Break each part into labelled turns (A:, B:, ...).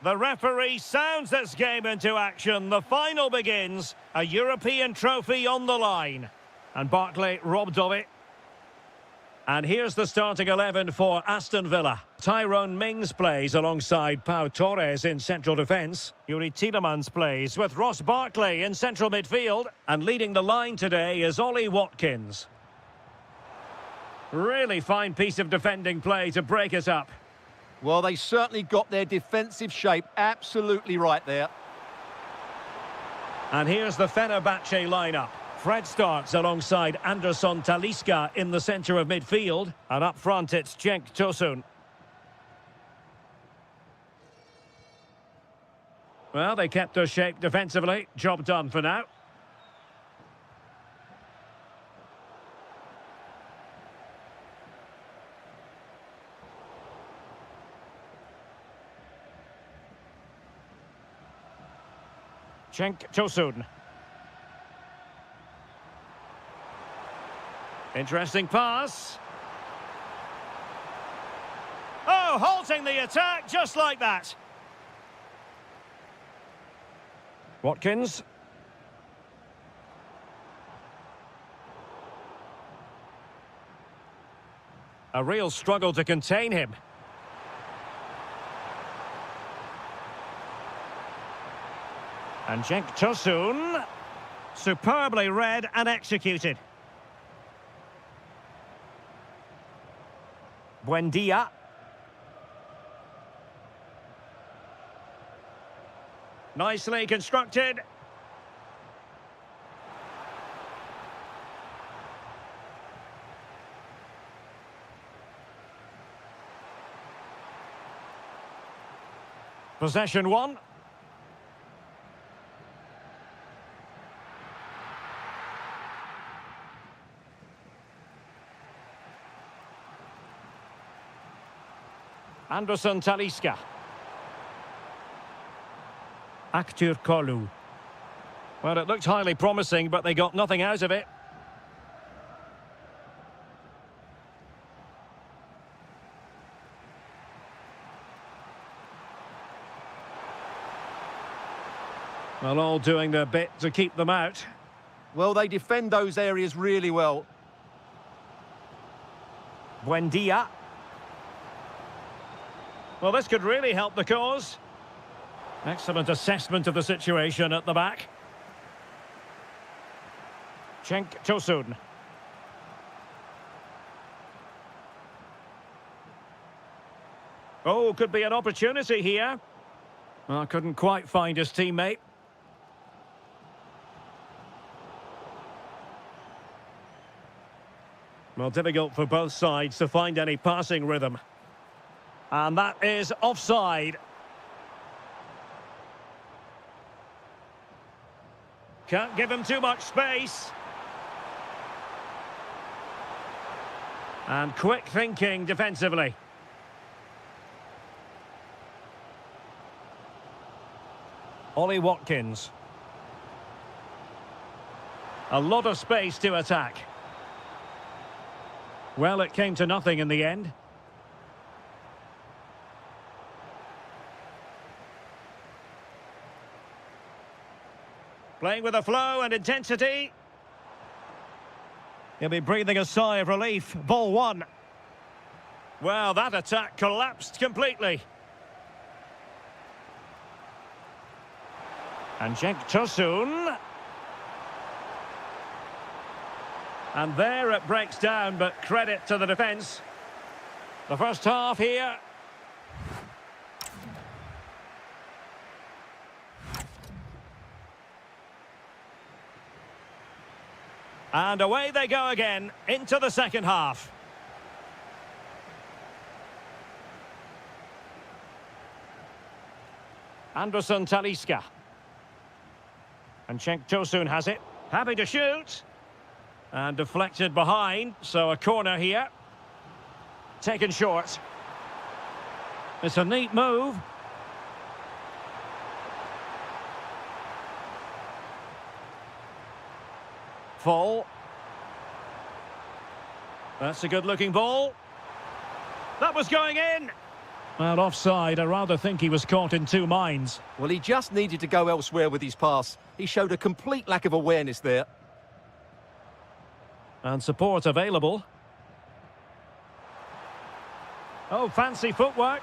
A: The referee sounds this game into action. The final begins. A European trophy on the line. And Barkley robbed of it. And here's the starting 11 for Aston Villa. Tyrone Mings plays alongside Pau Torres in central defence. Yuri Tielemans plays with Ross Barkley in central midfield. And leading the line today is Ollie Watkins. Really fine piece of defending play to break it up.
B: Well, they certainly got their defensive shape absolutely right there.
A: And here's the Fenerbahce lineup. Fred starts alongside Anderson Talisca in the centre of midfield. And up front, it's Cenk Tosun. Well, they kept their shape defensively. Job done for now. Cenk Tosun. Interesting pass. Oh, halting the attack just like that. Watkins. A real struggle to contain him. And Cenk Tosun, superbly read and executed. Buendia. Nicely constructed. Possession one. Anderson Talisca. Aktür Kolu. Well, it looked highly promising, but they got nothing out of it. Well, all doing their bit to keep them out.
B: Well, they defend those areas really well.
A: Buendia. Well, this could really help the cause. Excellent assessment of the situation at the back. Cenk Tosun. Oh, could be an opportunity here. Well, couldn't quite find his teammate. Well, difficult for both sides to find any passing rhythm. And that is offside. Can't give him too much space. And quick thinking defensively. Ollie Watkins. A lot of space to attack. Well, it came to nothing in the end. Playing with a flow and intensity. He'll be breathing a sigh of relief. Ball one. Well, that attack collapsed completely. And Cenk Tosun. And there it breaks down, but credit to the defence. The first half here. And away they go again, into the second half. Anderson Talisca. And Cenk Tosun has it. Happy to shoot. And deflected behind, so a corner here. Taken short. It's a neat move. Fall. That's a good-looking ball. That was going in. Well, offside. I rather think he was caught in two minds.
B: Well, he just needed to go elsewhere with his pass. He showed a complete lack of awareness there.
A: And support available. Oh, fancy footwork.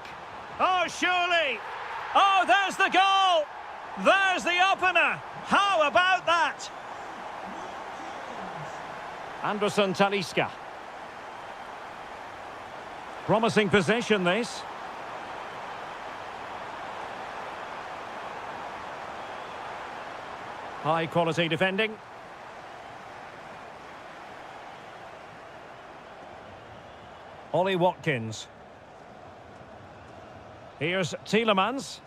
A: Oh, surely. Oh, there's the goal. There's the opener. How about that? Anderson Talisca. Promising position, this. High quality defending. Ollie Watkins. Here's Tielemans.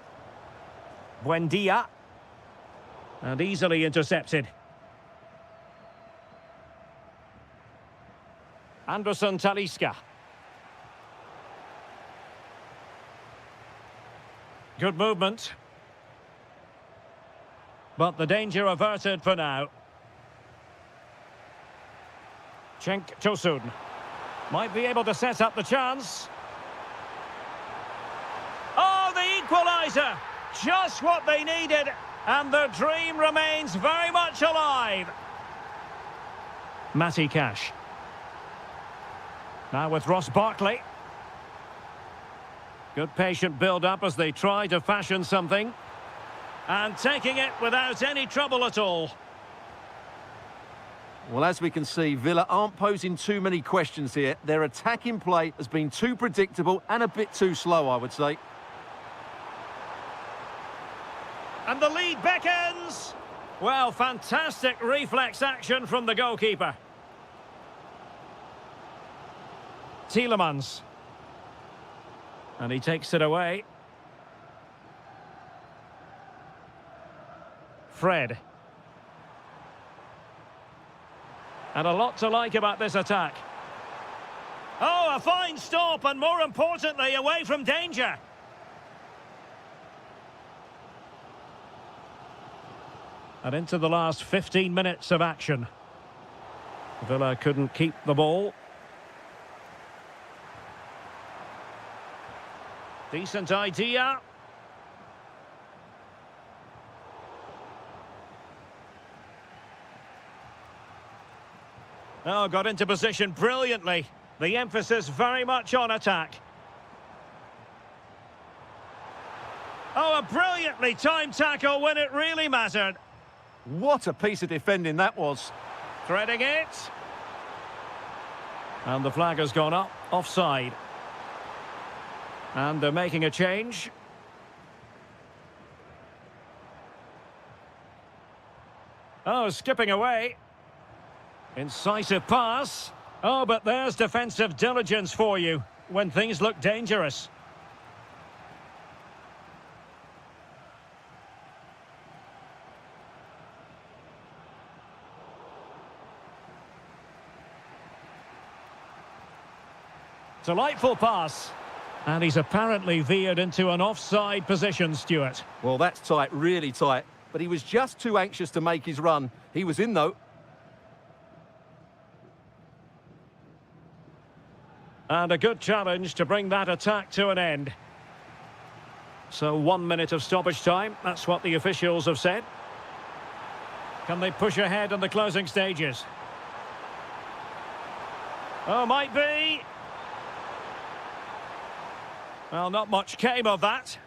A: Buendia. And easily intercepted. Anderson Talisca. Good movement. But the danger averted for now. Cenk Tosun. Might be able to set up the chance. Oh, the equaliser! Just what they needed, and the dream remains very much alive. Matty Cash. Now with Ross Barkley. Good patient build-up as they try to fashion something. And taking it without any trouble at all.
B: Well, as we can see, Villa aren't posing too many questions here. Their attacking play has been too predictable and a bit too slow, I would say.
A: And the lead beckons. Well, fantastic reflex action from the goalkeeper. Tielemans. And he takes it away. Fred. And a lot to like about this attack. Oh, a fine stop, and more importantly, away from danger. And into the last 15 minutes of action. Villa couldn't keep the ball. Decent idea. Oh, got into position brilliantly. The emphasis very much on attack. Oh, a brilliantly timed tackle when it really mattered.
B: What a piece of defending that was.
A: Threading it. And the flag has gone up, offside. And they're making a change. Oh, skipping away. Incisive pass. Oh, but there's defensive diligence for you when things look dangerous. Delightful pass. And he's apparently veered into an offside position, Stuart.
B: Well, that's tight, really tight. But he was just too anxious to make his run. He was in, though.
A: And a good challenge to bring that attack to an end. So 1 minute of stoppage time. That's what the officials have said. Can they push ahead in the closing stages? Oh, might be. Well, not much came of that.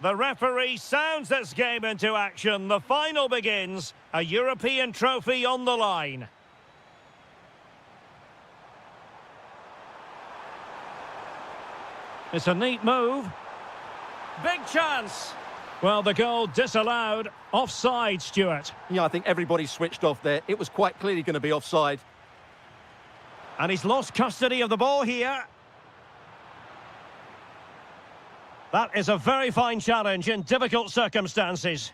A: The referee sounds this game into action. The final begins. A European trophy on the line. It's a neat move. Big chance. Well, the goal disallowed. Offside, Stuart.
B: Yeah, I think everybody switched off there. It was quite clearly going to be offside.
A: And he's lost custody of the ball here. That is a very fine challenge in difficult circumstances.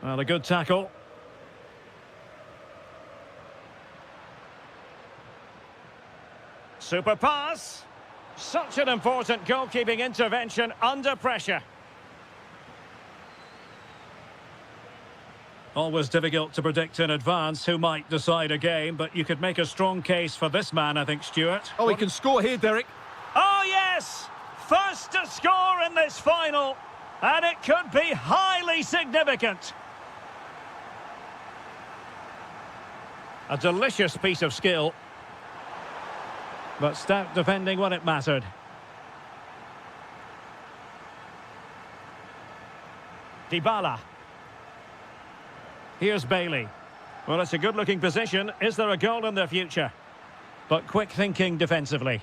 A: Well, a good tackle. Super pass. Such an important goalkeeping intervention under pressure. Always difficult to predict in advance who might decide a game, but you could make a strong case for this man, I think, Stuart.
B: Oh, he can score here, Derek.
A: Oh, yes! First to score in this final, and it could be highly significant. A delicious piece of skill, but stout defending when it mattered. Dybala. Here's Bailey. Well, it's a good-looking position. Is there a goal in the future? But quick thinking defensively.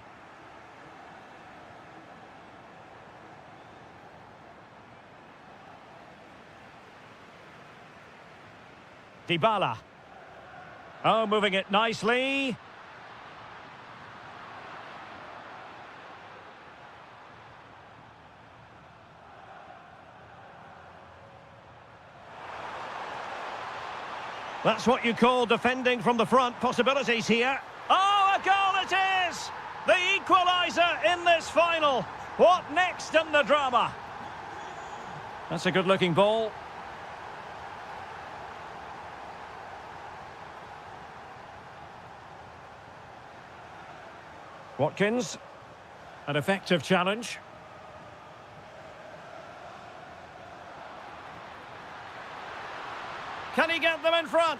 A: Dybala. Oh, moving it nicely. That's what you call defending from the front. Possibilities here. Oh, a goal it is! The equaliser in this final. What next in the drama? That's a good-looking ball. Watkins. An effective challenge. Can he get them in front?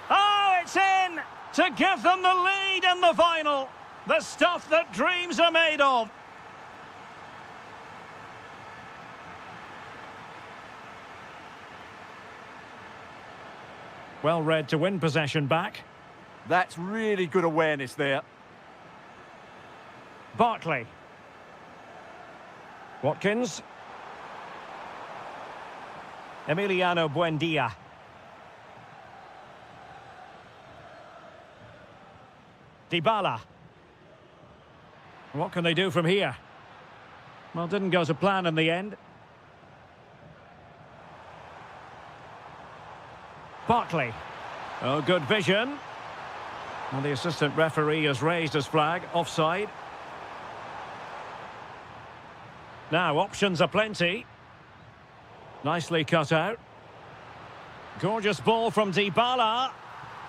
A: Oh, it's in! To give them the lead in the final. The stuff that dreams are made of. Well read to win possession back.
B: That's really good awareness there.
A: Barkley. Watkins. Emiliano Buendia. Dybala. What can they do from here? Well, didn't go to plan in the end. Barkley. Oh, good vision. Well, the assistant referee has raised his flag. Offside. Now, options are plenty. Nicely cut out. Gorgeous ball from Dybala.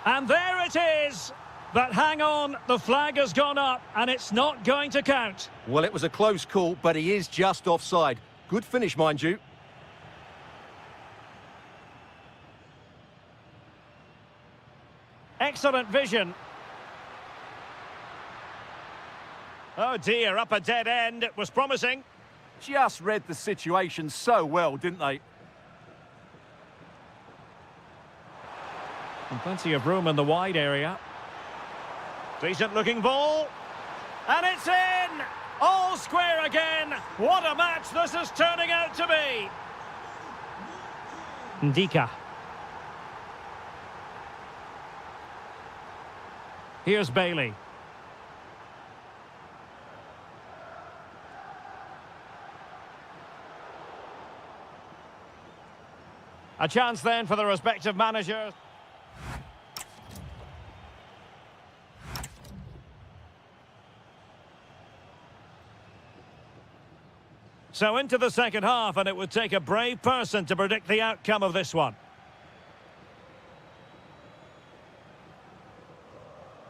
A: And there it is! But hang on, the flag has gone up, and it's not going to count.
B: Well, it was a close call, but he is just offside. Good finish, mind you.
A: Excellent vision. Oh dear, up a dead end. It was promising.
B: Just read the situation so well, didn't they?
A: And plenty of room in the wide area. Decent looking ball. And it's in! All square again. What a match this is turning out to be. Ndika. Here's Bailey. A chance then for the respective managers. So into the second half, and it would take a brave person to predict the outcome of this one.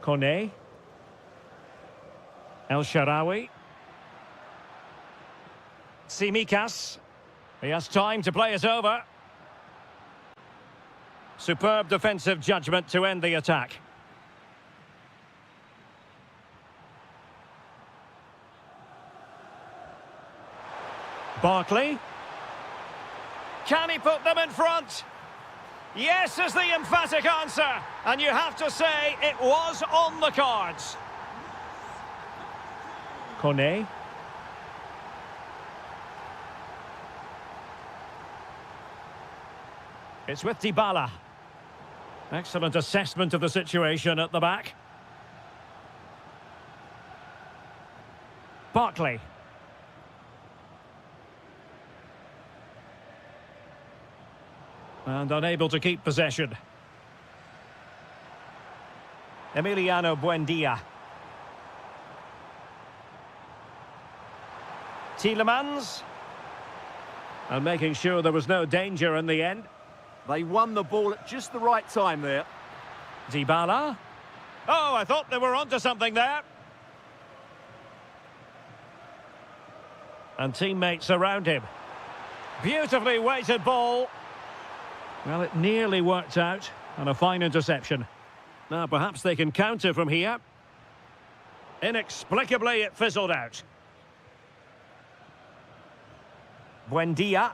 A: Kone. El Shaarawy. Tsimikas. He has time to play it over. Superb defensive judgment to end the attack. Barkley. Can he put them in front? Yes is the emphatic answer. And you have to say it was on the cards. Kone. It's with Dybala. Excellent assessment of the situation at the back. Barkley. And unable to keep possession. Emiliano Buendia. Tielemans. And making sure there was no danger in the end.
B: They won the ball at just the right time there.
A: Dybala. Oh, I thought they were onto something there. And teammates around him. Beautifully weighted ball. Well, it nearly worked out, and a fine interception. Now, perhaps they can counter from here. Inexplicably, it fizzled out. Buendia.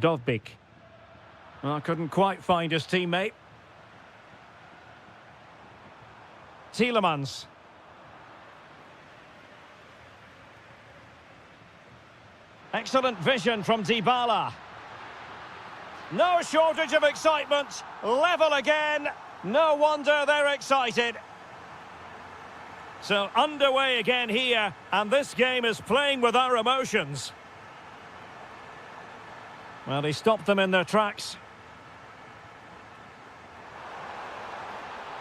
A: Dovbyk. Well, couldn't quite find his teammate. Tielemans. Excellent vision from Dybala. No shortage of excitement. Level again. No wonder they're excited. So underway again here, and this game is playing with our emotions. Well, he stopped them in their tracks.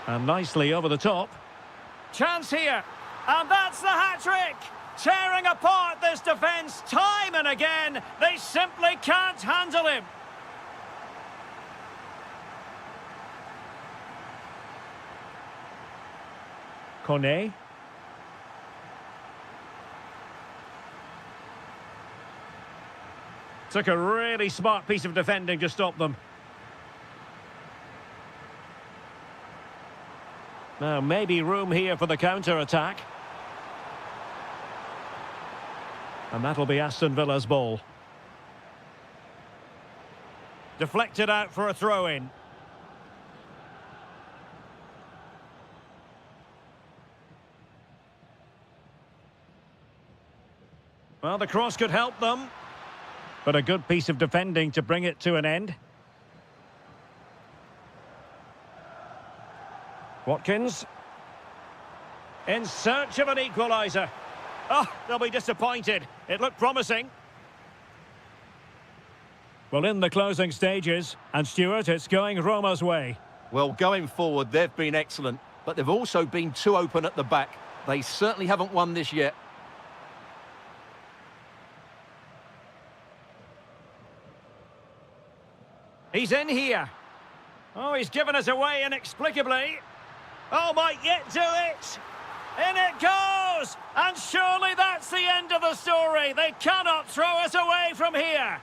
A: And nicely over the top. Chance here. And that's the hat-trick. Tearing apart this defence time and again. They simply can't handle him. Kone. Took a really smart piece of defending to stop them. Now, maybe room here for the counter-attack. And that'll be Aston Villa's ball. Deflected out for a throw-in. Well, the cross could help them. But a good piece of defending to bring it to an end. Watkins. In search of an equaliser. Oh, they'll be disappointed. It looked promising. Well, in the closing stages, and Stuart, it's going Roma's way.
B: Well, going forward, they've been excellent, but they've also been too open at the back. They certainly haven't won this yet.
A: He's in here. Oh, he's given us away inexplicably. Oh, might yet do it. In it goes! And surely that's the end of the story. They cannot throw us away from here.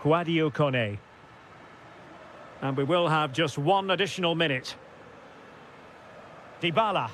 A: Sadio Kone. And we will have just one additional minute. Dybala.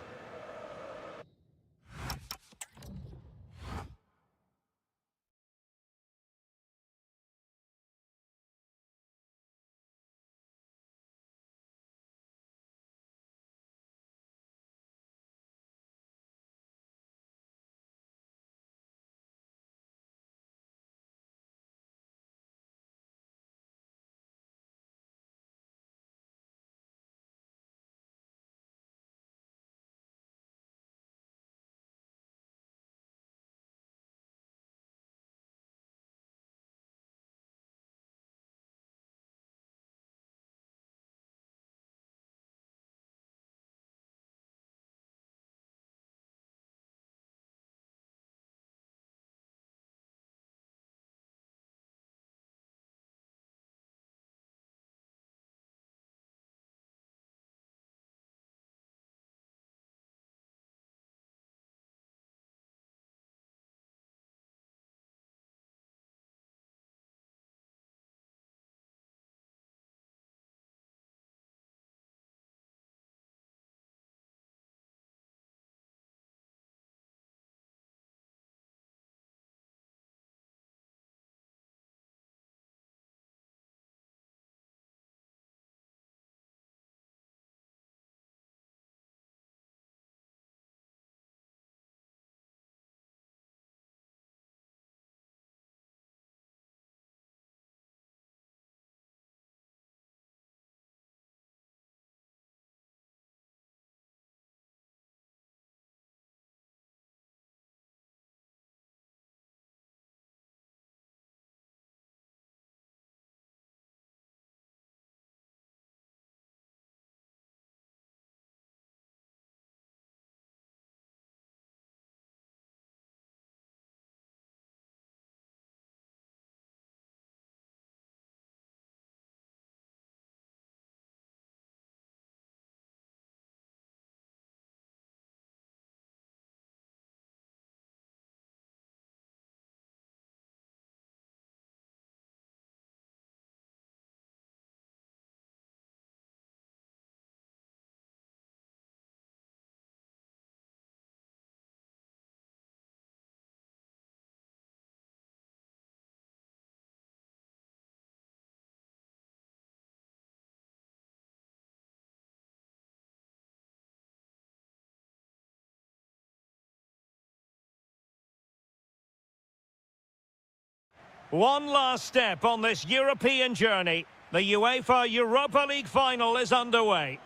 A: One last step on this European journey. The UEFA Europa League final is underway.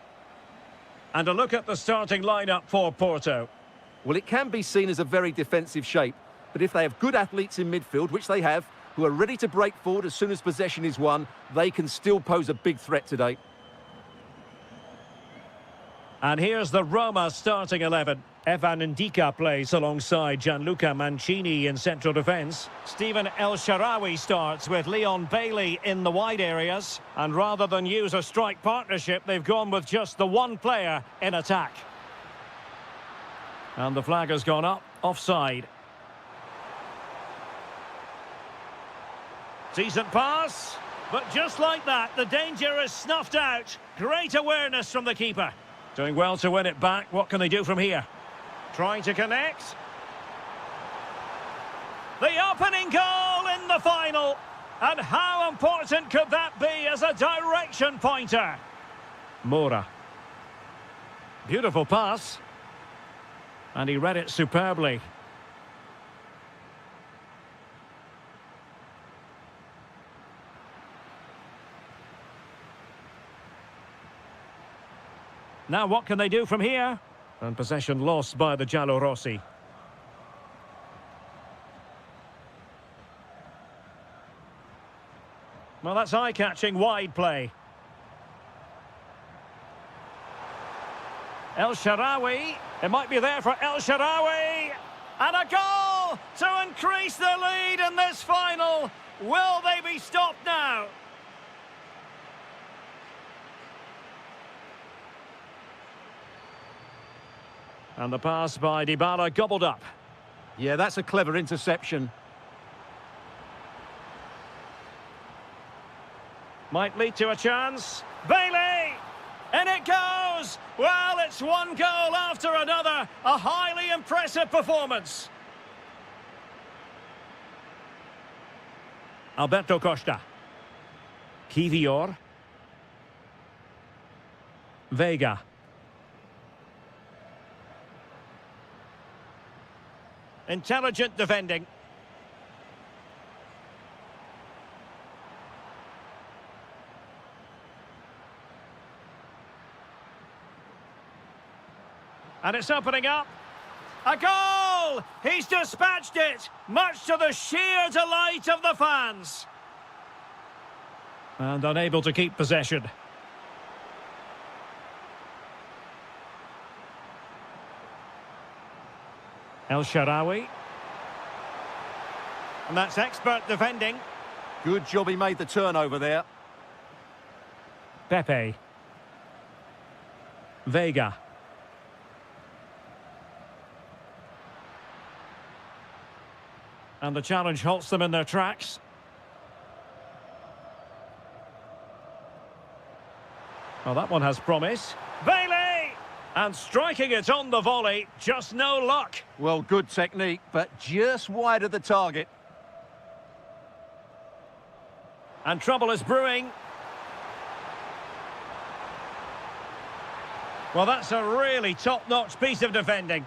A: And a look at the starting lineup for Porto.
B: Well, it can be seen as a very defensive shape, but if they have good athletes in midfield, which they have, who are ready to break forward as soon as possession is won, they can still pose a big threat today.
A: And here's the Roma starting 11. Evan Ndika plays alongside Gianluca Mancini in central defence. Stephen El Shaarawy starts with Leon Bailey in the wide areas. And rather than use a strike partnership, they've gone with just the one player in attack. And the flag has gone up, offside. Decent pass, but just like that, the danger is snuffed out. Great awareness from the keeper. Doing well to win it back. What can they do from here? Trying to connect. The opening goal in the final. And how important could that be as a direction pointer? Mora. Beautiful pass. And he read it superbly. Now what can they do from here? And possession lost by the Giallorossi. Well, that's eye-catching wide play. El Shaarawy. It might be there for El Shaarawy. And a goal to increase the lead in this final. Will they be stopped now? And the pass by Dybala gobbled up.
B: Yeah, that's a clever interception.
A: Might lead to a chance. Bailey! In it goes! Well, it's one goal after another. A highly impressive performance. Alberto Costa. Kivior. Vega. Intelligent defending. And it's opening up. A goal! He's dispatched it, much to the sheer delight of the fans. And unable to keep possession. El Shaarawy. And that's expert defending.
B: Good job he made the turnover there.
A: Pepe. Vega. And the challenge halts them in their tracks. Well, that one has promise. Bailey! And striking it on the volley, just no luck.
B: Well, good technique, but just wide of the target.
A: And trouble is brewing. Well, that's a really top-notch piece of defending.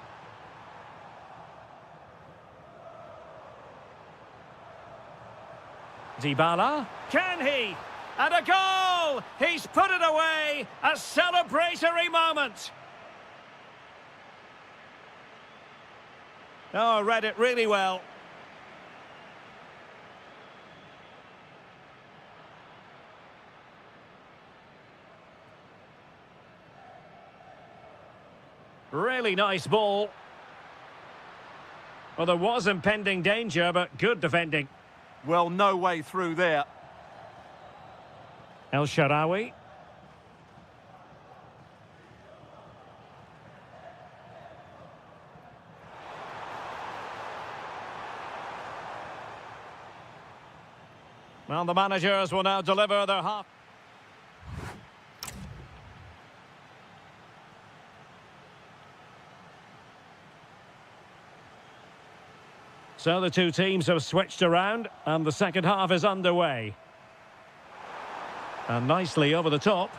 A: Dybala. Can he? And a goal! He's put it away. A celebratory moment. Oh, read it really well. Really nice ball. Well, there was impending danger, but good defending.
B: Well, no way through there.
A: El Shaarawy. Well, the managers will now deliver their half. So the two teams have switched around, and the second half is underway. And nicely over the top.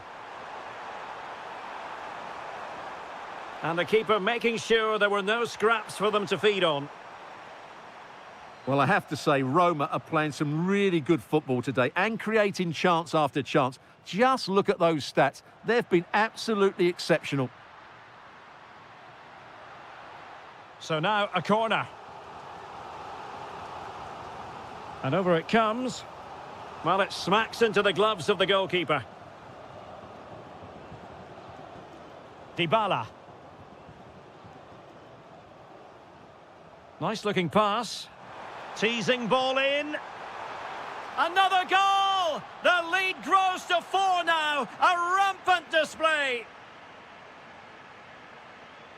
A: And the keeper making sure there were no scraps for them to feed on.
B: Well, I have to say, Roma are playing some really good football today and creating chance after chance. Just look at those stats. They've been absolutely exceptional.
A: So now a corner. And over it comes. Well, it smacks into the gloves of the goalkeeper. Dybala. Nice looking pass. Teasing ball in. Another goal! The lead grows to 4 now. A rampant display.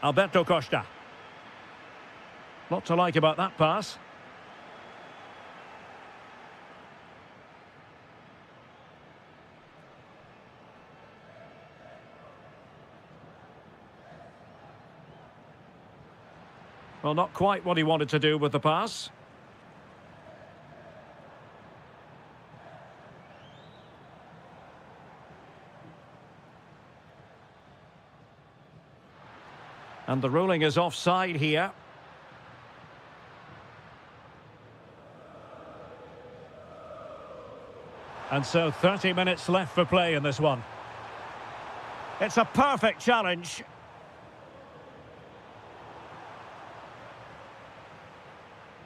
A: Alberto Costa. Lot to like about that pass. Well, not quite what he wanted to do with the pass. And the ruling is offside here. And so 30 minutes left for play in this one. It's a perfect challenge.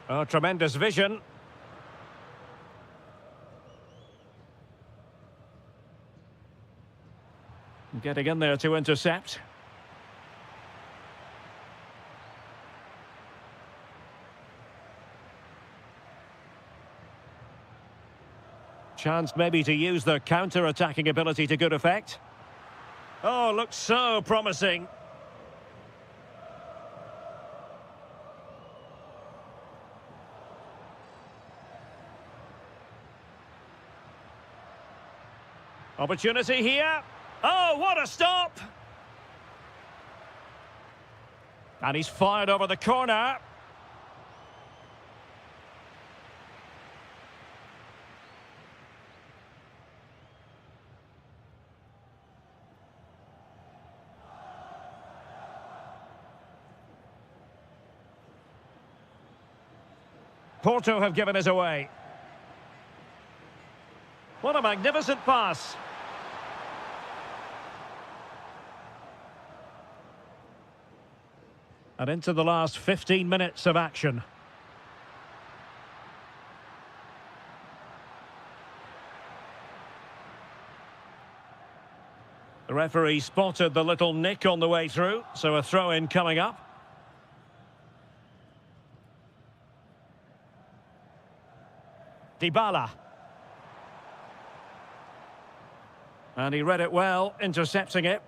A: Oh, tremendous vision. Getting in there to intercept. Chance maybe to use their counter-attacking ability to good effect. Oh, looks so promising. Opportunity here. Oh, what a stop! And he's fired over the corner. Porto have given us away. What a magnificent pass. And into the last 15 minutes of action. The referee spotted the little nick on the way through, so a throw-in coming up. Dybala. And he read it well, intercepting it.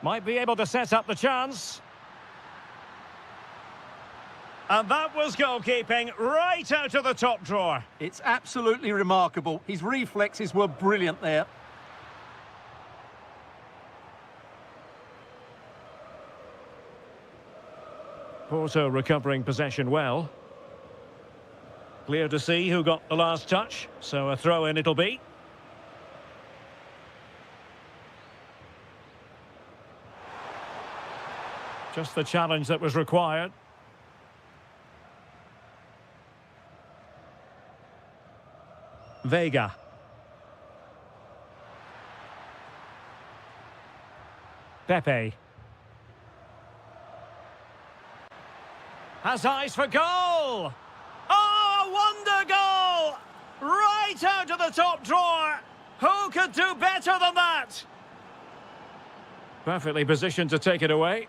A: Might be able to set up the chance. And that was goalkeeping right out of the top drawer.
B: It's absolutely remarkable. His reflexes were brilliant there.
A: Porto recovering possession well. Clear to see who got the last touch, so a throw-in it'll be. Just the challenge that was required. Vega. Pepe. Has eyes for goal! Oh, wonder goal! Right out of the top drawer! Who could do better than that? Perfectly positioned to take it away.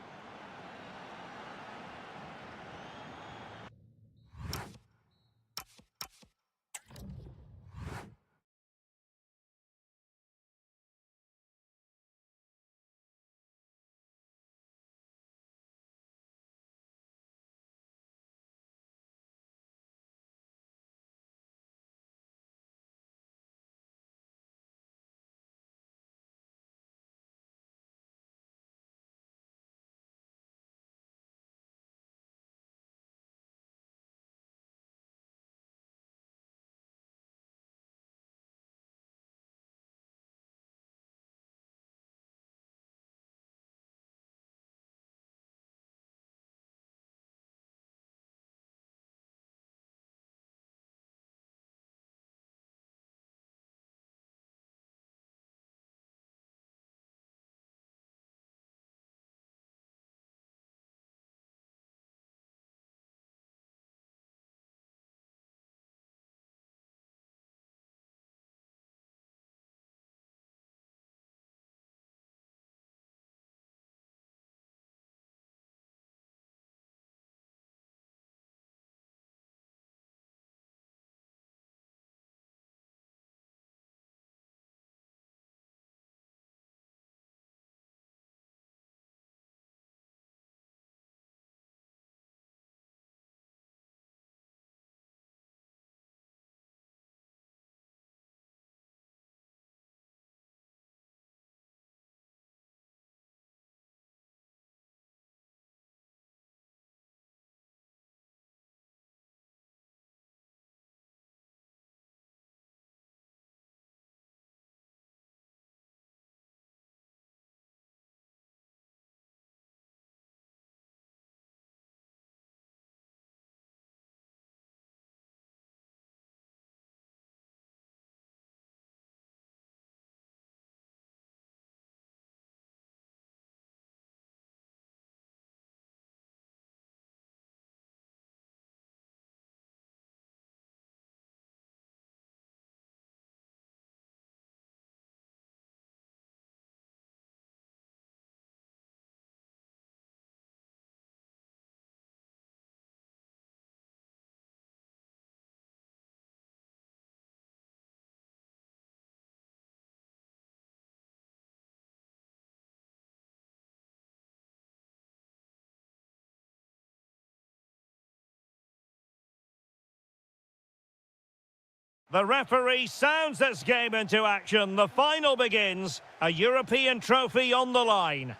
A: The referee sounds this game into action. The final begins. A European trophy on the line.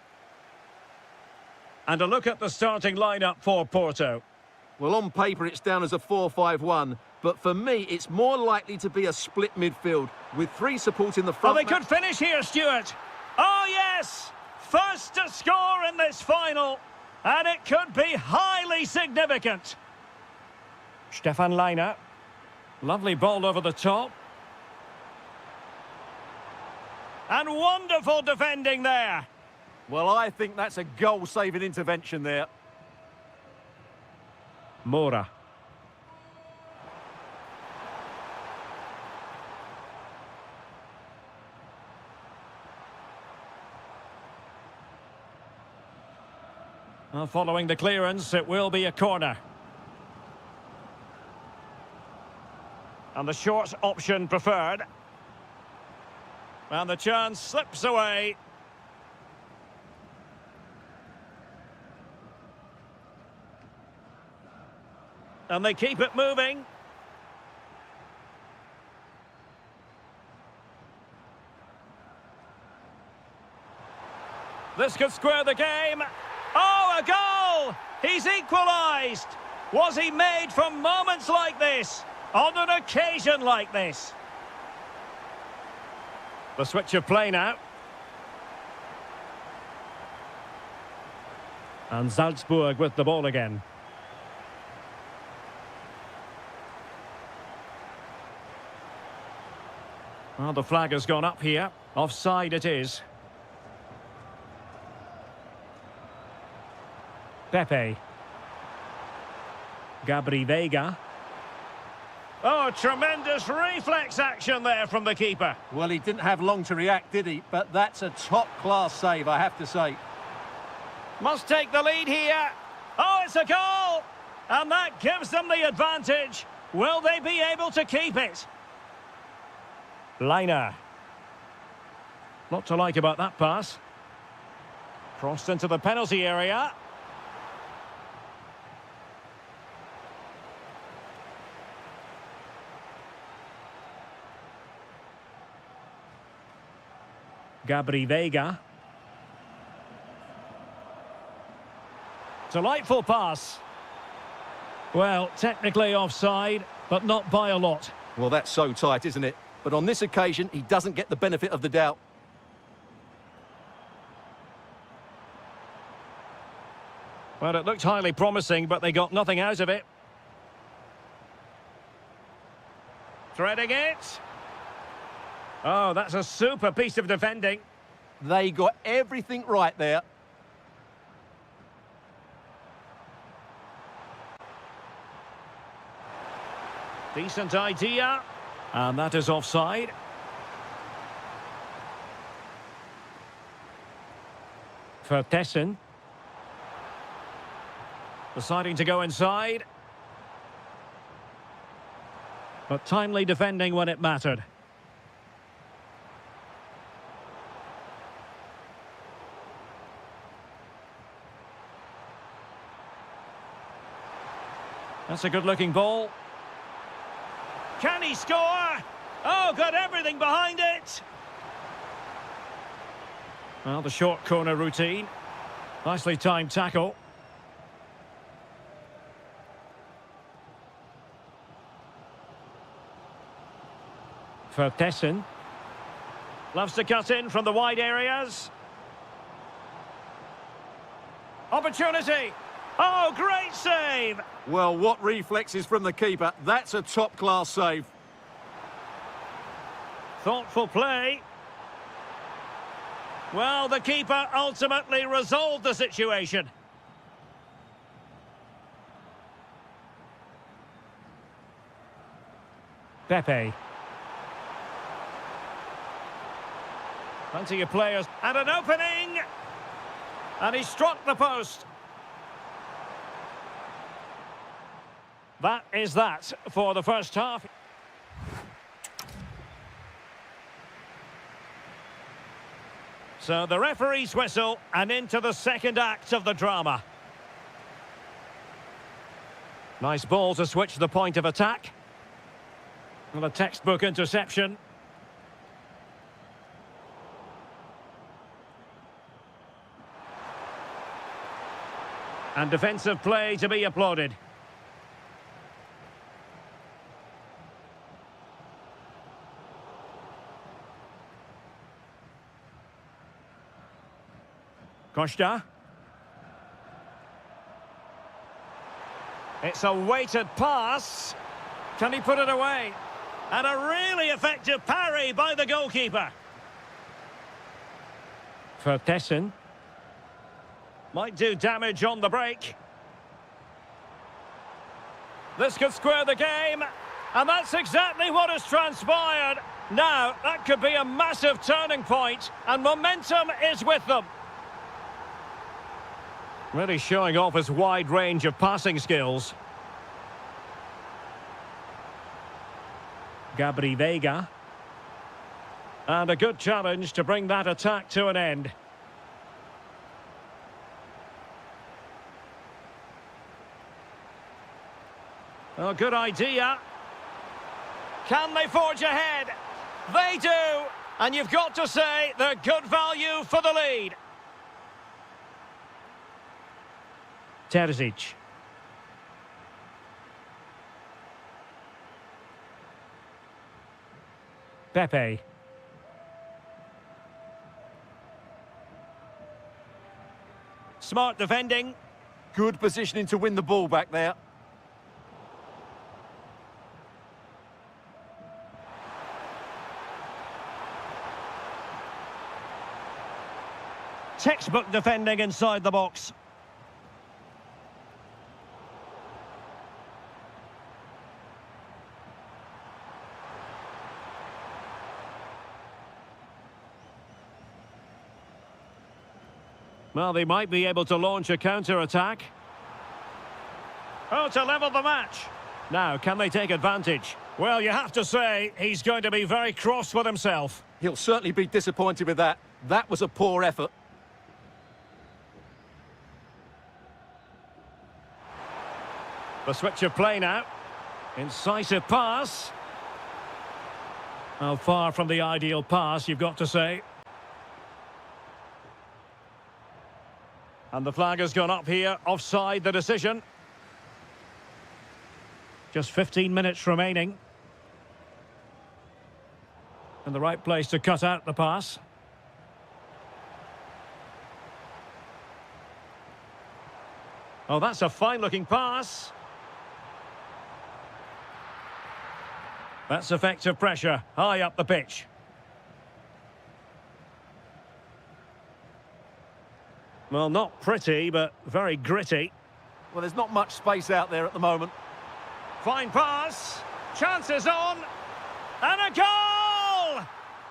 A: And a look at the starting lineup for Porto.
B: Well, on paper, it's down as a 4-5-1. But for me, it's more likely to be a split midfield with three supporting the front.
A: Oh, they could finish here, Stuart. Oh, yes! First to score in this final. And it could be highly significant. Stefan Leiner. Lovely ball over the top. And wonderful defending there.
B: Well, I think that's a goal-saving intervention there.
A: Mora. Well, following the clearance, it will be a corner. And the short option preferred. And the chance slips away. And they keep it moving. This could square the game. Oh, a goal! He's equalised! Was he made from moments like this? On an occasion like this? The switch of play now. And Salzburg with the ball again. Well, the flag has gone up here. Offside it is. Pepe. Gabri Veiga. Oh, tremendous reflex action there from the keeper.
B: Well, he didn't have long to react, did he? But that's a top-class save, I have to say.
A: Must take the lead here. Oh, it's a goal! And that gives them the advantage. Will they be able to keep it? Leiner. Lot to like about that pass. Crossed into the penalty area. Gabri Veiga. Delightful pass. Well, technically offside, but not by a lot.
B: Well, that's so tight, isn't it? But on this occasion, he doesn't get the benefit of the doubt.
A: Well, it looked highly promising, but they got nothing out of it. Threading it. Oh, that's a super piece of defending.
B: They got everything right there.
A: Decent idea. And that is offside. Vertessen. Deciding to go inside. But timely defending when it mattered. That's a good-looking ball. Can he score? Oh, got everything behind it. Well, the short corner routine. Nicely timed tackle. Vertessen. Loves to cut in from the wide areas. Opportunity. Oh, great save.
B: Well, what reflexes from the keeper. That's a top-class save.
A: Thoughtful play. Well, the keeper ultimately resolved the situation. Pepe. Plenty of players. And an opening. And he struck the post. That is that for the first half. So the referee's whistle and into the second act of the drama. Nice ball to switch the point of attack. Well, a textbook interception. And defensive play to be applauded. Costa. It's a weighted pass. Can he put it away? And a really effective parry by the goalkeeper. Vertessen. Might do damage on the break. This could square the game. And that's exactly what has transpired. Now, that could be a massive turning point. And momentum is with them. Really showing off his wide range of passing skills. Gabri Veiga. And a good challenge to bring that attack to an end. Oh, good idea. Can they forge ahead? They do. And you've got to say they're good value for the lead. Terzic. Pepe. Smart defending.
B: Good positioning to win the ball back there.
A: Textbook defending inside the box. Well, they might be able to launch a counter-attack. Oh, to level the match. Now, can they take advantage? Well, you have to say, he's going to be very cross with himself.
B: He'll certainly be disappointed with that. That was a poor effort.
A: The switch of play now. Incisive pass. Oh, far from the ideal pass, you've got to say. And the flag has gone up here, offside the decision. Just 15 minutes remaining. And the right place to cut out the pass. Oh, that's a fine-looking pass. That's effective pressure, high up the pitch. Well, not pretty, but very gritty.
B: Well, there's not much space out there at the moment.
A: Fine pass. Chances on. And a goal!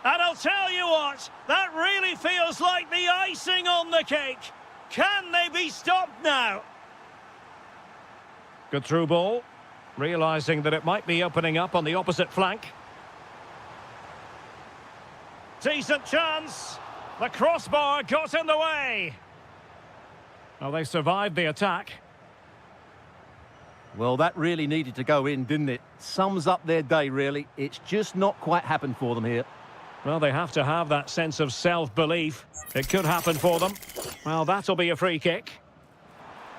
A: And I'll tell you what, that really feels like the icing on the cake. Can they be stopped now? Good through ball. Realising that it might be opening up on the opposite flank. Decent chance. The crossbar got in the way. Well, they survived the attack.
B: Well, that really needed to go in, didn't it? Sums up their day, really. It's just not quite happened for them here.
A: Well, they have to have that sense of self-belief. It could happen for them. Well, that'll be a free kick.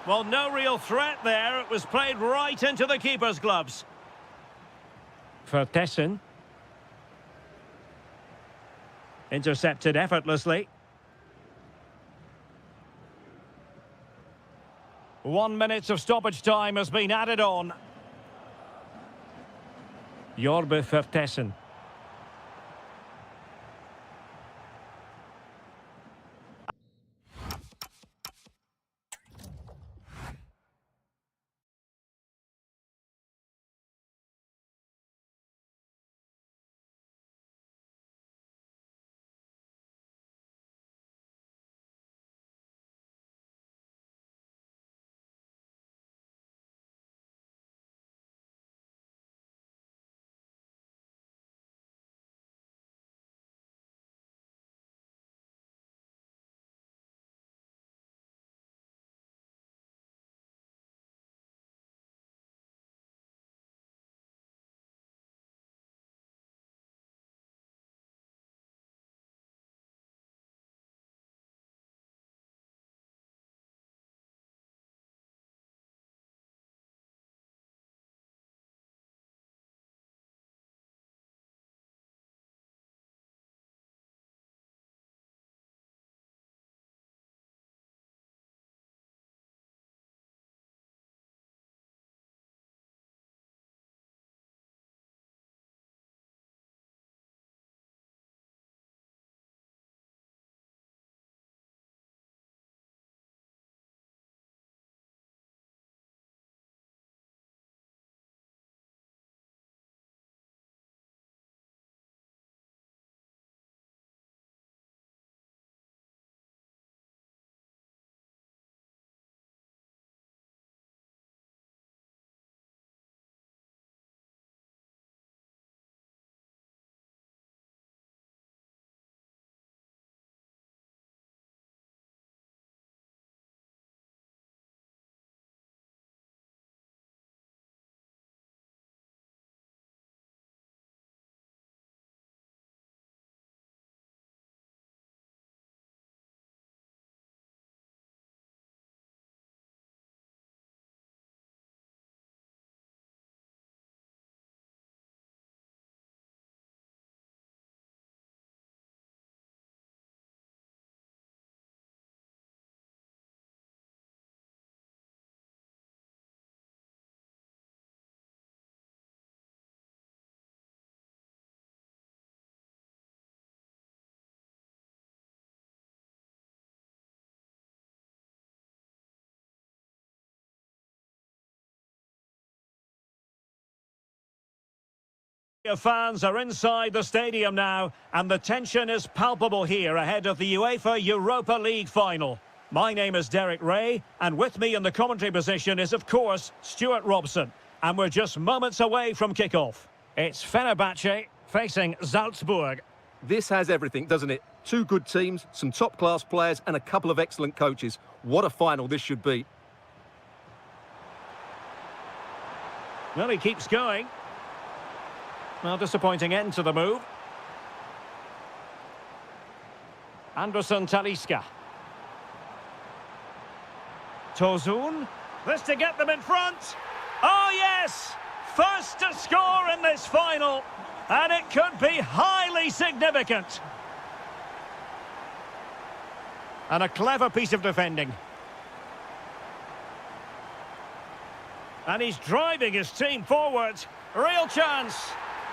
A: Well, no real threat there. It was played right into the keeper's gloves. Vertessen. Intercepted effortlessly. 1 minute of stoppage time has been added on. Jorbe Vertessen. Fans are inside the stadium now, and the tension is palpable here ahead of the UEFA Europa League final. My name is Derek Ray, and with me in the commentary position is, of course, Stuart Robson. And we're just moments away from kickoff. It's Fenerbahce facing Salzburg.
B: This has everything, doesn't it? Two good teams, some top-class players, and a couple of excellent coaches. What a final this should be.
A: Well, he keeps going. Well, disappointing end to the move. Anderson Talisca. Tosun. This to get them in front. Oh, yes! First to score in this final. And it could be highly significant. And a clever piece of defending. And he's driving his team forward. Real chance.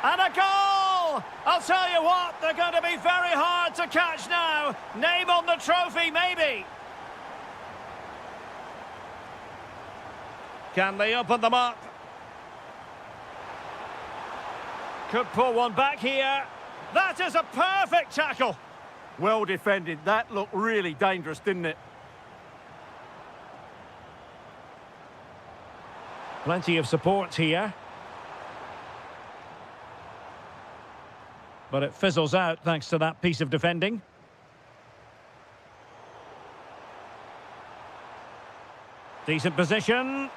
A: And a goal! I'll tell you what, they're going to be very hard to catch now. Name on the trophy, maybe. Can they open them up? Could pull one back here. That is a perfect tackle.
B: Well defended. That looked really dangerous, didn't it?
A: Plenty of support here. But it fizzles out thanks to that piece of defending. Decent position.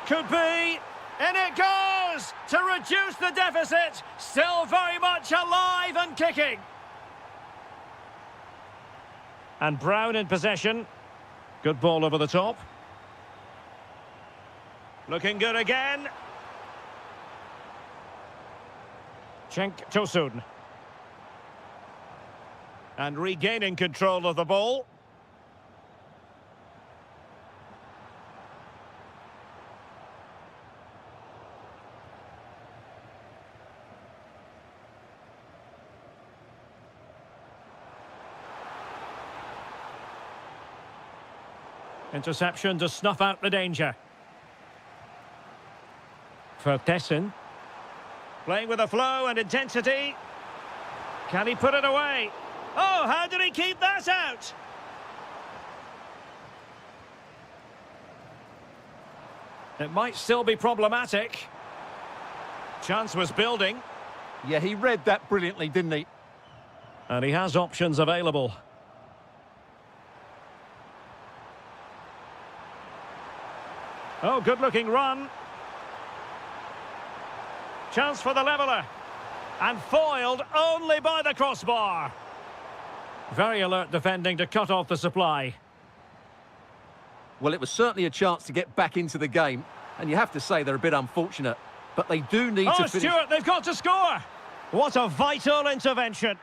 A: Could be. In it goes! To reduce the deficit. Still very much alive and kicking. And Brown in possession. Good ball over the top. Looking good again. Cenk Tosun. And regaining control of the ball. Interception to snuff out the danger. Vertessen. Playing with a flow and intensity. Can he put it away? Oh, how did he keep that out? It might still be problematic. Chance was building.
B: Yeah, he read that brilliantly, didn't he?
A: And he has options available. Oh, good-looking run. Chance for the leveller. And foiled only by the crossbar. Very alert defending to cut off the supply.
B: Well, it was certainly a chance to get back into the game. And you have to say they're a bit unfortunate. But they do need to finish.
A: Stuart, they've got to score. What a vital intervention.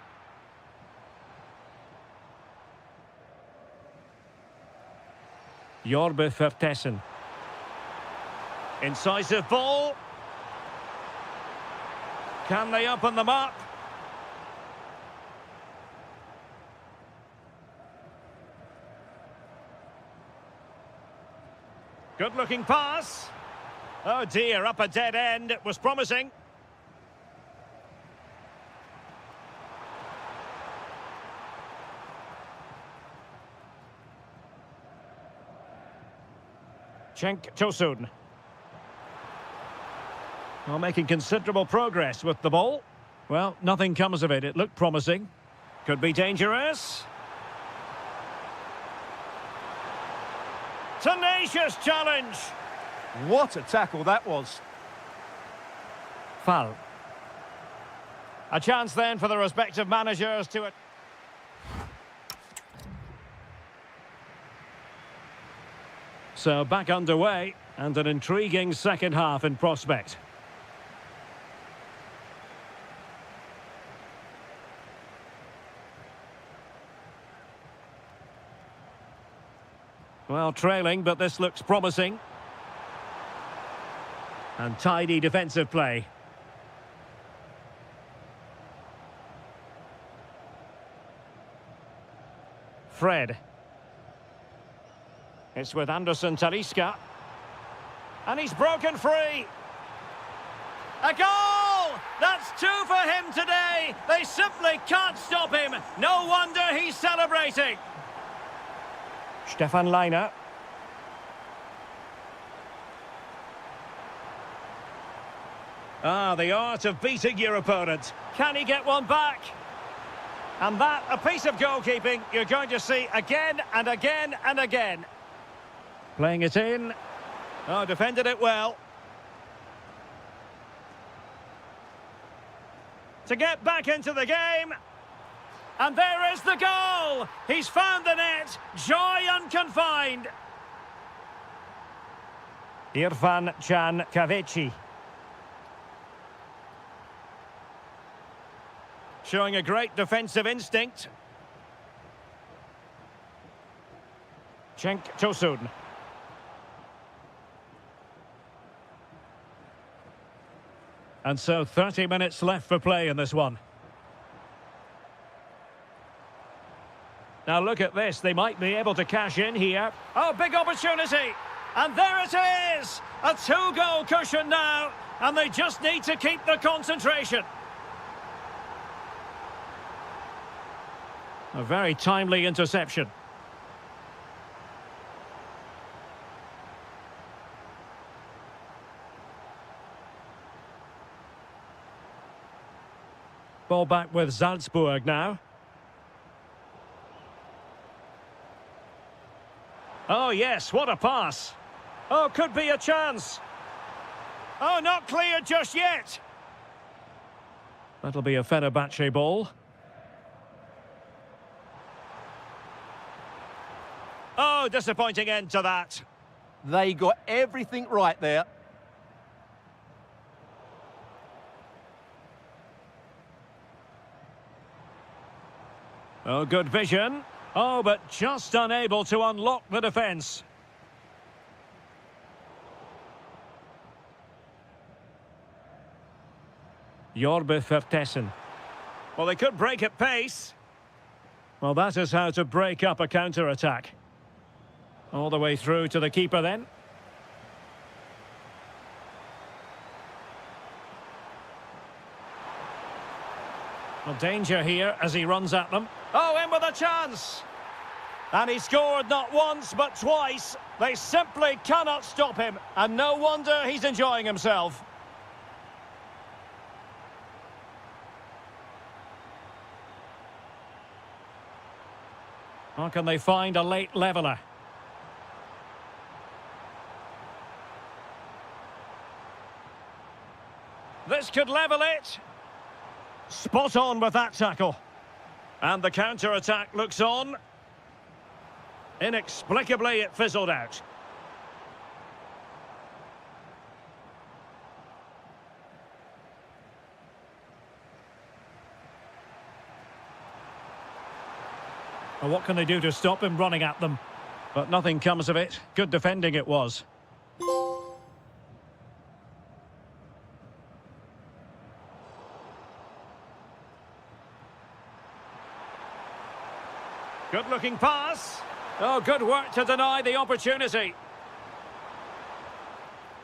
A: Jorbe Vertessen. Incisive ball. Can they open them up? Good-looking pass. Oh dear, up a dead end. It was promising. Cenk Tosun. Well, making considerable progress with the ball. Well, nothing comes of it. It looked promising. Could be dangerous. Tenacious challenge.
B: What a tackle that was.
A: Foul. A chance then for the respective managers to it. So back underway, and an intriguing second half in prospect. Well, trailing, but this looks promising. And tidy defensive play. Fred. It's with Anderson Talisca. And he's broken free. A goal! It's two for him today. They simply can't stop him. No wonder he's celebrating. Stefan Leiner. Ah, the art of beating your opponent. Can he get one back? And that, a piece of goalkeeping you're going to see again and again and again. Playing it in. Oh, defended it well. To get back into the game. And there is the goal! He's found the net. Joy unconfined. Irfan Can Kavici. Showing a great defensive instinct. Cenk Tosun. And so 30 minutes left for play in this one. Now look at this, they might be able to cash in here. Oh, big opportunity! And there it is! A two-goal cushion now, and they just need to keep the concentration. A very timely interception. Ball back with Salzburg now. Oh yes, what a pass. Oh, could be a chance. Oh, not clear just yet. That'll be a Fenerbahce ball. Oh, disappointing end to that.
B: They got everything right there.
A: Oh, good vision. Oh, but just unable to unlock the defence. Jorbe Vertessen. Well, they could break at pace. Well, that is how to break up a counter-attack. All the way through to the keeper then. Well, danger here as he runs at them. Oh, in with a chance! And he scored not once, but twice. They simply cannot stop him. And no wonder he's enjoying himself. How can they find a late leveller? This could level it. Spot on with that tackle. And the counter-attack looks on. Inexplicably, it fizzled out. Well, what can they do to stop him running at them? But nothing comes of it. Good defending it was. Good-looking pass. Oh, good work to deny the opportunity.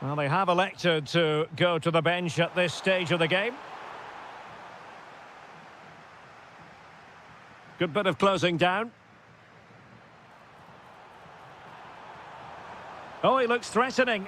A: Well, they have elected to go to the bench at this stage of the game. Good bit of closing down. Oh, he looks threatening.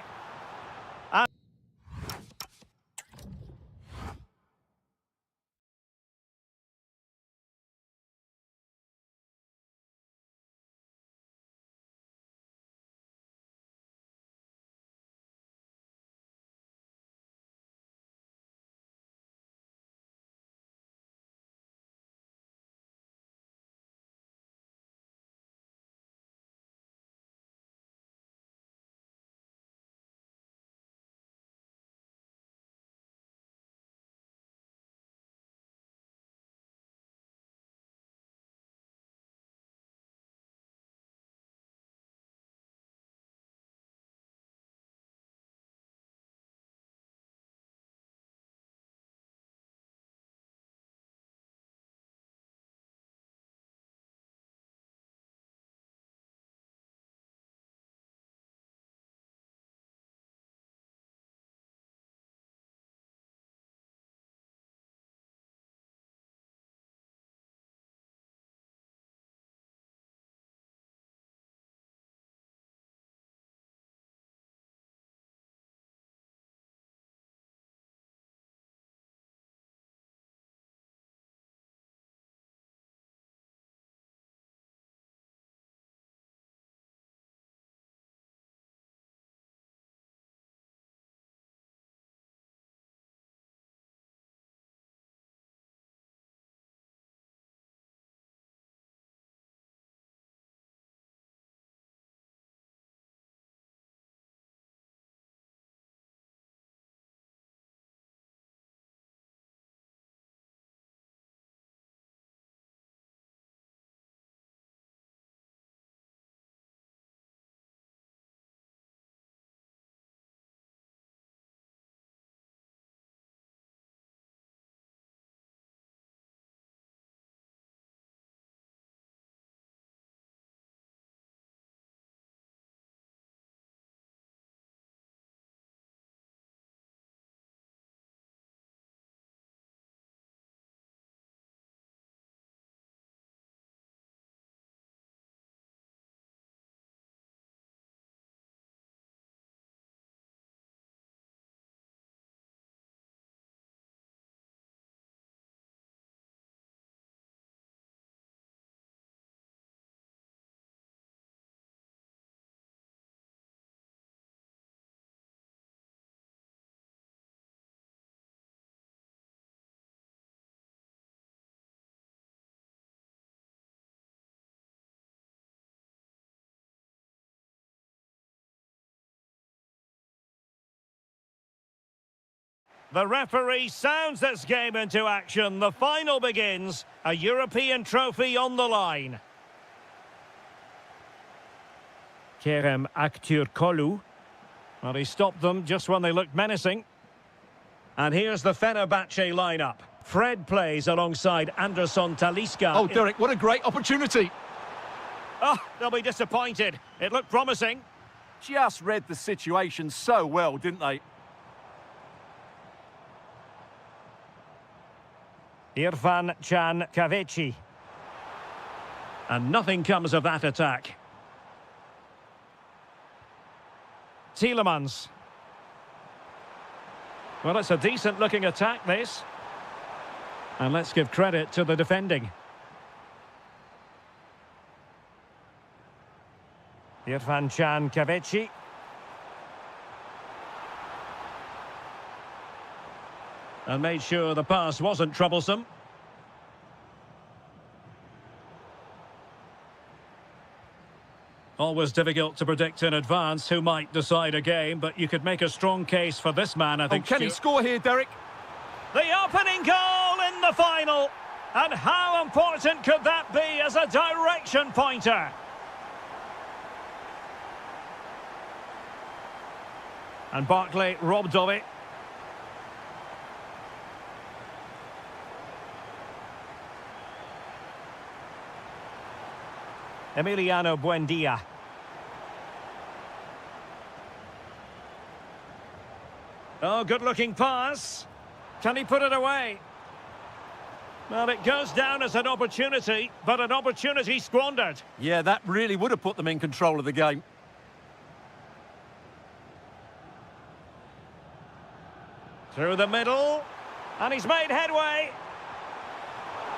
A: The referee sounds this game into action. The final begins. A European trophy on the line. Kerem Aktürkoğlu. Well, he stopped them just when they looked menacing. And here's the Fenerbahce lineup. Fred plays alongside Anderson Talisca.
B: Oh, Derek, what a great opportunity.
A: Oh, they'll be disappointed. It looked promising.
B: Just read the situation so well, didn't they?
A: Irfan Can Kahveci. And nothing comes of that attack. Tielemans. Well, it's a decent-looking attack, this. And let's give credit to the defending. Irfan Can Kahveci. And made sure the pass wasn't troublesome. Always difficult to predict in advance who might decide a game, but you could make a strong case for this man, I think.
B: Can he score here, Derek?
A: The opening goal in the final. And how important could that be as a direction pointer? And Barkley robbed of it. Emiliano Buendia. Oh, good-looking pass. Can he put it away? Well, it goes down as an opportunity, but an opportunity squandered.
B: Yeah, that really would have put them in control of the game.
A: Through the middle, and he's made headway.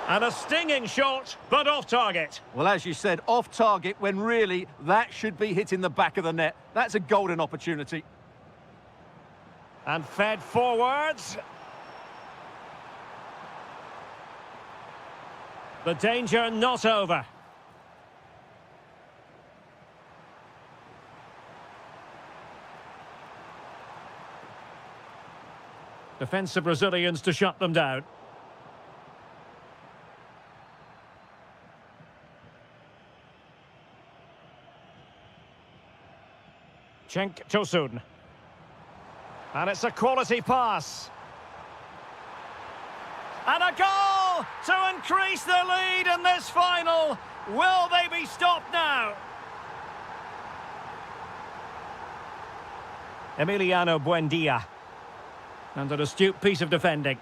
A: And a stinging shot, but off target.
B: Well, as you said, off target when really that should be hitting the back of the net. That's a golden opportunity.
A: And fed forwards. The danger not over. Defensive Brazilians to shut them down. Cenk Tosun. And it's a quality pass. And a goal to increase the lead in this final. Will they be stopped now? Emiliano Buendia. And an astute piece of defending.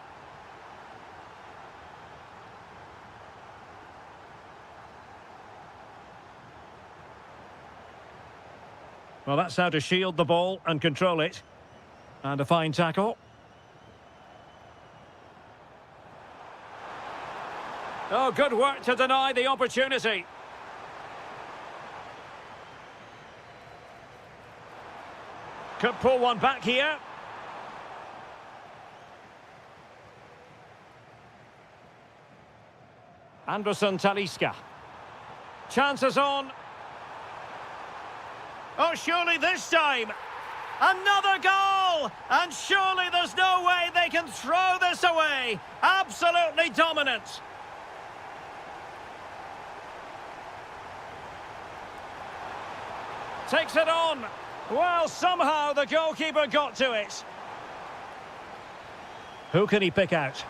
A: Well, that's how to shield the ball and control it. And a fine tackle. Oh, good work to deny the opportunity. Could pull one back here. Anderson Talisca. Chances on. Oh, surely this time. Another goal! And surely there's no way they can throw this away. Absolutely dominant. Takes it on. Well, somehow the goalkeeper got to it. Who can he pick out?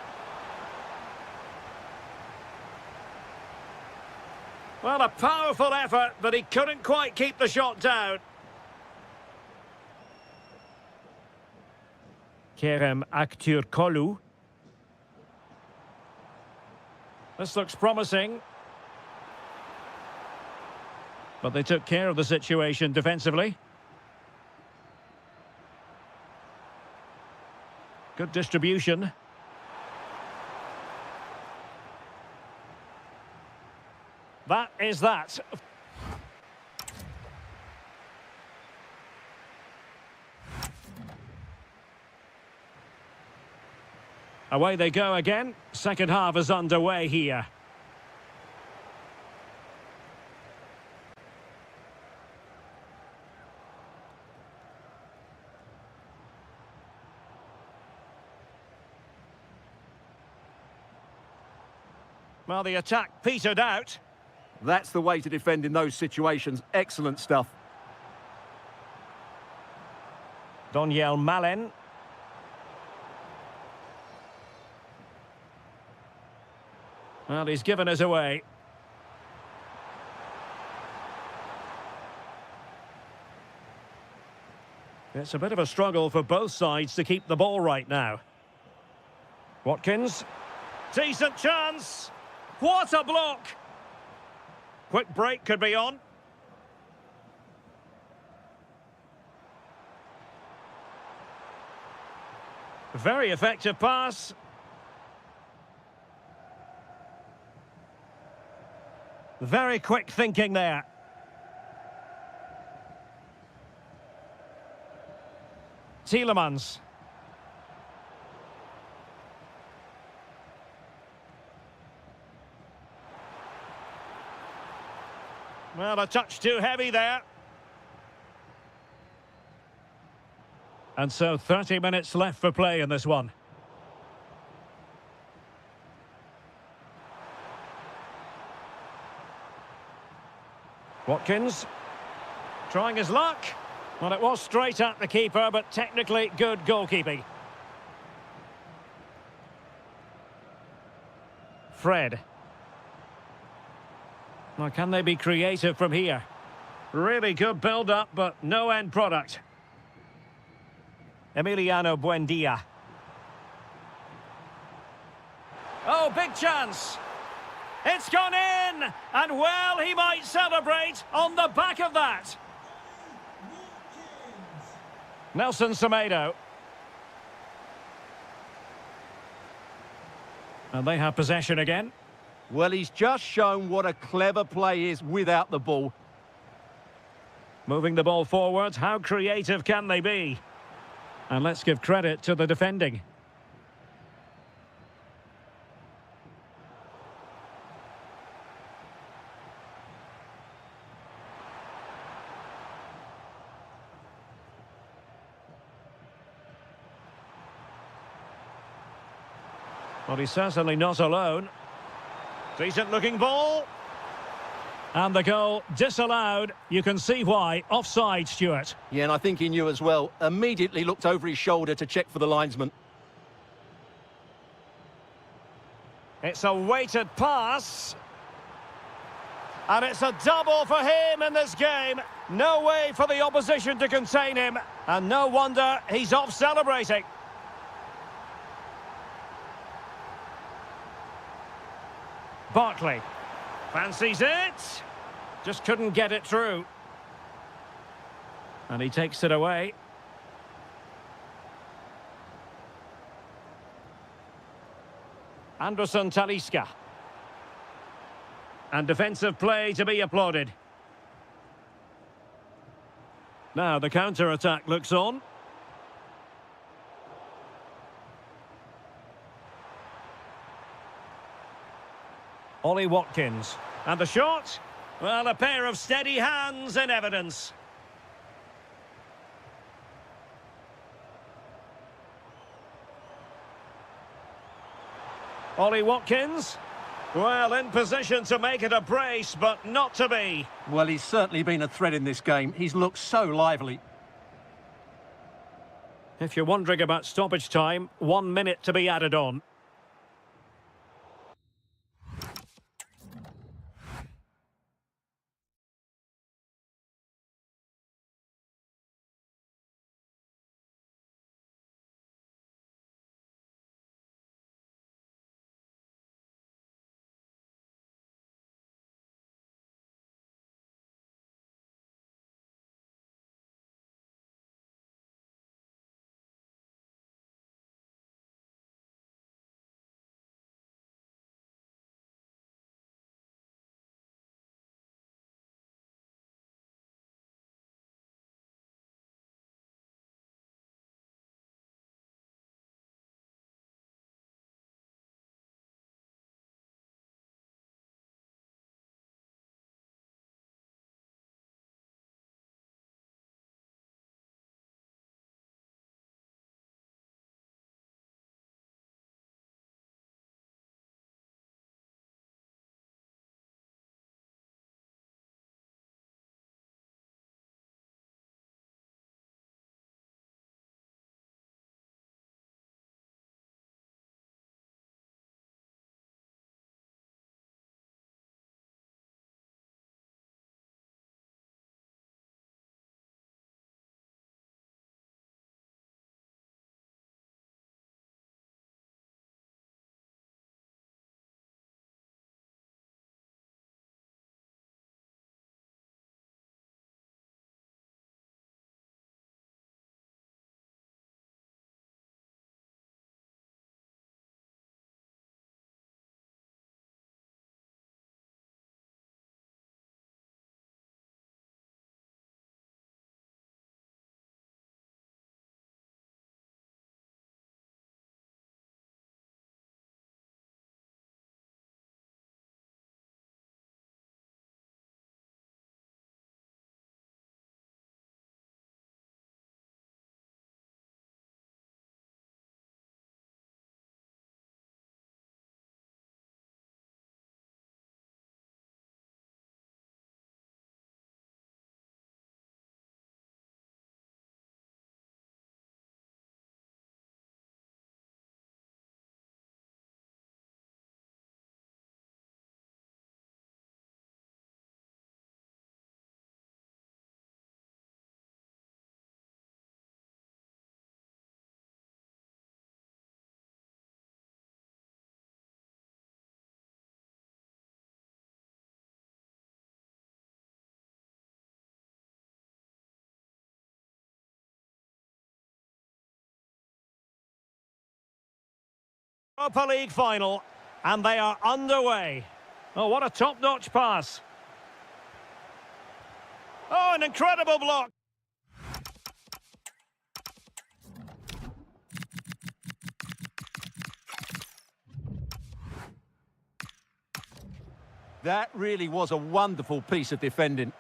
A: Well, a powerful effort, but he couldn't quite keep the shot down. Kerem Aktürkoğlu. This looks promising. But they took care of the situation defensively. Good distribution. That is that. Away they go again. Second half is underway here. Well, the attack petered out.
B: That's the way to defend in those situations. Excellent stuff.
A: Doniel Malen. Well, he's given us away. It's a bit of a struggle for both sides to keep the ball right now. Watkins. Decent chance. What a block. Quick break could be on. Very effective pass. Very quick thinking there. Tielemans. Well, a touch too heavy there. And so 30 minutes left for play in this one. Watkins. Trying his luck. Well, it was straight at the keeper, but technically good goalkeeping. Fred. Now, can they be creative from here? Really good build-up, but no end product. Emiliano Buendia. Oh, big chance. It's gone in! And, well, he might celebrate on the back of that. Nelson Semedo. And they have possession again.
B: Well, he's just shown what a clever play is without the ball.
A: Moving the ball forward, how creative can they be? And let's give credit to the defending. Well, he's certainly not alone. Decent looking ball. And the goal disallowed. You can see why. Offside, Stuart.
B: Yeah, and I think he knew as well. Immediately looked over his shoulder to check for the linesman.
A: It's a weighted pass. And it's a double for him in this game. No way for the opposition to contain him. And no wonder he's off celebrating. Barkley. Fancies it. Just couldn't get it through. And he takes it away. Anderson Talisca. And defensive play to be applauded. Now the counter-attack looks on. Ollie Watkins. And the shot? Well, a pair of steady hands in evidence. Ollie Watkins. Well, in position to make it a brace, but not to be.
B: Well, he's certainly been a threat in this game. He's looked so lively.
A: If you're wondering about stoppage time, 1 minute to be added on. Europa League final, and they are underway. Oh, what a top-notch pass. Oh, an incredible block.
B: That really was a wonderful piece of defending.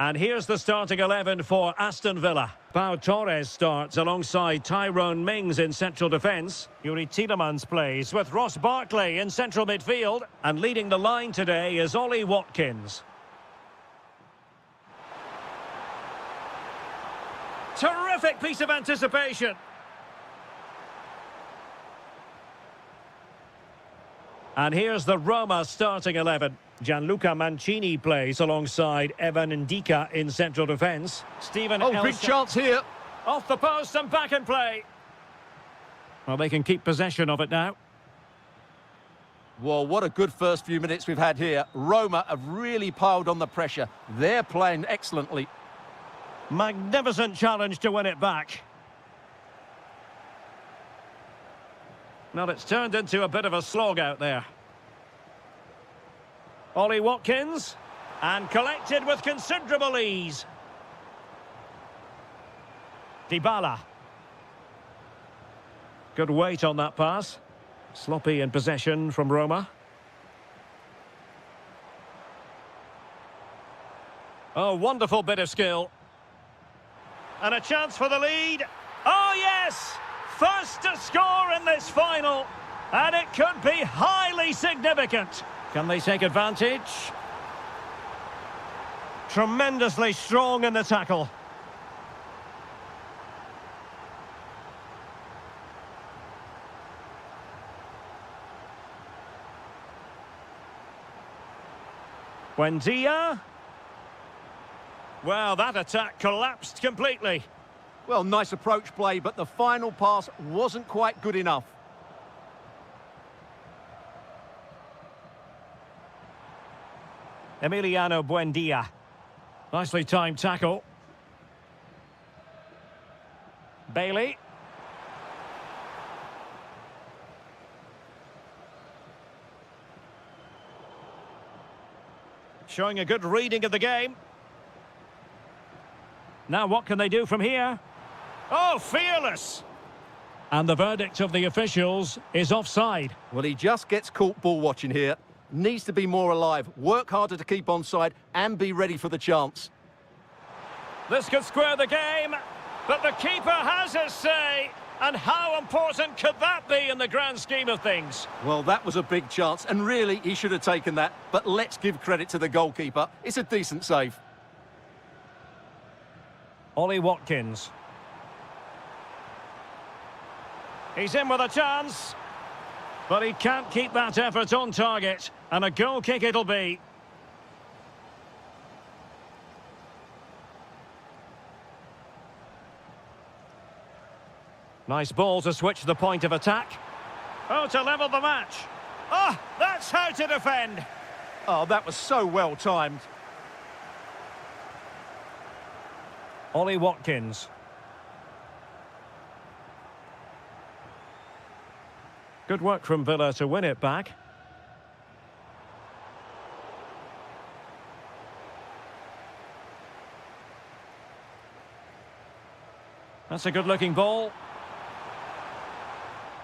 A: And here's the starting 11 for Aston Villa. Pau Torres starts alongside Tyrone Mings in central defence. Yuri Tielemans plays with Ross Barkley in central midfield. And leading the line today is Ollie Watkins. Terrific piece of anticipation. And here's the Roma starting 11. Gianluca Mancini plays alongside Evan Ndika in central defence. Stephen
B: big chance here.
A: Off the post and back in play. Well, they can keep possession of it now.
B: Well, what a good first few minutes we've had here. Roma have really piled on the pressure. They're playing excellently.
A: Magnificent challenge to win it back. Now it's turned into a bit of a slog out there. Ollie Watkins, and collected with considerable ease. Dybala. Good weight on that pass. Sloppy in possession from Roma. Oh, wonderful bit of skill. And a chance for the lead. Oh, yes! First to score in this final. And it could be highly significant. Can they take advantage? Tremendously strong in the tackle. Buendia. Well, that attack collapsed completely.
B: Well, nice approach play, but the final pass wasn't quite good enough.
A: Emiliano Buendia. Nicely timed tackle. Bailey. Showing a good reading of the game. Now what can they do from here? Oh, fearless! And the verdict of the officials is offside.
B: Well, he just gets caught ball watching here. Needs to be more alive, work harder to keep onside and be ready for the chance.
A: This could square the game, but the keeper has his say. And how important could that be in the grand scheme of things?
B: Well, that was a big chance, and really he should have taken that. But let's give credit to the goalkeeper. It's a decent save.
A: Ollie Watkins. He's in with a chance. But he can't keep that effort on target. And a goal kick it'll be. Nice ball to switch the point of attack. Oh, to level the match. Oh, that's how to defend.
B: Oh, that was so well timed.
A: Ollie Watkins. Good work from Villa to win it back. That's a good-looking ball.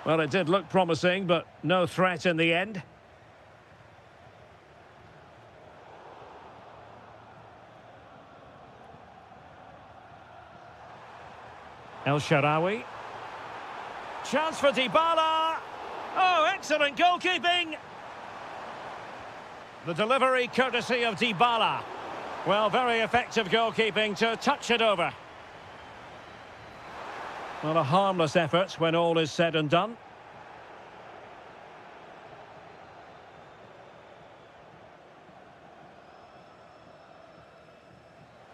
A: Well, it did look promising, but no threat in the end. El Shaarawy. Chance for Dybala. Oh, excellent goalkeeping. The delivery courtesy of Dybala. Well, very effective goalkeeping to touch it over. Well, a harmless effort when all is said and done.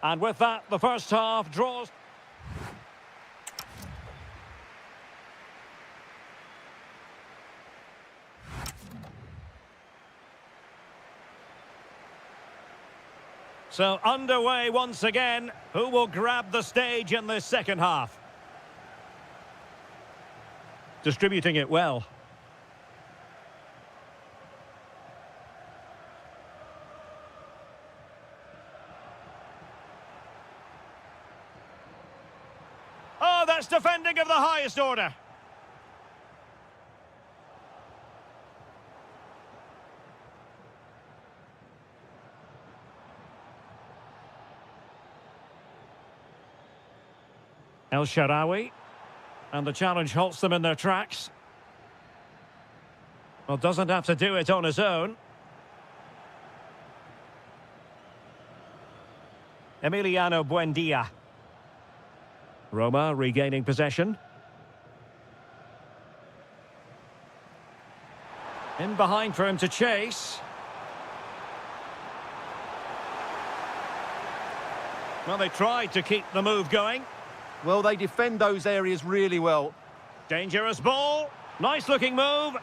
A: And with that, the first half draws. So underway once again. Who will grab the stage in this second half? Distributing it well. That's defending of the highest order. El Shaarawy. And the challenge halts them in their tracks. Well, doesn't have to do it on his own. Emiliano Buendia. Roma regaining possession. In behind for him to chase. Well, they tried to keep the move going.
B: Well, they defend those areas really well.
A: Dangerous ball. Nice looking move.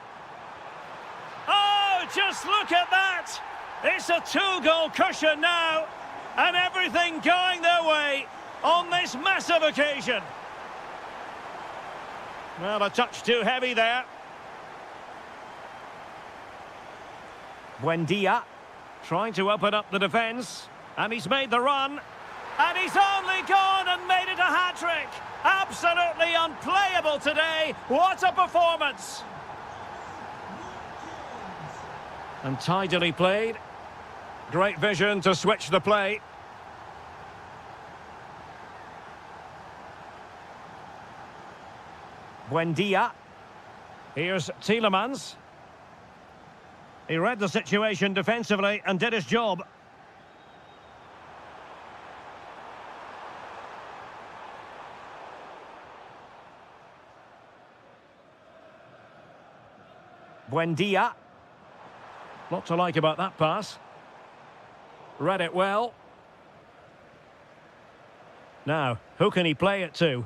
A: Oh, just look at that. It's a two-goal cushion now. And everything going their way on this massive occasion. Well, a touch too heavy there. Buendia trying to open up the defence. And he's made the run. And he's only gone and made it a hat-trick. Absolutely unplayable today. What a performance. And tidily played. Great vision to switch the play. Buendia. Here's Tielemans. He read the situation defensively and did his job. Buendia. Lot to like about that pass. Read it well. Now, who can he play it to?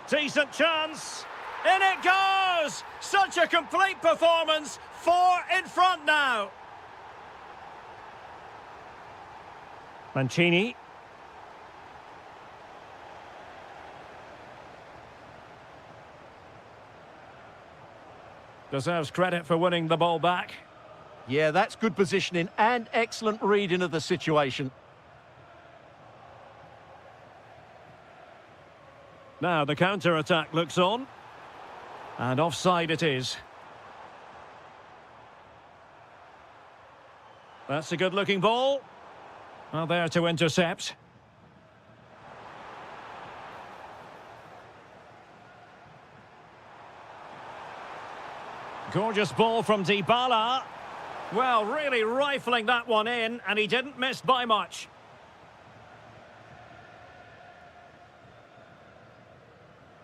A: Decent chance. In it goes! Such a complete performance. 4 in front now. Mancini. Deserves credit for winning the ball back.
B: Yeah, that's good positioning and excellent reading of the situation.
A: Now the counter-attack looks on. And offside it is. That's a good-looking ball. Well, there to intercept. Gorgeous ball from Dybala. Well, really rifling that one in, and he didn't miss by much.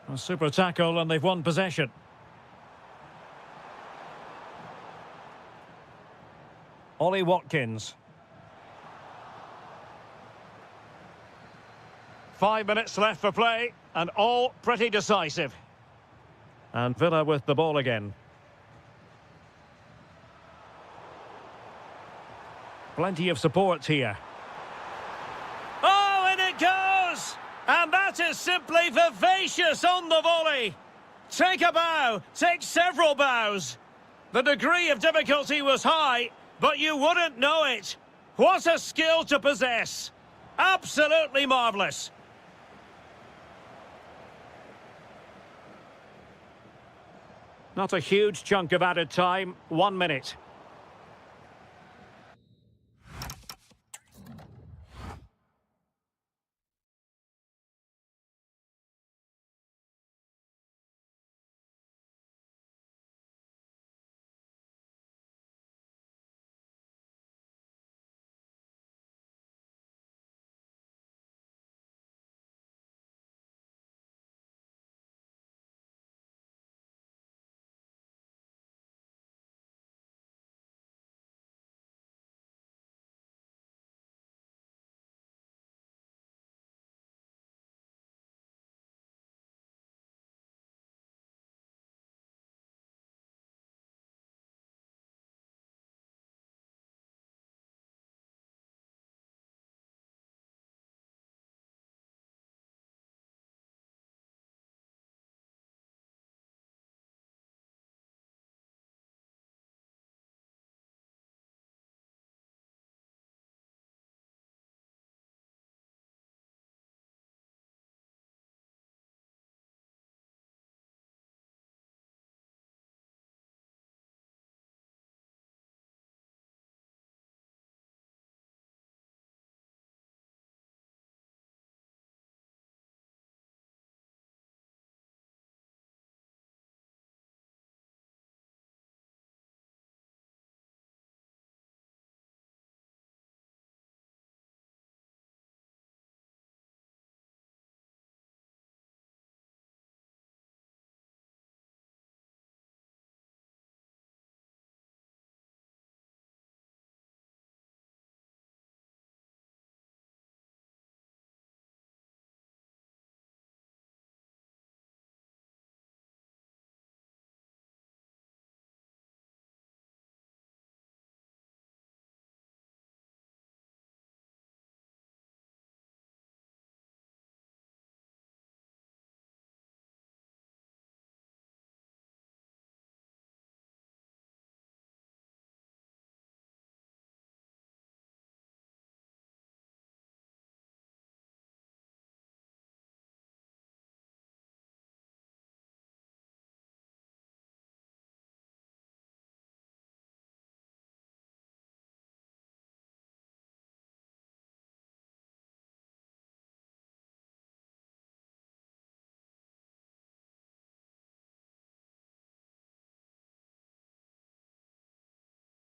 A: A super tackle, and they've won possession. Ollie Watkins. 5 minutes left for play, and all pretty decisive. And Villa with the ball again. Plenty of support here. Oh, and it goes! And that is simply vivacious on the volley. Take a bow, take several bows. The degree of difficulty was high, but you wouldn't know it. What a skill to possess. Absolutely marvellous. Not a huge chunk of added time, 1 minute.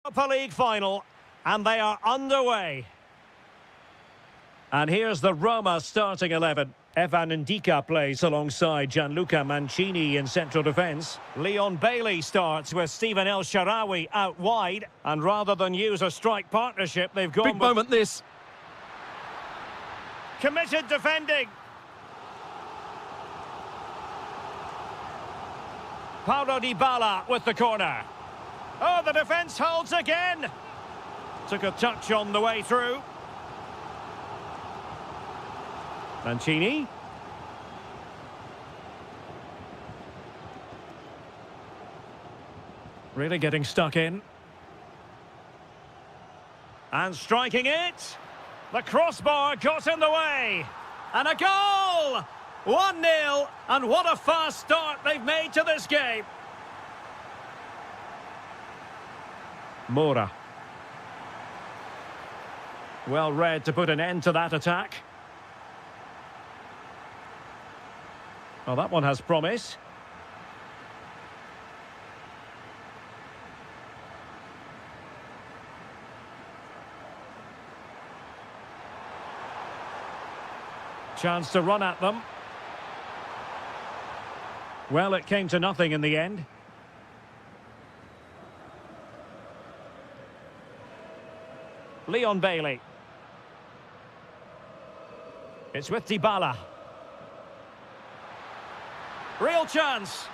A: Europa League final, and they are underway. And here's the Roma starting 11. Evan Ndika plays alongside Gianluca Mancini in central defence. Leon Bailey starts with Stephen El Shaarawy out wide. And rather than use a strike partnership, they've gone
B: Big moment, this.
A: Committed defending. Paulo Dybala with the corner. Oh, the defence holds again. Took a touch on the way through. Mancini. Really getting stuck in. And striking it. The crossbar got in the way. And a goal! 1-0. And what a fast start they've made to this game. Moura. Well read to put an end to that attack. Well, that one has promise. Chance to run at them. Well, it came to nothing in the end. Leon Bailey. It's with Dybala. Real chance.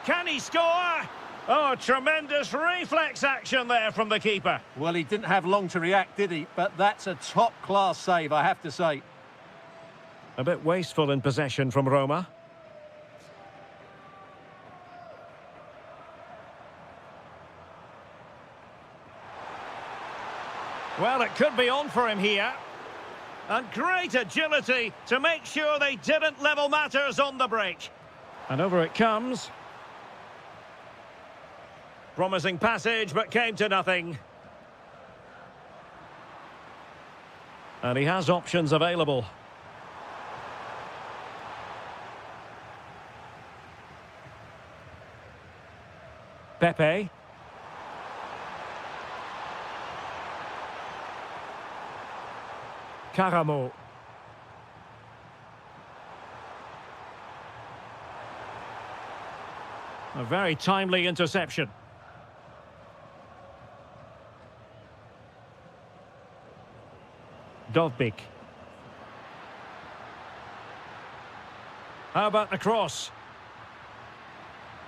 A: Can he score? Oh, tremendous reflex action there from the keeper.
B: Well, he didn't have long to react, did he? But that's a top-class save, I have to say.
A: A bit wasteful in possession from Roma. Well, it could be on for him here. And great agility to make sure they didn't level matters on the break. And over it comes. Promising passage, but came to nothing. And he has options available. Pepe. Karamo. A very timely interception. Dovbik. How about the cross?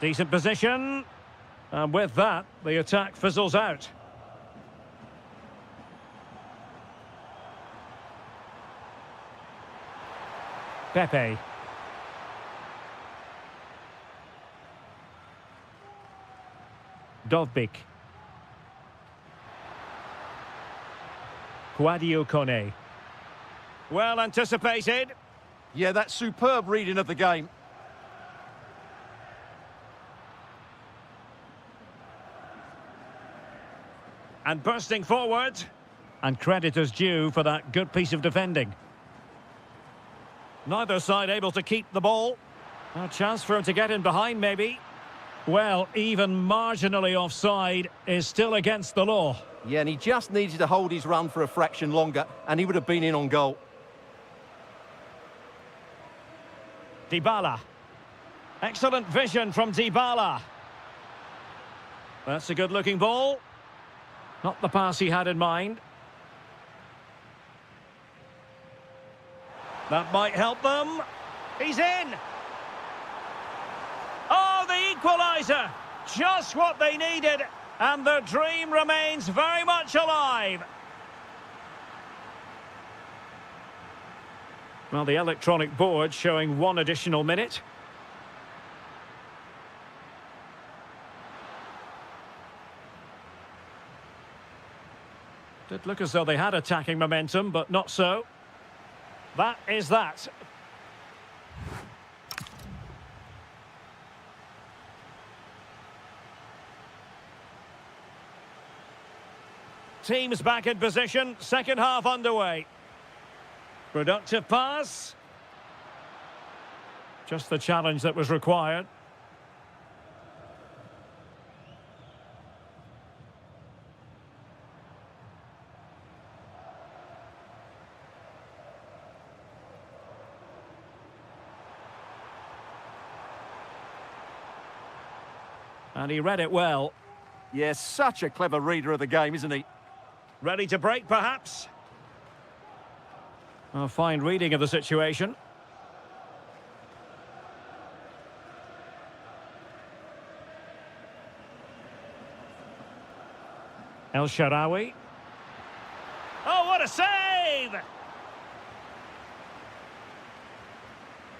A: Decent position. And with that, the attack fizzles out. Pepe. Dovbik. Quadio Kone. Well anticipated.
B: Yeah, that's superb reading of the game.
A: And bursting forward. And credit is due for that good piece of defending. Neither side able to keep the ball. A chance for him to get in behind, maybe. Well, even marginally offside is still against the law.
B: Yeah, and he just needed to hold his run for a fraction longer, and he would have been in on goal.
A: Dybala. Excellent vision from Dybala. That's a good-looking ball. Not the pass he had in mind. That might help them. He's in. Oh, the equaliser. Just what they needed. And the dream remains very much alive. Well, the electronic board showing one additional minute. Did look as though they had attacking momentum, but not so. That is that. Teams back in position, second half underway. Productive pass. Just the challenge that was required. And he read it well.
B: Yes, such a clever reader of the game, isn't he?
A: Ready to break, perhaps? A fine reading of the situation. El Shaarawy. Oh, what a save!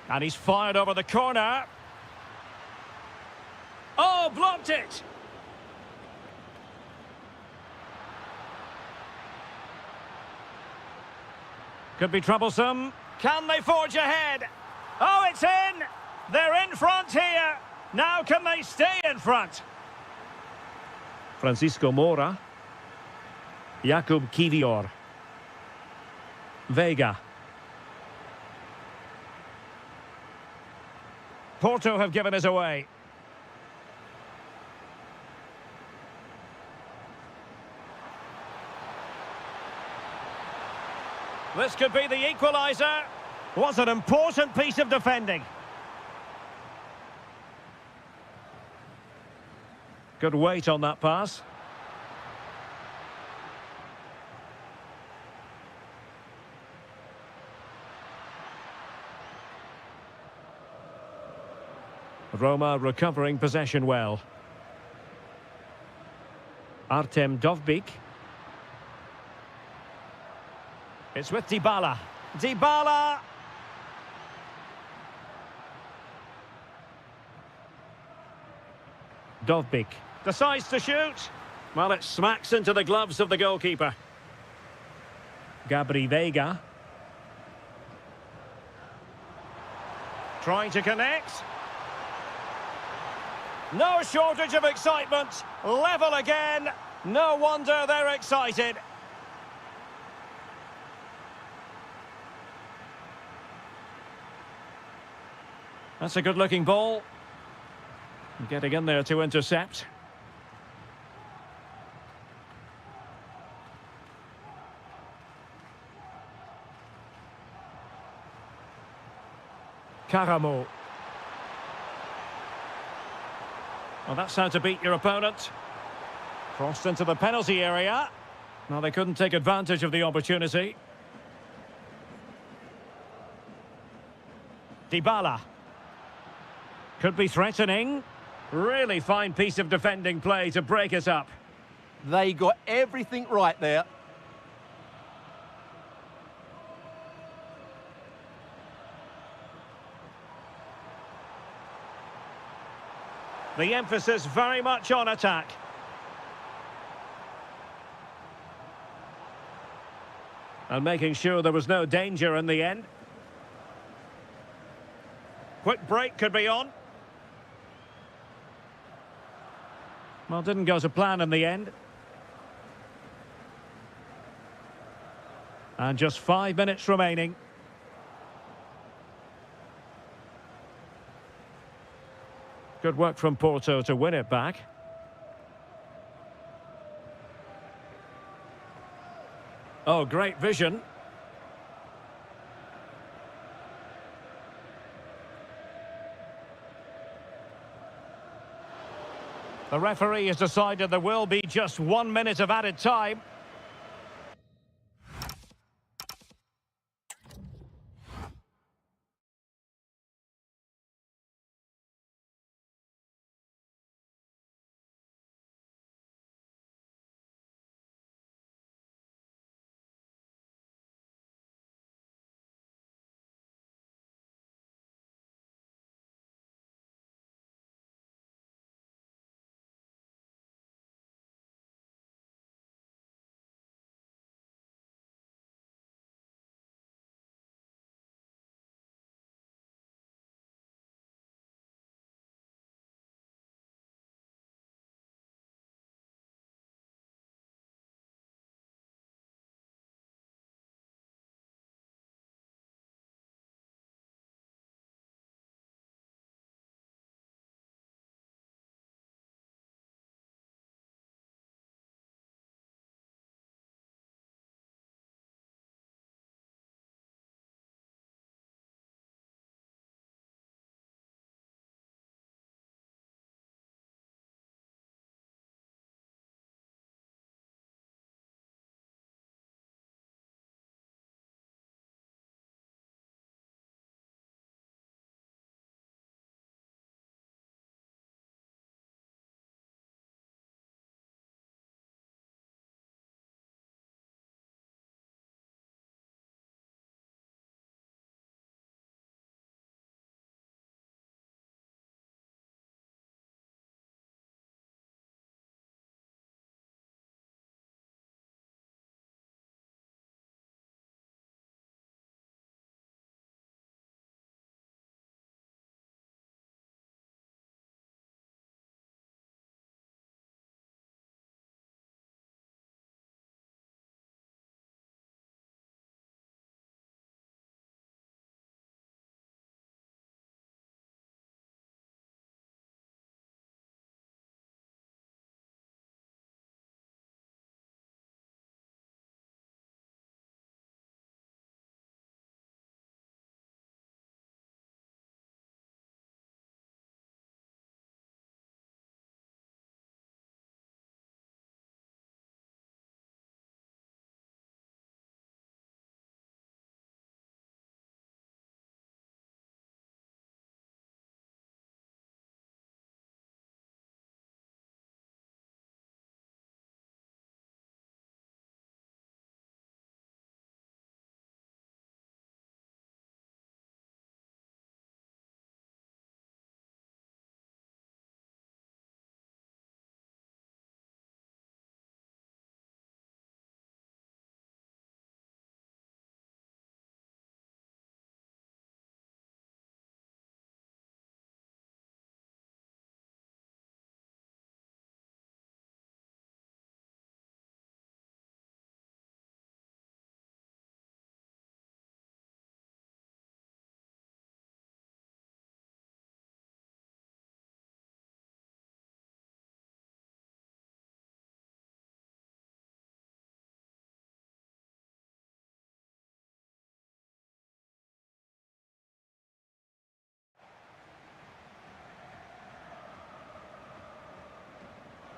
A: And he's fired over the corner. Oh, blocked it! Could be troublesome. Can they forge ahead? Oh, it's in! They're in front here. Now can they stay in front? Francisco Moura. Jakub Kiwior. Vega. Porto have given us away. This could be the equaliser. Was an important piece of defending. Good weight on that pass. Roma recovering possession well. Artem Dovbyk. It's with Dybala. Dybala! Dovbyk decides to shoot. Well, it smacks into the gloves of the goalkeeper. Gabri Vega. Trying to connect. No shortage of excitement. Level again. No wonder they're excited. That's a good-looking ball. Getting in there to intercept. Karamo. Well, that's how to beat your opponent. Crossed into the penalty area. Well, they couldn't take advantage of the opportunity. Dybala. Could be threatening. Really fine piece of defending play to break us up.
B: They got everything right there.
A: The emphasis very much on attack. And making sure there was no danger in the end. Quick break could be on. Well, didn't go to plan in the end. And just 5 minutes remaining. Good work from Porto to win it back. Oh, great vision. The referee has decided there will be just 1 minute of added time.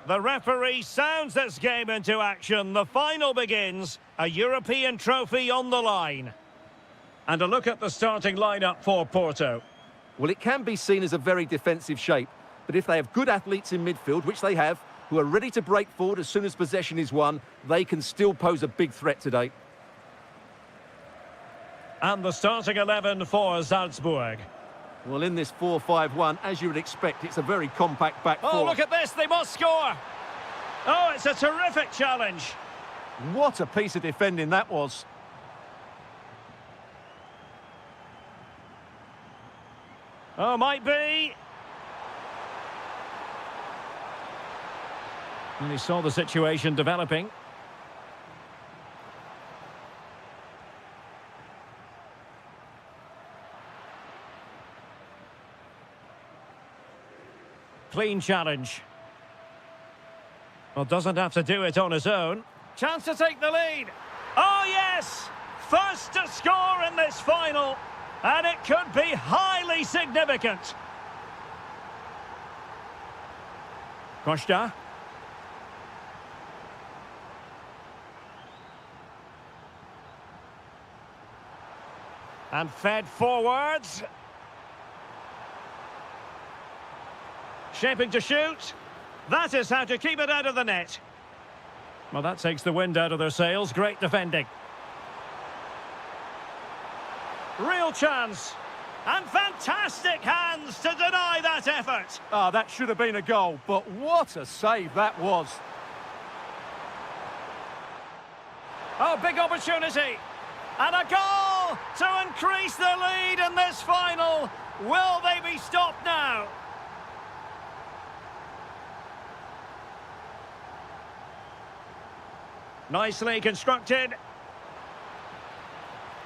A: The referee sounds this game into action. The final begins. A European trophy on the line. And a look at the starting lineup for Porto.
B: Well, it can be seen as a very defensive shape, but if they have good athletes in midfield, which they have, who are ready to break forward as soon as possession is won, they can still pose a big threat today.
A: And the starting 11 for Salzburg.
B: Well, in this 4-5-1, as you would expect, it's a very compact back four.
A: Oh, look at this, they must score! Oh, it's a terrific challenge.
B: What a piece of defending that was.
A: Oh, might be. And he saw the situation developing. Clean challenge. Well, doesn't have to do it on his own. Chance to take the lead. Oh, yes! First to score in this final. And it could be highly significant. Costa. And fed forwards. Shaping to shoot. That is how to keep it out of the net. Well, that takes the wind out of their sails. Great defending. Real chance. And fantastic hands to deny that effort.
B: Ah, that should have been a goal, but what a save that was.
A: Oh, big opportunity. And a goal to increase the lead in this final. Will they be stopped now? Nicely constructed.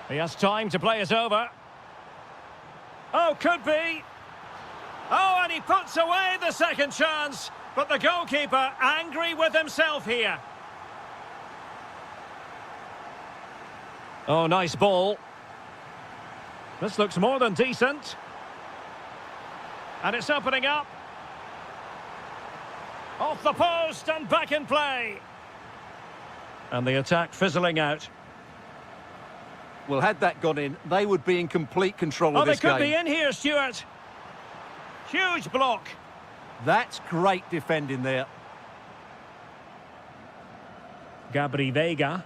A: He has time to play it over. Oh, could be. Oh, and he puts away the second chance. But the goalkeeper angry with himself here. Oh, nice ball. This looks more than decent. And it's opening up. Off the post and back in play. And the attack fizzling out.
B: Well, had that gone in, they would be in complete control of this game.
A: Oh, they could be in here, Stuart. Huge block.
B: That's great defending there.
A: Gabri Veiga.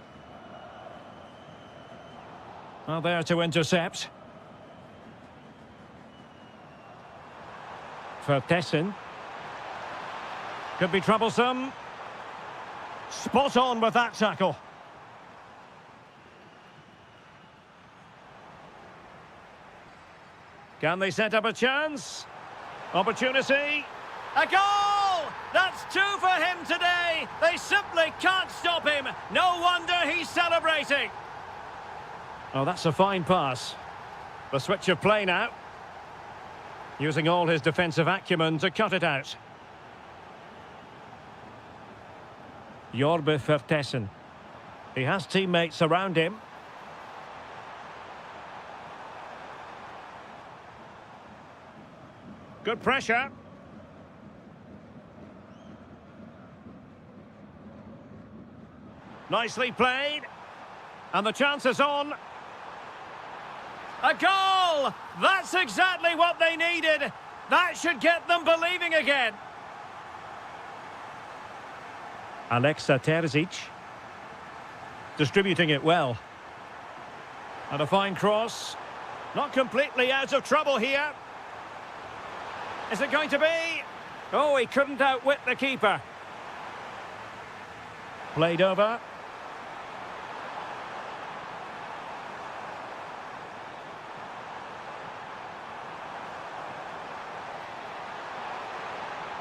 A: Well, there to intercept. Vertessen. Could be troublesome. Spot on with that tackle. Can they set up a chance? Opportunity. A goal! That's two for him today. They simply can't stop him. No wonder he's celebrating. Oh, that's a fine pass. The switch of play now. Using all his defensive acumen to cut it out. Jorbe Vertessen. He has teammates around him. Good pressure. Nicely played. And the chance is on. A goal! That's exactly what they needed. That should get them believing again. Alexa Terzic. Distributing it well. And a fine cross. Not completely out of trouble here. Is it going to be? Oh, he couldn't outwit the keeper. Played over.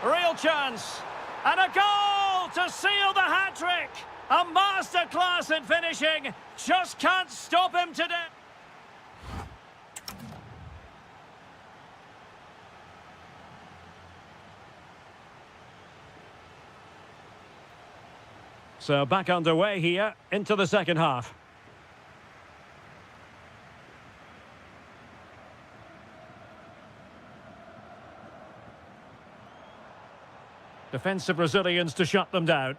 A: Real chance. And a goal to seal the hat-trick. A masterclass in finishing. Just can't stop him today. So back underway here into the second half. Defensive resilience to shut them down.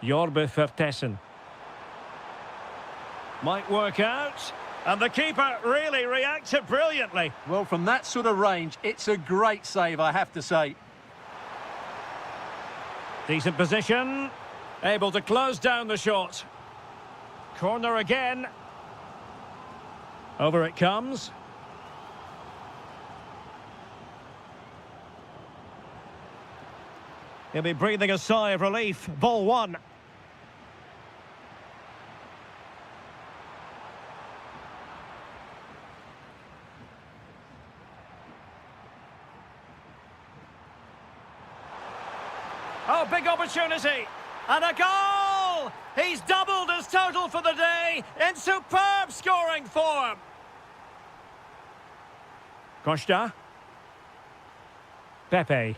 A: Jorbe Vertessen. Might work out. And the keeper really reacted brilliantly.
B: Well, from that sort of range, it's a great save, I have to say.
A: Decent position. Able to close down the shot. Corner again. Over it comes. He'll be breathing a sigh of relief. Ball one. Oh, big opportunity. And a goal! He's doubled his total for the day in superb scoring form. Costa. Pepe.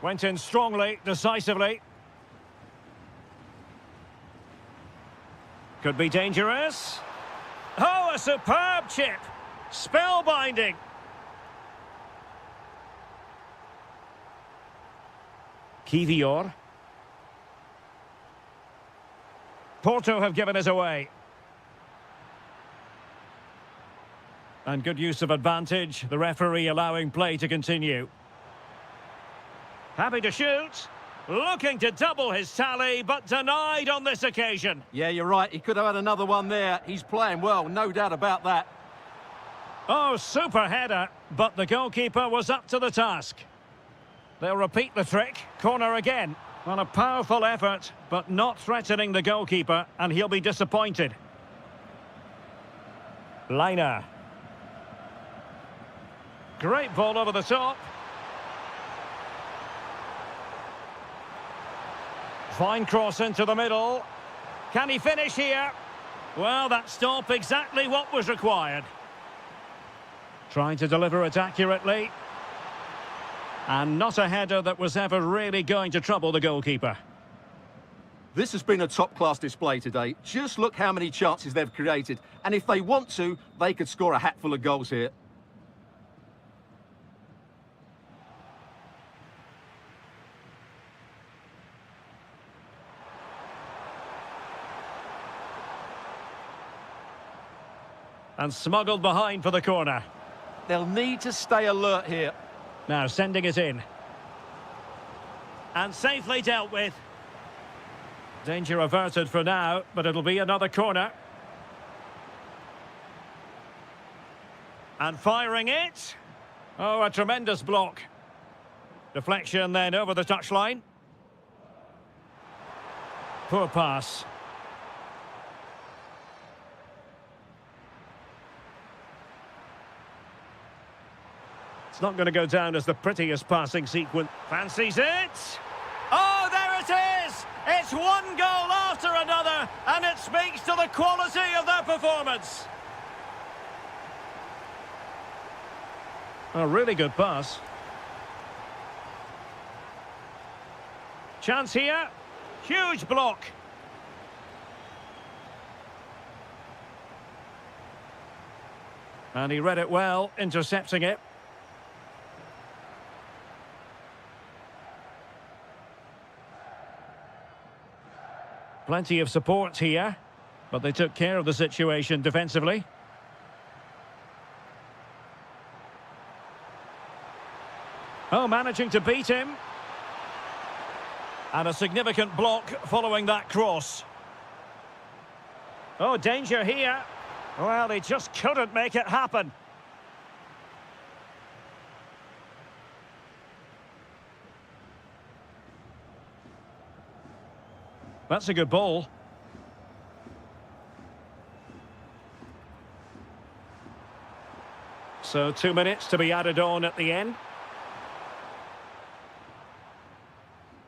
A: Went in strongly, decisively. Could be dangerous. Oh, a superb chip. Spellbinding. Kivior. Porto have given us away. And good use of advantage, the referee allowing play to continue. Happy to shoot, looking to double his tally, but denied on this occasion.
B: Yeah, you're right, he could have had another one there. He's playing well, no doubt about that.
A: Oh, super header, but the goalkeeper was up to the task. They'll repeat the trick, corner again. On a powerful effort, but not threatening the goalkeeper, and he'll be disappointed. Liner. Great ball over the top. Fine cross into the middle. Can he finish here? Well, that stop exactly what was required. Trying to deliver it accurately. And not a header that was ever really going to trouble the goalkeeper.
B: This has been a top-class display today. Just look how many chances they've created. And if they want to, they could score a hatful of goals here.
A: And smuggled behind for the corner.
B: They'll need to stay alert here.
A: Now sending it in. And safely dealt with. Danger averted for now, but it'll be another corner. And firing it. Oh, a tremendous block. Deflection then over the touchline. Poor pass. It's not going to go down as the prettiest passing sequence. Fancies it. Oh, there it is! It's one goal after another, and it speaks to the quality of their performance. A really good pass. Chance here. Huge block. And he read it well, intercepting it. Plenty of support here, but they took care of the situation defensively. Oh, managing to beat him. And a significant block following that cross. Oh, danger here. Well, they just couldn't make it happen. That's a good ball. So 2 minutes to be added on at the end.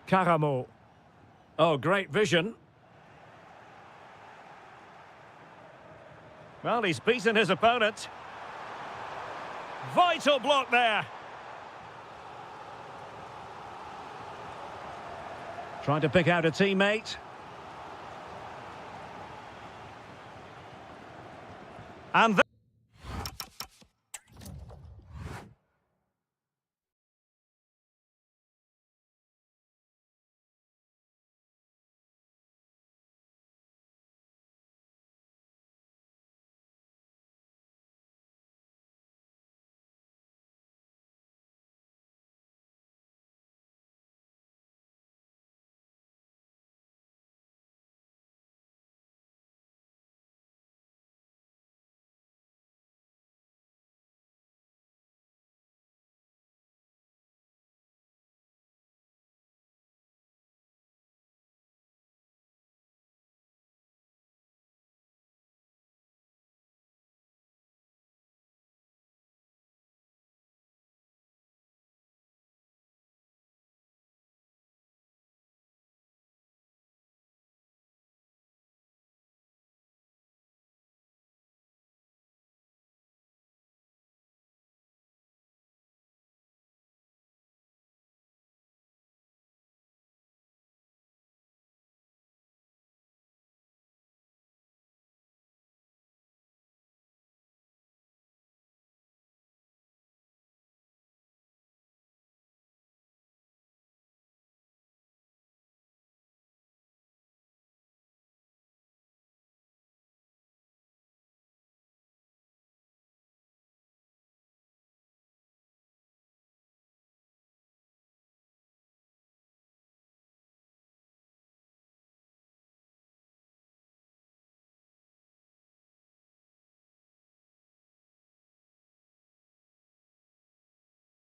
A: Karamo. Oh, great vision. Well, he's beaten his opponent. Vital block there. Trying to pick out a teammate. And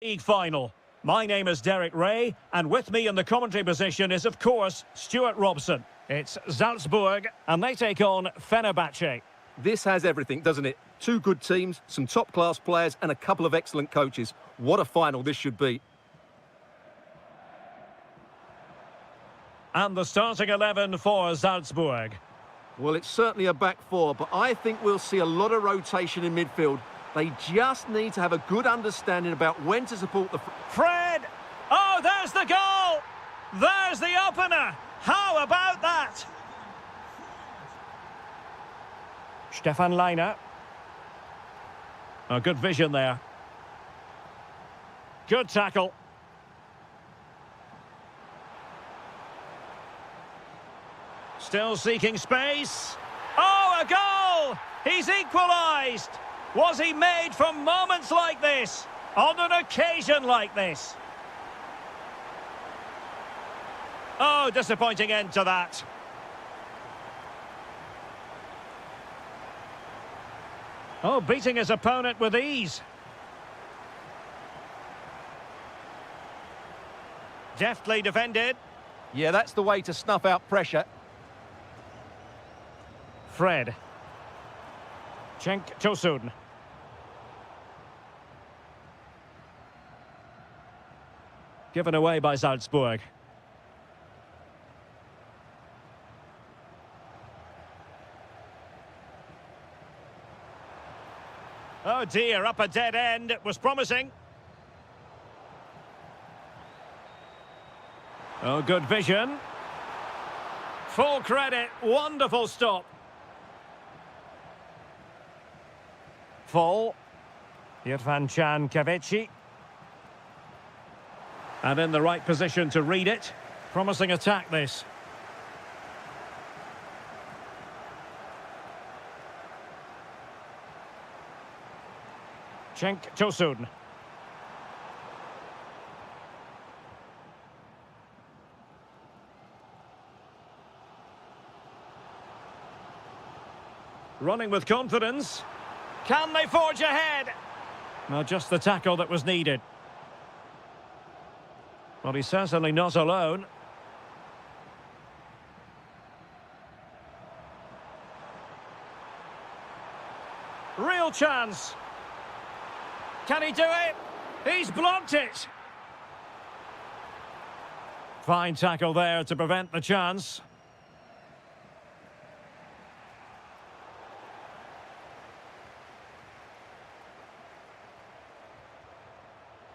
A: League final. My name is Derek Ray, and with me in the commentary position is, of course, Stuart Robson. It's Salzburg, and they take on Fenerbahce.
B: This has everything, doesn't it? Two good teams, some top-class players, and a couple of excellent coaches. What a final this should be.
A: And the starting 11 for Salzburg.
B: Well, it's certainly a back four, but I think we'll see a lot of rotation in midfield. They just need to have a good understanding about when to support the...
A: Fred! Oh, there's the goal! There's the opener! How about that? Stefan Leiner. Oh, good vision there. Good tackle. Still seeking space. Oh, a goal! He's equalised! Was he made for moments like this? On an occasion like this? Oh, disappointing end to that. Oh, beating his opponent with ease. Deftly defended.
B: Yeah, that's the way to snuff out pressure.
A: Fred. Cenk Tosun. Given away by Salzburg. Oh dear, up a dead end. It was promising. Oh, good vision. Full credit. Wonderful stop. Full. Irfan Can Kavechi. And in the right position to read it. Promising attack, this. Cenk Tosun. Running with confidence. Can they forge ahead? Well, just the tackle that was needed. Well, he's certainly not alone. Real chance. Can he do it? He's blocked it. Fine tackle there to prevent the chance.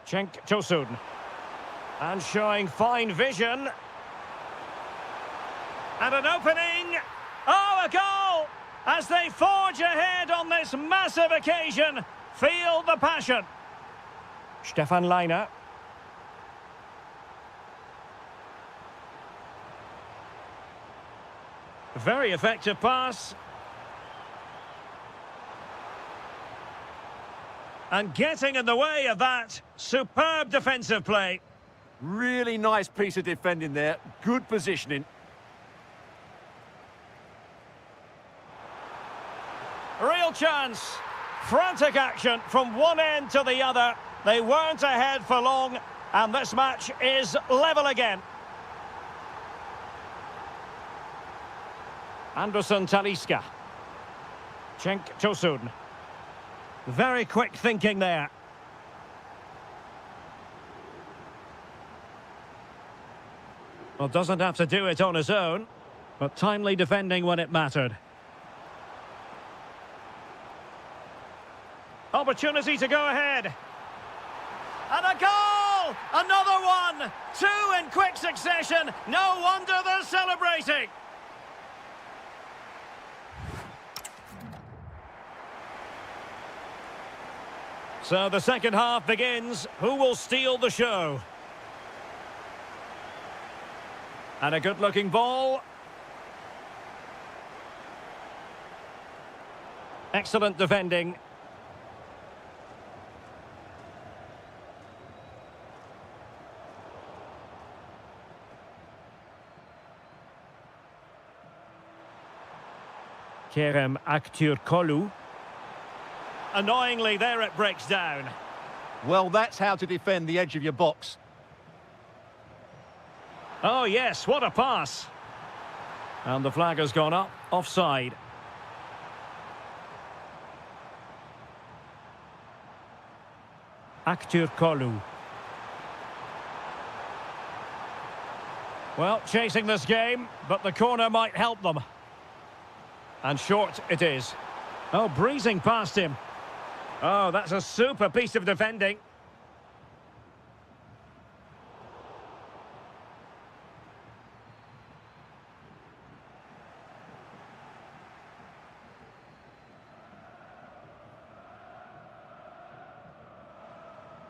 A: Cenk Tosun. And showing fine vision. And an opening. Oh, a goal! As they forge ahead on this massive occasion. Feel the passion. Stefan Leiner. Very effective pass. And getting in the way of that. Superb defensive play.
B: Really nice piece of defending there. Good positioning.
A: Real chance. Frantic action from one end to the other. They weren't ahead for long, and this match is level again. Anderson Talisca. Cenk Tosun. Very quick thinking there. Well, doesn't have to do it on his own, but timely defending when it mattered. Opportunity to go ahead. And a goal! Another one! Two in quick succession. No wonder they're celebrating. So the second half begins. Who will steal the show? And a good-looking ball. Excellent defending. Kerem Aktürkoğlu. Annoyingly, there it breaks down.
B: Well, that's how to defend the edge of your box.
A: Oh, yes, what a pass. And the flag has gone up, offside. Kolu. Well, chasing this game, but the corner might help them. And short it is. Oh, breezing past him. Oh, that's a super piece of defending.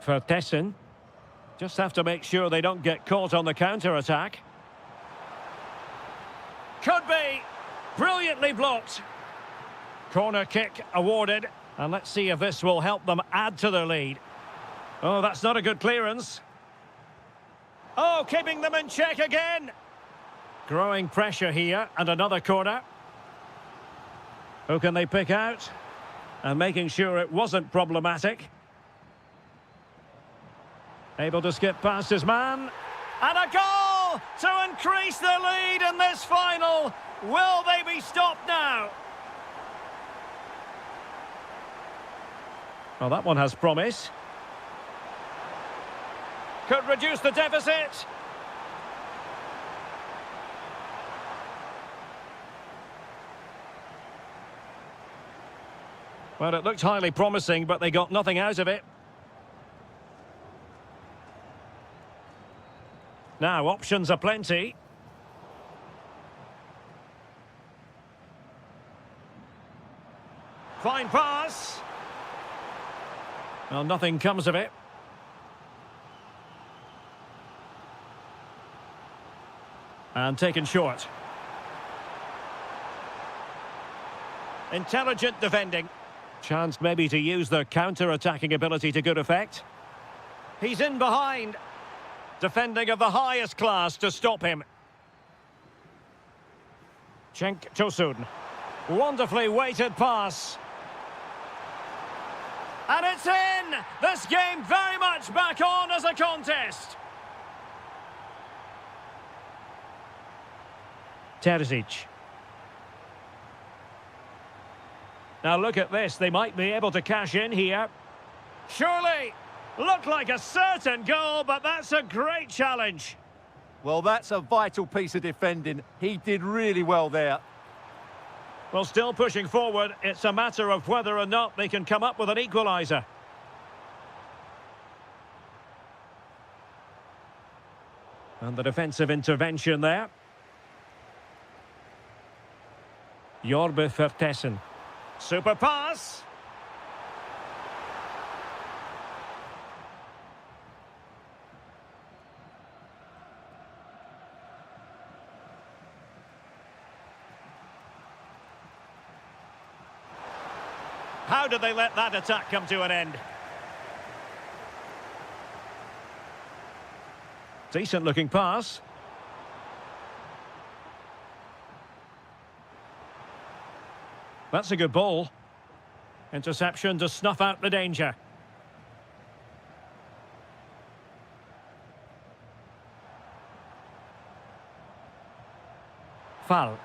A: Vertessen. Just have to make sure they don't get caught on the counter-attack. Could be. Brilliantly blocked. Corner kick awarded. And let's see if this will help them add to their lead. Oh, that's not a good clearance. Oh, keeping them in check again. Growing pressure here, and another corner. Who can they pick out? And making sure it wasn't problematic. Able to skip past his man. And a goal to increase the lead in this final. Will they be stopped now? Well, that one has promise. Could reduce the deficit. Well, it looked highly promising, but they got nothing out of it. Now, options are plenty. Fine pass. Well, nothing comes of it. And taken short. Intelligent defending. Chance maybe to use their counter-attacking ability to good effect. He's in behind. Defending of the highest class to stop him. Cenk Tosun. Wonderfully weighted pass. And it's in! This game very much back on as a contest. Terzic. Now look at this, they might be able to cash in here. Surely! Looked like a certain goal, but that's a great challenge.
B: Well, that's a vital piece of defending. He did really well there.
A: Well, still pushing forward. It's a matter of whether or not they can come up with an equaliser. And the defensive intervention there. Jorbe Vertessen. Super pass. How did they let that attack come to an end? Decent looking pass. That's a good ball. Interception to snuff out the danger. Foul.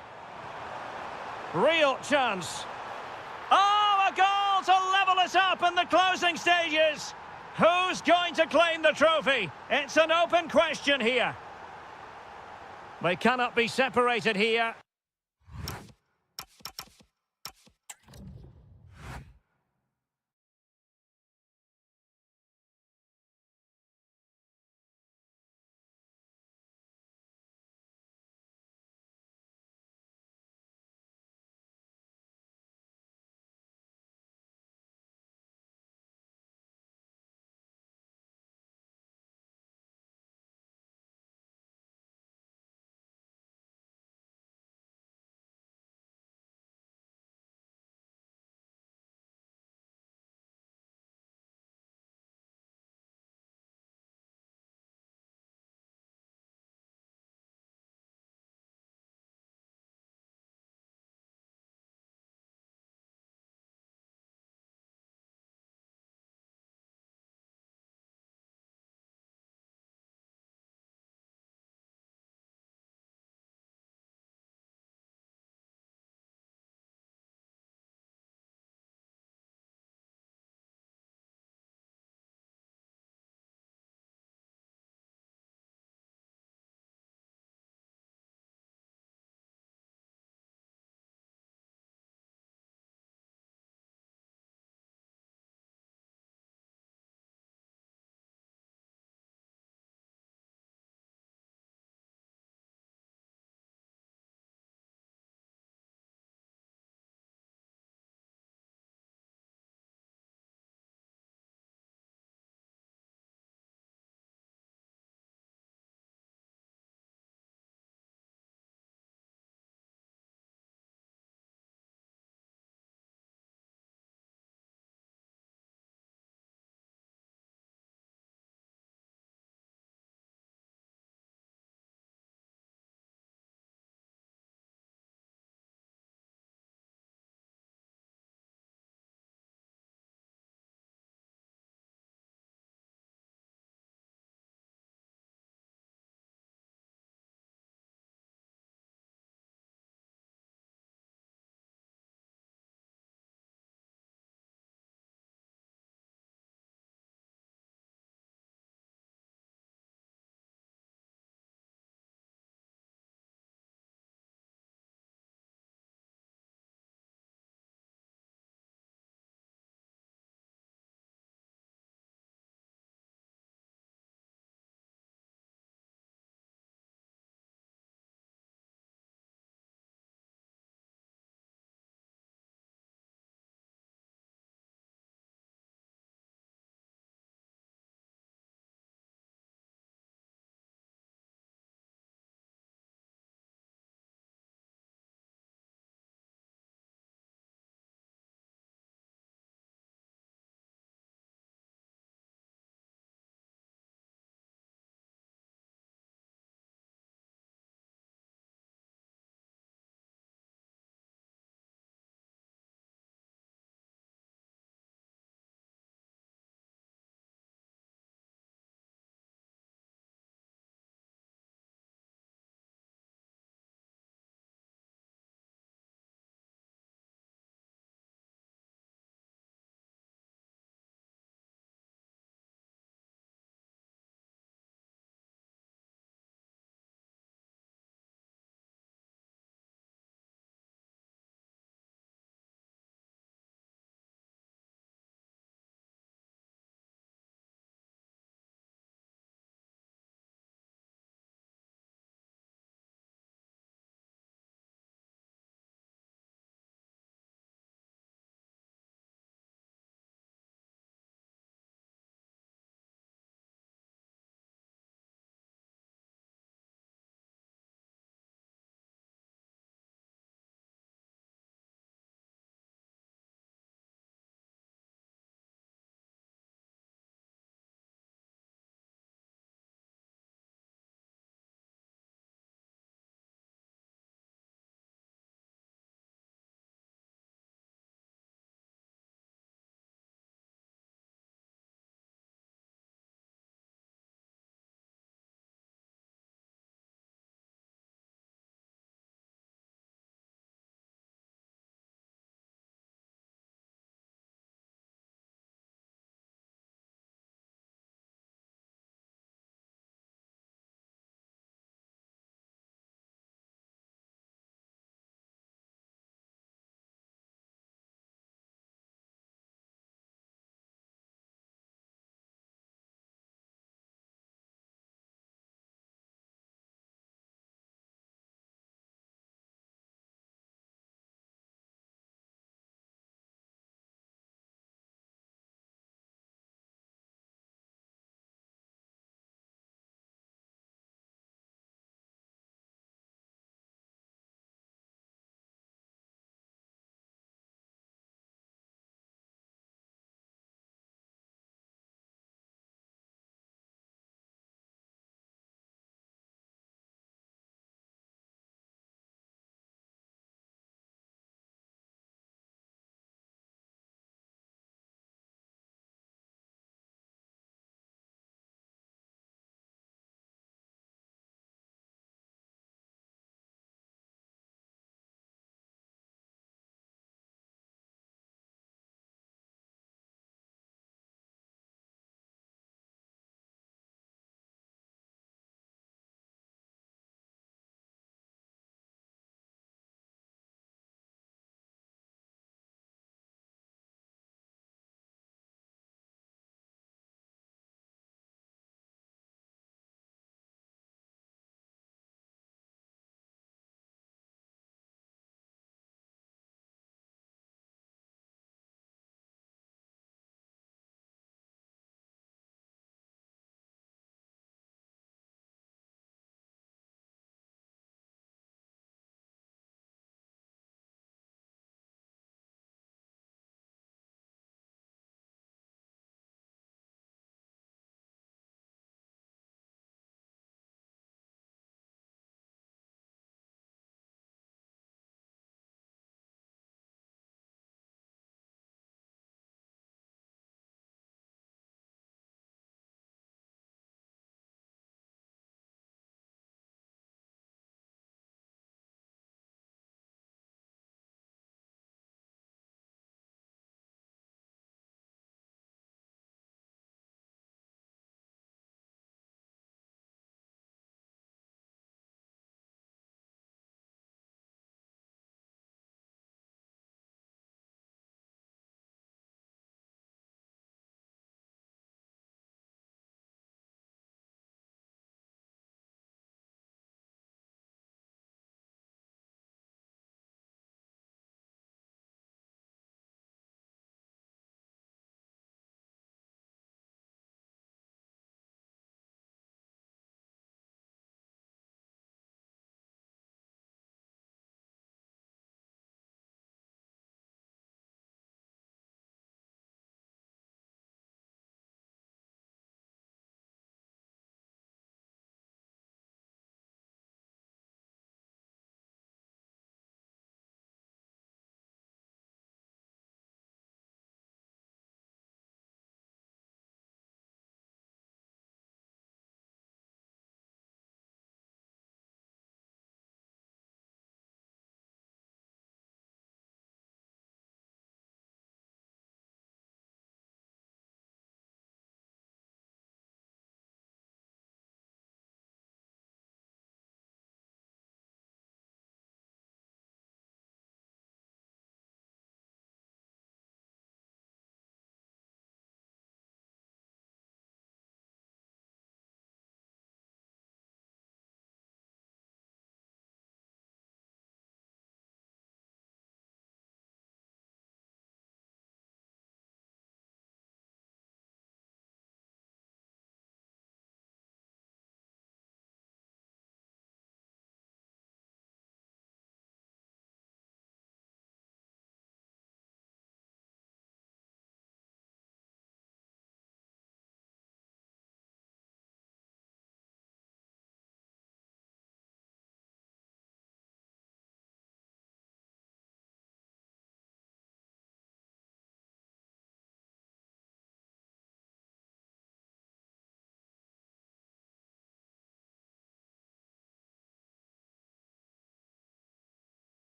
A: Real chance. Oh, a goal to level it up in the closing stages. Who's going to claim the trophy? It's an open question here. They cannot be separated here.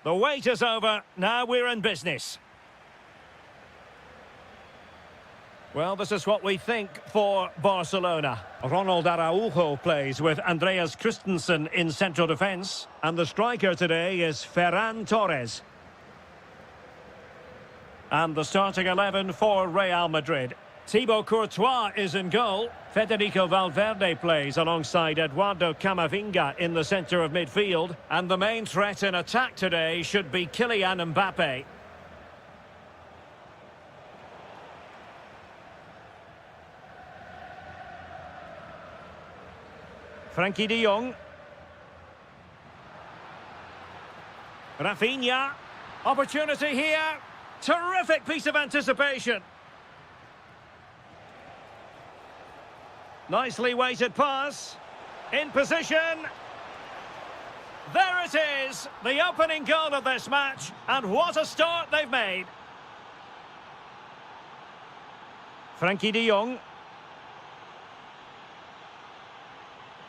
A: The wait is over. Now we're in business. Well, this is what we think for Barcelona. Ronald Araujo plays with Andreas Christensen in central defence. And the striker today is Ferran Torres. And the starting 11 for Real Madrid. Thibaut Courtois is in goal. Federico Valverde plays alongside Eduardo Camavinga in the centre of midfield. And the main threat in attack today should be Kylian Mbappe. Frankie de Jong. Rafinha. Opportunity here. Terrific piece of anticipation. Nicely weighted pass. In position. There it is. The opening goal of this match. And what a start they've made. Frankie de Jong.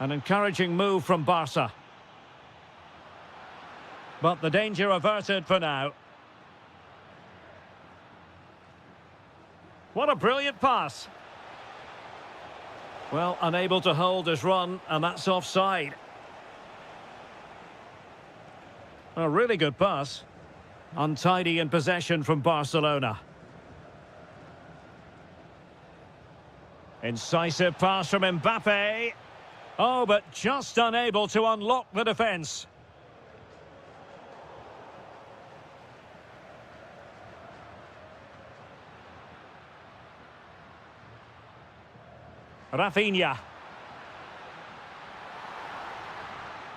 A: An encouraging move from Barca. But the danger averted for now. What a brilliant pass. Well, unable to hold his run, and that's offside. A really good pass. Untidy in possession from Barcelona. Incisive pass from Mbappe. Oh, but just unable to unlock the defence. Rafinha.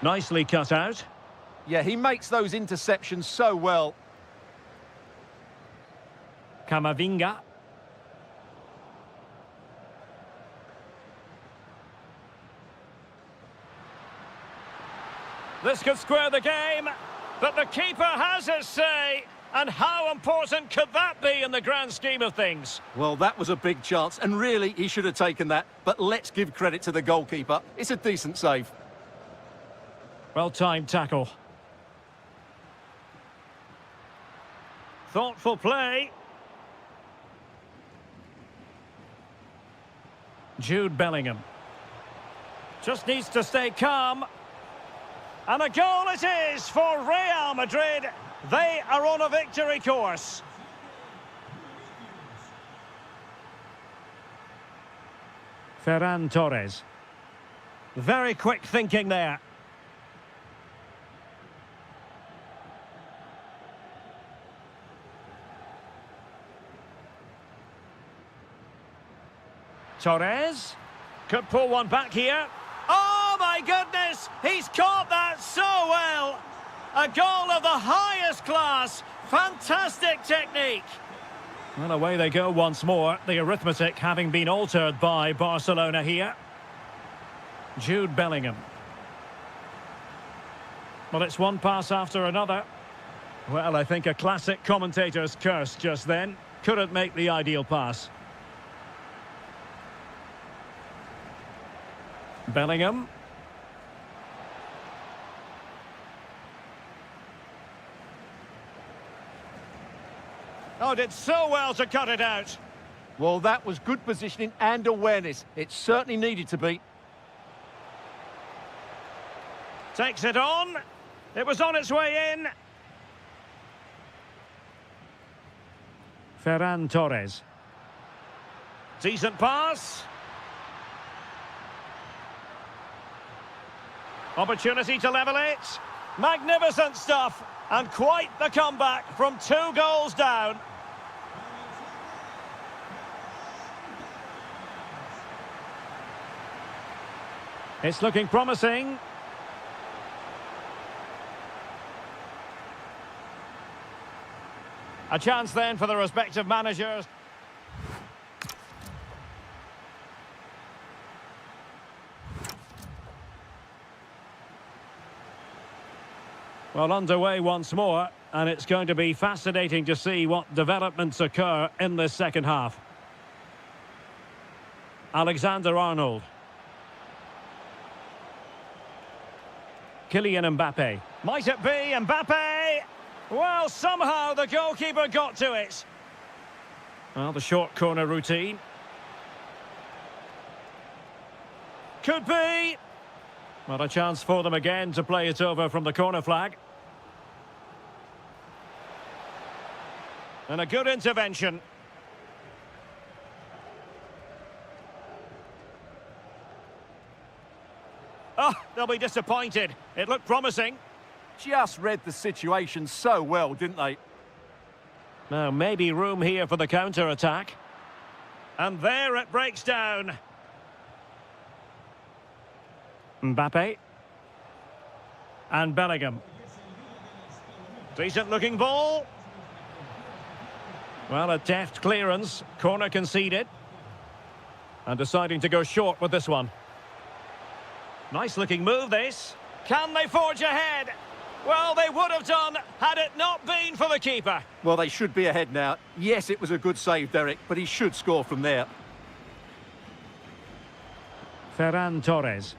A: Nicely cut out.
B: Yeah, he makes those interceptions so well.
A: Camavinga. This could square the game, but the keeper has his say. And how important could that be in the grand scheme of things?
B: Well, that was a big chance, and really, he should have taken that. But let's give credit to the goalkeeper. It's a decent save.
A: Well-timed tackle. Thoughtful play. Jude Bellingham. Just needs to stay calm. And a goal it is for Real Madrid. They are on a victory course. Ferran Torres. Very quick thinking there. Torres could pull one back here. Oh my goodness! He's caught that so well! A goal of the highest class. Fantastic technique. Well, away they go once more. The arithmetic having been altered by Barcelona here. Jude Bellingham. Well, it's one pass after another. Well, I think a classic commentator's curse just then. Couldn't make the ideal pass. Bellingham. Oh, did so well to cut it out.
B: Well, that was good positioning and awareness. It certainly needed to be.
A: Takes it on. It was on its way in. Ferran Torres. Decent pass. Opportunity to level it. Magnificent stuff. And quite the comeback from 2 goals down. It's looking promising. A chance then for the respective managers. Well, underway once more, and it's going to be fascinating to see what developments occur in this second half. Alexander-Arnold. Kylian Mbappe. Might it be Mbappe? Well, somehow the goalkeeper got to it. Well, the short corner routine. Could be. Well, a chance for them again to play it over from the corner flag. And a good intervention. Oh, they'll be disappointed. It looked promising.
B: Just read the situation so well, didn't they?
A: Now, maybe room here for the counter-attack. And there it breaks down. Mbappe. And Bellingham. Decent-looking ball. Well, a deft clearance. Corner conceded. And deciding to go short with this one. Nice-looking move, this. Can they forge ahead? Well, they would have done had it not been for the keeper.
B: Well, they should be ahead now. Yes, it was a good save, Derek, but he should score from there.
A: Ferran Torres.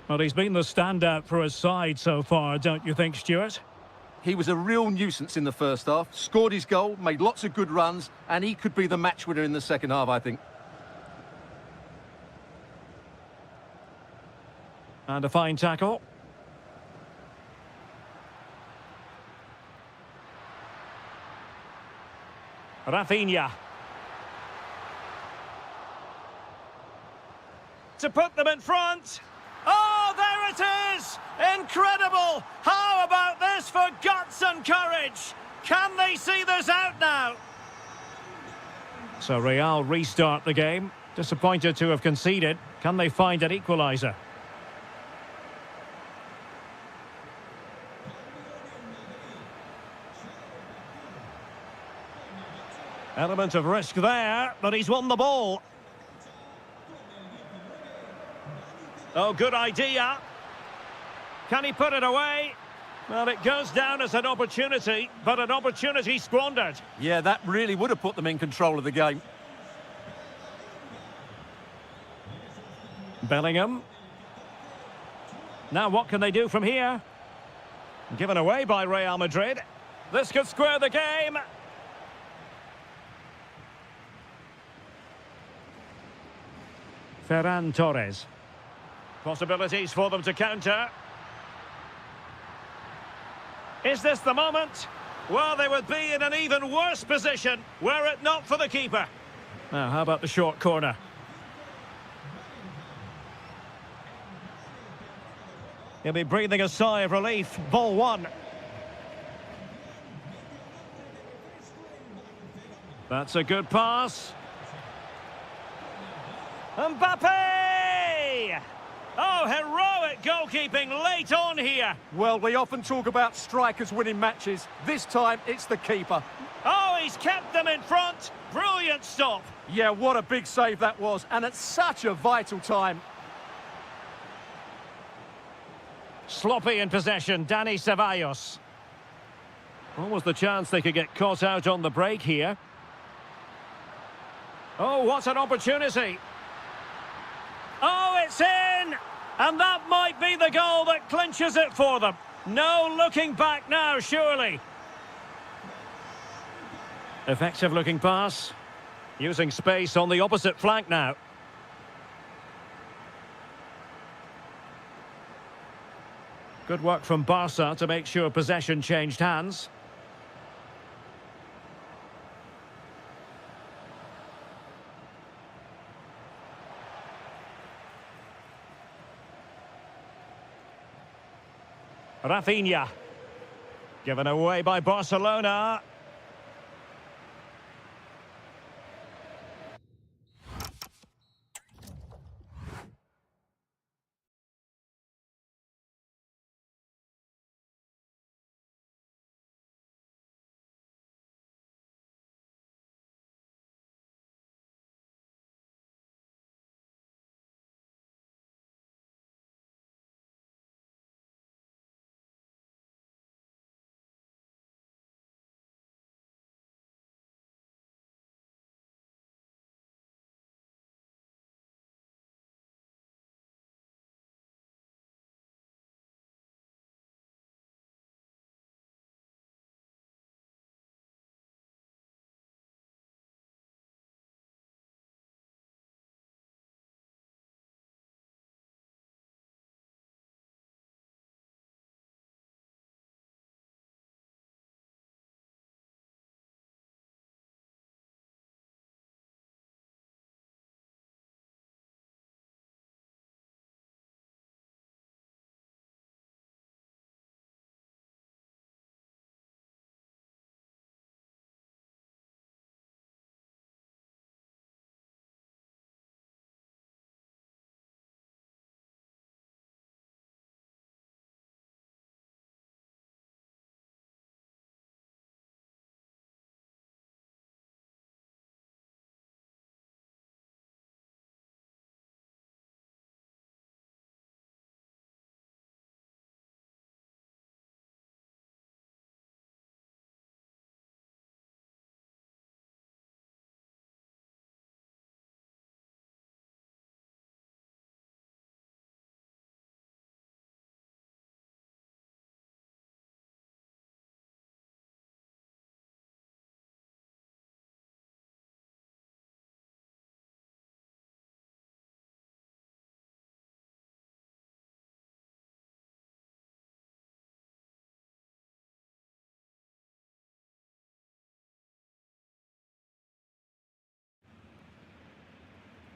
A: Well, he's been the standout for his side so far, don't you think, Stuart?
B: He was a real nuisance in the first half, scored his goal, made lots of good runs, and he could be the match winner in the second half, I think.
A: And a fine tackle. Rafinha. To put them in front. Oh, there it is! Incredible! How about this for guts and courage? Can they see this out now? So Real restart the game. Disappointed to have conceded. Can they find an equaliser? Element of risk there, but he's won the ball. Oh, good idea. Can he put it away? Well, it goes down as an opportunity, but an opportunity squandered.
B: Yeah, that really would have put them in control of the game.
A: Bellingham. Now what can they do from here? Given away by Real Madrid. This could square the game. Ferran Torres. Possibilities for them to counter. Is this the moment? Well, they would be in an even worse position were it not for the keeper. Now, how about the short corner? He'll be breathing a sigh of relief. Ball one. That's a good pass. Mbappe! Oh, heroic goalkeeping late on here.
B: Well, we often talk about strikers winning matches. This time, it's the keeper.
A: Oh, he's kept them in front. Brilliant stop.
B: Yeah, what a big save that was, and at such a vital time.
A: Sloppy in possession, Dani Ceballos. What was the chance they could get caught out on the break here? Oh, what an opportunity. Oh, it's in! And that might be the goal that clinches it for them. No looking back now, surely. Effective looking pass. Using space on the opposite flank now. Good work from Barca to make sure possession changed hands. Rafinha. Given away by Barcelona.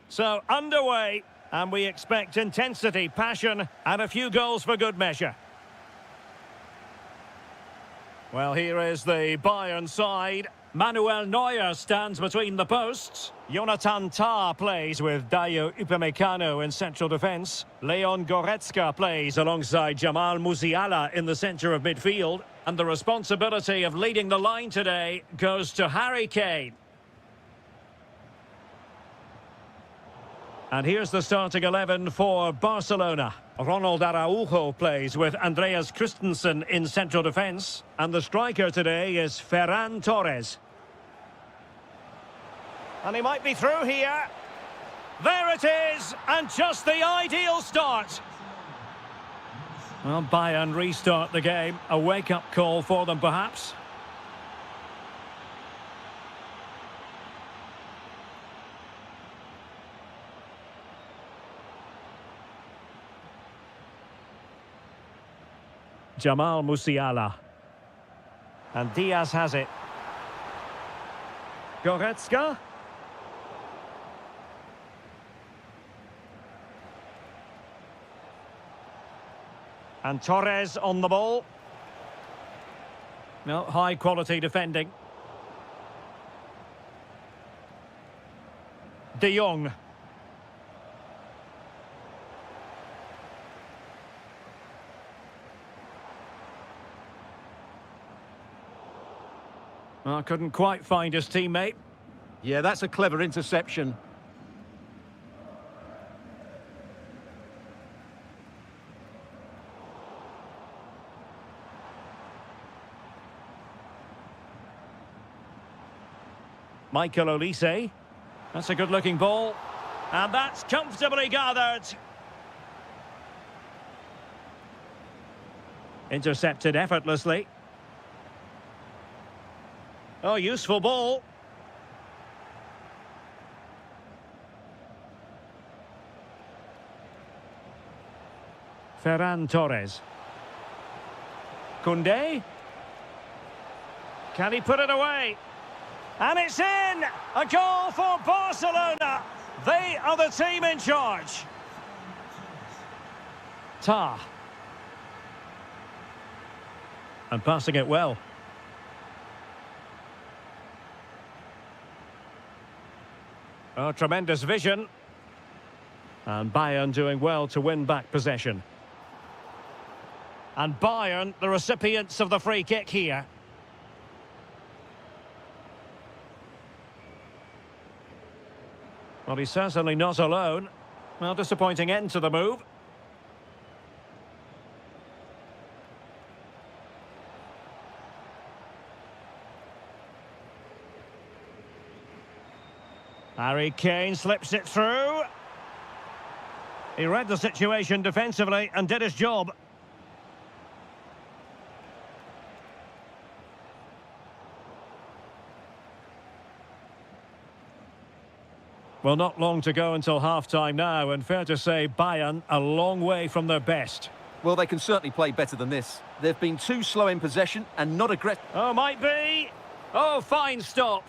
A: So, underway, and we expect intensity, passion, and a few goals for good measure. Well, here is the Bayern side. Manuel Neuer stands between the posts. Jonathan Tah plays with Dayo Upamecano in central defence. Leon Goretzka plays alongside Jamal Musiala in the centre of midfield. And the responsibility of leading the line today goes to Harry Kane. And here's the starting 11 for Barcelona. Ronald Araujo plays with Andreas Christensen in central defence. And the striker today is Ferran Torres. And he might be through here. There it is, and just the ideal start. Well, Bayern restart the game. A wake-up call for them, perhaps. Jamal Musiala. And Diaz has it. Goretzka. And Torres on the ball. No, high-quality defending. De Jong. Well, couldn't quite find his teammate.
B: Yeah, that's a clever interception.
A: Michael Olise. That's a good-looking ball. And that's comfortably gathered. Intercepted effortlessly. Oh, useful ball. Ferran Torres. Koundé. Can he put it away? And it's in! A goal for Barcelona! They are the team in charge. Tah. And passing it well. Oh, tremendous vision. And Bayern doing well to win back possession. And Bayern, the recipients of the free kick here. Well, he's certainly not alone. Well, disappointing end to the move. Harry Kane slips it through. He read the situation defensively and did his job. Well, not long to go until half-time now, and fair to say Bayern a long way from their best.
B: Well, they can certainly play better than this. They've been too slow in possession and not aggressive.
A: Oh, might be. Oh, fine stop.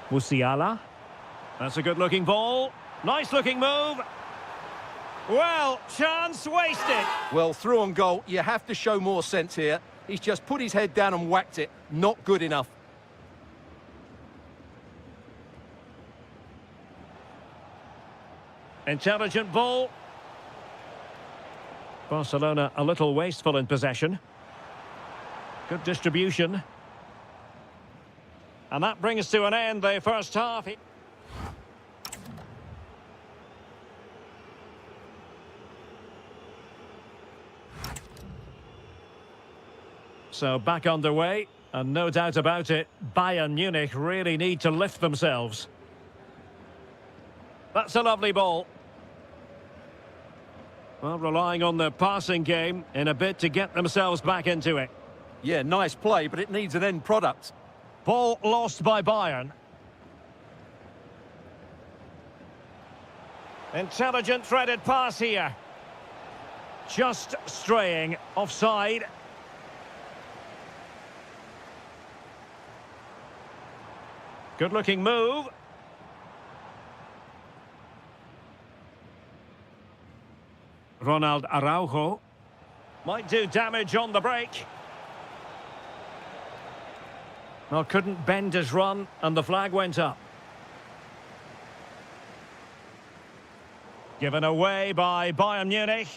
A: Musiala. That's a good-looking ball. Nice-looking move. Well, chance wasted.
B: Well, through on goal, you have to show more sense here. He's just put his head down and whacked it. Not good enough.
A: Intelligent ball. Barcelona a little wasteful in possession. Good distribution. And that brings to an end the first half. So back underway, and no doubt about it, Bayern Munich really need to lift themselves. That's a lovely ball. Well, relying on their passing game in a bid to get themselves back into it.
B: Yeah, nice play, but it needs an end product.
A: Ball lost by Bayern. Intelligent threaded pass here. Just straying offside. Good-looking move. Ronald Araujo. Might do damage on the break. Well, couldn't bend his run, and the flag went up. Given away by Bayern Munich.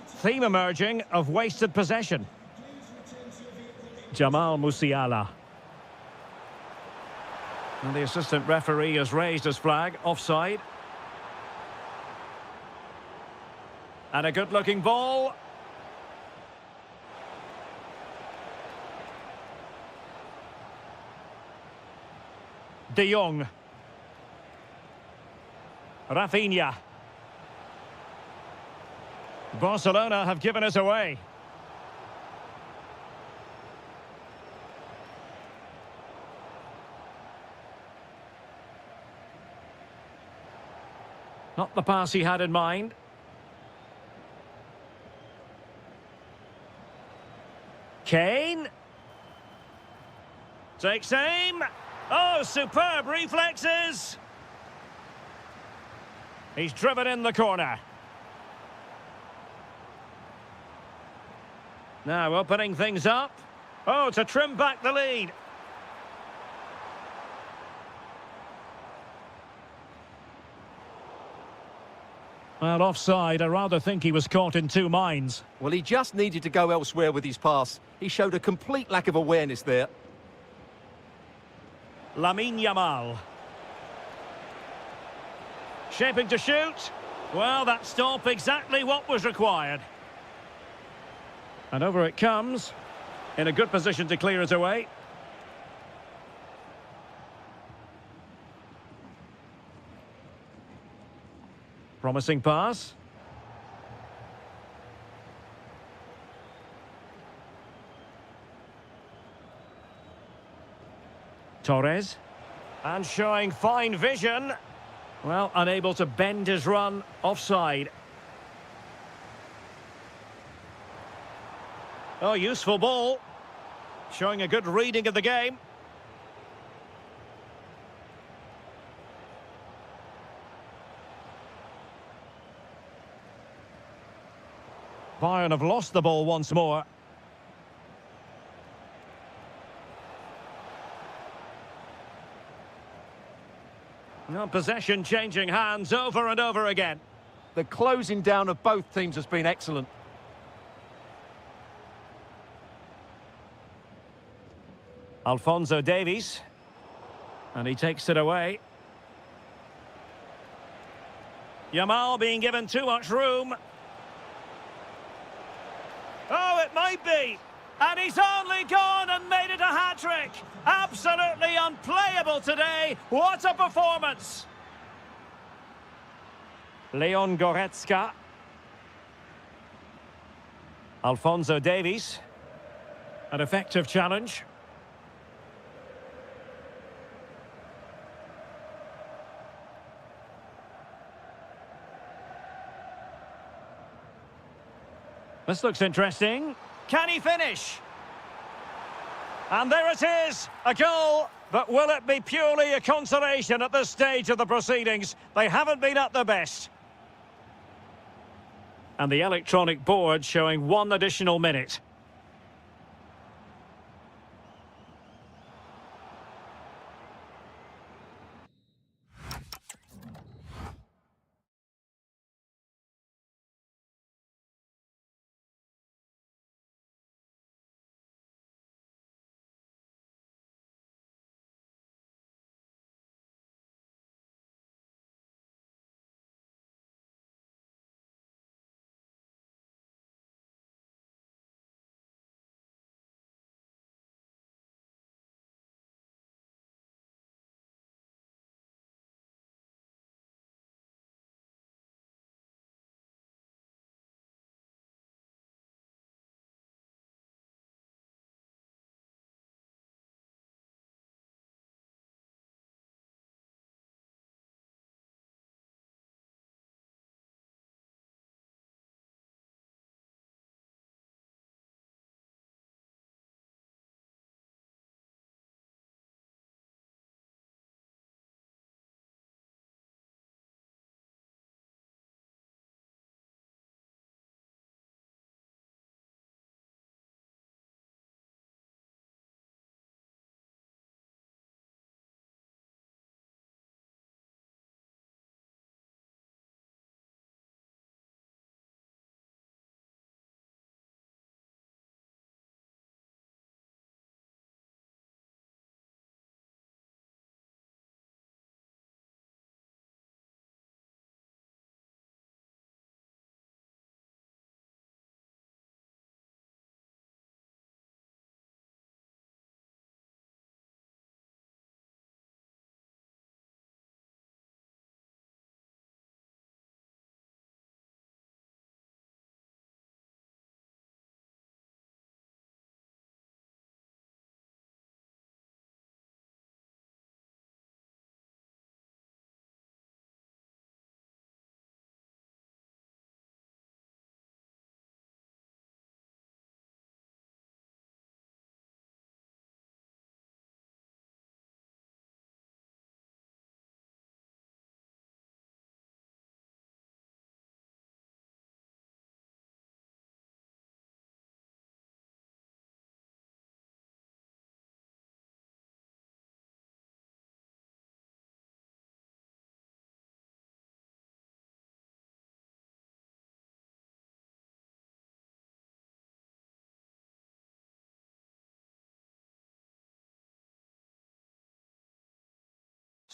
A: Theme emerging of wasted possession. Jamal Musiala. And the assistant referee has raised his flag, offside. And a good-looking ball. De Jong. Rafinha. Barcelona have given us away. Not the pass he had in mind. Kane. Takes aim. Oh, superb reflexes. He's driven in the corner. Now opening things up. Oh, to trim back the lead. Well, offside. I rather think he was caught in two minds.
B: Well, he just needed to go elsewhere with his pass. He showed a complete lack of awareness there.
A: Lamine Yamal. Shaping to shoot. Well, that stop exactly what was required. And over it comes. In a good position to clear it away. Promising pass. Torres. And showing fine vision. Well, unable to bend his run, offside. Oh, useful ball. Showing a good reading of the game. Bayern have lost the ball once more. Now possession changing hands over and over again.
B: The closing down of both teams has been excellent.
A: Alphonso Davies. And he takes it away. Yamal being given too much room. Oh, it might be. And he's only gone and made it a hat-trick. Absolutely unplayable today. What a performance. Leon Goretzka. Alphonso Davies. An effective challenge. This looks interesting. Can he finish? And there it is, a goal. But will it be purely a consolation at this stage of the proceedings? They haven't been at their best. And the electronic board showing 1 additional minute.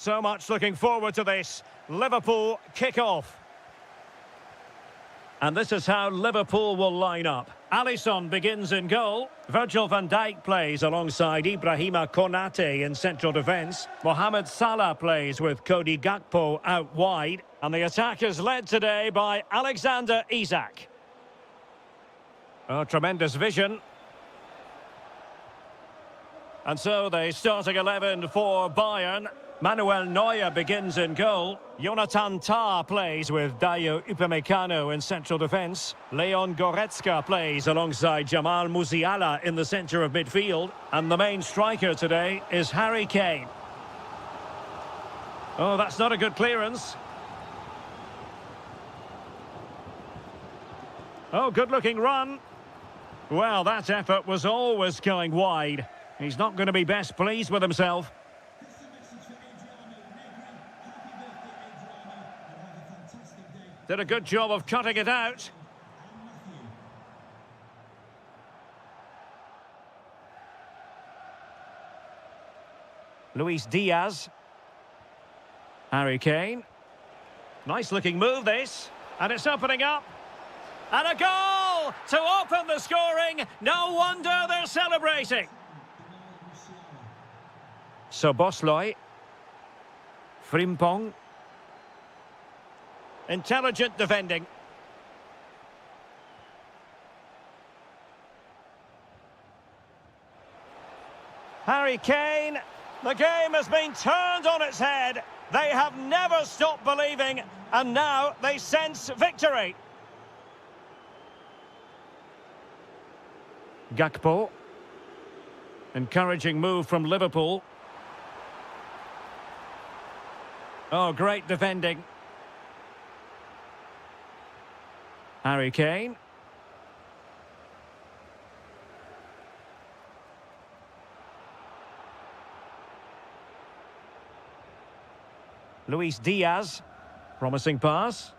A: So much looking forward to this. Liverpool kick off. And this is how Liverpool will line up. Alisson begins in goal. Virgil van Dijk plays alongside Ibrahima Konate in central defence. Mohamed Salah plays with Cody Gakpo out wide. And the attack is led today by Alexander Isak. Oh, tremendous vision. And so the starting 11 for Bayern. Manuel Neuer begins in goal. Jonathan Tah plays with Dayo Upamecano in central defence. Leon Goretzka plays alongside Jamal Musiala in the centre of midfield. And the main striker today is Harry Kane. Oh, that's not a good clearance. Oh, good-looking run. Well, that effort was always going wide. He's not going to be best pleased with himself. Did a good job of cutting it out. Luis Diaz. Harry Kane. Nice looking move this. And it's opening up. And a goal to open the scoring. No wonder they're celebrating. Szoboszlai. Frimpong. Intelligent defending. Harry Kane. The game has been turned on its head. They have never stopped believing, and now they sense victory. Gakpo. Encouraging move from Liverpool. Oh, great defending. Harry Kane. Luis Diaz. Promising pass.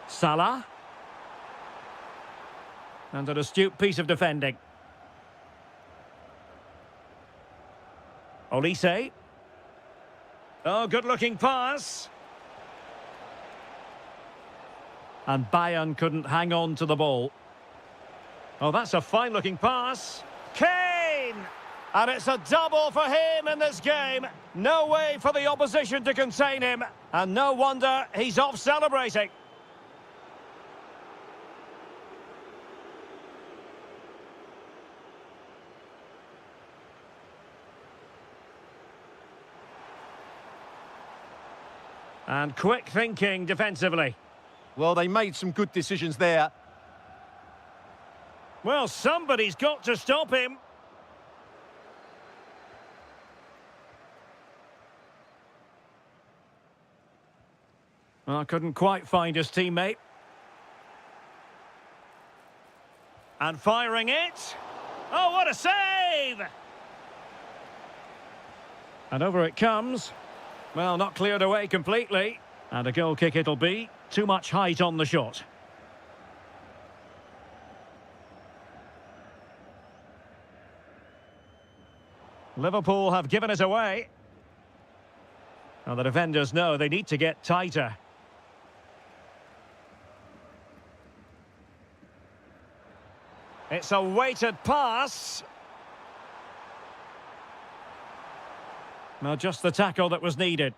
A: Salah. And an astute piece of defending. Olise. Oh, good-looking pass. And Bayern couldn't hang on to the ball. Oh, that's a fine-looking pass. Kane! And it's a double for him in this game. No way for the opposition to contain him. And no wonder he's off celebrating. And quick thinking defensively.
B: Well, they made some good decisions there.
A: Well, somebody's got to stop him. Well, couldn't quite find his teammate. And firing it. Oh, what a save! And over it comes. Well, not cleared away completely. And a goal kick it'll be. Too much height on the shot. Liverpool have given it away. Now the defenders know they need to get tighter. It's a weighted pass. Well, just the tackle that was needed.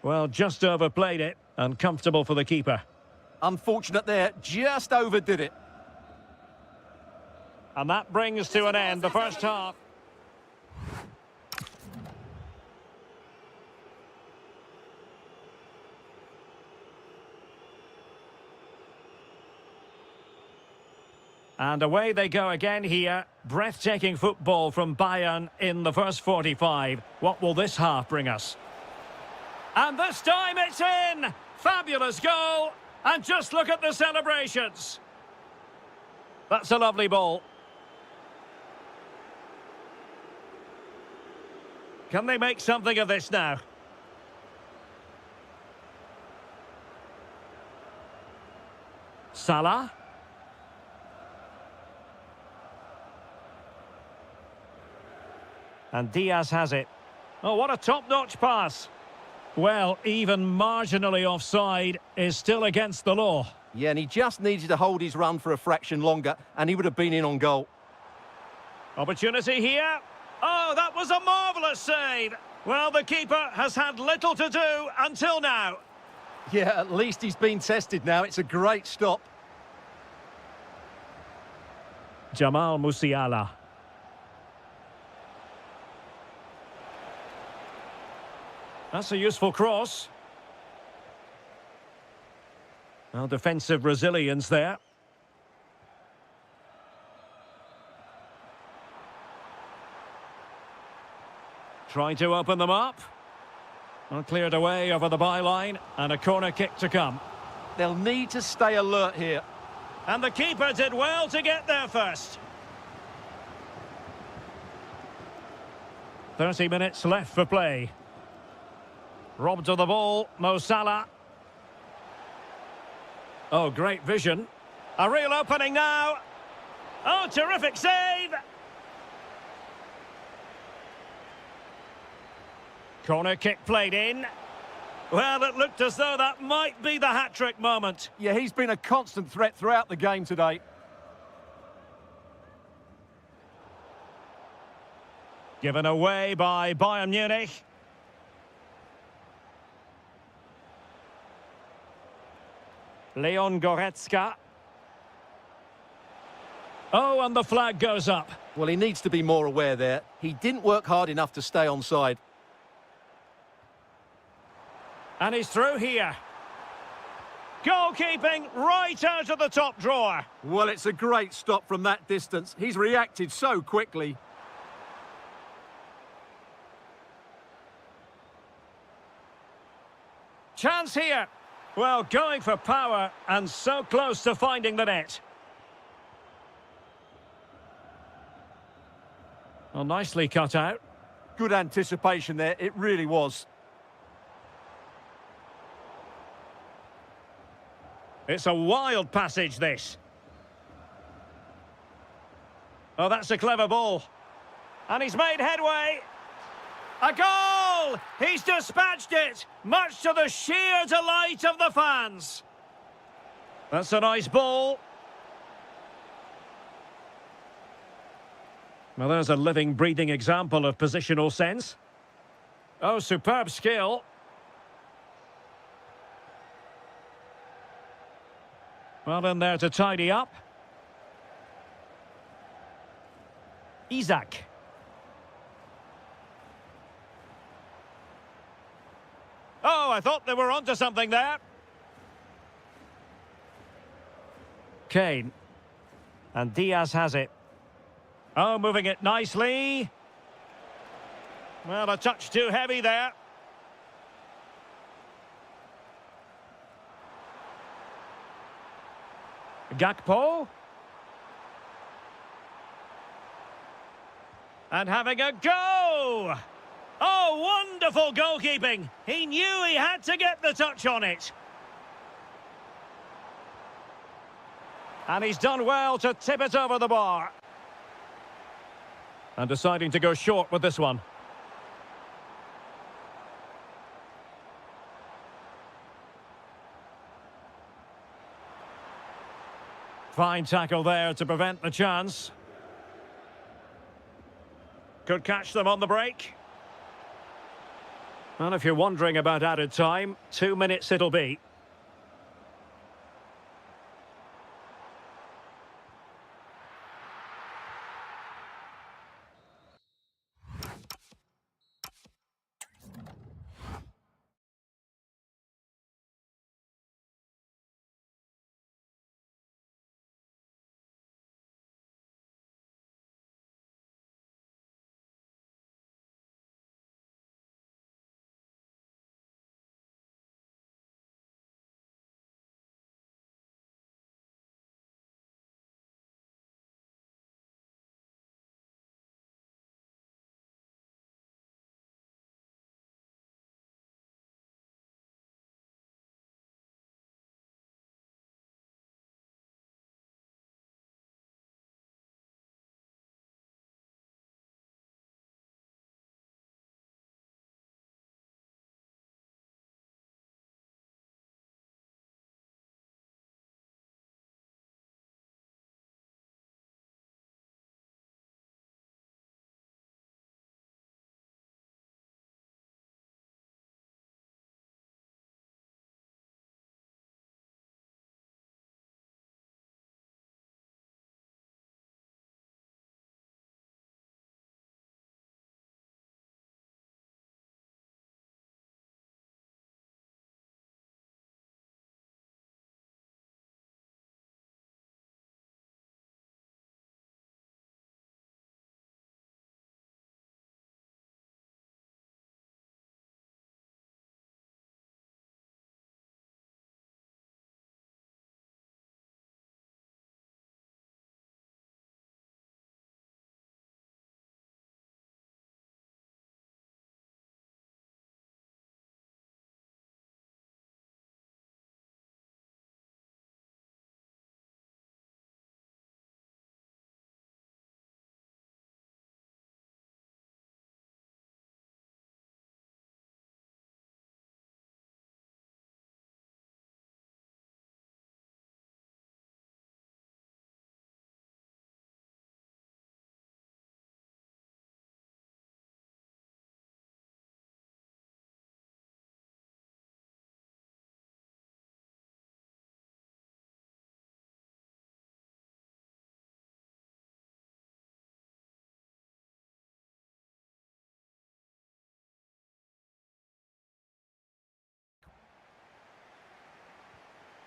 A: Well, just overplayed it. Uncomfortable for the keeper.
B: Unfortunate there, just overdid it.
A: And that brings to an end the first half. And away they go again here. Breathtaking football from Bayern in the first 45. What will this half bring us? And this time it's in! Fabulous goal! And just look at the celebrations. That's a lovely ball. Can they make something of this now? Salah. And Diaz has it. Oh, what a top-notch pass. Well, even marginally offside is still against the law.
B: Yeah, and he just needed to hold his run for a fraction longer, and he would have been in on goal.
A: Opportunity here. Oh, that was a marvellous save. Well, the keeper has had little to do until now.
B: Yeah, at least he's been tested now. It's a great stop.
A: Jamal Musiala. That's a useful cross. Well, defensive resilience there. Trying to open them up. Well, cleared away over the byline, and a corner kick to come.
B: They'll need to stay alert here.
A: And the keeper did well to get there first. 30 minutes left for play. Robbed of the ball, Mo Salah. Oh, great vision. A real opening now. Oh, terrific save. Corner kick played in. Well, it looked as though that might be the hat-trick moment.
B: Yeah, he's been a constant threat throughout the game today.
A: Given away by Bayern Munich. Leon Goretzka. Oh, and the flag goes up.
B: Well, he needs to be more aware there. He didn't work hard enough to stay onside.
A: And he's through here. Goalkeeping right out of the top drawer.
B: Well, it's a great stop from that distance. He's reacted so quickly.
A: Chance here. Well, going for power and so close to finding the net. Well, nicely cut out.
B: Good anticipation there, it really was.
A: It's a wild passage, this. Oh, that's a clever ball. And he's made headway. A goal! He's dispatched it, much to the sheer delight of the fans. That's a nice ball. Well, there's a living, breathing example of positional sense. Oh, superb skill. Well, in there to tidy up. Isaac. Oh, I thought they were onto something there. Kane. And Diaz has it. Oh, moving it nicely. Well, a touch too heavy there. Gakpo. And having a go! Oh, wonderful goalkeeping. He knew he had to get the touch on it. And he's done well to tip it over the bar. And deciding to go short with this one. Fine tackle there to prevent the chance. Could catch them on the break. And if you're wondering about added time, 2 minutes it'll be.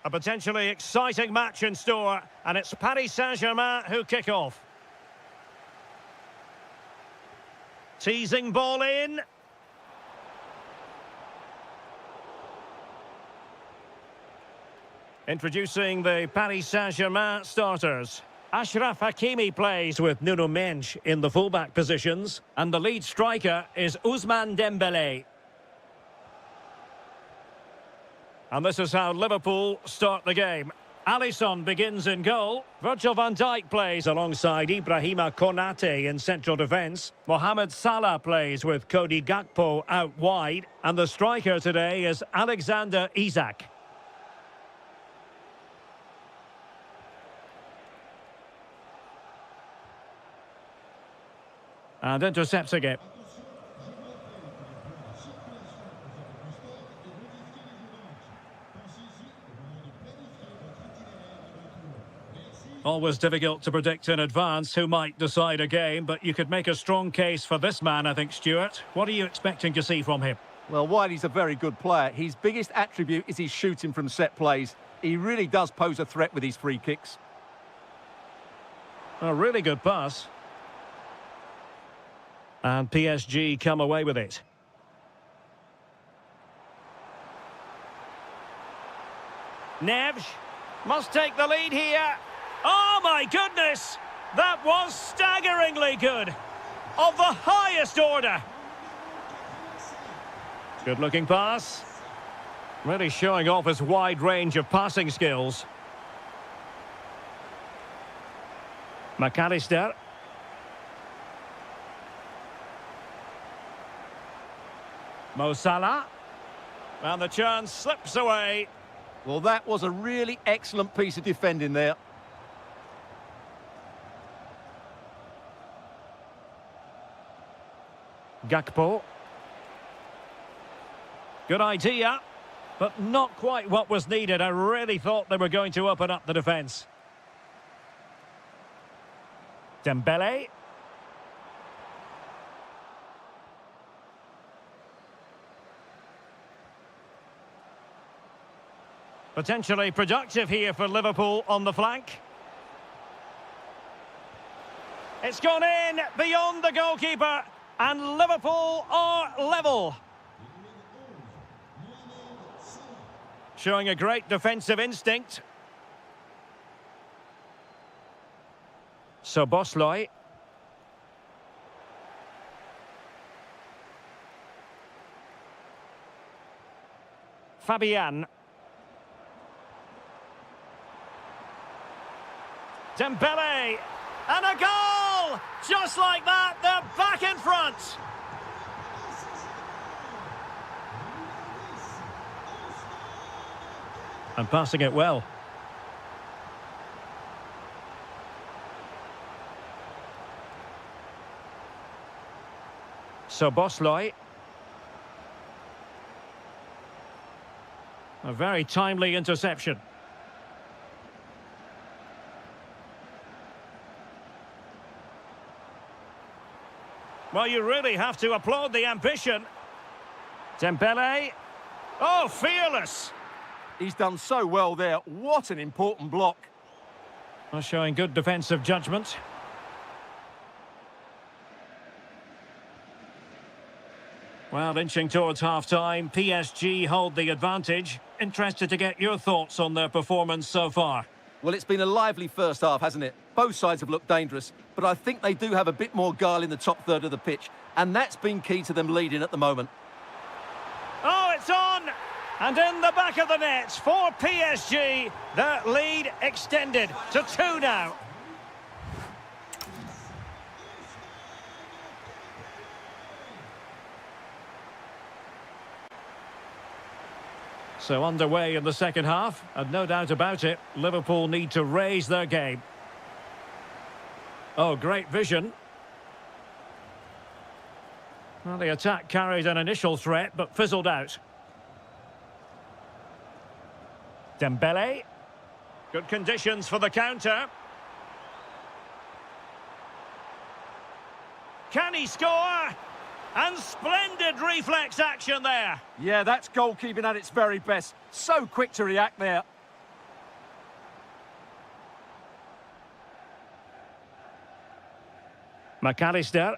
A: A potentially exciting match in store, and it's Paris Saint-Germain who kick off. Teasing ball in. Introducing the Paris Saint-Germain starters. Achraf Hakimi plays with Nuno Mendes in the fullback positions, and the lead striker is Ousmane Dembélé. And this is how Liverpool start the game. Alisson begins in goal. Virgil van Dijk plays alongside Ibrahima Konate in central defence. Mohamed Salah plays with Cody Gakpo out wide. And the striker today is Alexander Isak. And intercepting it. Always difficult to predict in advance who might decide a game, but you could make a strong case for this man, I think, Stuart. What are you expecting to see from him?
B: Well, while he's a very good player, his biggest attribute is his shooting from set plays. He really does pose a threat with his free kicks.
A: A really good pass. And PSG come away with it. Neves must take the lead here. Oh, my goodness! That was staggeringly good. Of the highest order. Good-looking pass. Really showing off his wide range of passing skills. McAllister. Mo Salah. And the chance slips away.
B: Well, that was a really excellent piece of defending there.
A: Gakpo. Good idea, but not quite what was needed. I really thought they were going to open up the defence. Dembele. Potentially productive here for Liverpool on the flank. It's gone in beyond the goalkeeper, and Liverpool are level. Showing a great defensive instinct. Szoboszlai. Fabian. Dembele, and a goal! Just like that, they're back in front. And passing it well. Szoboszlai. A very timely interception. Well, you really have to applaud the ambition. Dembele. Oh, fearless.
B: He's done so well there. What an important block.
A: Well, showing good defensive judgment. Well, inching towards half-time, PSG hold the advantage. Interested to get your thoughts on their performance so far.
B: Well, it's been a lively first half, hasn't it? Both sides have looked dangerous, but I think they do have a bit more guile in the top third of the pitch, and that's been key to them leading at the moment.
A: Oh, it's on! And in the back of the net for PSG, their lead extended to 2 now. So underway in the second half, and no doubt about it, Liverpool need to raise their game. Oh, great vision. Well, the attack carried an initial threat, but fizzled out. Dembele. Good conditions for the counter. Can he score? And splendid reflex action there.
B: Yeah, that's goalkeeping at its very best. So quick to react there.
A: McAllister.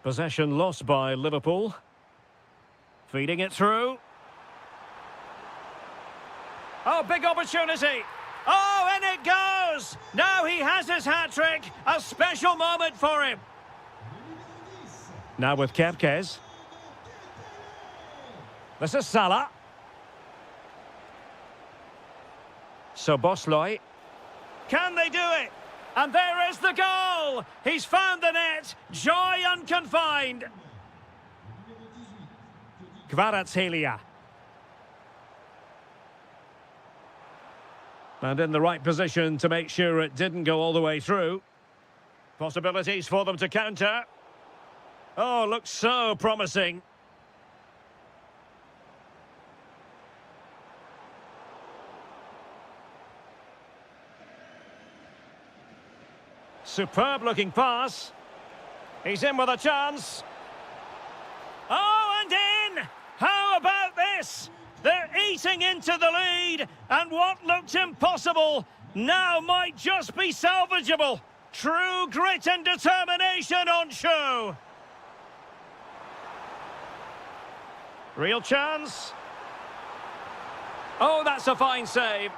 A: Possession lost by Liverpool. Feeding it through. Oh, big opportunity. Oh, and it goes! Now he has his hat-trick. A special moment for him. Now with Kepkes. This is Salah. Sobosloy. Can they do it? And there is the goal! He's found the net. Joy unconfined. Kvaratskhelia. And in the right position to make sure it didn't go all the way through. Possibilities for them to counter. Oh, looks so promising. Superb looking pass. He's in with a chance. Oh, and in! How about this? They're eating into the lead, and what looked impossible now might just be salvageable. True grit and determination on show. Real chance. Oh, that's a fine save.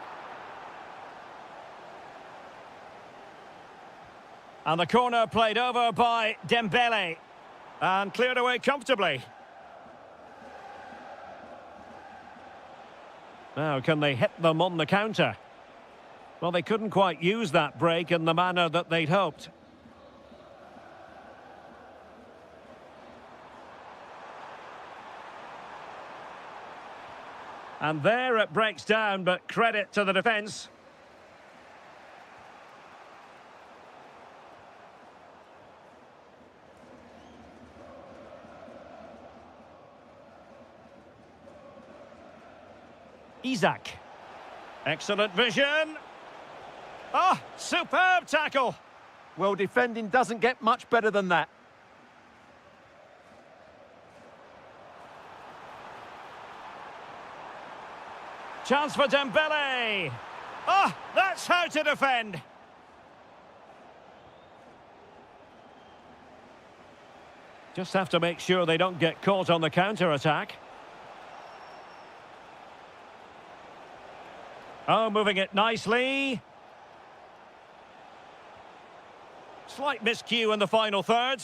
A: And the corner played over by Dembele. And cleared away comfortably. Now, can they hit them on the counter? Well, they couldn't quite use that break in the manner that they'd hoped. And there it breaks down, but credit to the defence. Isak. Excellent vision. Oh, superb tackle.
B: Well, defending doesn't get much better than that.
A: Chance for Dembele. Oh, that's how to defend. Just have to make sure they don't get caught on the counter-attack. Oh, moving it nicely. Slight miscue in the final third.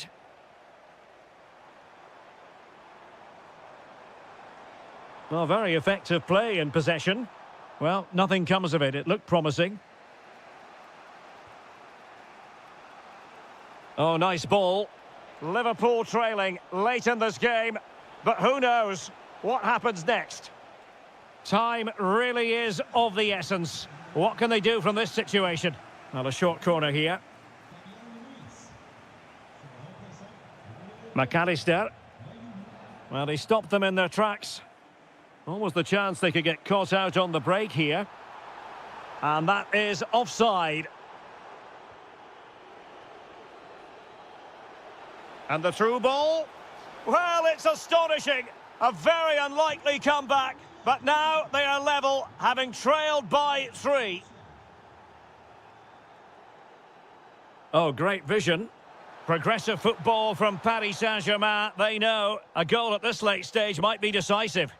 A: Well, very effective play in possession. Well, nothing comes of it. It looked promising. Oh, nice ball. Liverpool trailing late in this game. But who knows what happens next? Time really is of the essence. What can they do from this situation? Well, a short corner here. McAllister. Well, he stopped them in their tracks. Almost the chance they could get caught out on the break here. And that is offside. And the through ball. Well, it's astonishing. A very unlikely comeback. But now they are level, having trailed by 3. Oh, great vision. Progressive football from Paris Saint-Germain. They know a goal at this late stage might be decisive.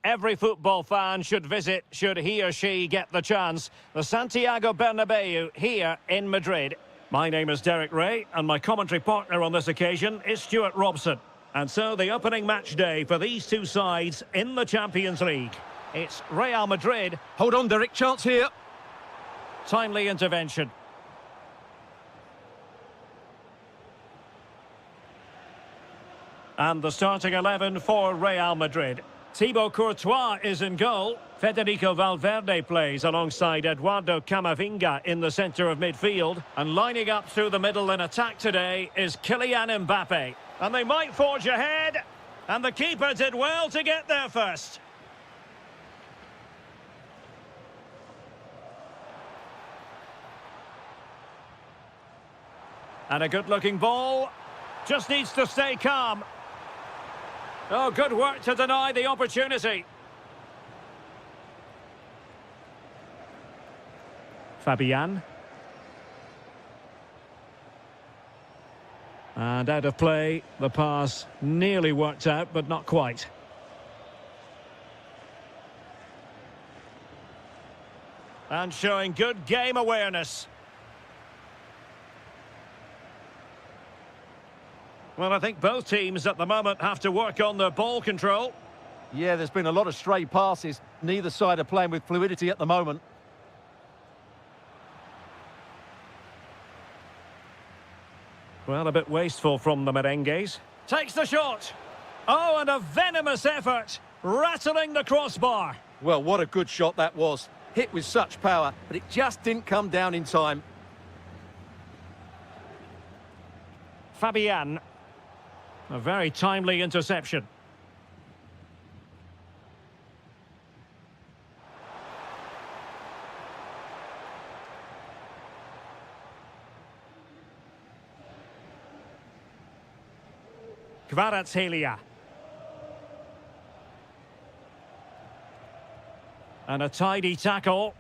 A: every football fan should visit should he or she get the chance. The Santiago Bernabeu here in Madrid. My name is Derek Ray, and my commentary partner on this occasion is Stuart Robson. And so the opening match day for these two sides in the Champions League. It's Real Madrid.
B: Hold on, Derek, chance here.
A: Timely intervention. And the starting 11 for Real Madrid. Thibaut Courtois is in goal. Federico Valverde plays alongside Eduardo Camavinga in the centre of midfield. And lining up through the middle in attack today is Kylian Mbappe. And they might forge ahead. And the keeper did well to get there first. And a good-looking ball. Just needs to stay calm. Oh, good work to deny the opportunity. Fabian. And out of play, the pass nearly worked out, but not quite. And showing good game awareness. Well, I think both teams at the moment have to work on their ball control.
B: Yeah, there's been a lot of stray passes. Neither side are playing with fluidity at the moment.
A: Well, a bit wasteful from the merengues. Takes the shot. Oh, and a venomous effort. Rattling the crossbar.
B: Well, what a good shot that was. Hit with such power, but it just didn't come down in time.
A: Fabian. A very timely interception. Kvaratskhelia. And a tidy tackle.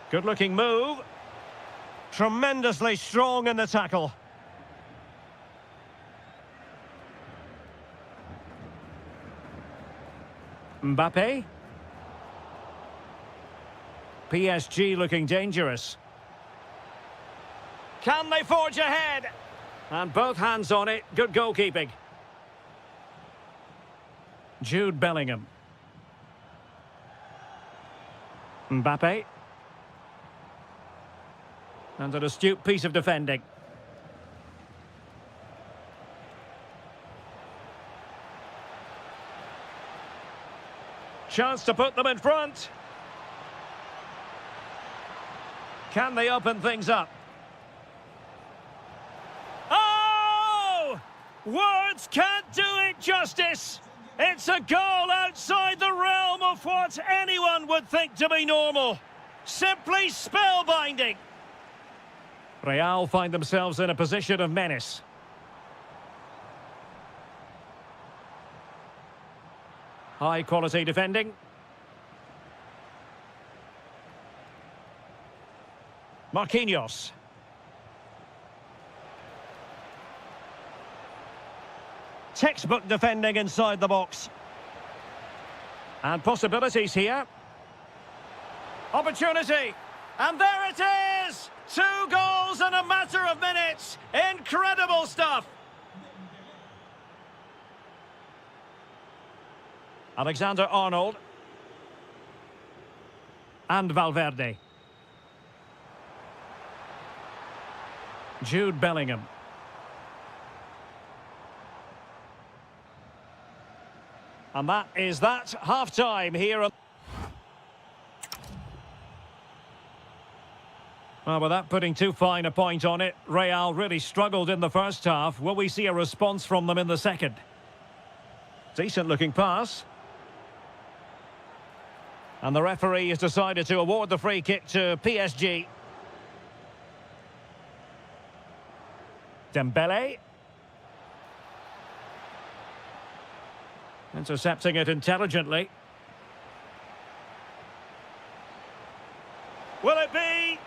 A: Good-looking move. Tremendously strong in the tackle. Mbappe. PSG looking dangerous. Can they forge ahead? And both hands on it. Good goalkeeping. Jude Bellingham. Mbappe. And an astute piece of defending. Chance to put them in front. Can they open things up? Oh! Words can't do it justice. It's a goal outside the realm of what anyone would think to be normal. Simply spellbinding. Real find themselves in a position of menace. High quality defending. Marquinhos. Textbook defending inside the box. And possibilities here. Opportunity. And there it is! 2 goals in a matter of minutes. Incredible stuff. Alexander-Arnold. And Valverde. Jude Bellingham. And that is that. Half-time here. Well, without putting too fine a point on it, Real really struggled in the first half. Will we see a response from them in the second? Decent-looking pass. And the referee has decided to award the free kick to PSG. Dembele. Intercepting it intelligently. Will it be?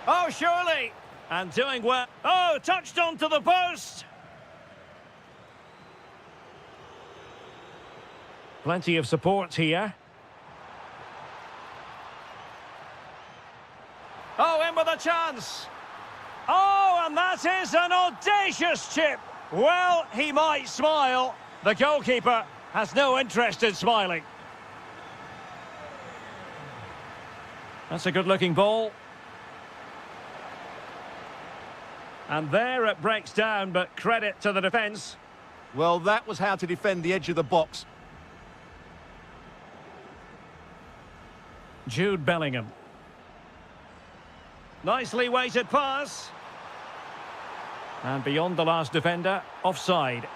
A: Oh, surely. And doing well. Oh, touched onto the post. Plenty of support here. Oh, in with a chance. Oh, and that is an audacious chip. Well, he might smile. The goalkeeper has no interest in smiling. That's a good-looking ball. And there it breaks down, but credit to the defence.
B: Well, that was how to defend the edge of the box.
A: Jude Bellingham. Nicely weighted pass. And beyond the last defender, offside.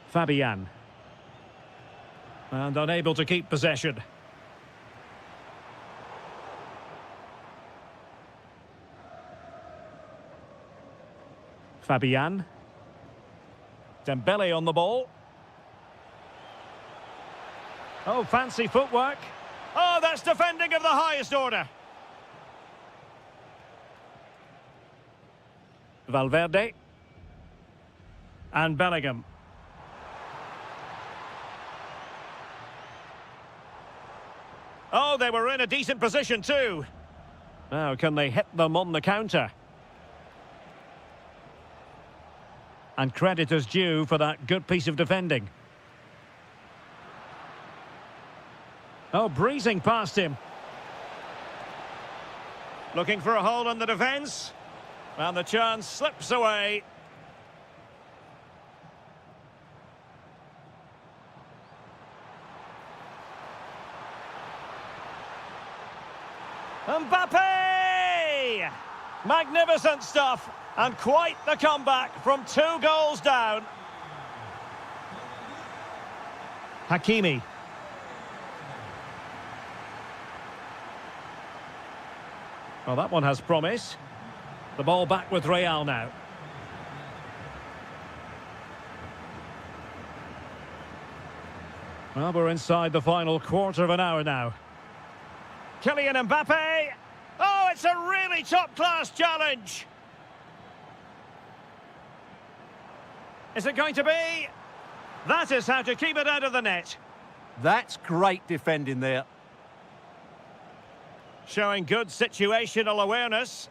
A: Fabian. And unable to keep possession. Fabian. Dembele on the ball. Oh, fancy footwork. Oh, that's defending of the highest order. Valverde. And Bellingham. Oh, they were in a decent position too. Now, can they hit them on the counter? And credit is due for that good piece of defending. Oh, breezing past him. Looking for a hole in the defence. And the chance slips away. Mbappe! Magnificent stuff. And quite the comeback from 2 goals down. Hakimi. Well, that one has promise. The ball back with Real now. Well, we're inside the final quarter of an hour now. Kylian Mbappe. Oh, it's a really top-class challenge. Is it going to be? That is how to keep it out of the net.
B: That's great defending there.
A: Showing good situational awareness.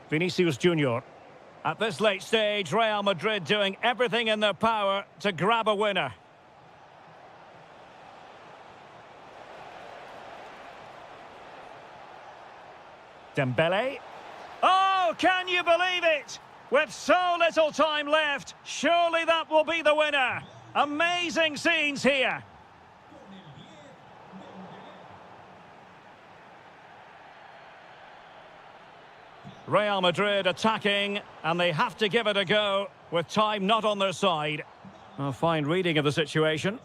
A: Vinicius Junior. At this late stage, Real Madrid doing everything in their power to grab a winner. Dembele. Oh, can you believe it? With so little time left, surely that will be the winner. Amazing scenes here. Real Madrid attacking, and they have to give it a go with time not on their side. A fine reading of the situation.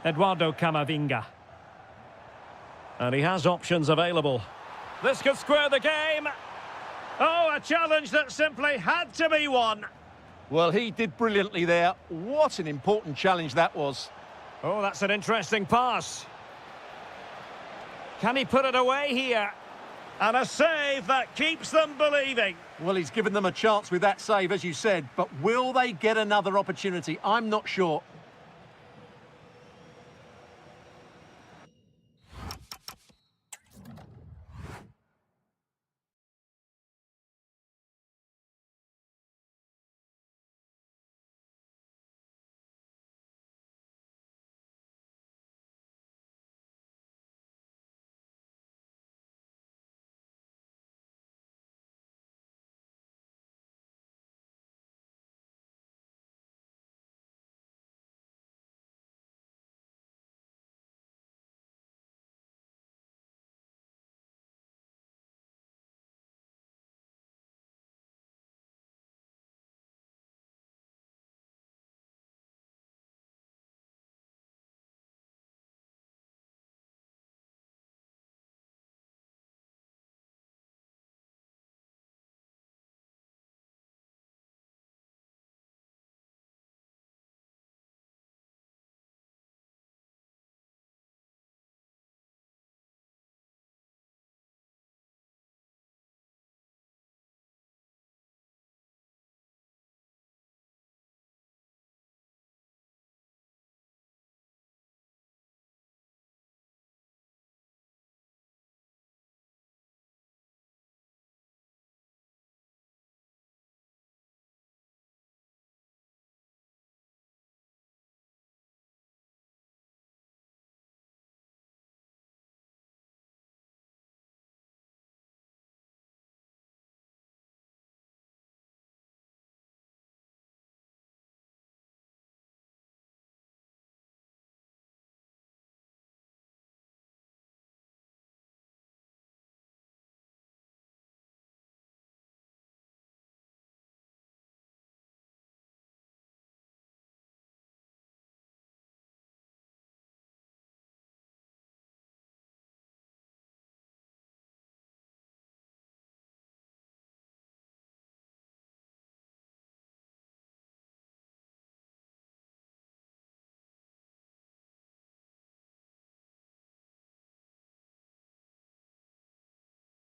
A: Eduardo Camavinga. And he has options available. This could square the game. Oh, a challenge that simply had to be won.
B: Well, he did brilliantly there. What an important challenge that was.
A: Oh, that's an interesting pass. Can he put it away here? And a save that keeps them believing.
B: Well, he's given them a chance with that save, as you said, but will they get another opportunity? I'm not sure.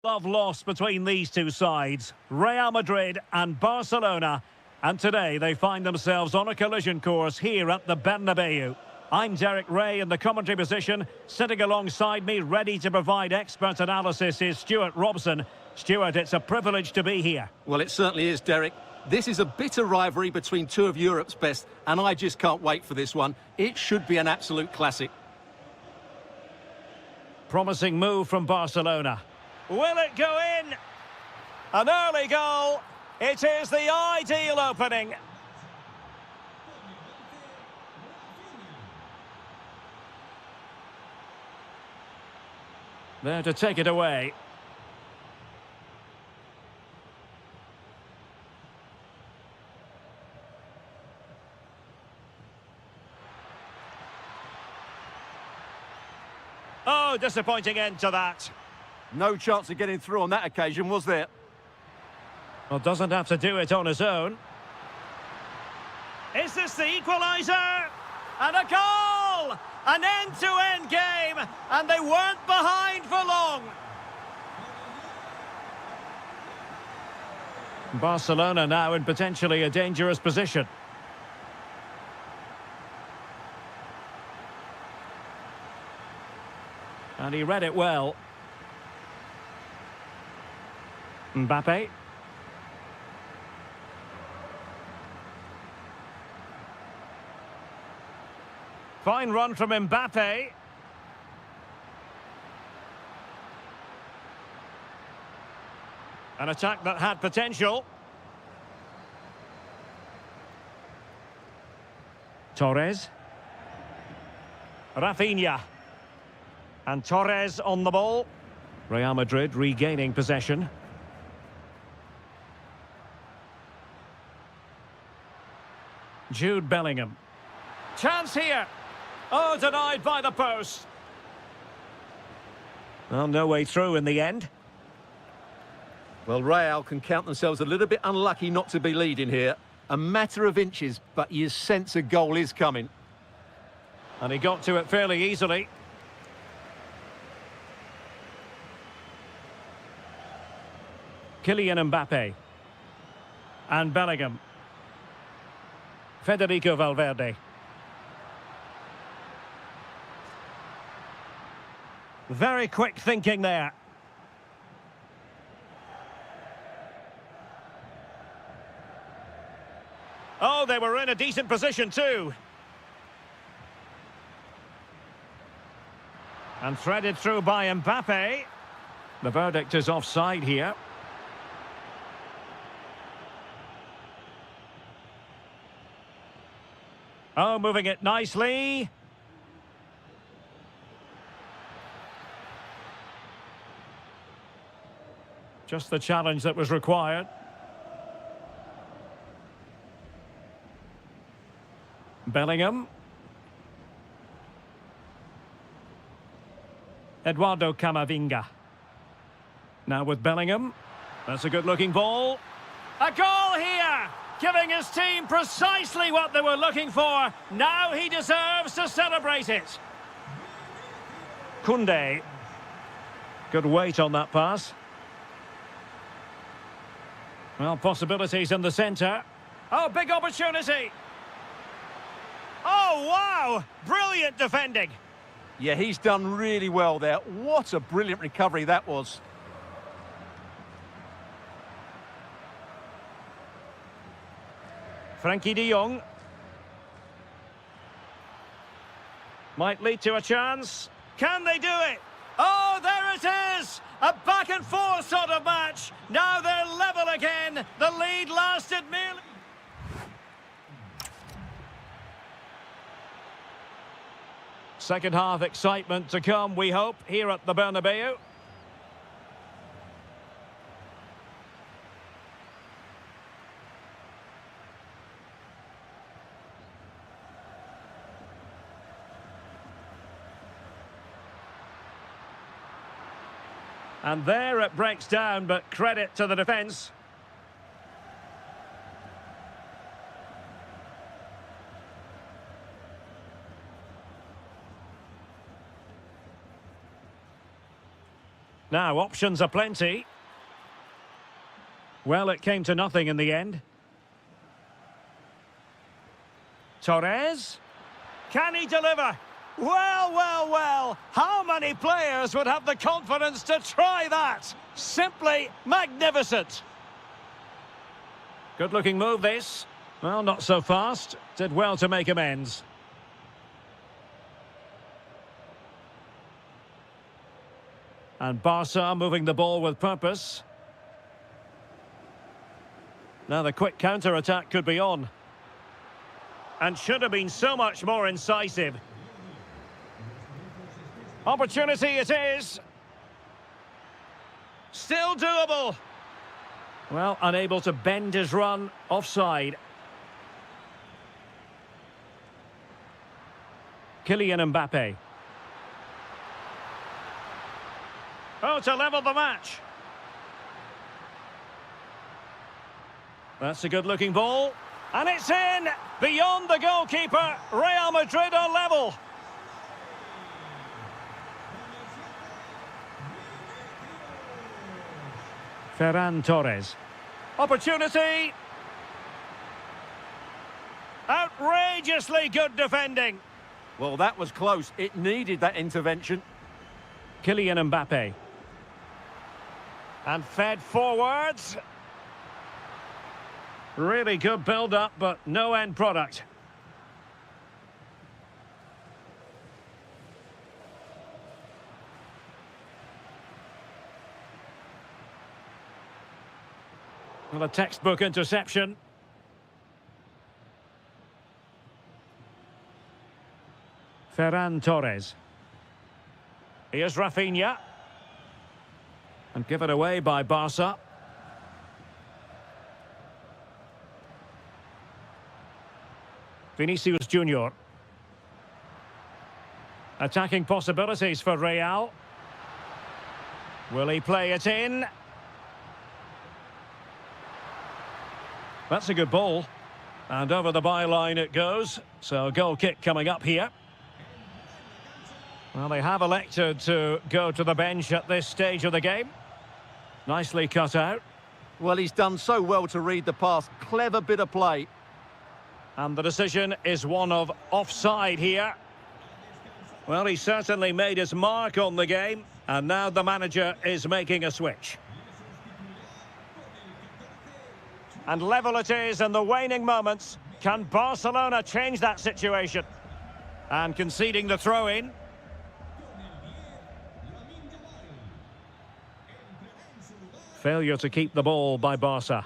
A: Love lost between these two sides, Real Madrid and Barcelona, and today they find themselves on a collision course here at the Bernabeu. I'm Derek Ray in the commentary position. Sitting alongside me, ready to provide expert analysis, is Stuart Robson. Stuart, it's a privilege to be here.
B: Well, it certainly is, Derek. This is a bitter rivalry between two of Europe's best, and I just can't wait for this one. It should be an absolute classic.
A: Promising move from Barcelona. Will it go in? An early goal. It is the ideal opening. There to take it away. Oh, disappointing end to that.
B: No chance of getting through on that occasion, was there?
A: Well, doesn't have to do it on his own. Is this the equaliser? And a goal! An end-to-end game, and they weren't behind for long. Barcelona now in potentially a dangerous position. And he read it well. Mbappe. Fine run from Mbappe. An attack that had potential. Torres. Rafinha. And Torres on the ball. Real Madrid regaining possession. Jude Bellingham. Chance here. Oh, denied by the post. Well, no way through in the end.
B: Well, Real can count themselves a little bit unlucky not to be leading here. A matter of inches, but you sense a goal is coming.
A: And he got to it fairly easily. Kylian Mbappe. And Bellingham. Federico Valverde. Very quick thinking there. Oh, they were in a decent position too. And threaded through by Mbappe. The verdict is offside here. Oh, moving it nicely. Just the challenge that was required. Bellingham. Eduardo Camavinga. Now with Bellingham. That's a good-looking ball. A goal here! Giving his team precisely what they were looking for. Now he deserves to celebrate it. Koundé. Good weight on that pass. Well, possibilities in the centre. Oh, big opportunity. Oh, wow! Brilliant defending.
B: Yeah, he's done really well there. What a brilliant recovery that was.
A: Frankie de Jong. Might lead to a chance. Can they do it? Oh, there it is! A back and forth sort of match. Now they're level again. The lead lasted merely... Second half excitement to come, we hope, here at the Bernabeu. And there it breaks down, but credit to the defence. Now, options are plenty. Well, it came to nothing in the end. Torres. Can he deliver? Well, well, well. How many players would have the confidence to try that? Simply magnificent. Good-looking move, this. Well, not so fast. Did well to make amends. And Barca moving the ball with purpose. Now the quick counter-attack could be on. And should have been so much more incisive. Opportunity it is. Still doable. Well, unable to bend his run. Offside. Kylian Mbappe. Oh, to level the match. That's a good-looking ball. And it's in! Beyond the goalkeeper. Real Madrid are level. Ferran Torres. Opportunity. Outrageously good defending.
B: Well, that was close. It needed that intervention.
A: Kylian Mbappe. And fed forwards. Really good build-up, but no end product. Well, a textbook interception. Ferran Torres. Here's Rafinha. And given away by Barca. Vinicius Junior. Attacking possibilities for Real. Will he play it in? That's a good ball. And over the byline it goes. So goal kick coming up here. Well, they have elected to go to the bench at this stage of the game. Nicely cut out.
B: Well, he's done so well to read the pass. Clever bit of play.
A: And the decision is one of offside here. Well, he certainly made his mark on the game. And now the manager is making a switch. And level it is in the waning moments. Can Barcelona change that situation? And conceding the throw-in. Failure to keep the ball by Barca.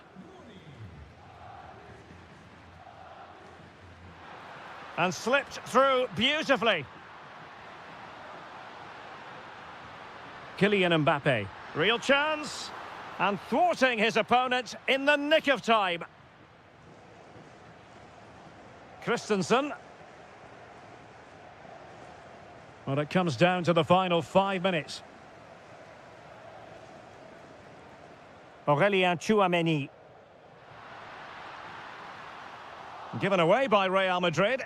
A: And slipped through beautifully. Kylian Mbappe. Real chance. And thwarting his opponent in the nick of time. Christensen. Well, it comes down to the final 5 minutes. Aurélien Tchouameni. Given away by Real Madrid.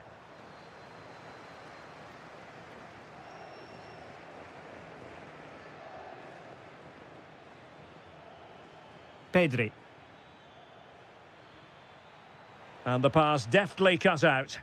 A: Pedri. And the pass deftly cut out.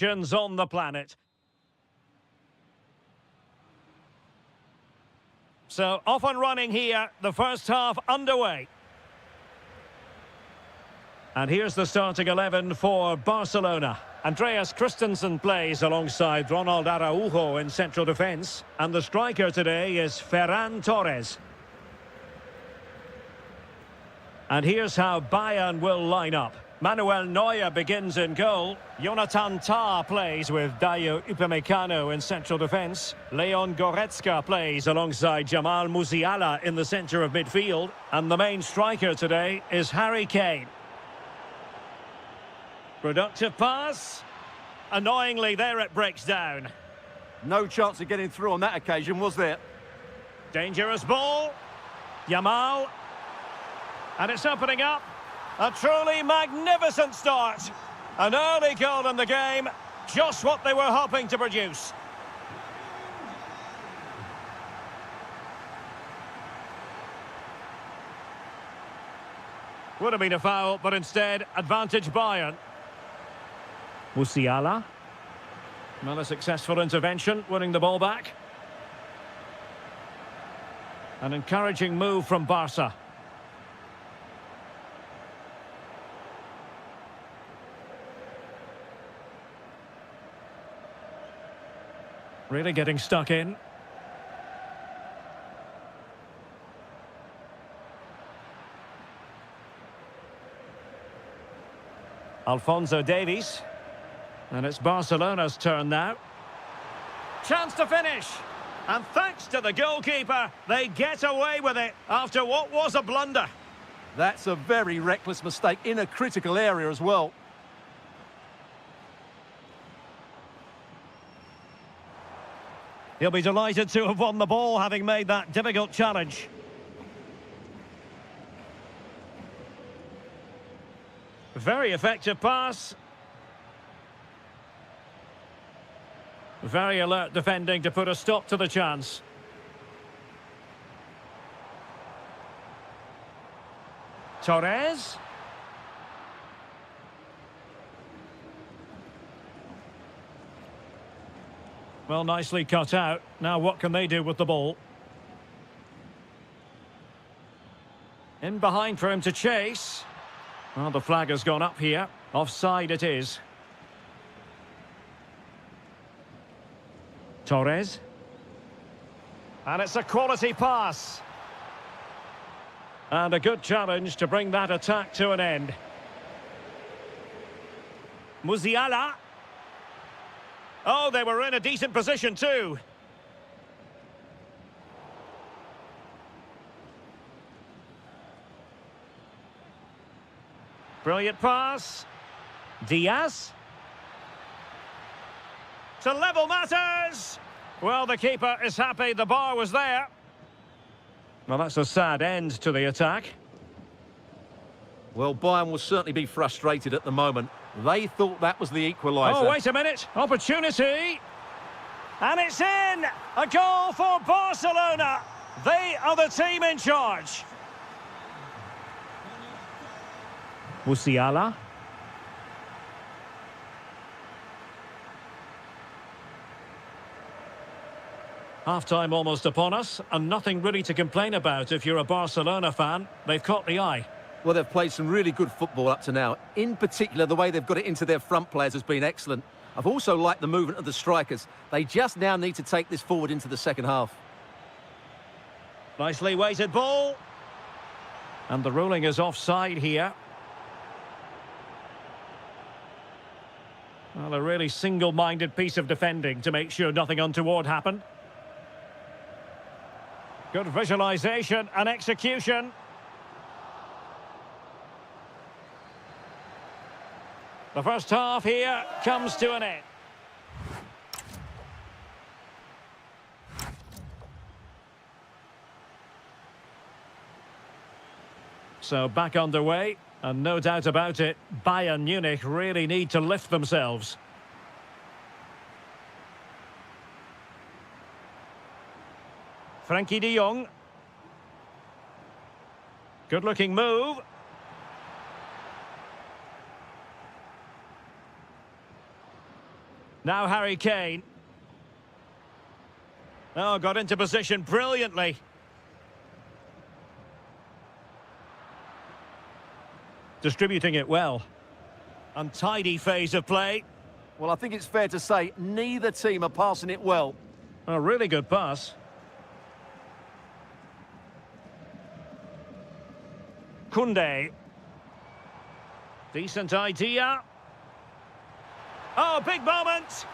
A: nations on the planet. So off and running here, the first half underway. And here's the starting 11 for Barcelona. Andreas Christensen plays alongside Ronald Araujo in central defence. And the striker today is Ferran Torres. And here's how Bayern will line up. Manuel Neuer begins in goal. Jonathan Tah plays with Dayo Upamecano in central defence. Leon Goretzka plays alongside Jamal Musiala in the centre of midfield. And the main striker today is Harry Kane. Productive pass. Annoyingly, there it breaks down.
B: No chance of getting through on that occasion, was there?
A: Dangerous ball. Yamal. And it's opening up. A truly magnificent start. An early goal in the game. Just what they were hoping to produce. Would have been a foul, but instead, advantage Bayern. Musiala. Well, a successful intervention, winning the ball back. An encouraging move from Barca. Really getting stuck in. Alphonso Davies. And it's Barcelona's turn now. Chance to finish. And thanks to the goalkeeper, they get away with it after what was a blunder.
B: That's a very reckless mistake in a critical area as well.
A: He'll be delighted to have won the ball, having made that difficult challenge. Very effective pass. Very alert defending to put a stop to the chance. Torres. Well, nicely cut out. Now what can they do with the ball? In behind for him to chase. Well, the flag has gone up here. Offside it is. Torres. And it's a quality pass. And a good challenge to bring that attack to an end. Musiala. Oh, they were in a decent position too. Brilliant pass. Diaz. To level matters. Well, the keeper is happy the bar was there. Well, that's a sad end to the attack.
B: Well, Bayern will certainly be frustrated at the moment. They thought that was the equaliser.
A: Oh, wait a minute. Opportunity. And it's in. A goal for Barcelona. They are the team in charge. Musiala. Half-time almost upon us, and nothing really to complain about if you're a Barcelona fan. They've caught the eye.
B: Well, they've played some really good football up to now. In particular, the way they've got it into their front players has been excellent. I've also liked the movement of the strikers. They just now need to take this forward into the second half.
A: Nicely weighted ball. And the ruling is offside here. Well, a really single-minded piece of defending to make sure nothing untoward happened. Good visualisation and execution. The first half here comes to an end. So back underway, and no doubt about it, Bayern Munich really need to lift themselves. Frankie de Jong. Good-looking move. Now Harry Kane. Oh, got into position brilliantly. Distributing it well. Untidy phase of play.
B: Well, I think it's fair to say neither team are passing it well.
A: A really good pass. Kunde. Decent idea. Oh, big moment.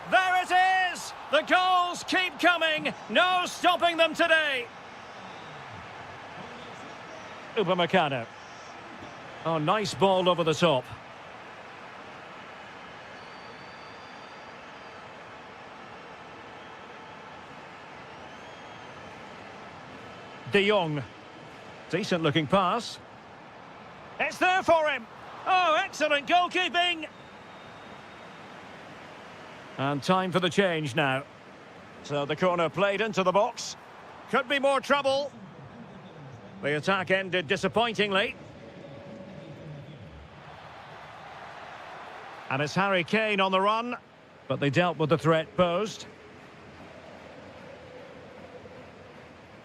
A: There it is! The goals keep coming. No stopping them today. Upamecano. Oh, nice ball over the top. De Jong. Decent looking pass. It's there for him. Oh, excellent goalkeeping. And time for the change now. So the corner played into the box. Could be more trouble. The attack ended disappointingly. And it's Harry Kane on the run. But they dealt with the threat posed.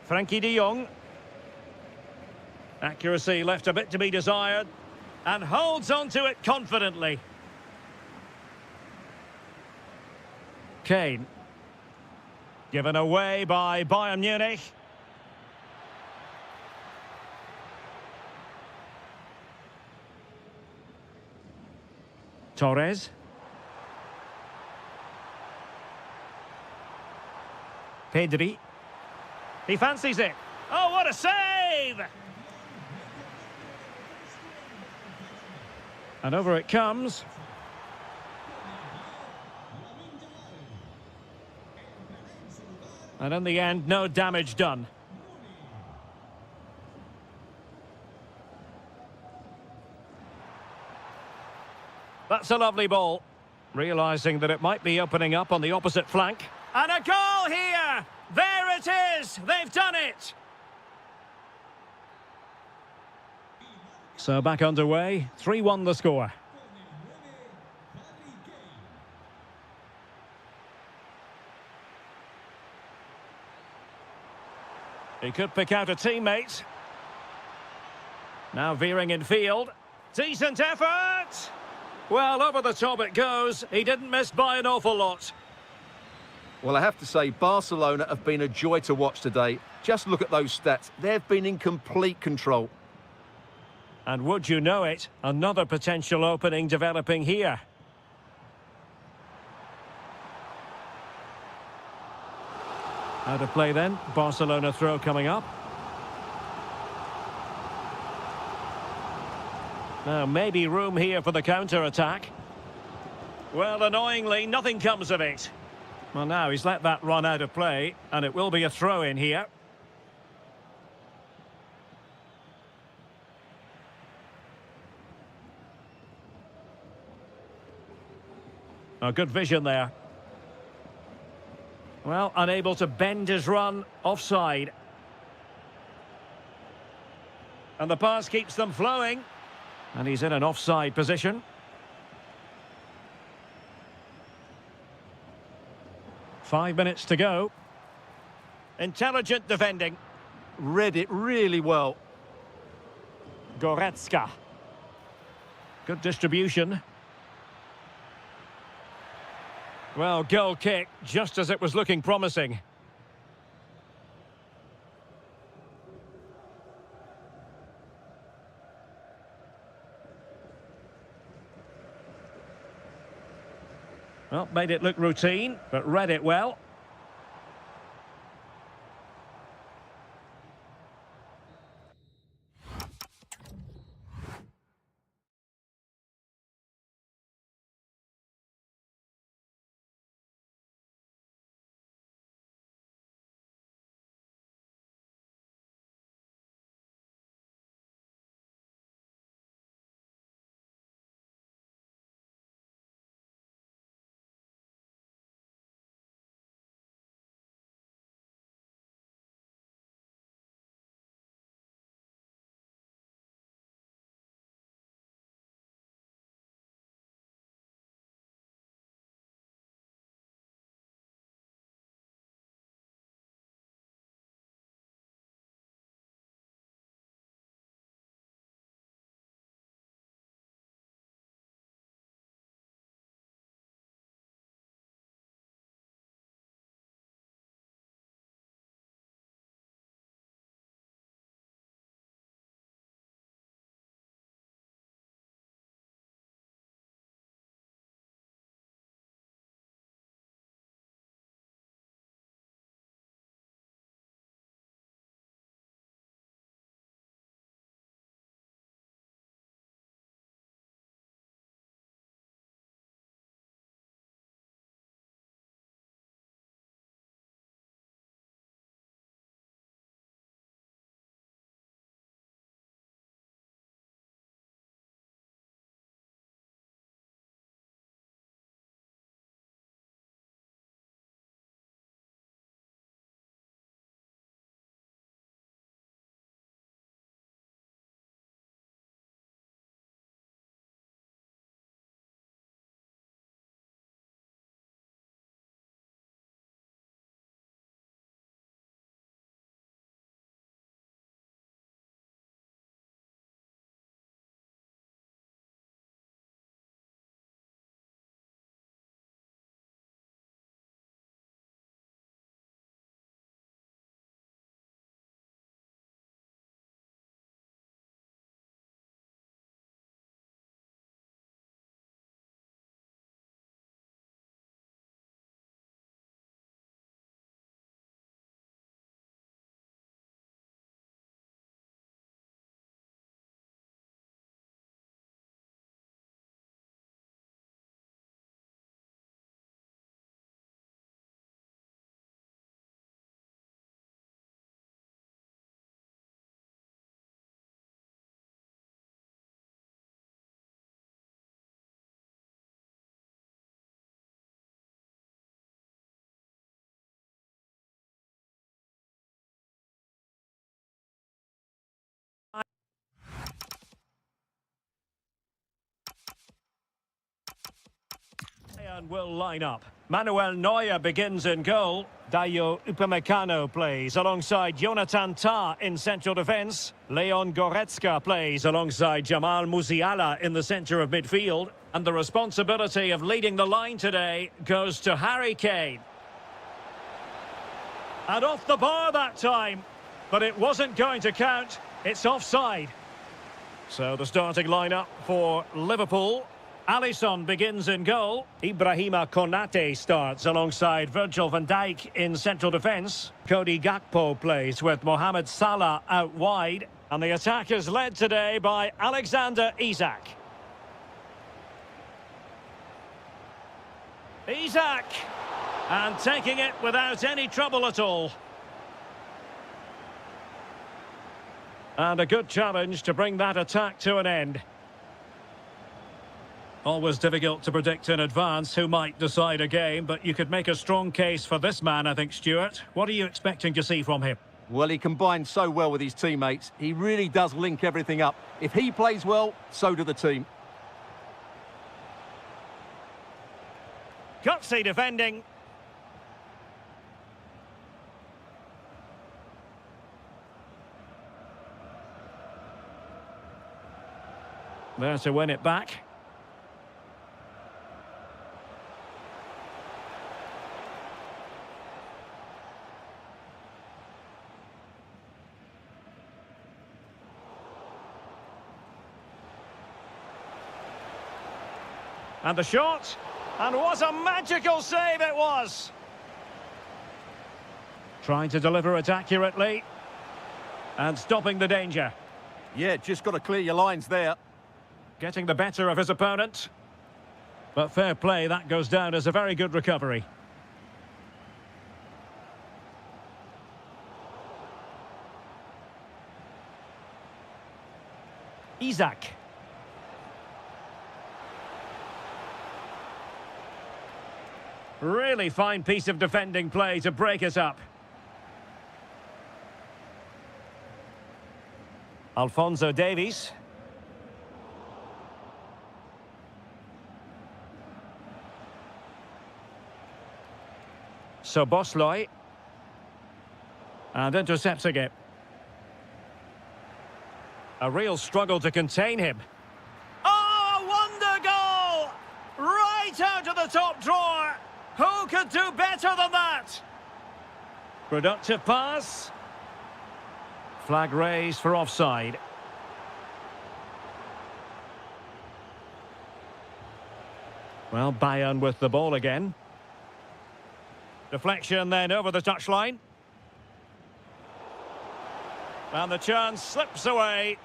A: Frankie de Jong. Accuracy left a bit to be desired. And holds onto it confidently. Kane. Given away by Bayern Munich. Torres. Pedri. He fancies it. Oh, what a save! And over it comes. And in the end, no damage done. That's a lovely ball. Realising that it might be opening up on the opposite flank. And a goal here! There it is! They've done it! So back underway, 3-1 the score. He could pick out a teammate. Now veering in field. Decent effort! Well, over the top it goes. He didn't miss by an awful lot.
B: Well, I have to say, Barcelona have been a joy to watch today. Just look at those stats. They've been in complete control.
A: And would you know it, another potential opening developing here. How to play then? Barcelona throw coming up. Now, maybe room here for the counter-attack. Well, annoyingly, nothing comes of it. Well, now he's let that run out of play, and it will be a throw-in here. Oh, good vision there. Well, unable to bend his run, offside. And the pass keeps them flowing. And he's in an offside position. 5 minutes to go. Intelligent defending.
B: Read it really well.
A: Goretzka. Good distribution. Well, goal kick, just as it was looking promising. Well, made it look routine, but read it well. Bayern will line up. Manuel Neuer begins in goal. Dayo Upamecano plays alongside Jonathan Tah in central defence. Leon Goretzka plays alongside Jamal Musiala in the centre of midfield. And the responsibility of leading the line today goes to Harry Kane. And off the bar that time. But it wasn't going to count. It's offside. So the starting lineup for Liverpool. Alisson begins in goal. Ibrahima Konate starts alongside Virgil van Dijk in central defence. Cody Gakpo plays with Mohamed Salah out wide. And the attack is led today by Alexander Isak. Isak! And taking it without any trouble at all. And a good challenge to bring that attack to an end. Always difficult to predict in advance who might decide a game, but you could make a strong case for this man, I think, Stuart. What are you expecting to see from him?
B: Well, he combines so well with his teammates. He really does link everything up. If he plays well, so do the team.
A: Gutsy defending. There to win it back. And the shot. And what a magical save it was. Trying to deliver it accurately. And stopping the danger.
B: Yeah, just got to clear your lines there.
A: Getting the better of his opponent. But fair play, that goes down as a very good recovery. Isak. Really fine piece of defending play to break us up. Alphonso Davies. Szoboszlai. And intercepts again. A real struggle to contain him. Oh, wonder goal! Right out of the top drawer! Who could do better than that? Productive pass. Flag raised for offside. Well, Bayern with the ball again. Deflection then over the touchline. And the chance slips away.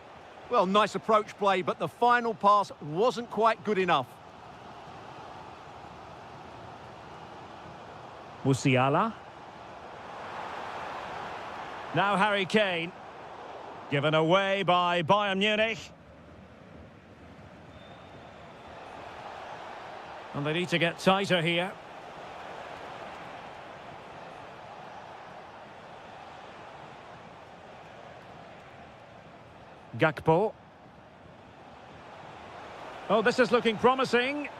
B: Well, nice approach play, but the final pass wasn't quite good enough.
A: Musiala. Now Harry Kane. Given away by Bayern Munich. And they need to get tighter here. Gakpo. Oh, this is looking promising.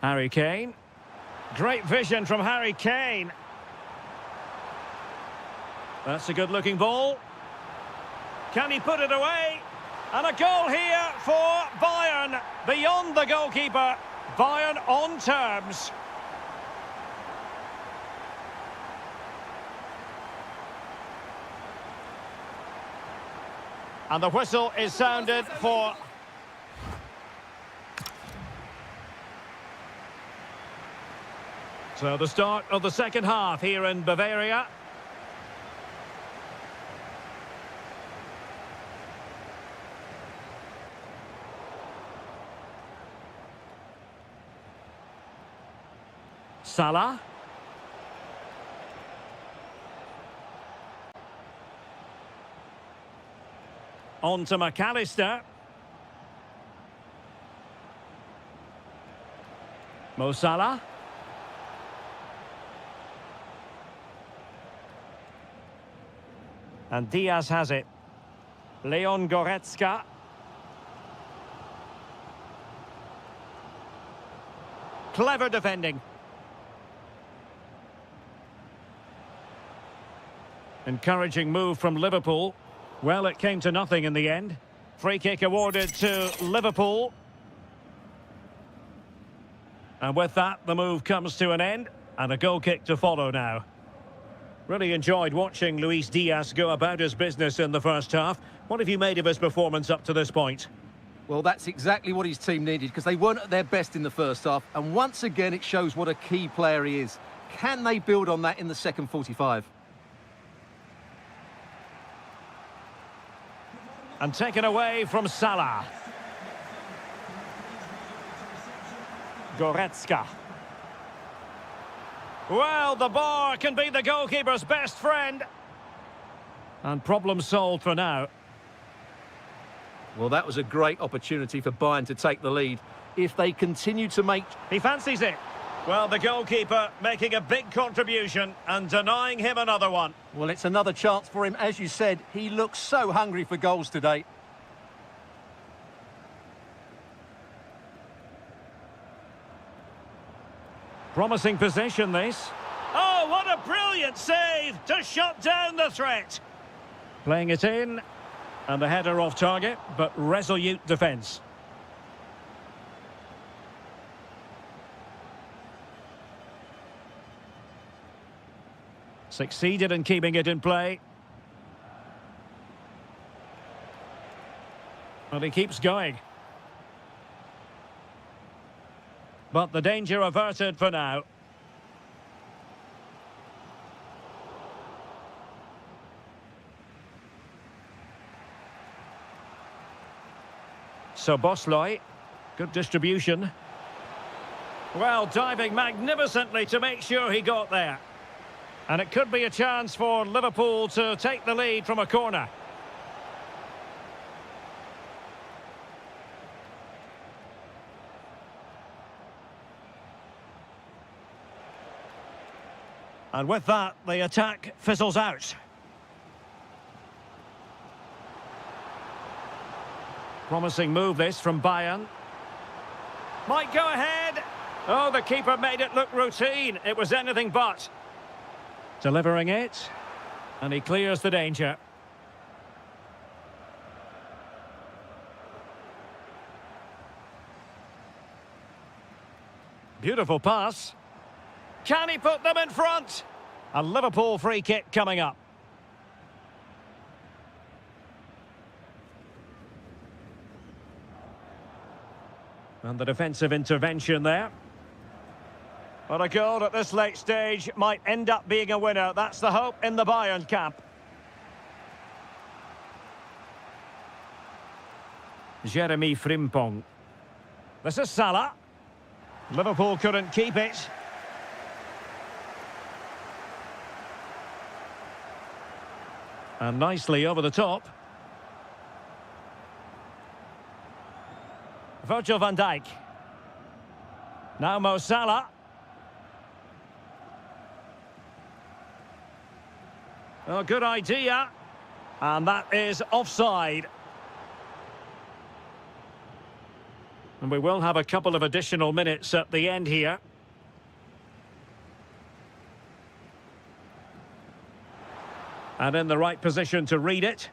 A: Harry Kane. Great vision from Harry Kane. That's a good-looking ball. Can he put it away? And a goal here for Bayern. Beyond the goalkeeper. Bayern on terms. And the whistle is sounded for... So the start of the second half here in Bavaria. Salah. On to McAllister. Mo Salah. And Diaz has it. Leon Goretzka. Clever defending. Encouraging move from Liverpool. Well, it came to nothing in the end. Free kick awarded to Liverpool. And with that, the move comes to an end, and a goal kick to follow now. Really enjoyed watching Luis Diaz go about his business in the first half. What have you made of his performance up to this point?
B: Well, that's exactly what his team needed, because they weren't at their best in the first half. And once again, it shows what a key player he is. Can they build on that in the second 45?
A: And taken away from Salah. Goretzka. Well, the bar can be the goalkeeper's best friend. And problem solved for now.
B: Well, that was a great opportunity for Bayern to take the lead. If they continue to make...
A: He fancies it. Well, the goalkeeper making a big contribution and denying him another one.
B: Well, it's another chance for him. As you said, he looks so hungry for goals today.
A: Promising position, this. Oh, what a brilliant save to shut down the threat. Playing it in, and the header off target, but resolute defence. Succeeded in keeping it in play. And he keeps going. But the danger averted for now. So Bosloy, good distribution. Well, diving magnificently to make sure he got there. And it could be a chance for Liverpool to take the lead from a corner. And with that, the attack fizzles out. Promising move this from Bayern. Might go ahead. Oh, the keeper made it look routine. It was anything but. Delivering it. And he clears the danger. Beautiful pass. Can he put them in front? A Liverpool free kick coming up. And the defensive intervention there. But a goal at this late stage might end up being a winner. That's the hope in the Bayern camp. Jeremy Frimpong. This is Salah. Liverpool couldn't keep it. And nicely over the top. Virgil van Dijk. Now Mo Salah. Oh, good idea. And that is offside. And we will have a couple of additional minutes at the end here. And in the right position to read it.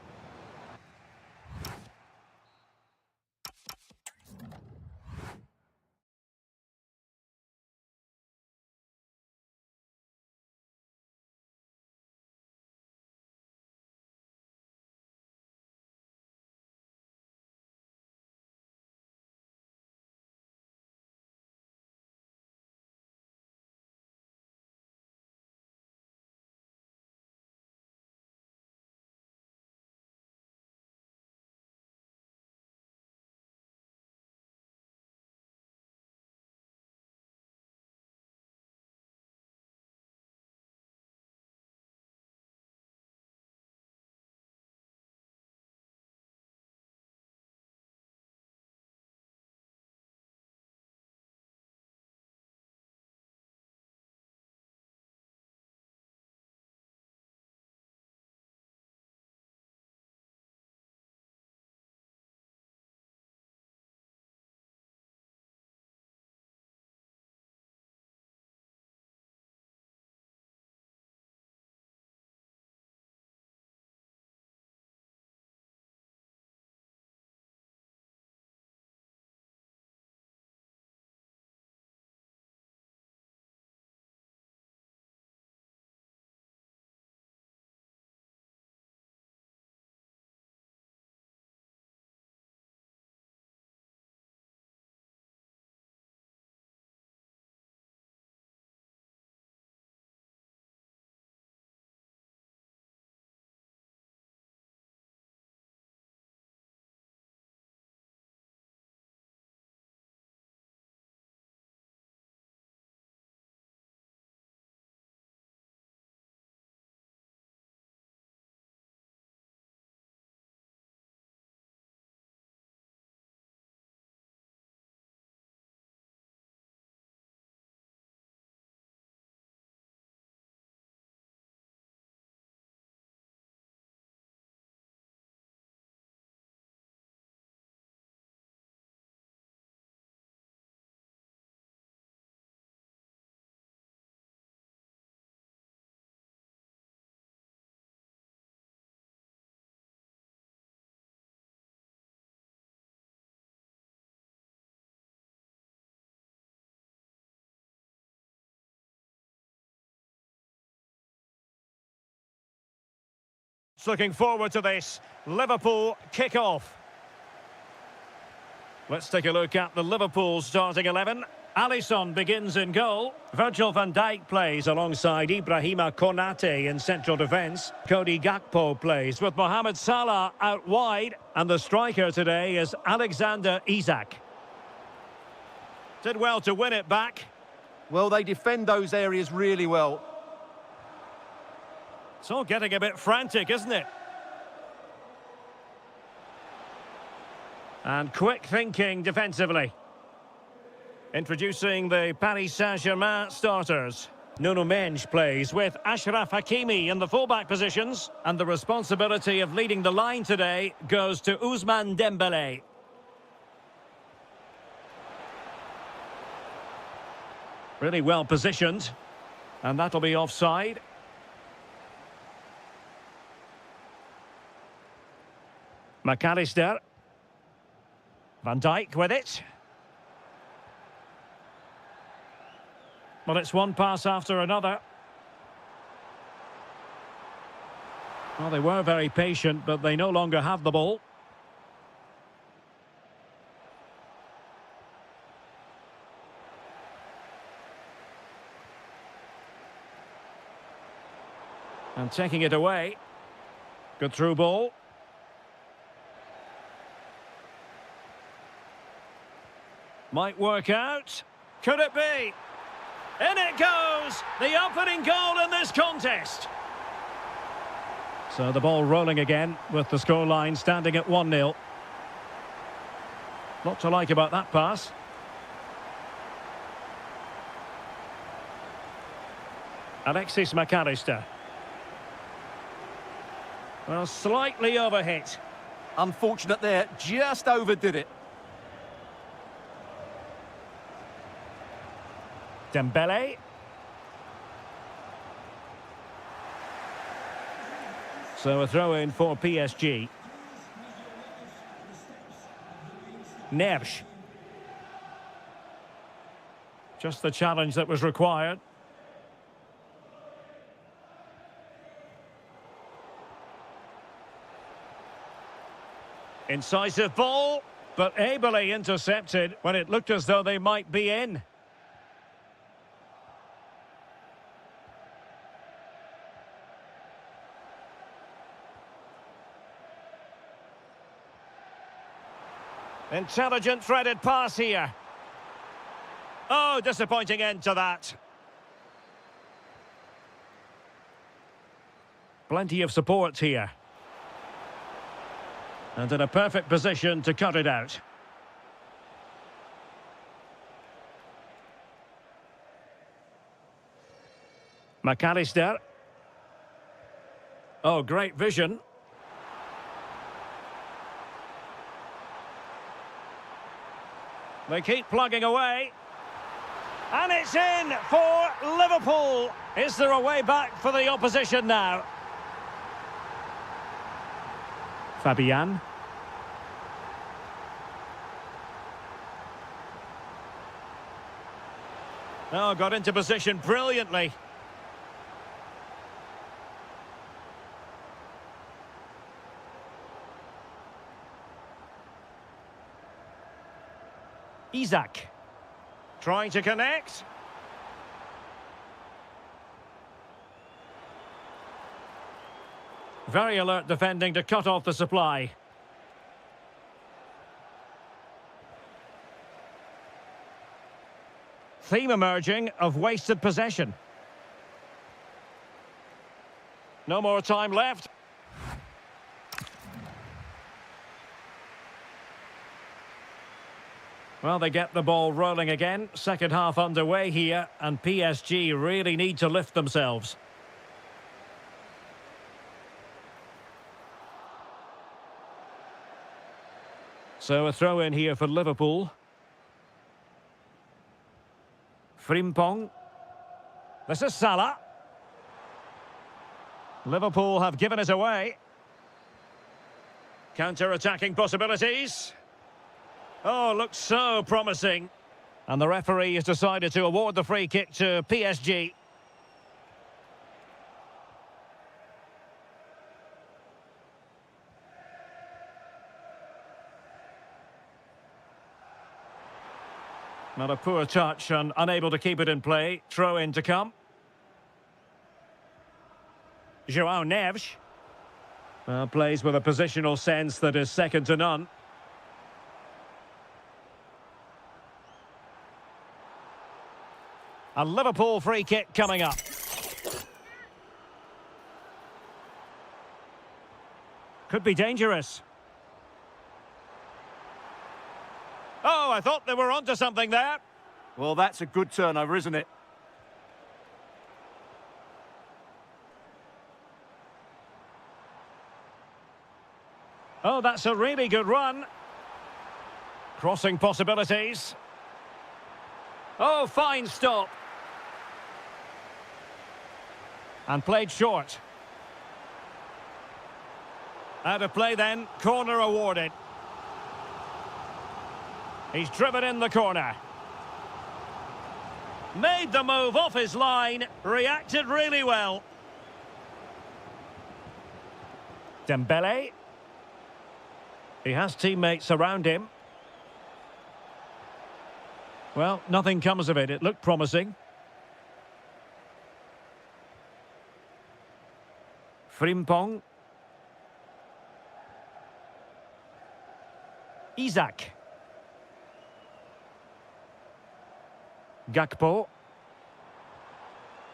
A: Experts looking forward to this. Liverpool kick-off. Let's take a look at the Liverpool starting 11. Alisson begins in goal. Virgil van Dijk plays alongside Ibrahima Konate in central defence. Cody Gakpo plays with Mohamed Salah out wide. And the striker today is Alexander Isak. Did well to win it back.
B: Well, they defend those areas really well.
A: It's all getting a bit frantic, isn't it? And quick thinking defensively. Introducing the Paris Saint-Germain starters. Nuno Mendes plays with Achraf Hakimi in the fullback positions. And the responsibility of leading the line today goes to Ousmane Dembélé. Really well positioned. And that'll be offside. McAllister. Van Dijk with it. Well, it's one pass after another. Well, they were very patient, but they no longer have the ball. And taking it away. Good through ball. Might work out. Could it be? In it goes! The opening goal in this contest. So the ball rolling again with the scoreline standing at 1-0. Lot to like about that pass. Alexis McAllister. Well, slightly overhit.
B: Unfortunate there, just overdid it.
A: Dembélé. So a throw-in for PSG. Nersch. Just the challenge that was required. Incisive ball, but ably intercepted when it looked as though they might be in. Intelligent threaded pass here. Oh, disappointing end to that. Plenty of support here. And in a perfect position to cut it out. McAllister. Oh, great vision. They keep plugging away. And it's in for Liverpool. Is there a way back for the opposition now? Fabian. Oh, got into position brilliantly. Isak. Trying to connect. Very alert defending to cut off the supply. Theme emerging of wasted possession. No more time left. Well, they get the ball rolling again. Second half underway here, and PSG really need to lift themselves. So a throw in here for Liverpool. Frimpong. This is Salah. Liverpool have given it away. Counter-attacking possibilities. Oh, looks so promising. And the referee has decided to award the free kick to PSG. Not a poor touch and unable to keep it in play. Throw in to come. João Neves. Plays with a positional sense that is second to none. A Liverpool free kick coming up. Could be dangerous. Oh, I thought they were onto something there.
B: Well, that's a good turnover, isn't it?
A: Oh, that's a really good run. Crossing possibilities. Oh, fine stop. And played short. Out of play then, corner awarded. He's driven in the corner. Made the move off his line, reacted really well. Dembele. He has teammates around him. Well, nothing comes of it. It looked promising. Frimpong. Isaac. Gakpo.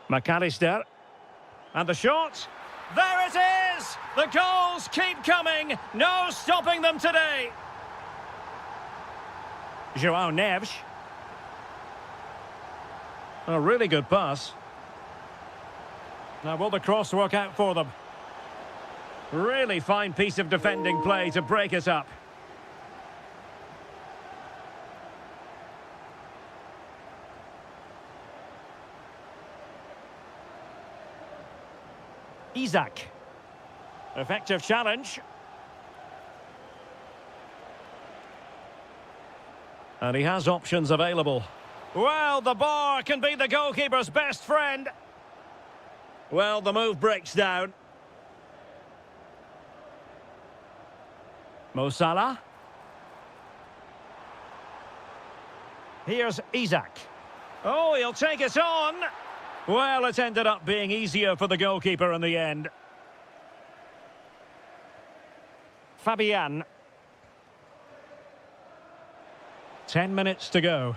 A: McAllister. And the shot. There it is! The goals keep coming. No stopping them today. João Neves. A really good pass. Now, will the cross work out for them? Really fine piece of defending play to break it up. Isaac. Effective challenge. And he has options available. Well, the bar can be the goalkeeper's best friend. Well, the move breaks down. Mo Salah. Here's Isaac. Oh, he'll take it on. Well, it ended up being easier for the goalkeeper in the end. Fabian. 10 minutes to go.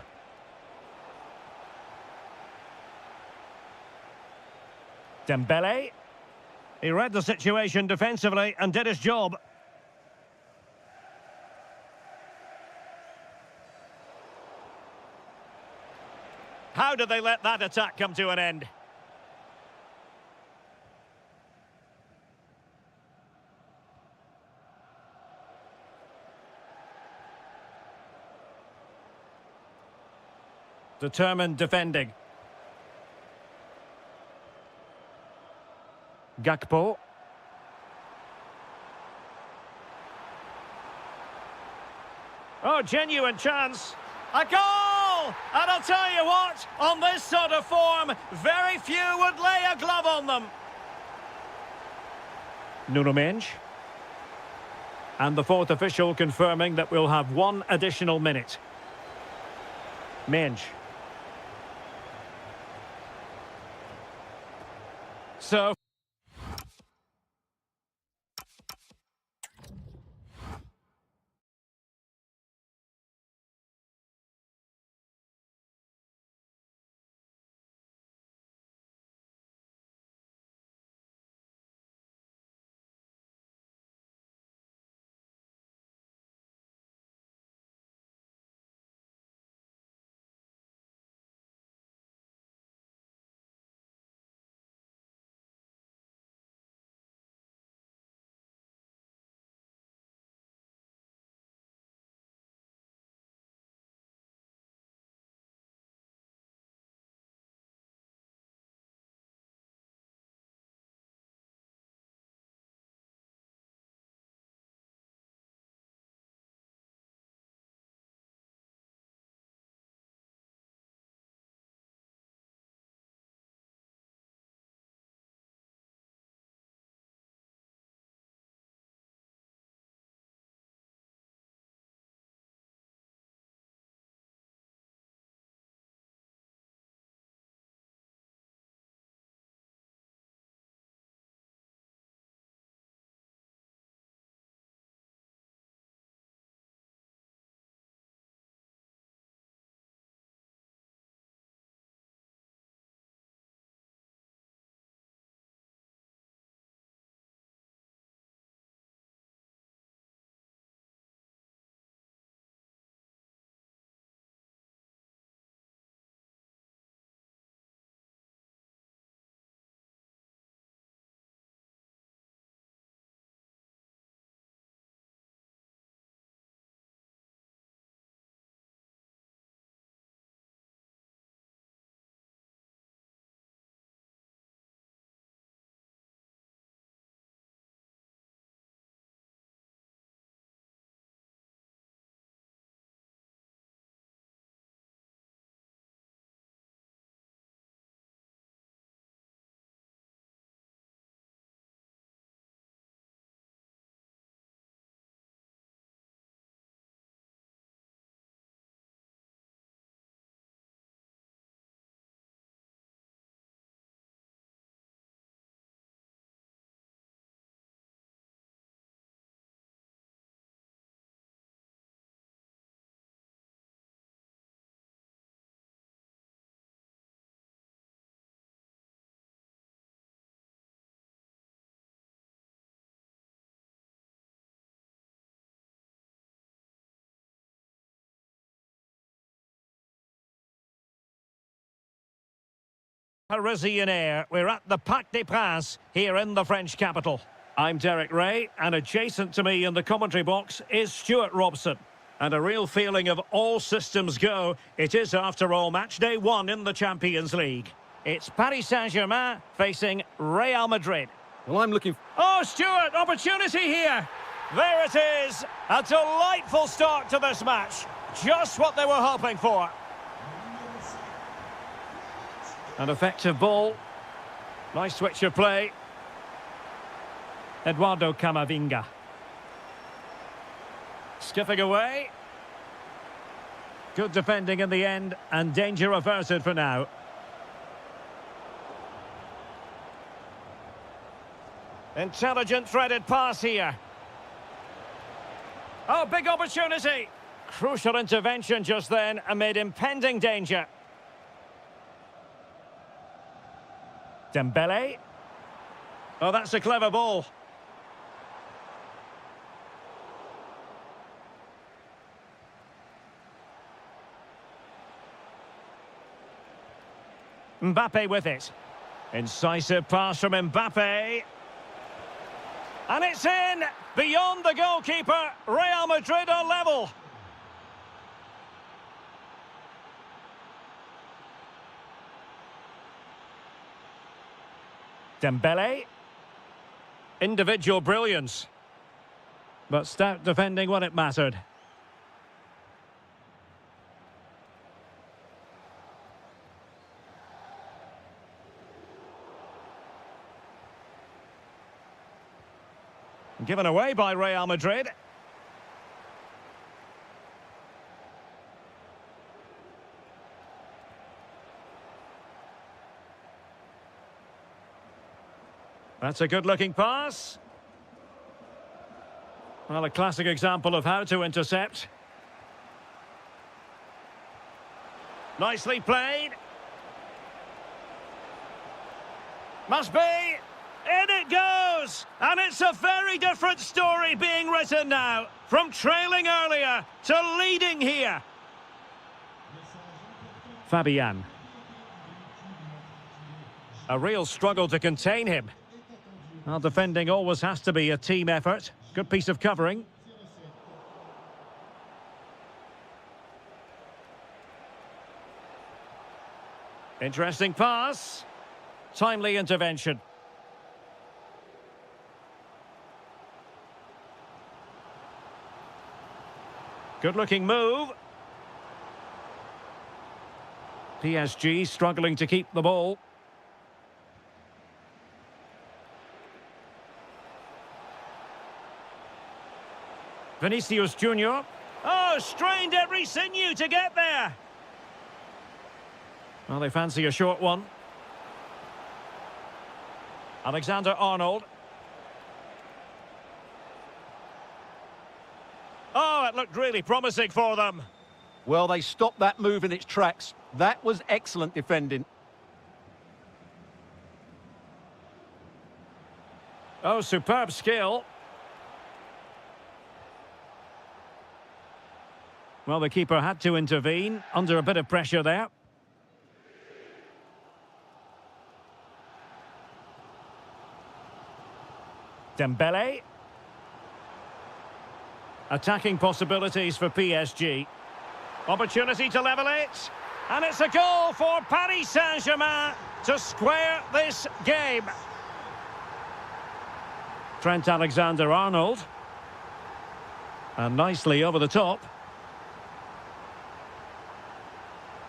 A: Dembele. He read the situation defensively and did his job. How did they let that attack come to an end? Determined defending. Gakpo. Oh, genuine chance. A goal! And I'll tell you what, on this sort of form, very few would lay a glove on them. Nuno Mendes. And the fourth official confirming that we'll have one additional minute. Mendes. So... Parisian air. We're at the Parc des Princes here in the French capital. I'm Derek Ray, and adjacent to me in the commentary box is Stuart Robson. And a real feeling of all systems go. It is, after all, match day 1 in the Champions League. It's Paris Saint-Germain facing Real Madrid.
B: Well, I'm looking...
A: Oh, Stuart, opportunity here. There it is. A delightful start to this match. Just what they were hoping for. An effective ball. Nice switch of play. Eduardo Camavinga. Skipping away. Good defending in the end, and danger averted for now. Intelligent threaded pass here. Oh, big opportunity. Crucial intervention just then amid impending danger. Dembele. Oh, that's a clever ball. Mbappe with it. Incisive pass from Mbappe. And it's in! Beyond the goalkeeper, Real Madrid are level. Dembele. Individual brilliance. But stout defending when it mattered. Given away by Real Madrid. That's a good-looking pass. Well, a classic example of how to intercept. Nicely played. Must be. In it goes! And it's a very different story being written now. From trailing earlier to leading here. Fabian. A real struggle to contain him. Well, defending always has to be a team effort. Good piece of covering. Interesting pass. Timely intervention. Good-looking move. PSG struggling to keep the ball. Vinicius Junior. Oh, strained every sinew to get there. Well, they fancy a short one. Alexander-Arnold. Oh, it looked really promising for them.
B: Well, they stopped that move in its tracks. That was excellent defending.
A: Oh, superb skill. Well, the keeper had to intervene under a bit of pressure there. Dembele. Attacking possibilities for PSG. Opportunity to level it. And it's a goal for Paris Saint-Germain to square this game. Trent Alexander-Arnold. And nicely over the top.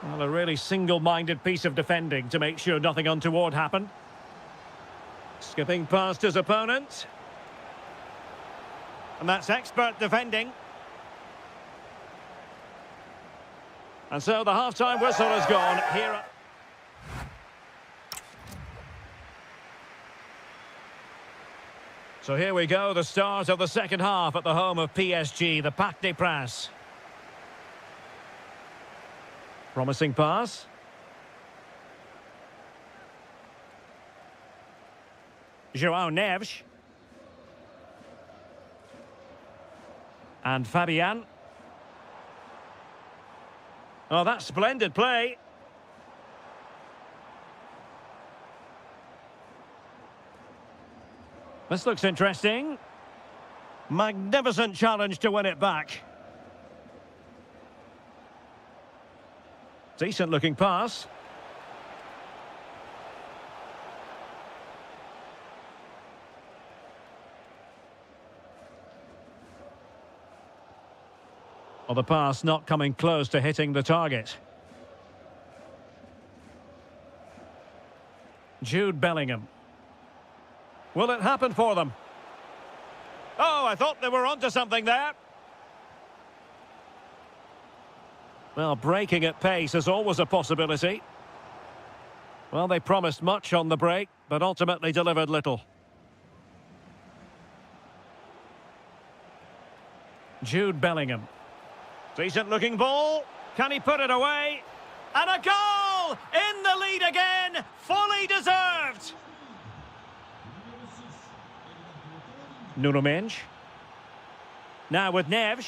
A: Well, a really single-minded piece of defending to make sure nothing untoward happened. Skipping past his opponent. And that's expert defending. And so the half-time whistle has gone. Here. So here we go, the start of the second half at the home of PSG, the Parc des Princes. Promising pass. João Neves. And Fabian. Oh, that's splendid play. This looks interesting. Magnificent challenge to win it back. Decent looking pass. Well, the pass not coming close to hitting the target. Jude Bellingham. Will it happen for them? Oh, I thought they were onto something there. Well, breaking at pace is always a possibility. Well, they promised much on the break, but ultimately delivered little. Jude Bellingham. Decent looking ball. Can he put it away? And a goal! In the lead again! Fully deserved! Nuno Mendes. Now with Neves.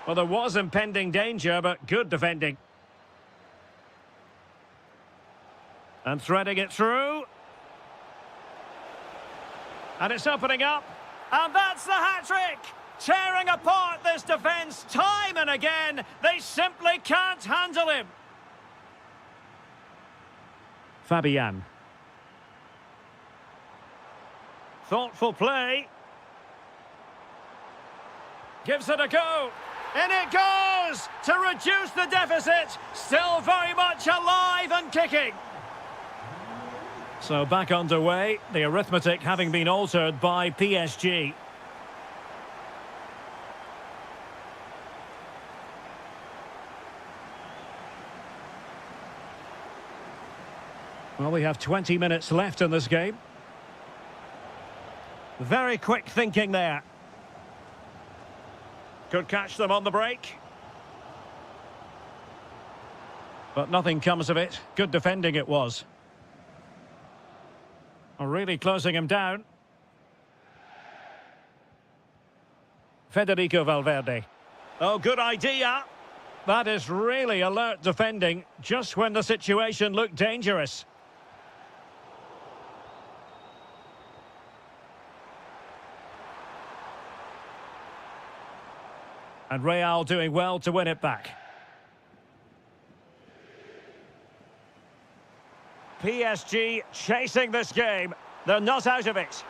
A: Well, there was impending danger, but good defending. And threading it through. And it's opening up. And that's the hat-trick! Tearing apart this defence time and again. They simply can't handle him. Fabian. Thoughtful play. Gives it a go. In it goes! To reduce the deficit. Still very much alive and kicking. So back underway, the arithmetic having been altered by PSG. Well, we have 20 minutes left in this game. Very quick thinking there. Could catch them on the break. But nothing comes of it. Good defending it was. Really closing him down. Federico Valverde. Oh, good idea. That is really alert defending, just when the situation looked dangerous. And Real doing well to win it back. PSG chasing this game. They're not out of it.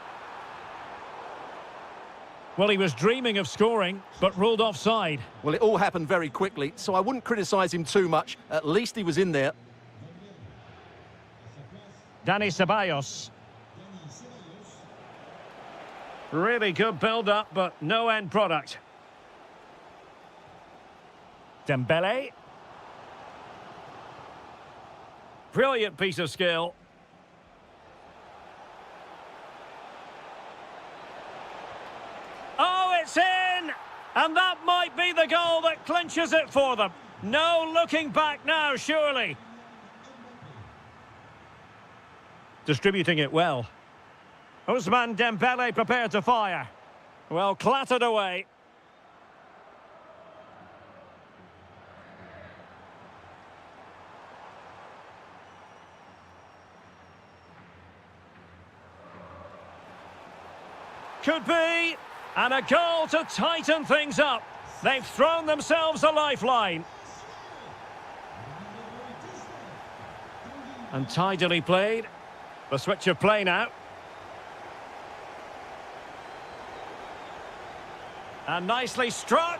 A: Well, he was dreaming of scoring, but ruled offside.
B: Well, it all happened very quickly, so I wouldn't criticise him too much. At least he was in there.
A: Dani Ceballos. Really good build-up, but no end product. Dembele. Brilliant piece of skill. Oh, it's in! And that might be the goal that clinches it for them. No looking back now, surely. Distributing it well. Ousmane Dembele prepared to fire. Well, clattered away. Could be. And a goal to tighten things up. They've thrown themselves a lifeline. And tidily played. The switch of play now. And nicely struck.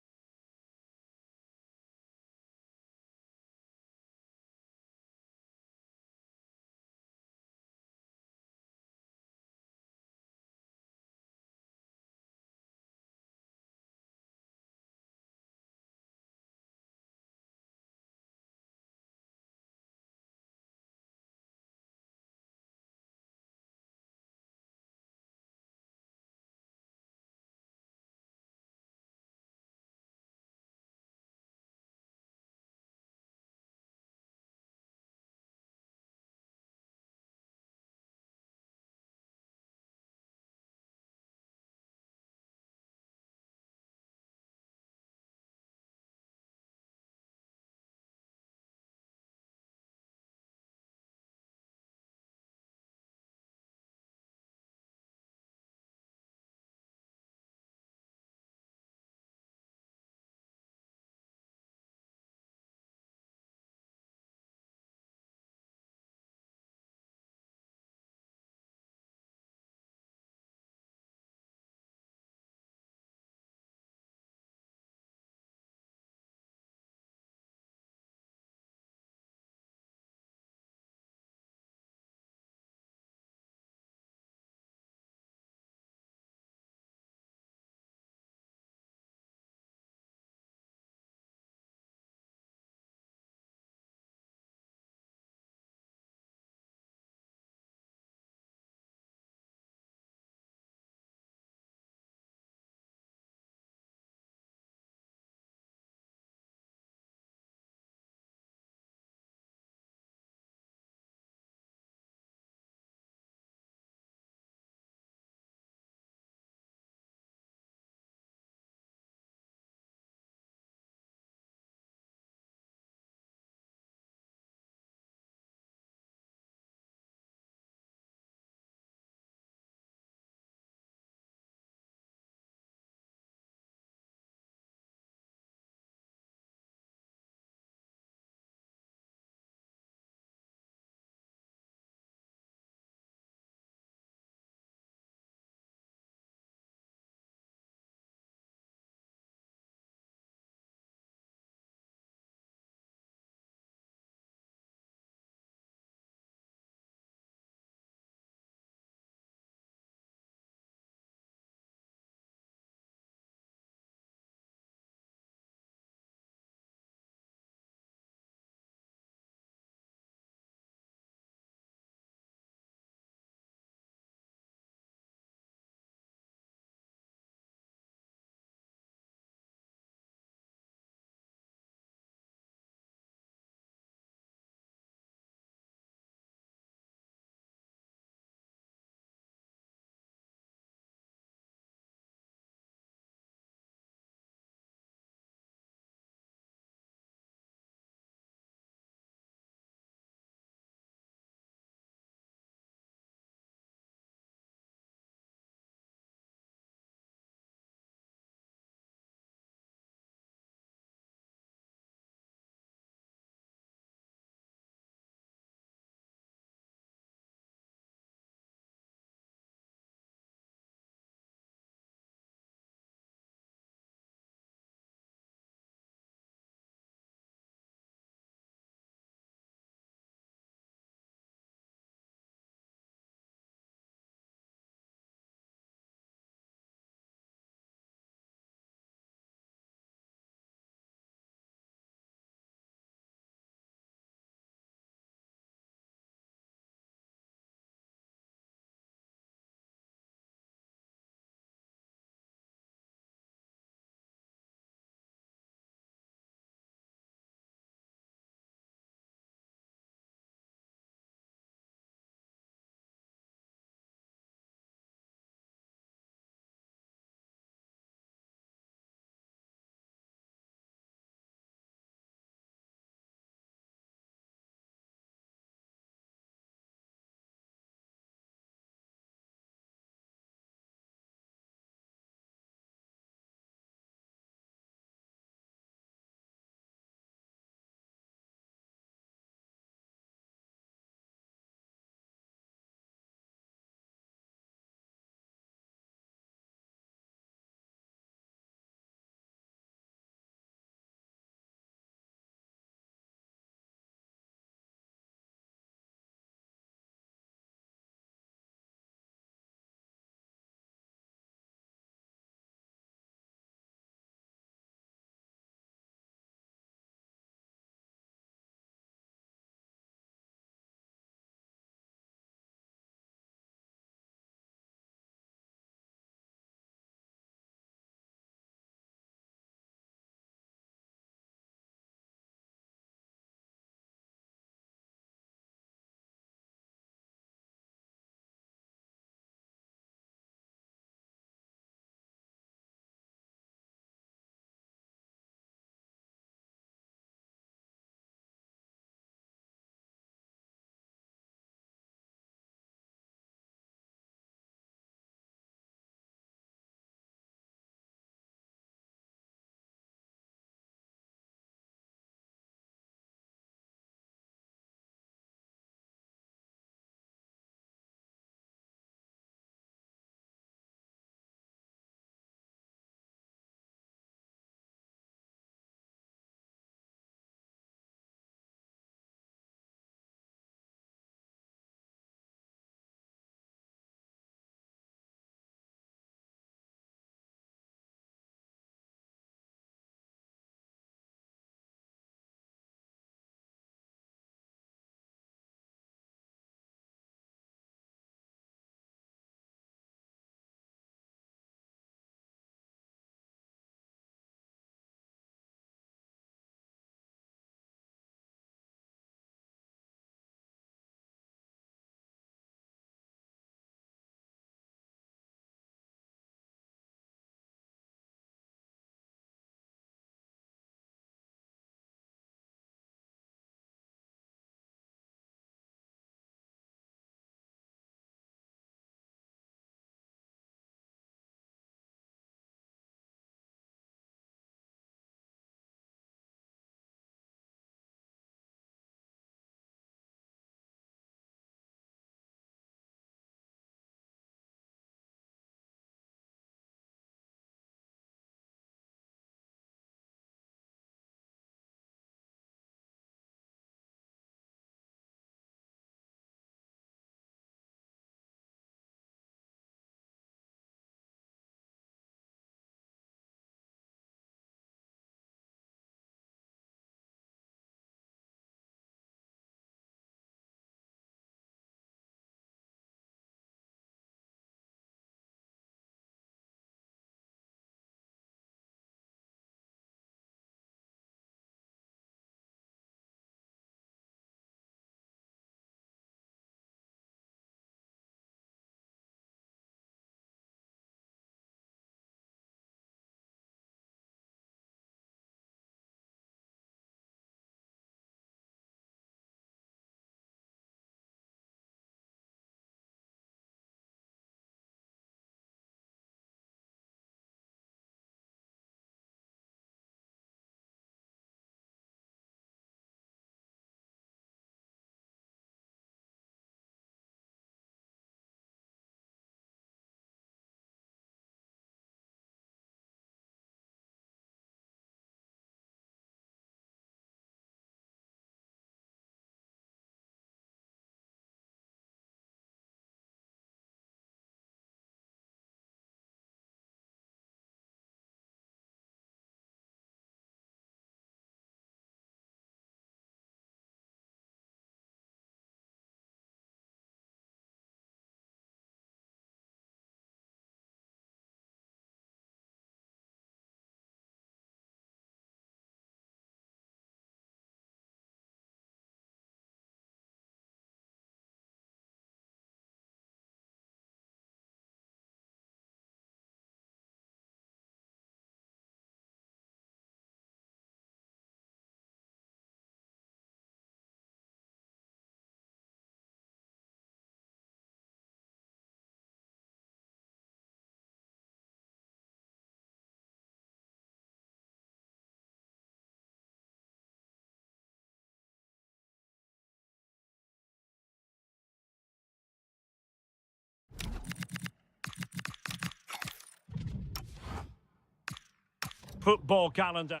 A: football calendar.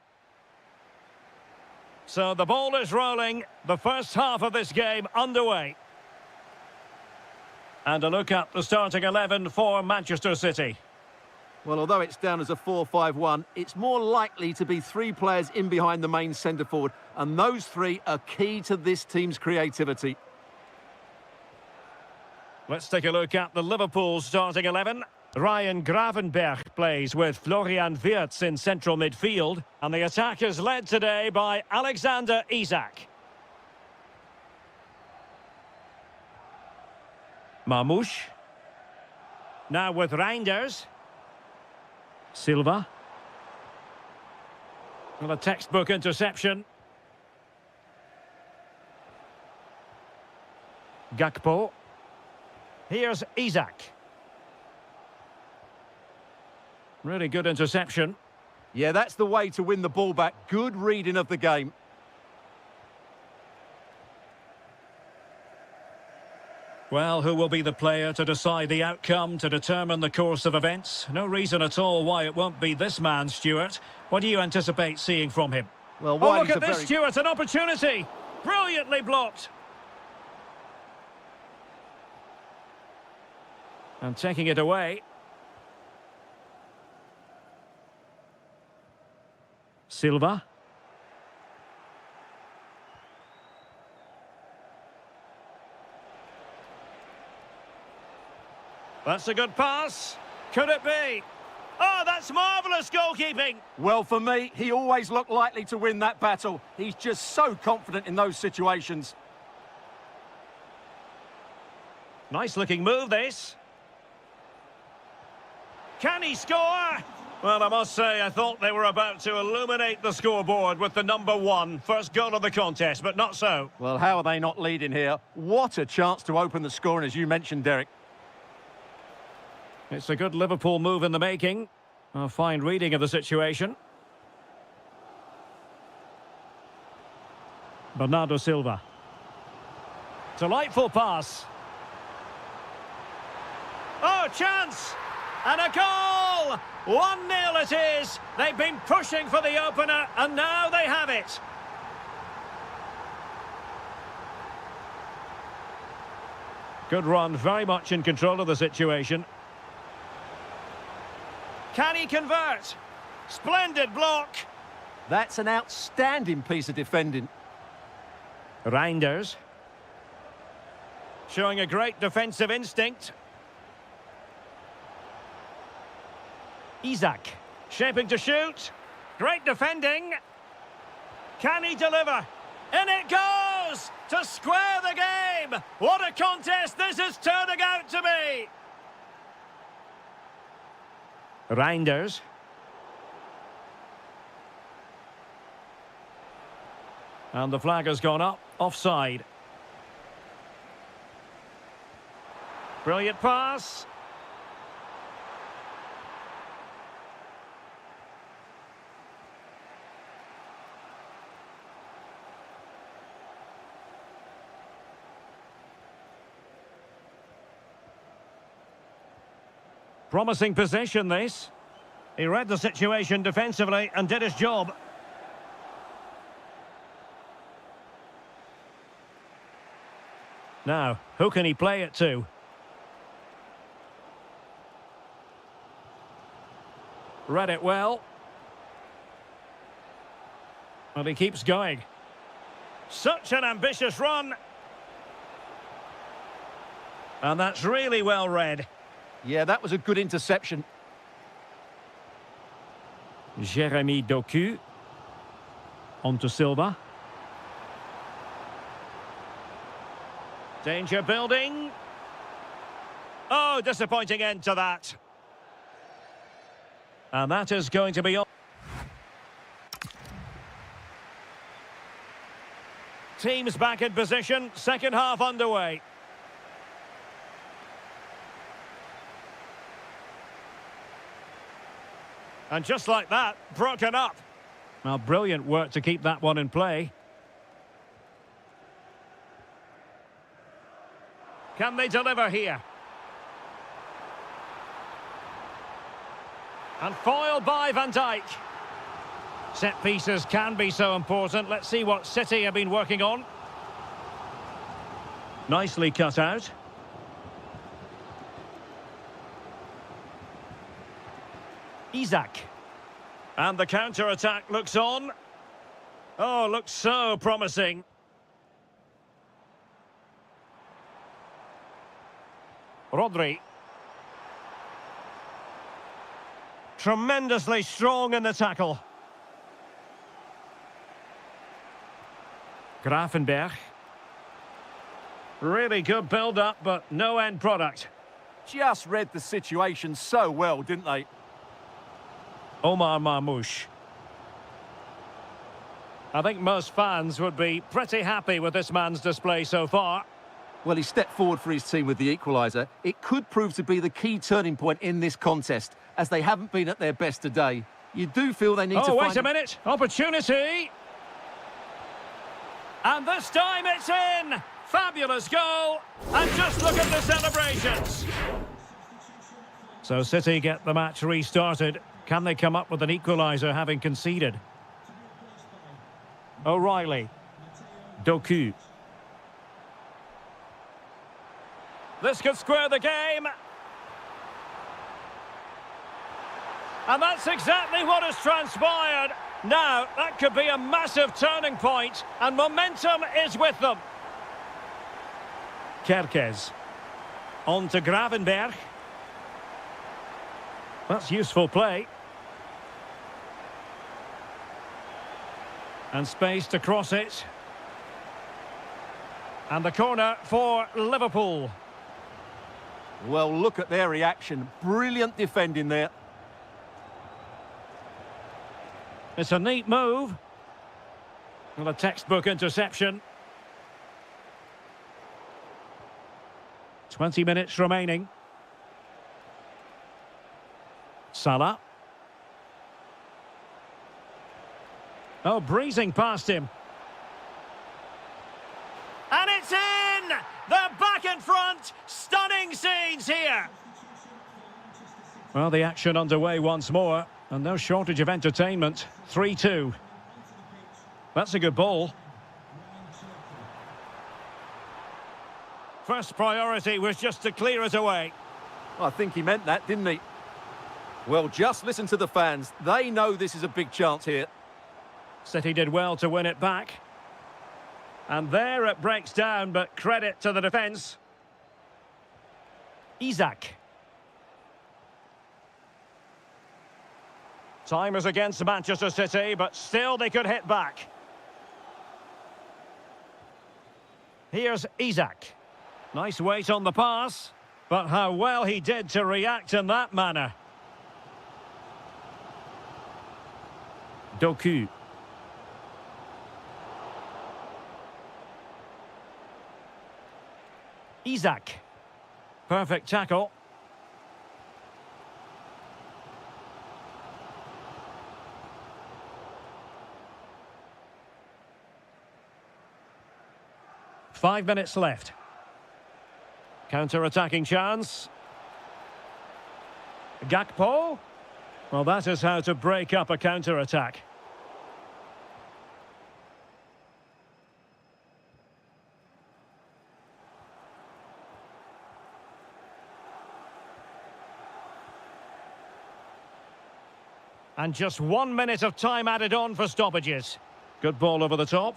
A: So the ball is rolling. The first half of this game underway. And a look at the starting 11 for Manchester City.
B: Well, although it's down as a 4-5-1, it's more likely to be three players in behind the main centre-forward, and those three are key to this team's creativity.
A: Let's take a look at the Liverpool starting 11. Ryan Gravenberch plays with Florian Wirtz in central midfield, and the attack is led today by Alexander Isak. Marmoush. Now with Reinders. Silva. Well, a textbook interception. Gakpo. Here's Isak. Really good interception.
B: Yeah, that's the way to win the ball back. Good reading of the game.
A: Well, who will be the player to decide the outcome, to determine the course of events? No reason at all why it won't be this man, Stuart. What do you anticipate seeing from him?
B: Well,
A: oh, look at this, Stuart, an opportunity! Brilliantly blocked. And taking it away. Silva. That's a good pass. Could it be? Oh, that's marvellous goalkeeping.
B: Well, for me, he always looked likely to win that battle. He's just so confident in those situations.
A: Nice-looking move, this. Can he score? Well, I must say, I thought they were about to illuminate the scoreboard with the number one. First goal of the contest, but not so.
B: Well, how are they not leading here? What a chance to open the scoring, as you mentioned, Derek.
A: It's a good Liverpool move in the making. A fine reading of the situation. Bernardo Silva. Delightful pass. Oh, chance! And a goal! 1-0 it is. They've been pushing for the opener, and now they have it. Good run, very much in control of the situation. Can he convert? Splendid block.
B: That's an outstanding piece of defending.
A: Reinders. Showing a great defensive instinct. Isak. Shaping to shoot. Great defending. Can he deliver? In it goes! To square the game! What a contest this is turning out to be! Reinders. And the flag has gone up, offside. Brilliant pass. Promising position, this. He read the situation defensively and did his job. Now, who can he play it to? Read it well. And he keeps going. Such an ambitious run. And that's really well read.
B: Yeah, that was a good interception.
A: Jeremy Doku. On to Silva. Danger building. Oh, disappointing end to that. And that is going to be all. Teams back in position. Second half underway. And just like that, broken up. Well, brilliant work to keep that one in play. Can they deliver here? And foiled by Van Dijk. Set pieces can be so important. Let's see what City have been working on. Nicely cut out. Isak. And the counter-attack looks on. Oh, looks so promising. Rodri. Tremendously strong in the tackle. Grafenberg. Really good build-up, but no end product.
B: Just read the situation so well, didn't they?
A: Omar Marmoush. I think most fans would be pretty happy with this man's display so far.
B: Well, he stepped forward for his team with the equaliser. It could prove to be the key turning point in this contest, as they haven't been at their best today. You do feel they need to find...
A: Oh, wait a minute. Opportunity. And this time it's in. Fabulous goal. And just look at the celebrations. So City get the match restarted. Can they come up with an equaliser having conceded? O'Reilly. Doku. This could square the game. And that's exactly what has transpired. Now, that could be a massive turning point, and momentum is with them. Kerkez. On to Gravenberg. That's useful play. And space to cross it. And the corner for Liverpool.
B: Well, look at their reaction. Brilliant defending there.
A: It's a neat move. Well, a textbook interception. 20 minutes remaining. Salah. Oh, breezing past him. And it's in! They're back in front! Stunning scenes here! Well, the action underway once more. And no shortage of entertainment. 3-2. That's a good ball. First priority was just to clear it away.
B: I think he meant that, didn't he? Well, just listen to the fans. They know this is a big chance here.
A: City did well to win it back. And there it breaks down, but credit to the defence. Isak. Time is against Manchester City, but still they could hit back. Here's Isak. Nice weight on the pass, but how well he did to react in that manner. Doku. Isak. Perfect tackle. Five minutes left. Counter-attacking chance. Gakpo. Well, that is how to break up a counter-attack. And just 1 minute of time added on for stoppages. Good ball over the top.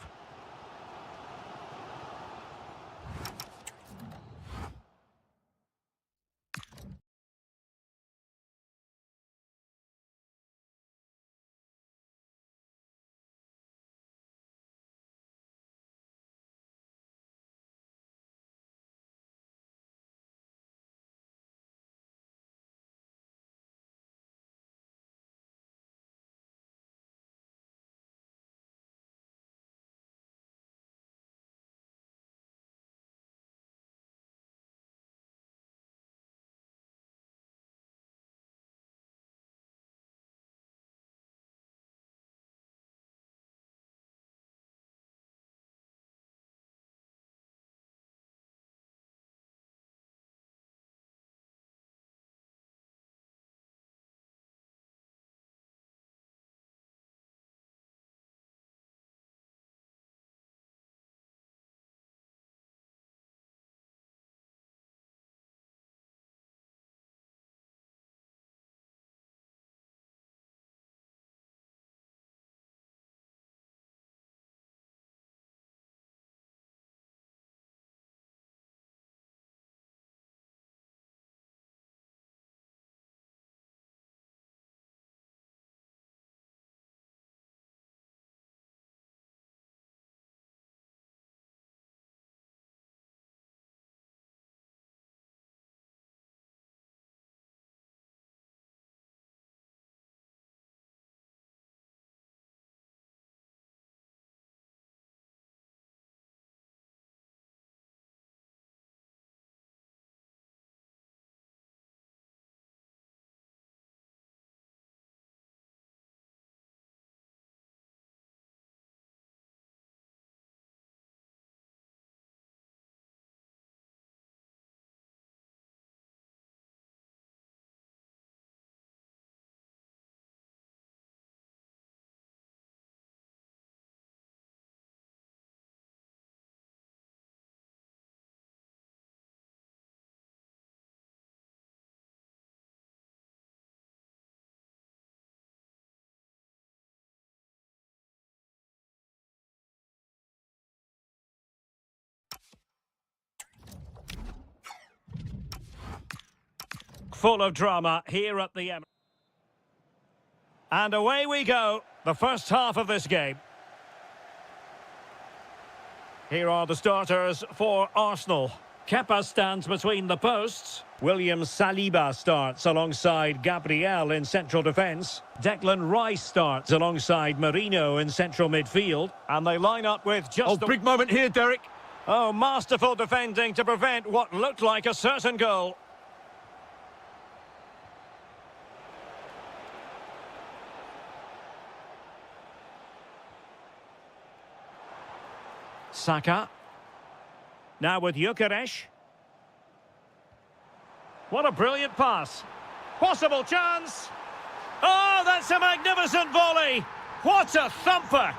A: full of drama here at the Emirates. And away we go, the first half of this game. Here are the starters for Arsenal. Kepa stands between the posts. William Saliba starts alongside Gabriel in central defence. Declan Rice starts alongside Marino in central midfield. And they line up with just...
B: big moment here, Derek.
A: Oh, masterful defending to prevent what looked like a certain goal. Saka. Now with Gyökeres. What a brilliant pass. Possible chance. Oh, that's a magnificent volley. What a thumper.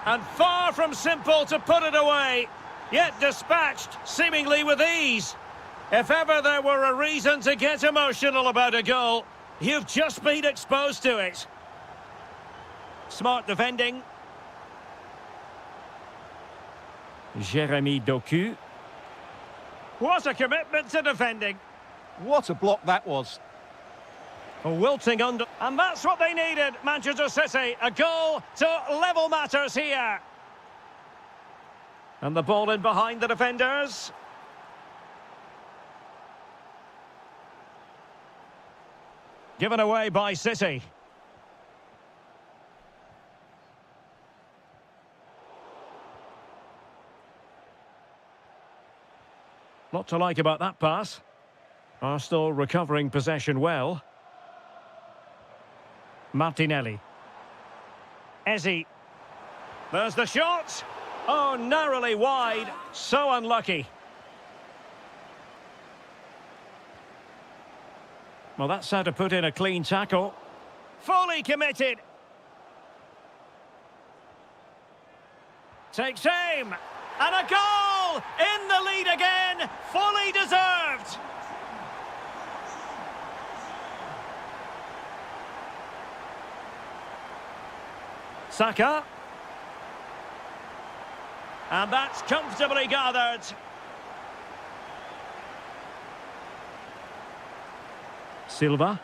A: And far from simple to put it away. Yet dispatched, seemingly with ease. If ever there were a reason to get emotional about a goal, you've just been exposed to it. Smart defending. Jeremy Doku. What a commitment to defending.
B: What a block that was.
A: Wilting under. And that's what they needed, Manchester City. A goal to level matters here. And the ball in behind the defenders. Given away by City. Lot to like about that pass. Arsenal recovering possession well. Martinelli. Eze. There's the shot. Oh, narrowly wide. So unlucky. Well, that's how to put in a clean tackle. Fully committed. Takes aim. And a goal! In the lead again. Fully deserved. Saka. And that's comfortably gathered. Silva.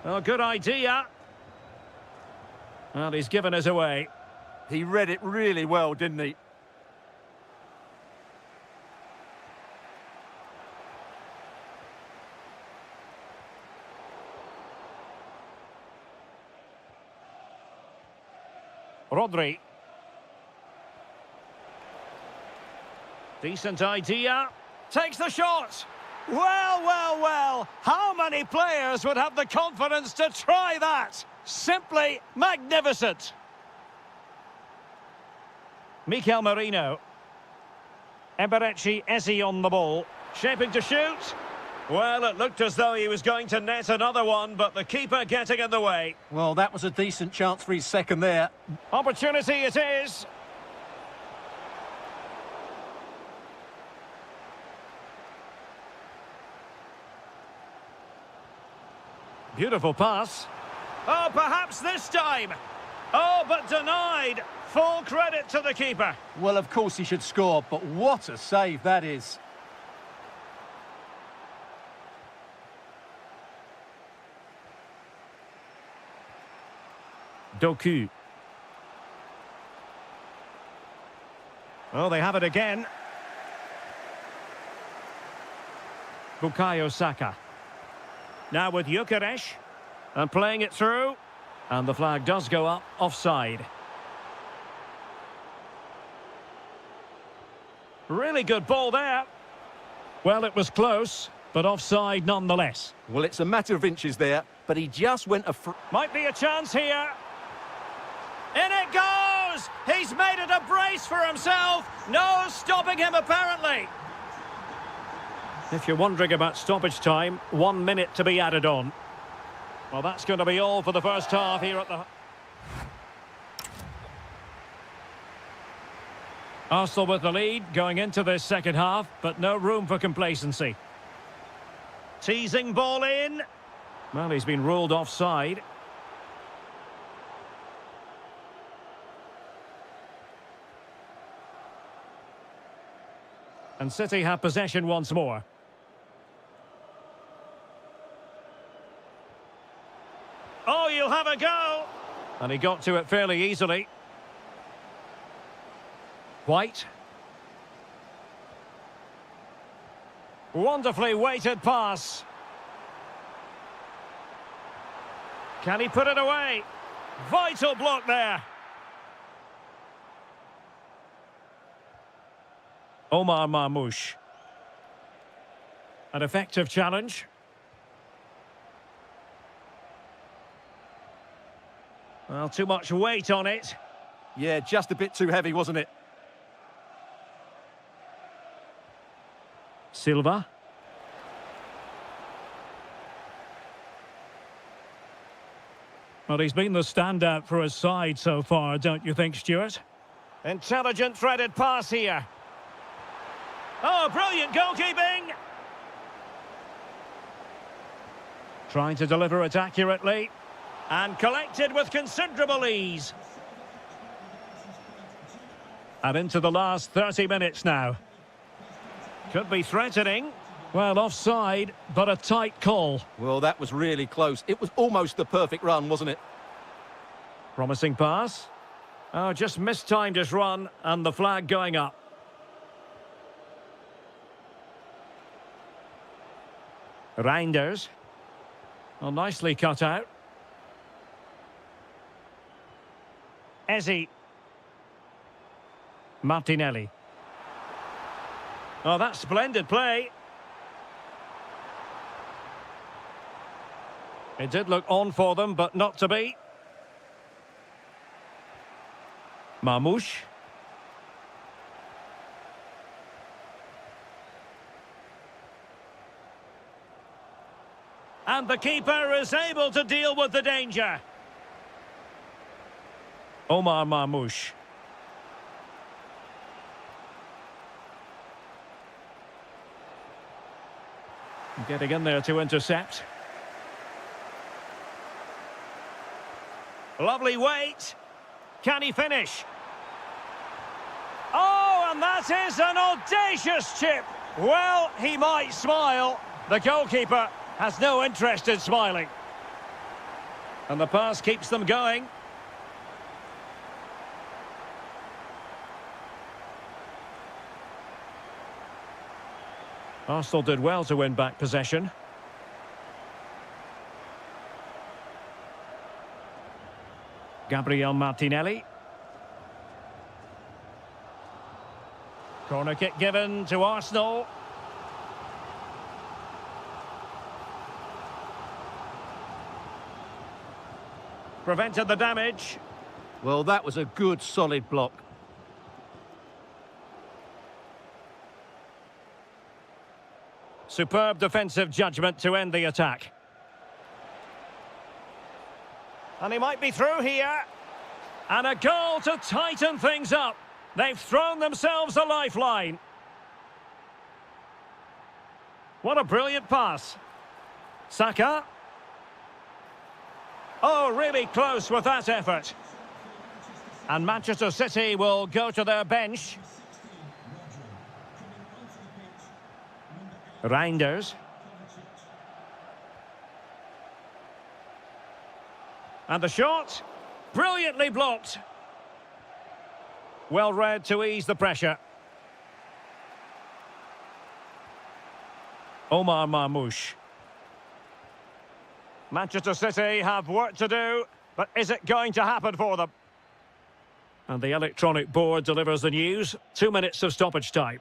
A: Oh, good idea. Well, he's given us away.
B: He read it really well, didn't he?
A: Rodri. Decent idea. Takes the shot. Well, well, well. How many players would have the confidence to try that? Simply magnificent. Mikel Merino. Eberechi Eze on the ball. Shaping to shoot. Well, it looked as though he was going to net another one, but the keeper getting in the way.
B: Well, that was a decent chance for his second there.
A: Opportunity it is. Beautiful pass. Oh, perhaps this time. Oh, but denied. Full credit to the keeper.
B: Well, of course he should score, but what a save that is.
A: Doku. Oh, they have it again. Bukayo Saka. Now with Gyökeres. And playing it through. And the flag does go up, offside. Really good ball there. Well, it was close, but offside nonetheless.
B: Well, it's a matter of inches there, but he just went
A: Might be a chance here. In it goes! He's made it a brace for himself. No stopping him, apparently. If you're wondering about stoppage time, 1 minute to be added on. Well, that's going to be all for the first half here at the... Arsenal with the lead going into this second half, but no room for complacency. Teasing ball in. Well, he's been ruled offside. And City have possession once more. Oh, you'll have a go! And he got to it fairly easily. White. Wonderfully weighted pass. Can he put it away? Vital block there. Omar Marmoush. An effective challenge. Well, too much weight on it.
B: Yeah, just a bit too heavy, wasn't it?
A: Silva. Well, he's been the standout for his side so far, don't you think, Stuart? Intelligent threaded pass here. Oh, brilliant goalkeeping! Trying to deliver it accurately. And collected with considerable ease. And into the last 30 minutes now. Could be threatening. Well, offside, but a tight call.
B: Well, that was really close. It was almost the perfect run, wasn't it?
A: Promising pass. Oh, just mistimed his run, and the flag going up. Reinders. Well, nicely cut out. Ezzi. Martinelli. Oh, that's splendid play. It did look on for them, but not to be. Marmoush. And the keeper is able to deal with the danger. Omar Marmoush. Getting in there to intercept. Lovely weight. Can he finish? Oh, and that is an audacious chip. Well, he might smile. The goalkeeper has no interest in smiling. And the pass keeps them going. Arsenal did well to win back possession. Gabriel Martinelli. Corner kick given to Arsenal. Prevented the damage.
B: Well, that was a good, solid block.
A: Superb defensive judgment to end the attack. And he might be through here. And a goal to tighten things up. They've thrown themselves a lifeline. What a brilliant pass. Saka. Oh, really close with that effort. And Manchester City will go to their bench. Reinders. And the shot, brilliantly blocked. Well read to ease the pressure. Omar Marmoush. Manchester City have work to do, but is it going to happen for them? And the electronic board delivers the news. 2 minutes of stoppage time.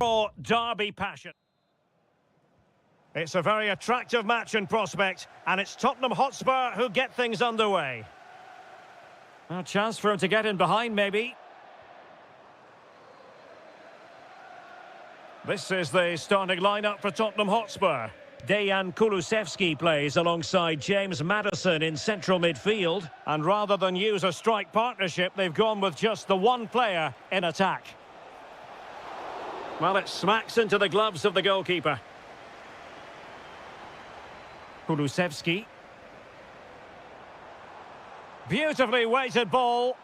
A: For derby passion. It's a very attractive match in prospect, and it's Tottenham Hotspur who get things underway. A chance for him to get in behind, maybe. This is the starting lineup for Tottenham Hotspur. Dejan Kulusevski plays alongside James Maddison in central midfield. And rather than use a strike partnership, they've gone with just the one player in attack. Well, it smacks into the gloves of the goalkeeper. Kulusevski. Beautifully weighted ball.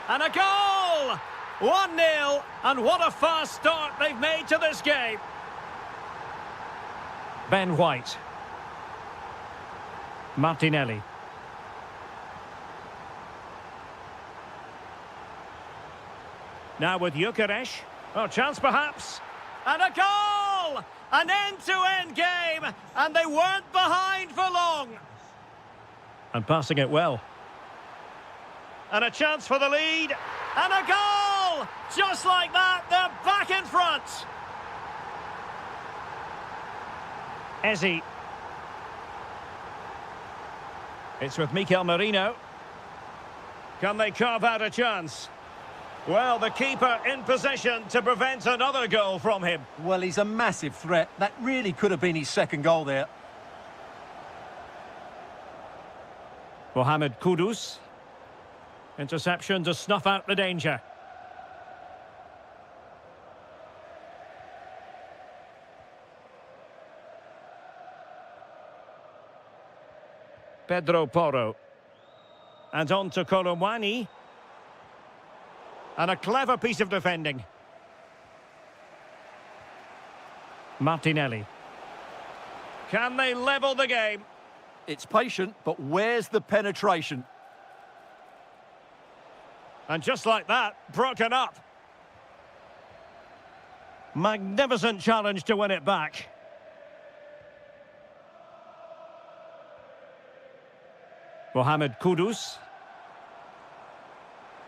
A: And a goal! 1-0, and what a fast start they've made to this game. Ben White. Martinelli. Now with Gyökeres. Oh, chance perhaps. And a goal! An end-to-end game, and they weren't behind for long. And passing it well. And a chance for the lead. And a goal! Just like that, they're back in front. Eze. It's with Mikel Merino. Can they carve out a chance? Well, the keeper in possession to prevent another goal from him.
B: Well, he's a massive threat. That really could have been his second goal there.
A: Mohamed Kudus. Interception to snuff out the danger. Pedro Porro. And on to Kolomwani. And a clever piece of defending. Martinelli. Can they level the game?
B: It's patient, but where's the penetration?
A: And just like that, broken up. Magnificent challenge to win it back. Mohamed Kudus.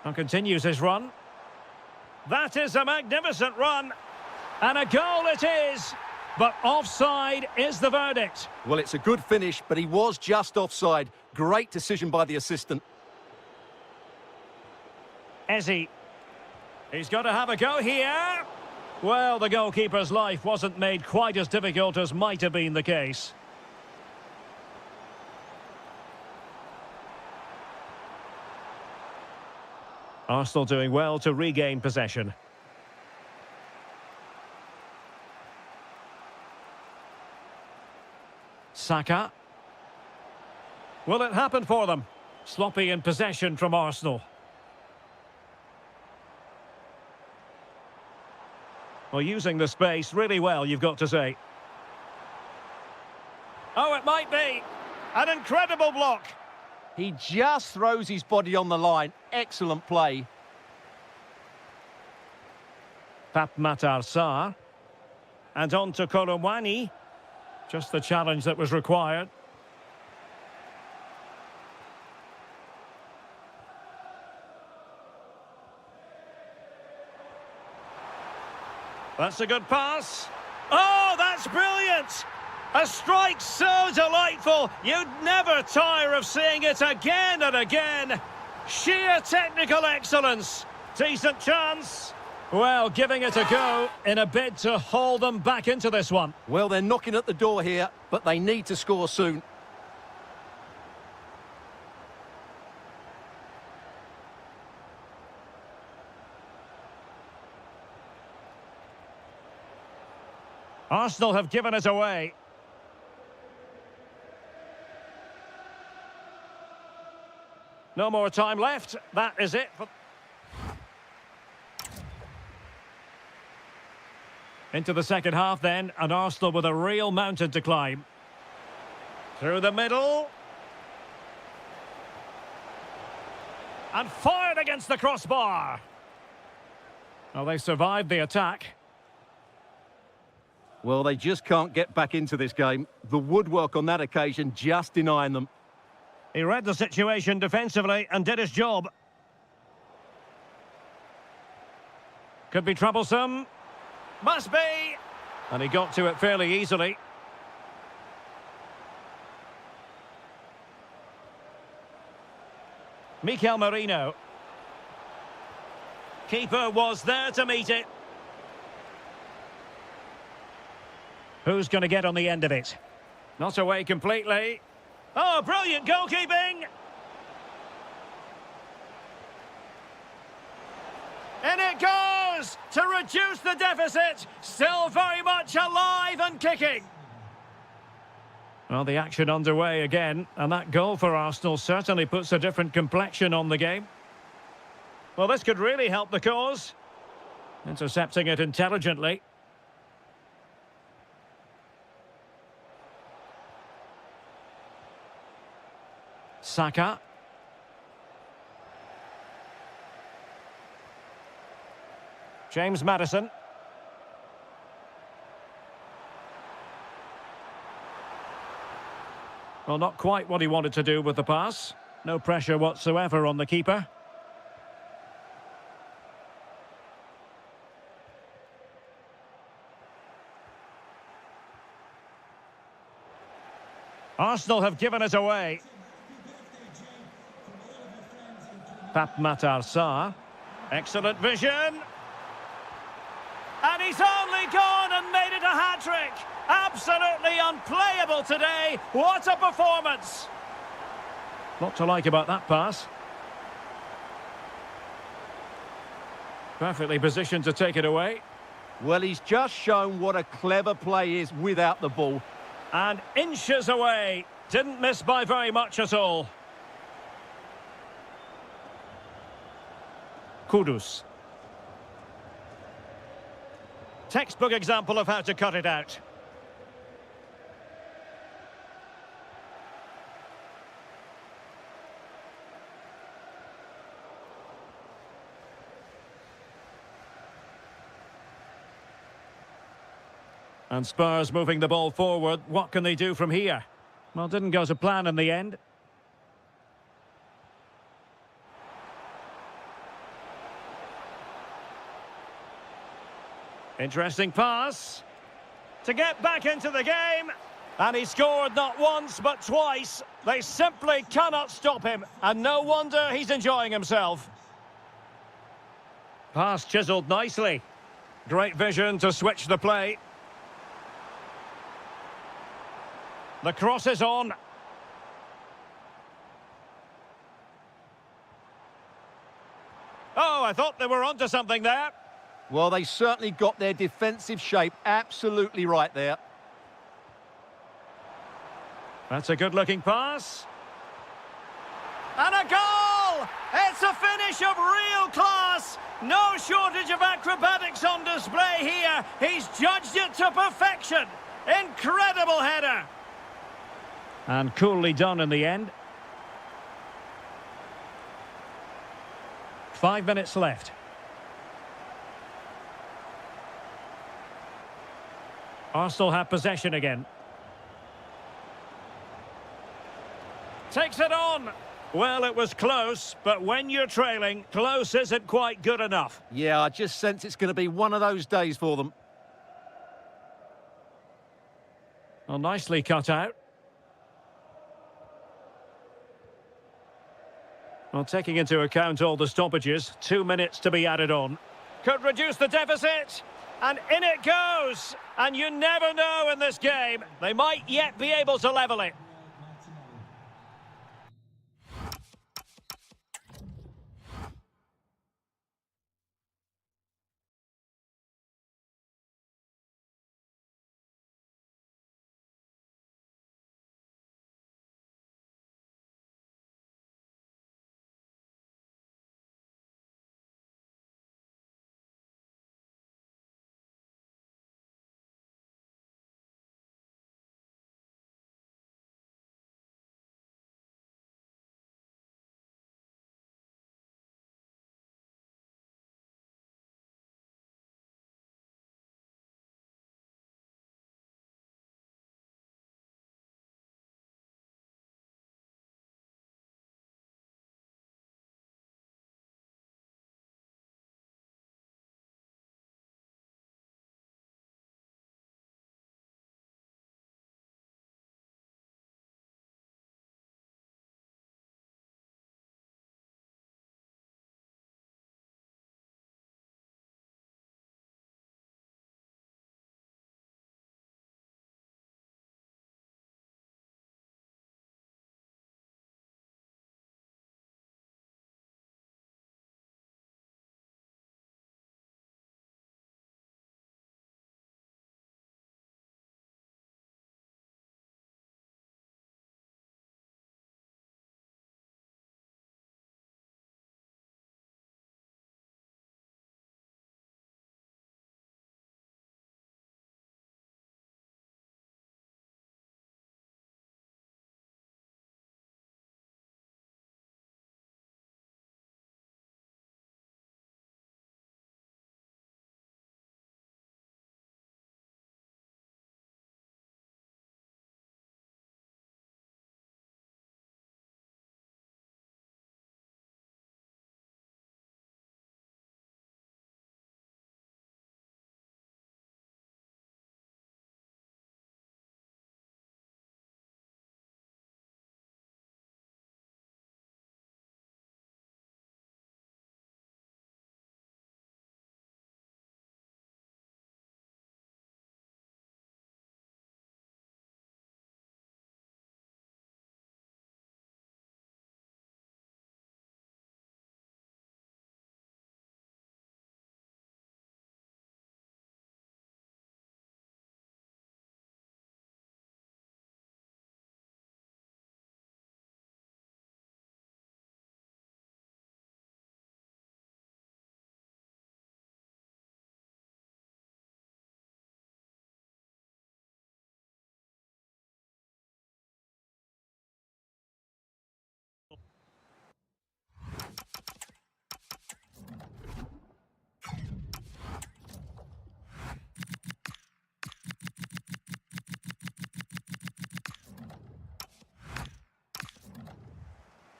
A: And continues his run. That is a magnificent run. And a goal it is. But offside is the verdict.
B: Well, it's a good finish, but he was just offside. Great decision by the assistant.
A: Eze. He's got to have a go here. Well, the goalkeeper's life wasn't made quite as difficult as might have been the case. Arsenal doing well to regain possession. Saka. Will it happen for them? Sloppy in possession from Arsenal. Well, using the space really well, you've got to say. Oh, it might be. An incredible block.
B: He just throws his body on the line. Excellent play.
A: Pape Matar Sarr. And on to Kolomwani. Just the challenge that was required. That's a good pass. Oh, that's brilliant! A strike so delightful, you'd never tire of seeing it again and again. Sheer technical excellence. Decent chance. Well, giving it a go in a bid to haul them back into this one.
B: Well, they're knocking at the door here, but they need to score soon.
A: Arsenal have given it away. No more time left. That is it. Into the second half then, and Arsenal with a real mountain to climb. Through the middle. And fired against the crossbar. Well, they survived the attack.
B: Well, they just can't get back into this game. The woodwork on that occasion just denying them.
A: He read the situation defensively and did his job. Could be troublesome. Must be. And he got to it fairly easily. Mikel Merino. Keeper was there to meet it. Who's going to get on the end of it? Not away completely. Oh, brilliant goalkeeping! And it goes to reduce the deficit. Still very much alive and kicking. Well, the action underway again, and that goal for Arsenal certainly puts a different complexion on the game. Well, this could really help the cause. Intercepting it intelligently. Saka. James Maddison. Well, not quite what he wanted to do with the pass. No pressure whatsoever on the keeper. Arsenal have given it away. Matar Sarr. Excellent vision. And he's only gone and made it a hat-trick. Absolutely unplayable today. What a performance. Lot to like about that pass. Perfectly positioned to take it away.
B: Well, he's just shown what a clever play is without the ball.
A: And inches away. Didn't miss by very much at all. Kudus. Textbook example of how to cut it out. And Spurs moving the ball forward. What can they do from here? Well, didn't go to plan in the end. Interesting pass. To get back into the game. And he scored not once, but twice. They simply cannot stop him. And no wonder he's enjoying himself. Pass chiselled nicely. Great vision to switch the play. The cross is on. Oh, I thought they were onto something there.
B: Well, they certainly got their defensive shape absolutely right there.
A: That's a good-looking pass. And a goal! It's a finish of real class. No shortage of acrobatics on display here. He's judged it to perfection. Incredible header. And coolly done in the end. 5 minutes left. Arsenal have possession again. Takes it on. Well, it was close, but when you're trailing, close isn't quite good enough.
B: Yeah, I just sense it's going to be one of those days for them.
A: Well, nicely cut out. Well, taking into account all the stoppages, 2 minutes to be added on. Could reduce the deficit. And in it goes. And you never know in this game. They might yet be able to level it.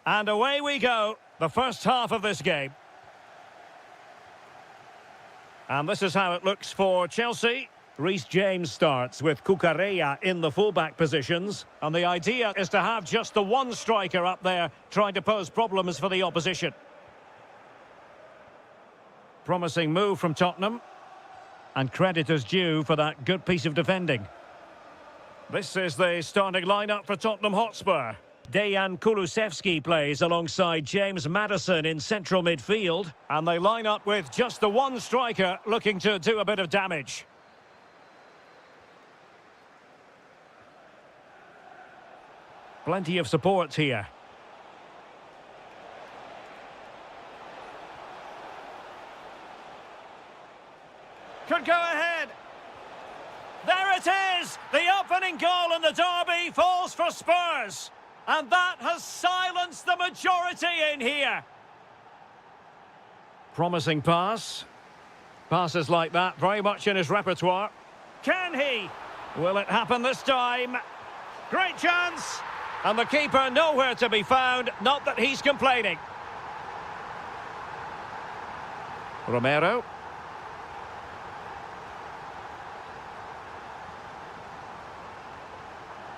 A: And away we go, the first half of this game. And this is how it looks for Chelsea. Reece James starts with Cucurella in the fullback positions. And the idea is to have just the one striker up there trying to pose problems for the opposition. Promising move from Tottenham. And credit is due for that good piece of defending. This is the starting lineup for Tottenham Hotspur. Dejan Kulusevski plays alongside James Maddison in central midfield. And they line up with just the one striker looking to do a bit of damage. Plenty of support here. Could go ahead. There it is! The opening goal in the derby falls for Spurs. And that has silenced the majority in here. Promising pass. Passes like that very much in his repertoire. Can he? Will it happen this time? Great chance. And the keeper nowhere to be found. Not that he's complaining. Romero.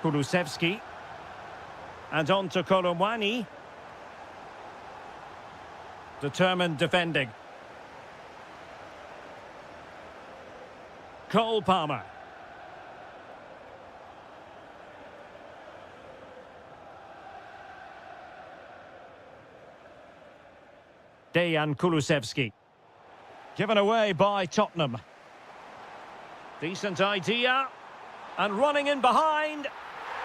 A: Kulusevski. And on to Kolomwani. Determined defending. Cole Palmer. Dejan Kulusevski. Given away by Tottenham. Decent idea. And running in behind.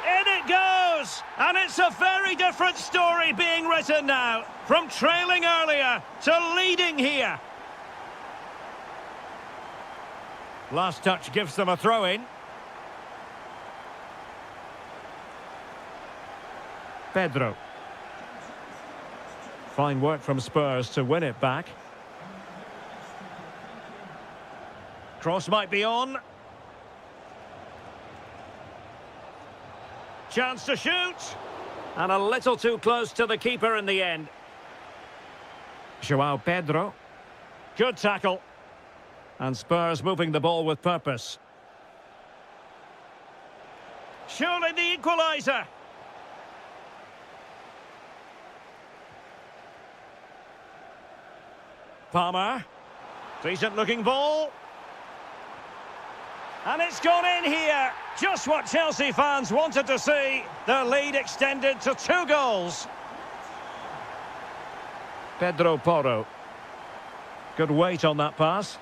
A: In it goes! And it's a very different story being written now. From trailing earlier to leading here. Last touch gives them a throw-in. Pedro. Fine work from Spurs to win it back. Cross might be on. Chance to shoot. And a little too close to the keeper in the end. João Pedro. Good tackle. And Spurs moving the ball with purpose. Surely the equaliser. Palmer. Decent looking ball. And it's gone in here. Just what Chelsea fans wanted to see. Their lead extended to 2 goals. Pedro Porro. Good weight on that pass.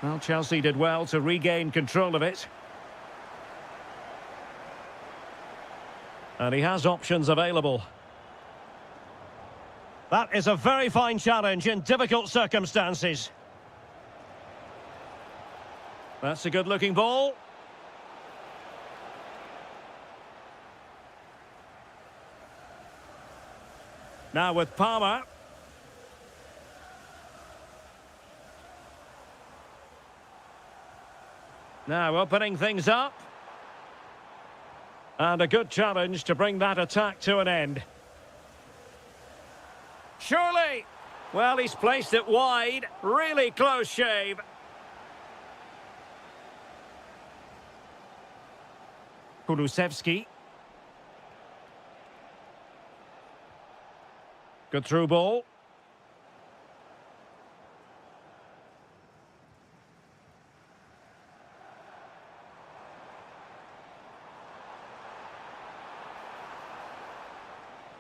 A: Well, Chelsea did well to regain control of it. And he has options available. That is a very fine challenge in difficult circumstances. That's a good-looking ball. Now with Palmer. Now opening things up. And a good challenge to bring that attack to an end. Surely! Well, he's placed it wide. Really close shave. Kulusevski. Good through ball.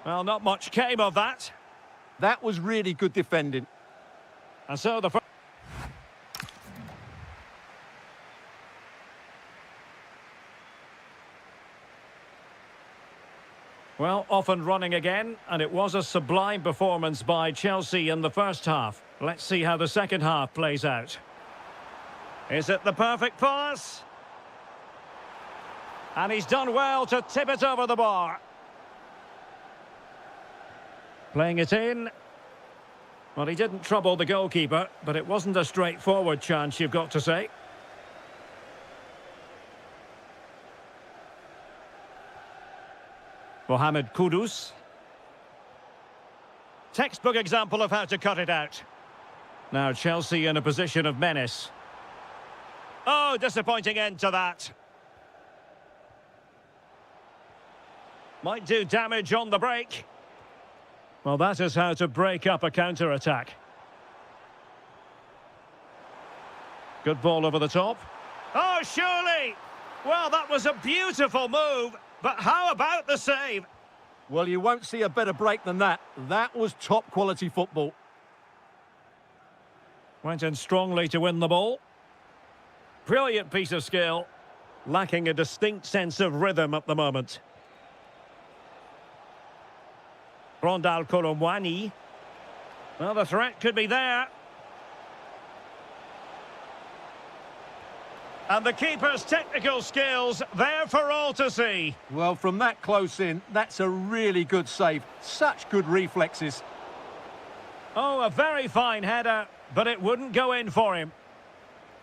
A: Well, not much came of that.
B: That was really good defending.
A: And so the first... Well, off and running again, and it was a sublime performance by Chelsea in the first half. Let's see how the second half plays out. Is it the perfect pass? And he's done well to tip it over the bar. Playing it in. Well, he didn't trouble the goalkeeper, but it wasn't a straightforward chance, you've got to say. Mohamed Kudus. Textbook example of how to cut it out. Now Chelsea in a position of menace. Oh, disappointing end to that. Might do damage on the break. Well, that is how to break up a counter-attack. Good ball over the top. Oh, surely! Well, that was a beautiful move, but how about the save?
B: Well, you won't see a better break than that. That was top-quality football.
A: Went in strongly to win the ball. Brilliant piece of skill. Lacking a distinct sense of rhythm at the moment. Rondal Kolomwani. Well, the threat could be there. And the keeper's technical skills there for all to see.
B: Well, from that close in, that's a really good save. Such good reflexes.
A: Oh, a very fine header, but it wouldn't go in for him.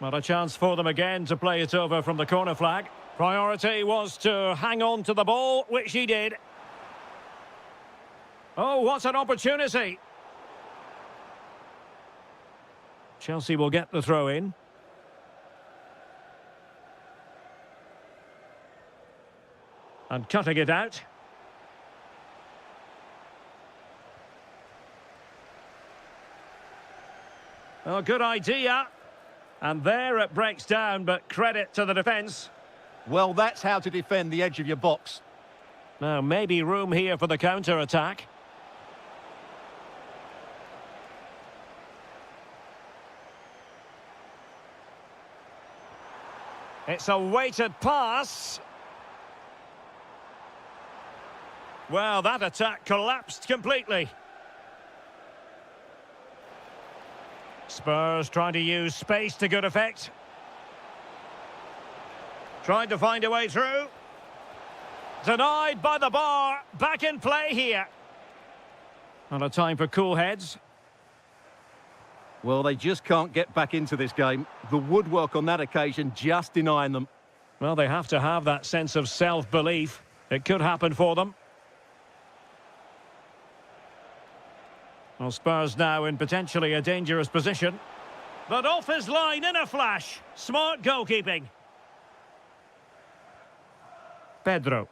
A: Not a chance for them again to play it over from the corner flag. Priority was to hang on to the ball, which he did. Oh, what an opportunity. Chelsea will get the throw in. And cutting it out. Oh, good idea. And there it breaks down, but credit to the defence.
B: Well, that's how to defend the edge of your box.
A: Now, maybe room here for the counter-attack. It's a weighted pass. Well, that attack collapsed completely. Spurs trying to use space to good effect. Trying to find a way through. Denied by the bar. Back in play here. Not a time for cool heads.
B: Well, they just can't get back into this game. The woodwork on that occasion just denying them.
A: Well, they have to have that sense of self-belief. It could happen for them. Well, Spurs now in potentially a dangerous position. But off his line in a flash. Smart goalkeeping. Pedro.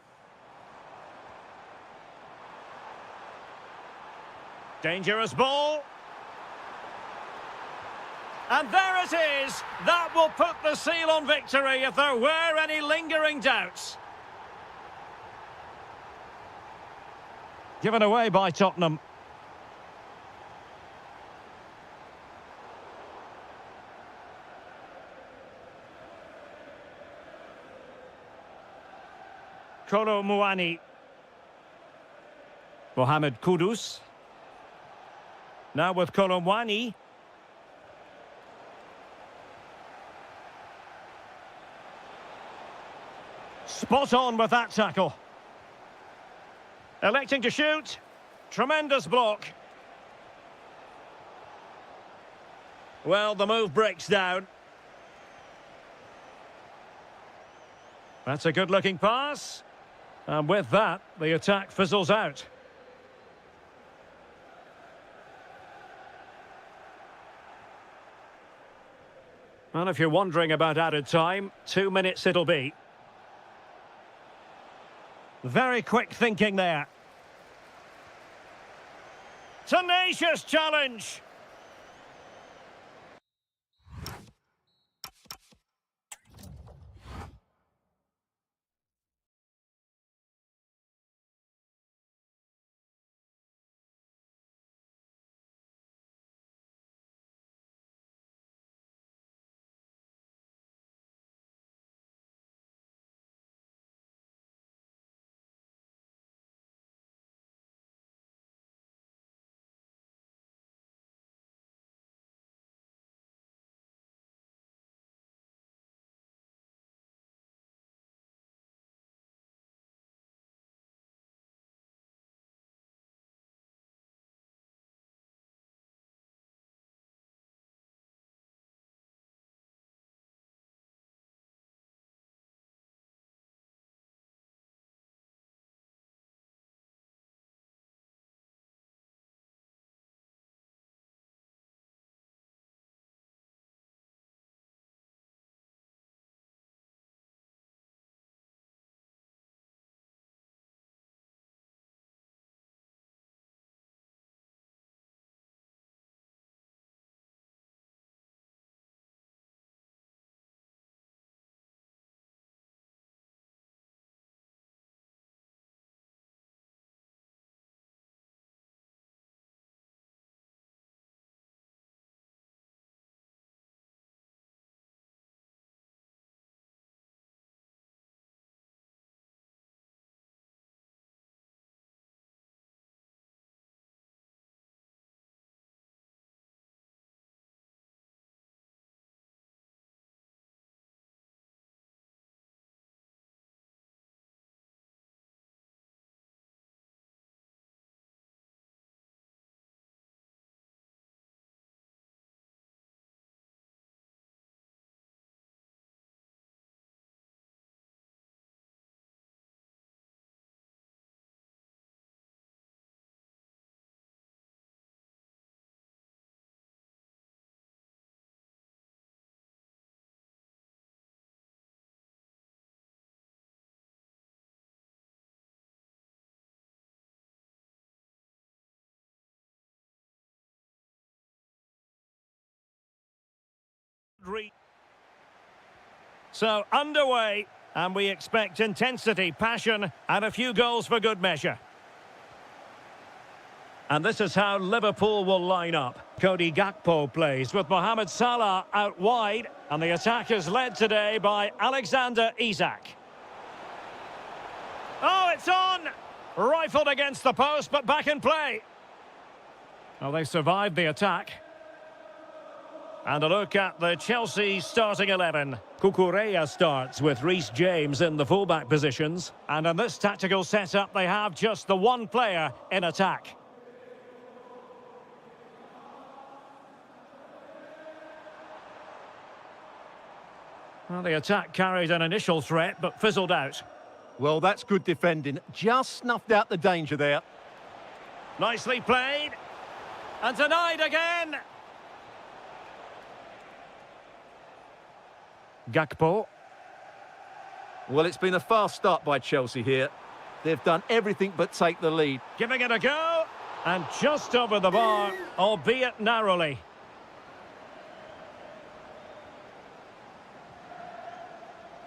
A: Dangerous ball. And there it is. That will put the seal on victory if there were any lingering doubts. Given away by Tottenham. Kolo Muani. Mohamed Kudus. Now with Kolo Muani. Spot on with that tackle. Electing to shoot. Tremendous block. Well, the move breaks down. That's a good-looking pass. And with that, the attack fizzles out. Well, if you're wondering about added time, 2 minutes it'll be. Very quick thinking there. Tenacious challenge. So, underway, and we expect intensity, passion, and a few goals for good measure. And this is how Liverpool will line up. Cody Gakpo plays with Mohamed Salah out wide, and the attack is led today by Alexander Isak. Oh, it's on! Rifled against the post, but back in play. Well, they survived the attack. And a look at the Chelsea starting 11. Cucurella starts with Reece James in the fullback positions. And in this tactical setup, they have just the one player in attack. Well, the attack carried an initial threat, but fizzled out.
B: Well, that's good defending. Just snuffed out the danger there.
A: Nicely played. And denied again. Gakpo.
B: Well, it's been a fast start by Chelsea here. They've done everything but take the lead.
A: Giving it a go. And just over the bar, albeit narrowly.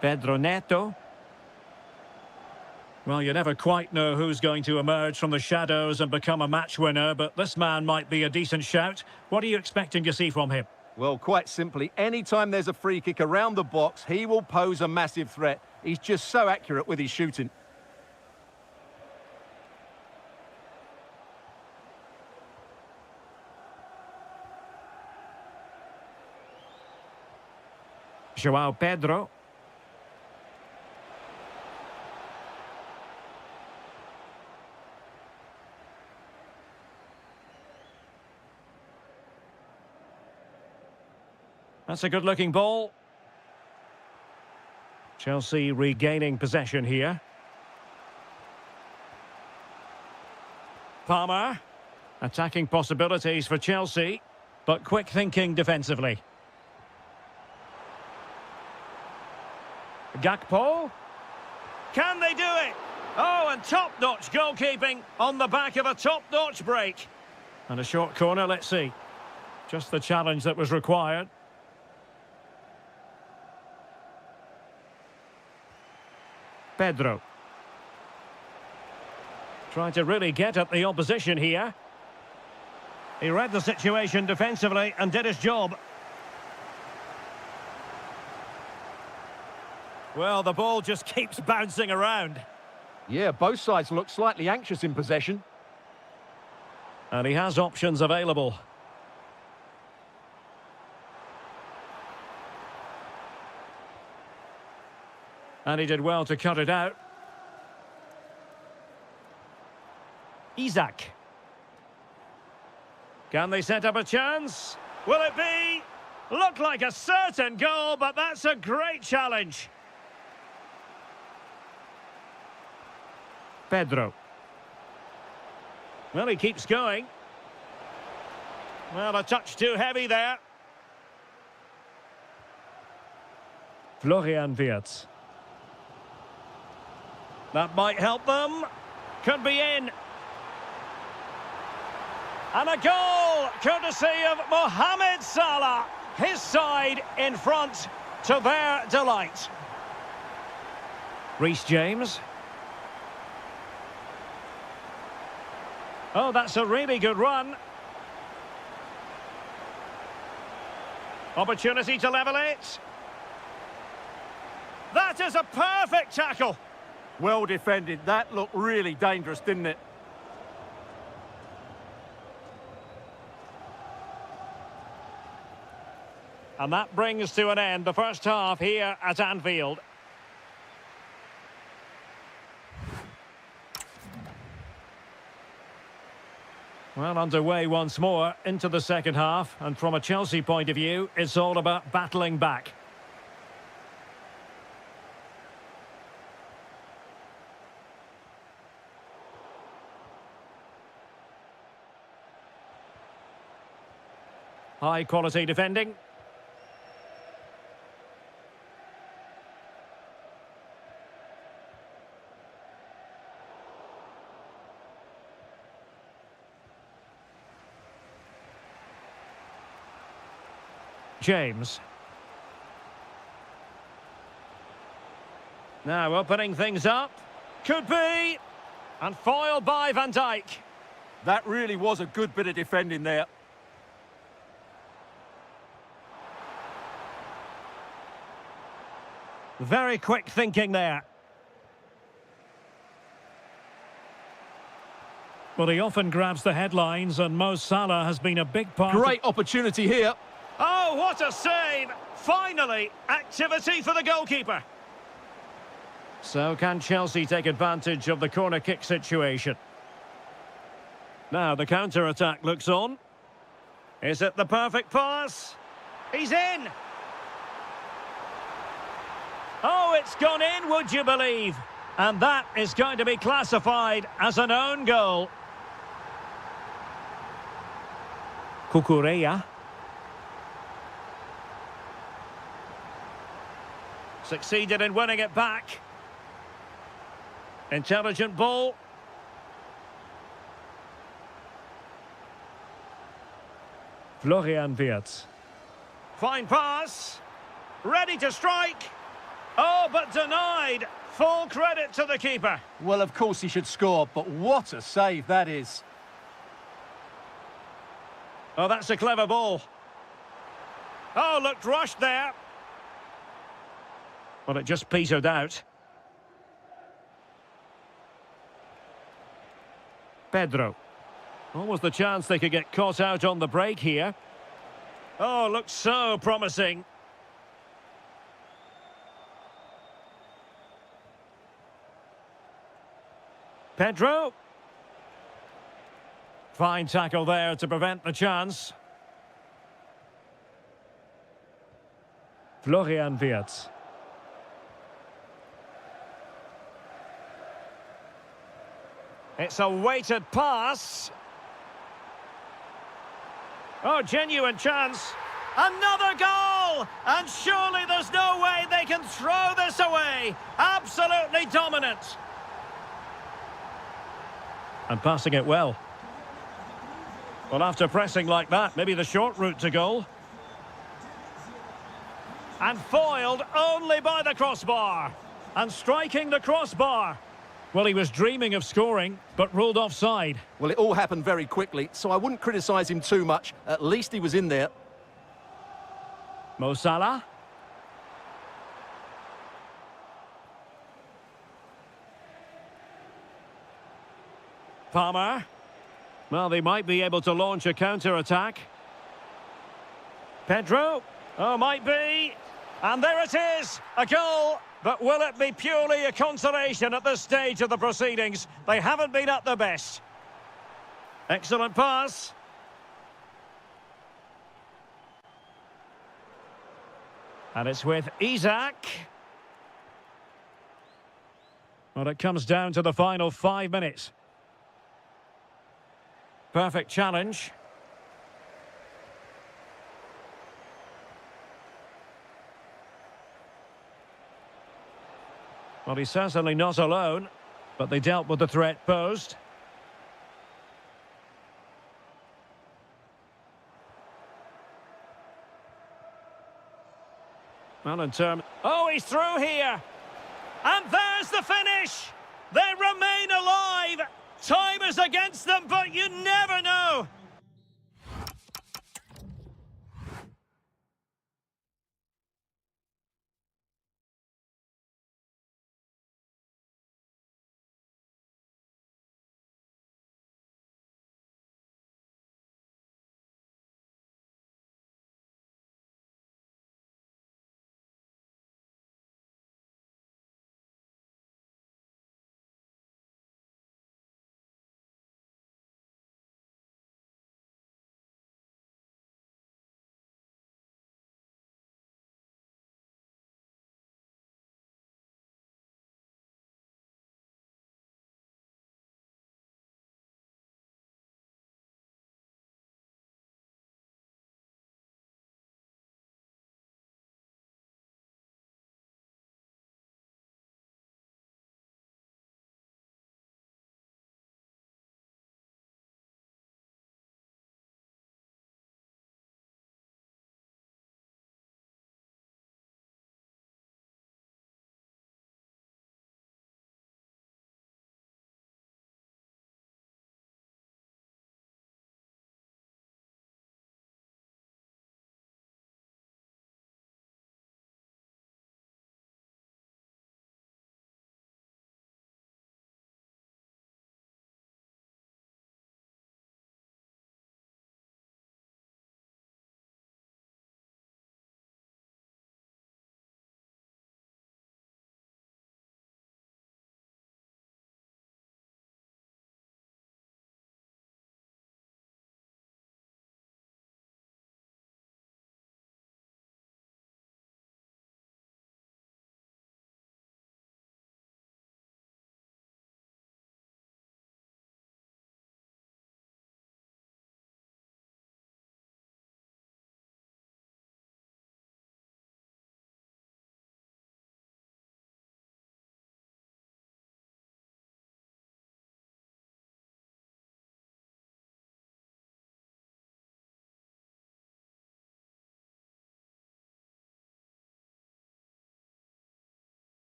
A: Pedro Neto. Well, you never quite know who's going to emerge from the shadows and become a match winner, but this man might be a decent shout. What are you expecting to see from him?
B: Well, quite simply, anytime there's a free kick around the box, he will pose a massive threat. He's just so accurate with his shooting.
A: João Pedro. That's a good-looking ball. Chelsea regaining possession here. Palmer. Attacking possibilities for Chelsea, but quick thinking defensively. Gakpo. Can they do it? Oh, and top-notch goalkeeping on the back of a top-notch break. And a short corner, let's see. Just the challenge that was required. Pedro. Trying to really get at the opposition here. He read the situation defensively and did his job. Well, the ball just keeps bouncing around.
B: Yeah, both sides look slightly anxious in possession.
A: And he has options available. And he did well to cut it out. Isak. Can they set up a chance? Will it be? Looked like a certain goal, but that's a great challenge. Pedro. Well, he keeps going. Well, a touch too heavy there. Florian Wirtz. That might help them. Could be in. And a goal, courtesy of Mohamed Salah. His side in front to their delight. Reece James. Oh, that's a really good run. Opportunity to level it. That is a perfect tackle.
B: Well defended. That looked really dangerous, didn't it?
A: And that brings to an end the first half here at Anfield. Well, underway once more into the second half. And from a Chelsea point of view, it's all about battling back. High quality defending. James. Now opening things up. Could be. And foiled by Van Dijk.
B: That really was a good bit of defending there.
A: Very quick thinking there. Well, he often grabs the headlines, and Mo Salah has been a big part.
B: Great opportunity here.
A: Oh, what a save! Finally, activity for the goalkeeper. So can Chelsea take advantage of the corner kick situation? Now the counter-attack looks on. Is it the perfect pass? He's in! Oh, it's gone in, would you believe? And that is going to be classified as an own goal. Cucurella. Succeeded in winning it back. Intelligent ball. Florian Wirtz. Fine pass. Ready to strike. Oh, but denied. Full credit to the keeper.
B: Well, of course he should score, but what a save that is.
A: Oh, that's a clever ball. Oh, looked rushed there. Well, it just petered out. Pedro. Almost the chance they could get caught out on the break here. Oh, looks so promising. Pedro. Fine tackle there to prevent the chance. Florian Wirtz. It's a weighted pass. Oh, genuine chance. Another goal! And surely there's no way they can throw this away. Absolutely dominant. And passing it well. Well, after pressing like that, maybe the short route to goal. And foiled only by the crossbar. And striking the crossbar. Well, he was dreaming of scoring, but ruled offside.
B: Well, it all happened very quickly, so I wouldn't criticise him too much. At least he was in there.
A: Mo Salah. Palmer. Well, they might be able to launch a counter-attack. Pedro. Oh, might be. And there it is, a goal. But will it be purely a consolation at this stage of the proceedings? They haven't been at their best. Excellent pass. And it's with Isak. Well, it comes down to the final 5 minutes. Perfect challenge. Well, he's certainly not alone, but they dealt with the threat posed. Well, in terms... Oh, he's through here! And there's the finish! They remain alive! Time is against them, but you never know!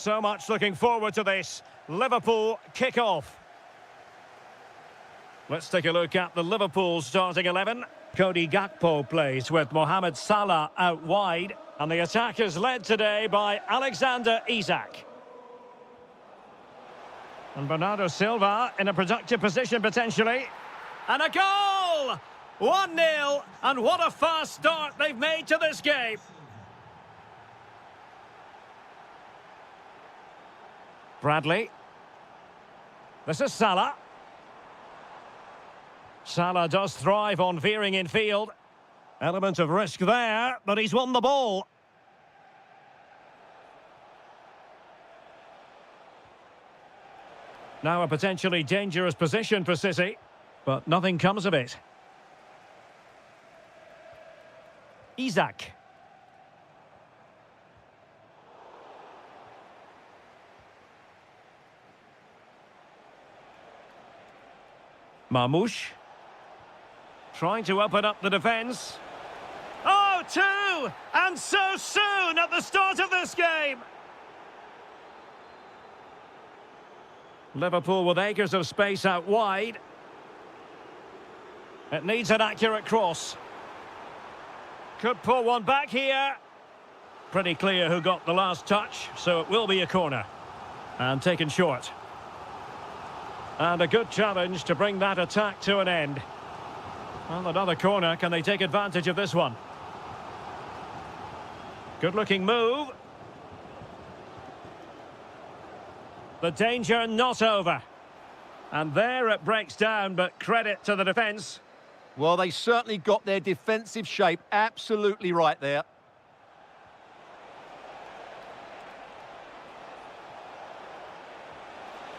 A: So much looking forward to this. Liverpool kick-off. Let's take a look at the Liverpool starting 11. Cody Gakpo plays with Mohamed Salah out wide. And the attack is led today by Alexander Isak. And Bernardo Silva in a productive position potentially. And a goal! 1-0. And what a fast start they've made to this game. Bradley. This is Salah. Salah does thrive on veering in field. Element of risk there, but he's won the ball. Now a potentially dangerous position for City, but nothing comes of it. Isak. Marmoush. Trying to open up the defence. Oh, two! And so soon at the start of this game! Liverpool with acres of space out wide. It needs an accurate cross. Could pull one back here. Pretty clear who got the last touch, so it will be a corner. And taken short. And a good challenge to bring that attack to an end. Well, another corner. Can they take advantage of this one? Good-looking move. The danger not over. And there it breaks down, but credit to the defence.
B: Well, they certainly got their defensive shape absolutely right there.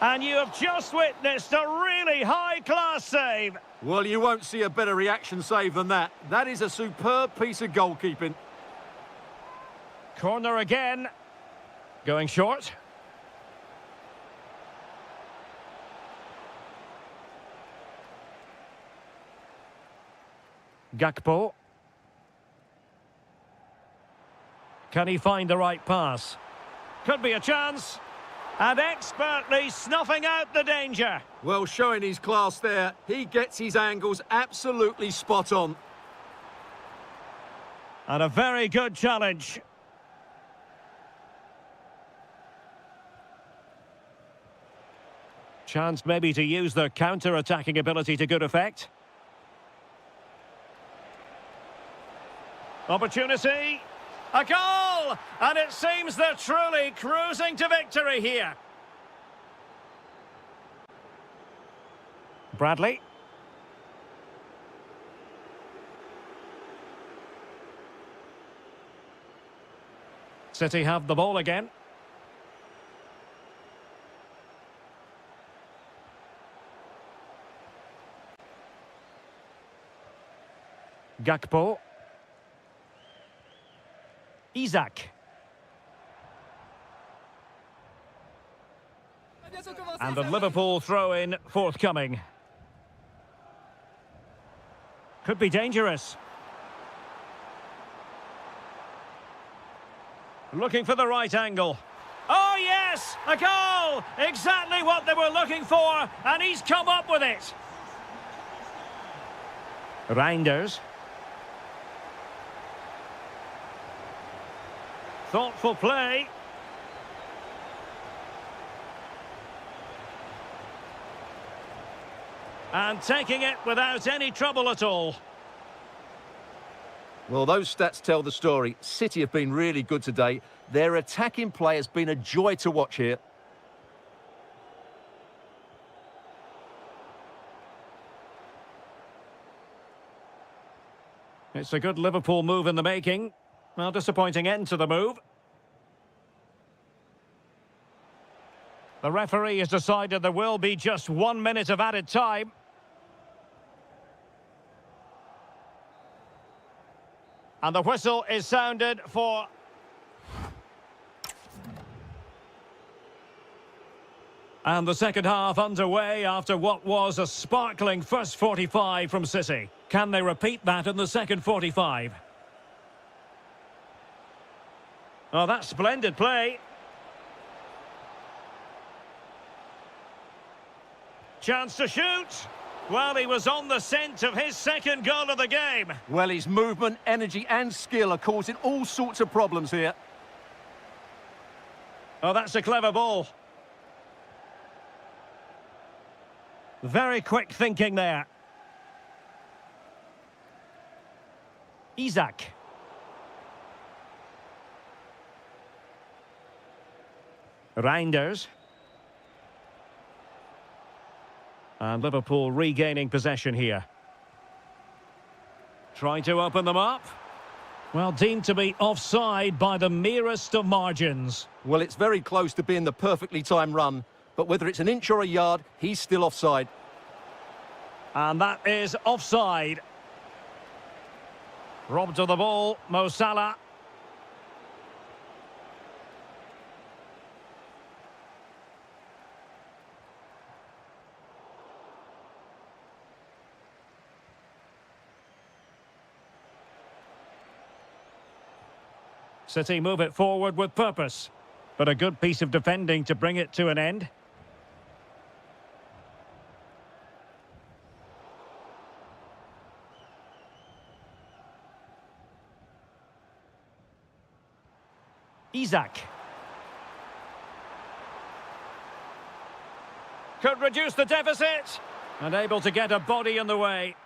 A: And you have just witnessed a really high-class save.
B: Well, you won't see a better reaction save than that. That is a superb piece of goalkeeping.
A: Corner again. Going short. Gakpo. Can he find the right pass? Could be a chance. And expertly snuffing out the danger.
B: Well, showing his class there. He gets his angles absolutely spot on.
A: And a very good challenge. Chance maybe to use their counter-attacking ability to good effect. Opportunity. A goal! And it seems they're truly cruising to victory here. Bradley. City have the ball again. Gakpo. Isak. And the Liverpool throw-in forthcoming. Could be dangerous. Looking for the right angle. Oh yes, a goal! Exactly what they were looking for, and he's come up with it. Reinders. Thoughtful play. And taking it without any trouble at all.
B: Well, those stats tell the story. City have been really good today. Their attacking play has been a joy to watch here.
A: It's a good Liverpool move in the making. Well, disappointing end to the move. The referee has decided there will be just 1 minute of added time. And the whistle is sounded for... And the second half underway after what was a sparkling first 45 from City. Can they repeat that in the second 45? Oh, that's splendid play. Chance to shoot. Well, he was on the scent of his second goal of the game.
B: Well, his movement, energy and skill are causing all sorts of problems here.
A: Oh, that's a clever ball. Very quick thinking there. Isak. Reinders. And Liverpool regaining possession here. Trying to open them up. Well, deemed to be offside by the merest of margins.
B: Well, it's very close to being the perfectly timed run, but whether it's an inch or a yard, he's still offside.
A: And that is offside. Robbed of the ball, Mo Salah. City move it forward with purpose, but a good piece of defending to bring it to an end. Isak. Could reduce the deficit. And able to get a body in the way.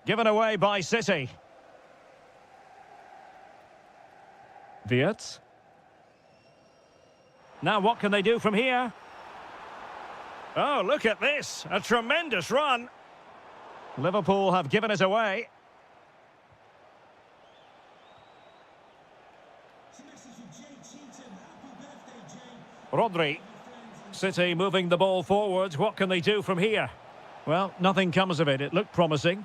A: Given away by City. Wirtz. Now what can they do from here? Oh, look at this. A tremendous run. Liverpool have given it away. Rodri. City moving the ball forwards. What can they do from here? Well, nothing comes of it. It looked promising.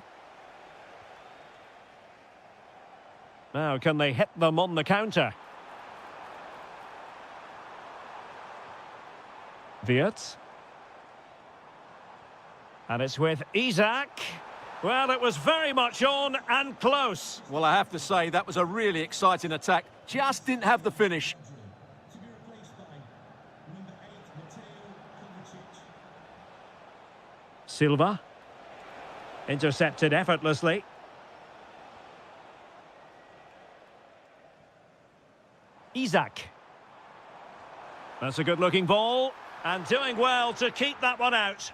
A: Now, can they hit them on the counter? Wirtz. And it's with Isak. Well, it was very much on and close.
B: Well, I have to say, that was a really exciting attack. Just didn't have the finish.
A: Silva. Intercepted effortlessly. Isak. That's a good-looking ball. And doing well to keep that one out.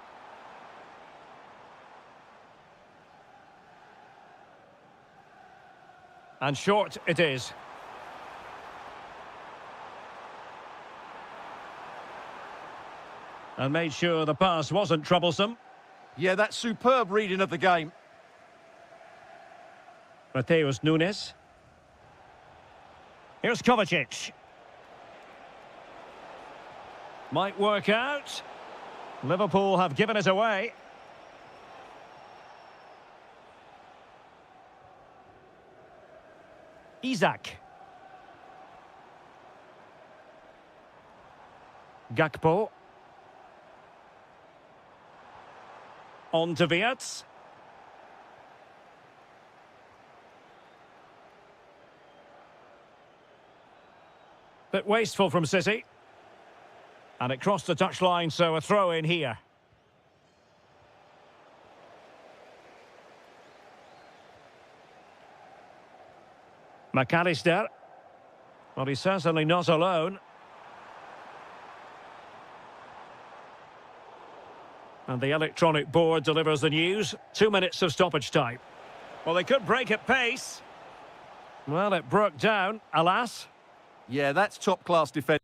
A: And short it is. And made sure the pass wasn't troublesome.
B: Yeah, that's superb reading of the game.
A: Mateus Nunes. Here's Kovacic. Might work out. Liverpool have given it away. Isak. Gakpo. On to Wirtz. Bit wasteful from City. And it crossed the touchline, so a throw in here. McAllister. Well, he's certainly not alone. And the electronic board delivers the news. 2 minutes of stoppage time. Well, they could break at pace. Well, it broke down, alas.
B: Yeah, that's top-class defence.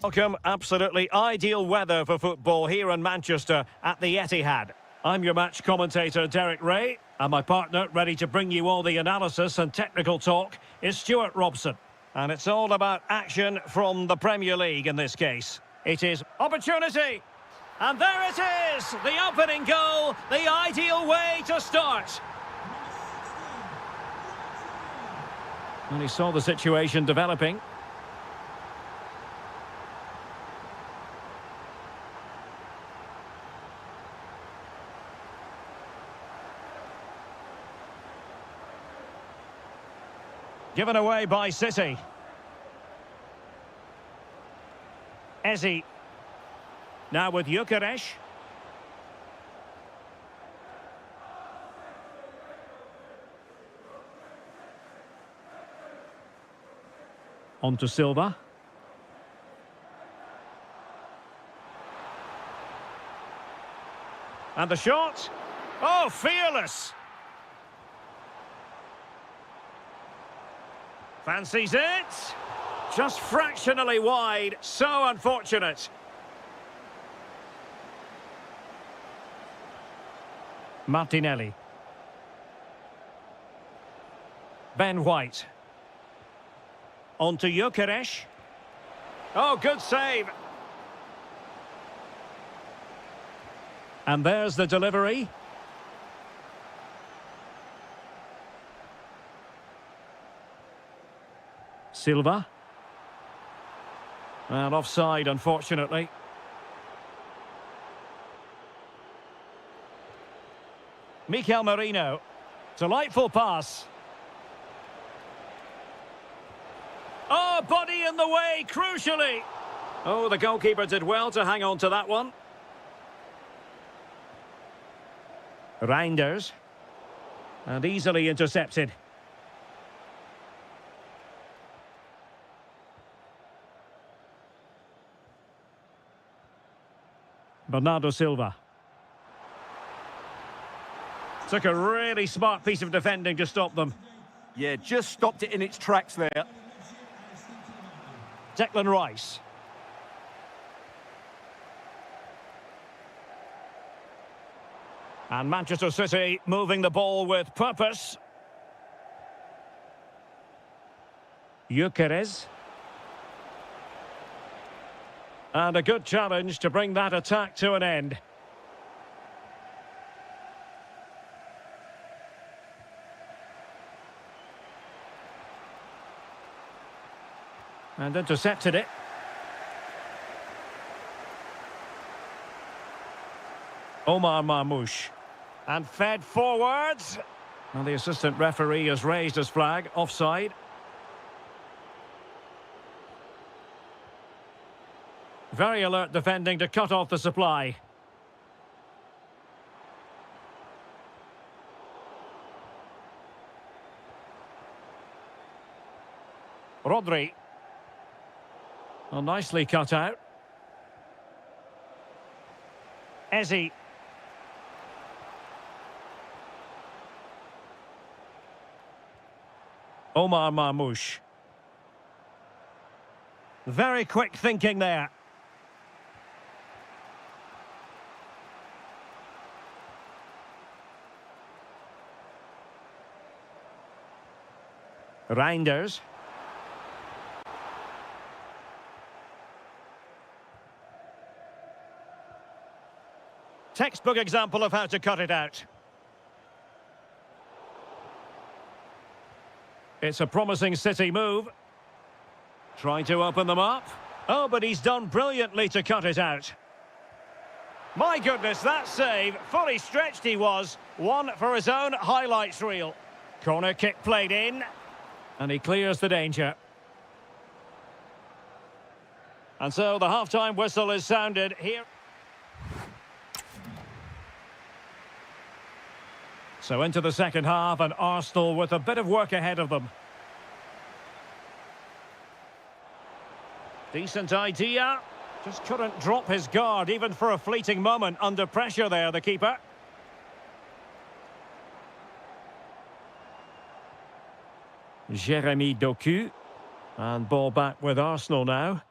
A: Welcome. Absolutely ideal weather for football here in Manchester at the Etihad. I'm your match commentator, Derek Ray, and my partner, ready to bring you all the analysis and technical talk, is Stuart Robson. And it's all about action from the Premier League in this case. It is opportunity. And there it is, the opening goal, the ideal way to start. And he saw the situation developing. Given away by City. Eze. Now with Gyökeres. On to Silva. And the shot. Oh, fearless. Fancies it. Just fractionally wide. So unfortunate. Martinelli. Ben White. On to Gyökeres. Oh, good save. And there's the delivery. Silva. And offside, unfortunately. Mikel Merino. Delightful pass. Oh, body in the way, crucially. Oh, the goalkeeper did well to hang on to that one. Reinders. And easily intercepted. Bernardo Silva. Took a really smart piece of defending to stop them.
B: Yeah, just stopped it in its tracks there.
A: Declan Rice. And Manchester City moving the ball with purpose. Gyökeres. And a good challenge to bring that attack to an end. And intercepted it. Omar Marmoush. And fed forwards. And the assistant referee has raised his flag. Offside. Very alert defending to cut off the supply. Rodri. Well, nicely cut out. Eze. Omar Marmoush. Very quick thinking there. Reinders. Textbook example of how to cut it out. It's a promising City move. Trying to open them up. Oh, but he's done brilliantly to cut it out. My goodness, that save. Fully stretched he was. One for his own highlights reel. Corner kick played in. And he clears the danger. And so the half-time whistle is sounded here. So into the second half, and Arsenal with a bit of work ahead of them. Decent idea. Just couldn't drop his guard, even for a fleeting moment. Under pressure there, the keeper. Jeremy Doku. And ball back with Arsenal now.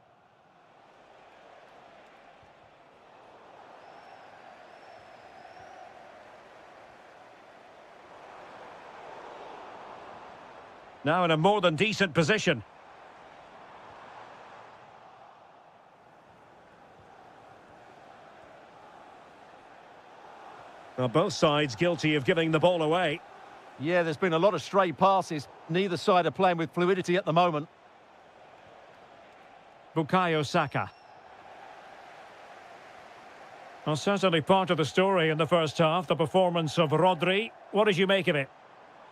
A: Now in a more than decent position. Well, both sides guilty of giving the ball away.
B: Yeah, there's been a lot of stray passes. Neither side are playing with fluidity at the moment.
A: Bukayo Saka. Well, certainly part of the story in the first half, the performance of Rodri. What did you make of it?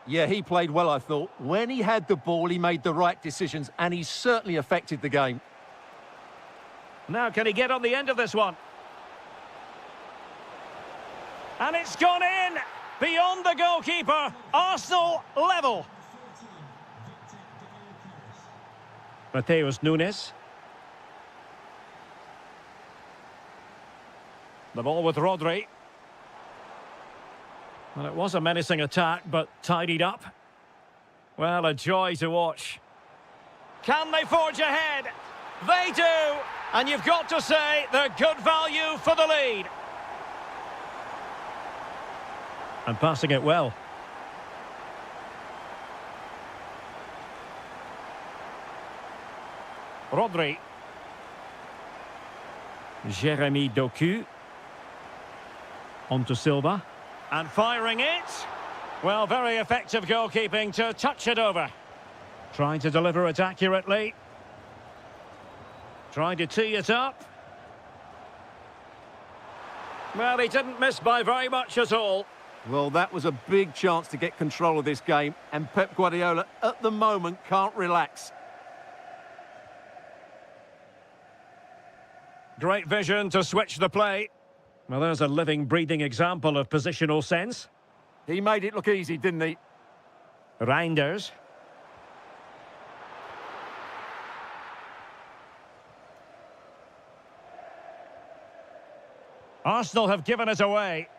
B: Yeah, he played well, I thought. When he had the ball, he made the right decisions, and he certainly affected the game.
A: Now, can he get on the end of this one? And it's gone in! Beyond the goalkeeper. Arsenal level. Mateus Nunes. The ball with Rodri. Well, it was a menacing attack, but tidied up. Well, a joy to watch. Can they forge ahead? They do! And you've got to say they're good value for the lead. And passing it well. Rodri. Jeremy Doku. On to Silva. And firing it. Well, very effective goalkeeping to touch it over. Trying to deliver it accurately. Trying to tee it up. Well, he didn't miss by very much at all.
B: Well, that was a big chance to get control of this game, and Pep Guardiola, at the moment, can't relax.
A: Great vision to switch the play. Well, there's a living, breathing example of positional sense.
B: He made it look easy, didn't he?
A: Reinders. Arsenal have given it away.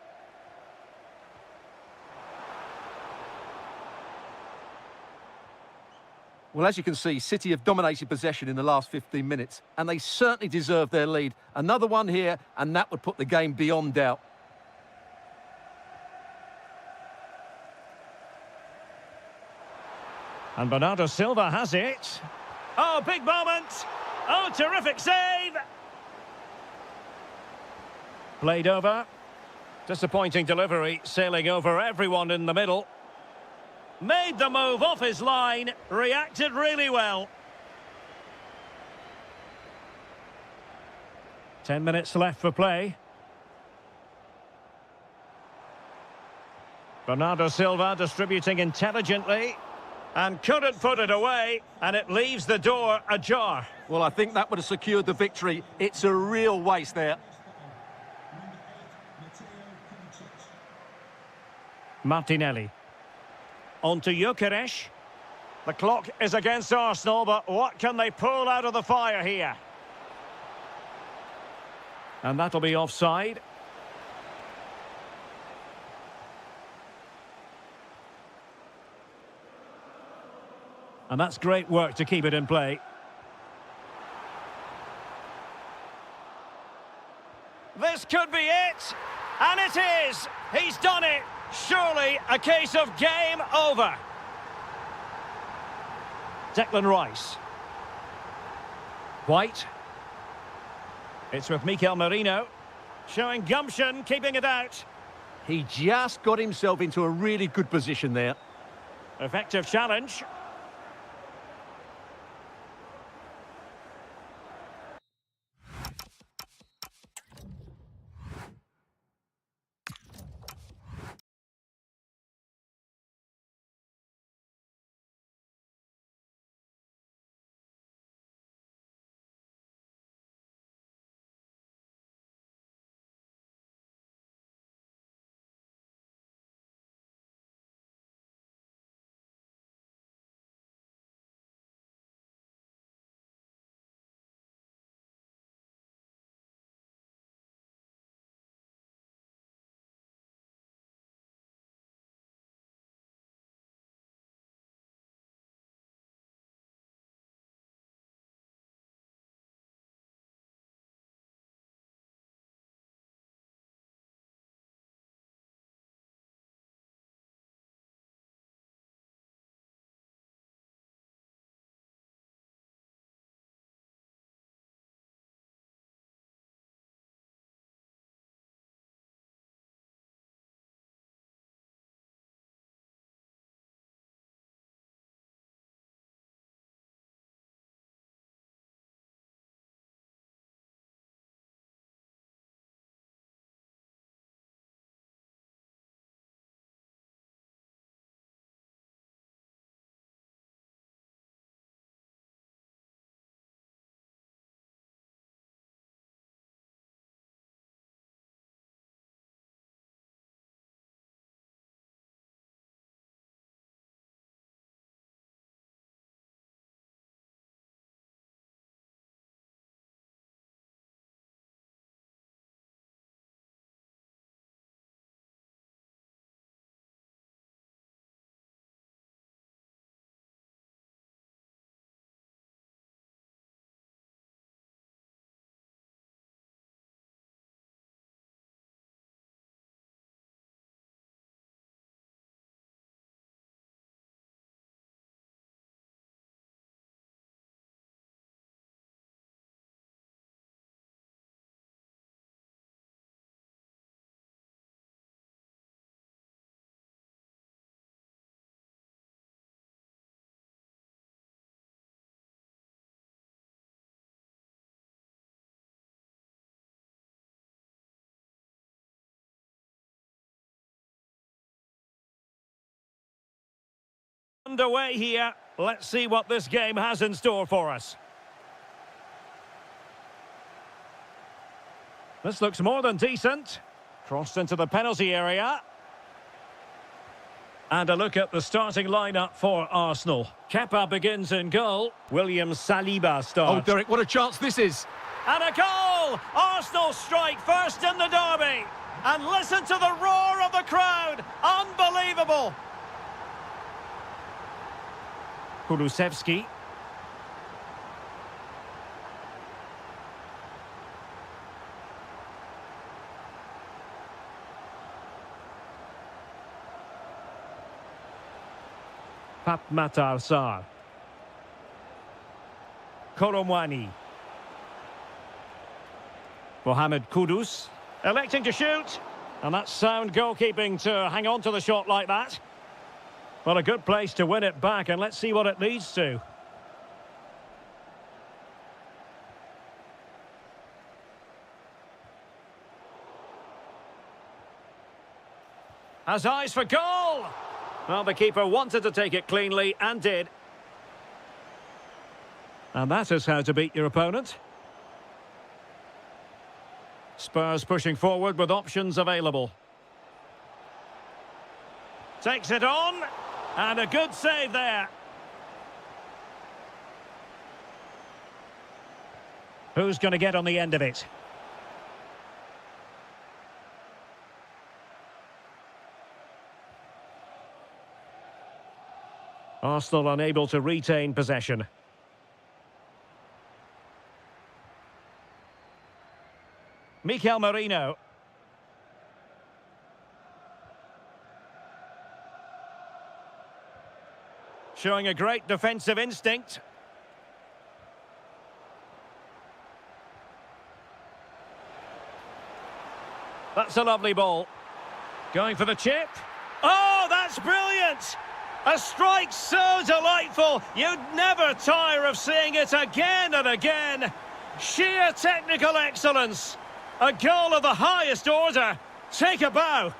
B: Well, as you can see, City have dominated possession in the last 15 minutes, and they certainly deserve their lead. Another one here, and that would put the game beyond doubt.
A: And Bernardo Silva has it. Oh, big moment. Oh, terrific save. Played over. Disappointing delivery, sailing over everyone in the middle. Made the move off his line, reacted really well. 10 minutes left for play. Bernardo Silva distributing intelligently and couldn't put it away, and it leaves the door ajar.
B: Well, I think that would have secured the victory. It's a real waste there.
A: Martinelli. On to Gyökeres. The clock is against Arsenal, but what can they pull out of the fire here? And that'll be offside. And that's great work to keep it in play. This could be it, and it is. He's done it. Surely a case of game over. Declan Rice. White. It's with Mikel Merino. Showing gumption, keeping it out.
B: He just got himself into a really good position there.
A: Effective challenge. underway here. Let's see what this game has in store for us. This looks more than decent. Crossed into the penalty area. And a look at the starting lineup for Arsenal. Kepa begins in goal. William Saliba starts.
B: Oh, Derek, what a chance this is.
A: And a goal! Arsenal strike first in the derby. And listen to the roar of the crowd. Unbelievable. Kulusevski. Papmatar Sarr. Koromwani. Mohamed Kudus. Electing to shoot. And that's sound goalkeeping to hang on to the shot like that. Well, a good place to win it back, and let's see what it leads to. Has eyes for goal! Well, the keeper wanted to take it cleanly, and did. And that is how to beat your opponent. Spurs pushing forward with options available. Takes it on. And a good save there. Who's going to get on the end of it? Arsenal unable to retain possession. Mikel Merino. Showing a great defensive instinct. That's a lovely ball. Going for the chip. Oh, that's brilliant! A strike so delightful, you'd never tire of seeing it again and again. Sheer technical excellence. A goal of the highest order. Take a bow.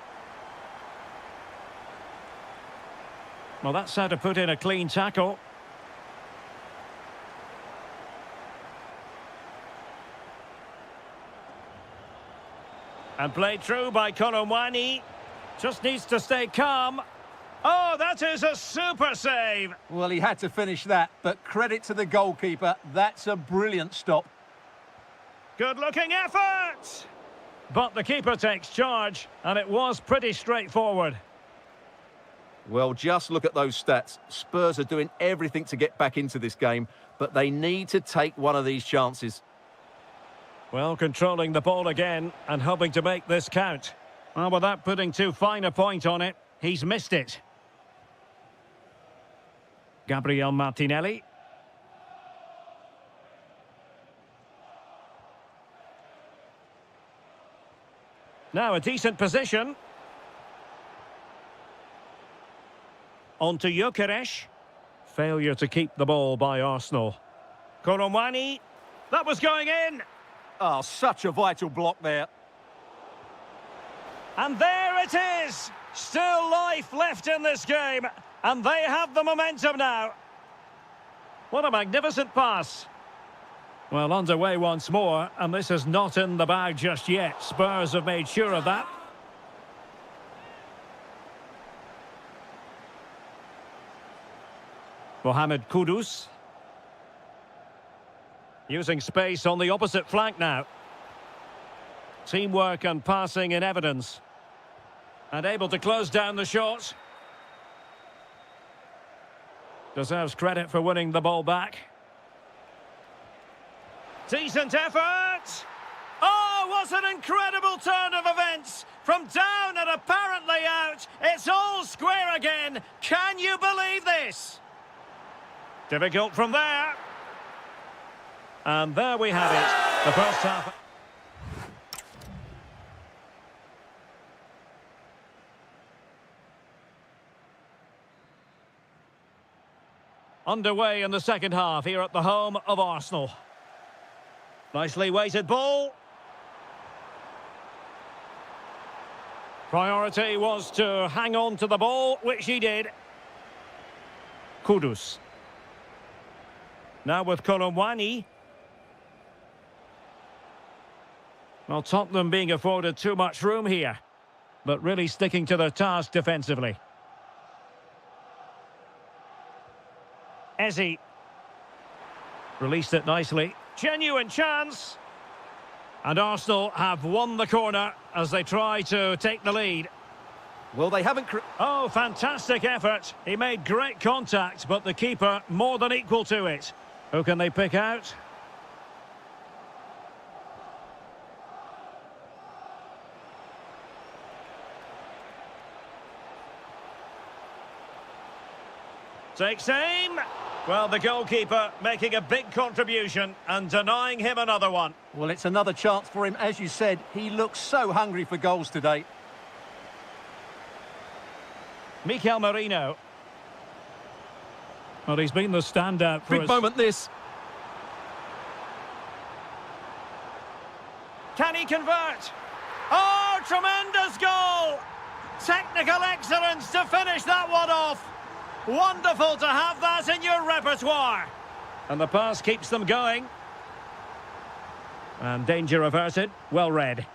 A: Well, that's how to put in a clean tackle. And played through by Koromwani. Just needs to stay calm. Oh, that is a super save.
B: Well, he had to finish that, but credit to the goalkeeper. That's a brilliant stop.
A: Good-looking effort! But the keeper takes charge, and it was pretty straightforward.
B: Well, just look at those stats. Spurs are doing everything to get back into this game, but they need to take one of these chances.
A: Well, controlling the ball again and hoping to make this count. Well, without putting too fine a point on it, he's missed it. Gabriel Martinelli. Now a decent position. On to Gyökeres. Failure to keep the ball by Arsenal. Koromwani. That was going in.
B: Oh, such a vital block there.
A: And there it is. Still life left in this game. And they have the momentum now. What a magnificent pass. Well, underway once more, and this is not in the bag just yet. Spurs have made sure of that. Mohamed Kudus. Using space on the opposite flank now. Teamwork and passing in evidence. And able to close down the shot. Deserves credit for winning the ball back. Decent effort! Oh, what an incredible turn of events! From down and apparently out, it's all square again. Can you believe this? Difficult from there. And there we have it. The first half. Underway in the second half here at the home of Arsenal. Nicely weighted ball. Priority was to hang on to the ball, which he did. Kudus. Now with Kolomwani. Well, Tottenham being afforded too much room here, but really sticking to their task defensively. Eze. Released it nicely. Genuine chance. And Arsenal have won the corner as they try to take the lead.
B: Well, they haven't...
A: Oh, fantastic effort. He made great contact, but the keeper more than equal to it. Who can they pick out? Takes aim. Well, the goalkeeper making a big contribution and denying him another one.
B: Well, it's another chance for him. As you said, he looks so hungry for goals today.
A: Mikel Merino. Well, he's been the standout for
B: Big moment, this.
A: Can he convert? Oh, tremendous goal! Technical excellence to finish that one off. Wonderful to have that in your repertoire. And the pass keeps them going. And danger averted. Well read.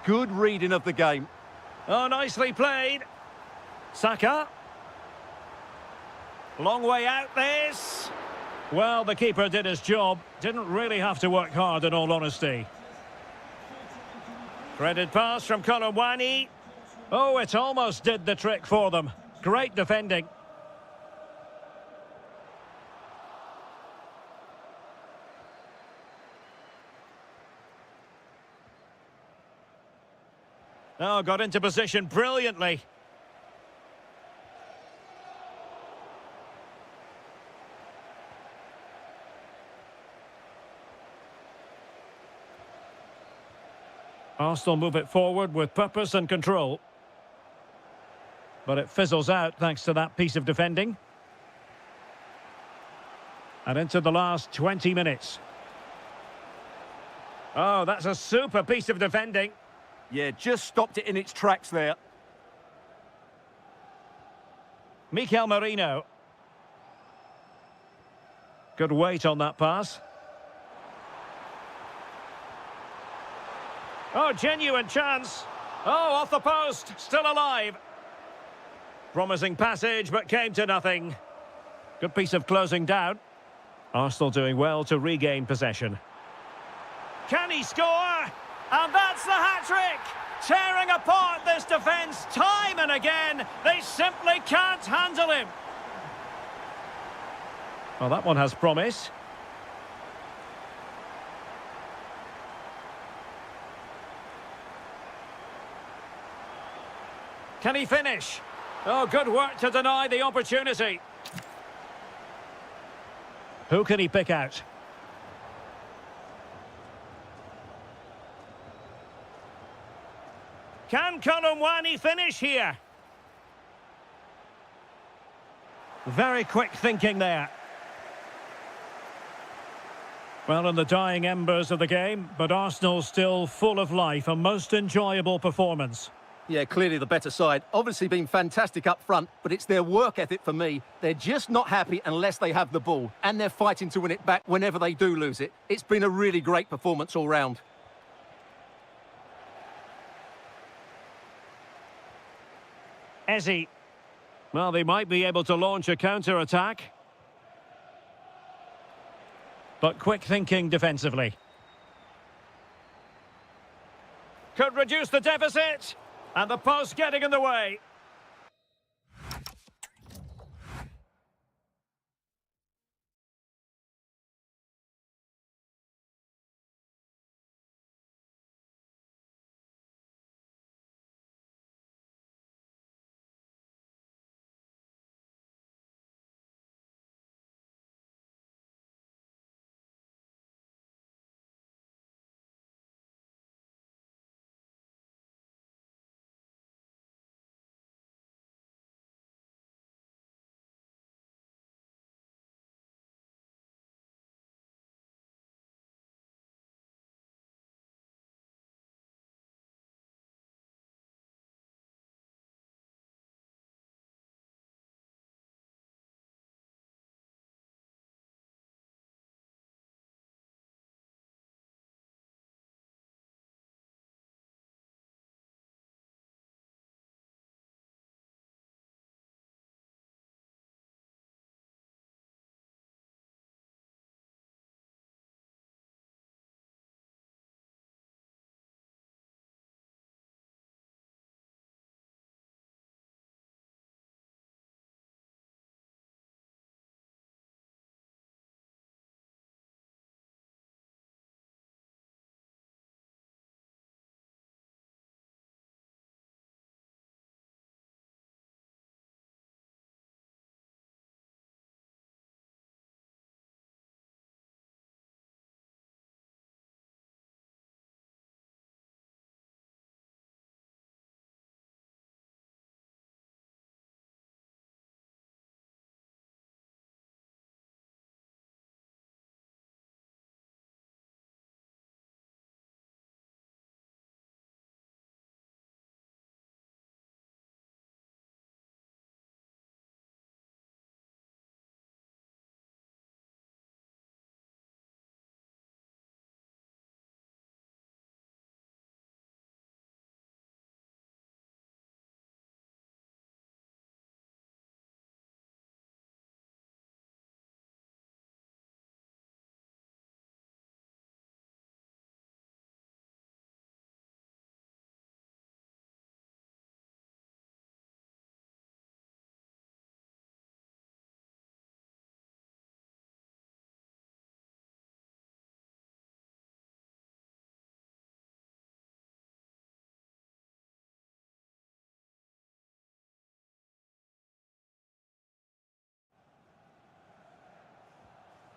B: Good reading of the game.
A: Oh, nicely played. Saka. Long way out this. Well, the keeper did his job. Didn't really have to work hard, in all honesty. Threaded pass from Kolomwani. Oh, it almost did the trick for them. Great defending. Oh, got into position brilliantly. Arsenal move it forward with purpose and control. But it fizzles out thanks to that piece of defending. And into the last 20 minutes. Oh, that's a super piece of defending.
B: Yeah, just stopped it in its tracks there.
A: Mikel Merino. Good weight on that pass. Oh, genuine chance. Oh, off the post. Still alive. Promising passage, but came to nothing. Good piece of closing down. Arsenal doing well to regain possession. Can he score? And that's the hat-trick! Tearing apart this defence time and again. They simply can't handle him. Well, that one has promise. Can he finish? Oh, good work to deny the opportunity. Who can he pick out? Can Kolomwani finish here? Very quick thinking there. Well, in the dying embers of the game, but Arsenal still full of life, a most enjoyable performance.
B: Yeah, clearly the better side. Obviously been fantastic up front, but it's their work ethic for me. They're just not happy unless they have the ball, and they're fighting to win it back whenever they do lose it. It's been a really great performance all round.
A: Eze. Well, they might be able to launch a counter-attack. But quick thinking defensively. Could reduce the deficit. And the post getting in the way.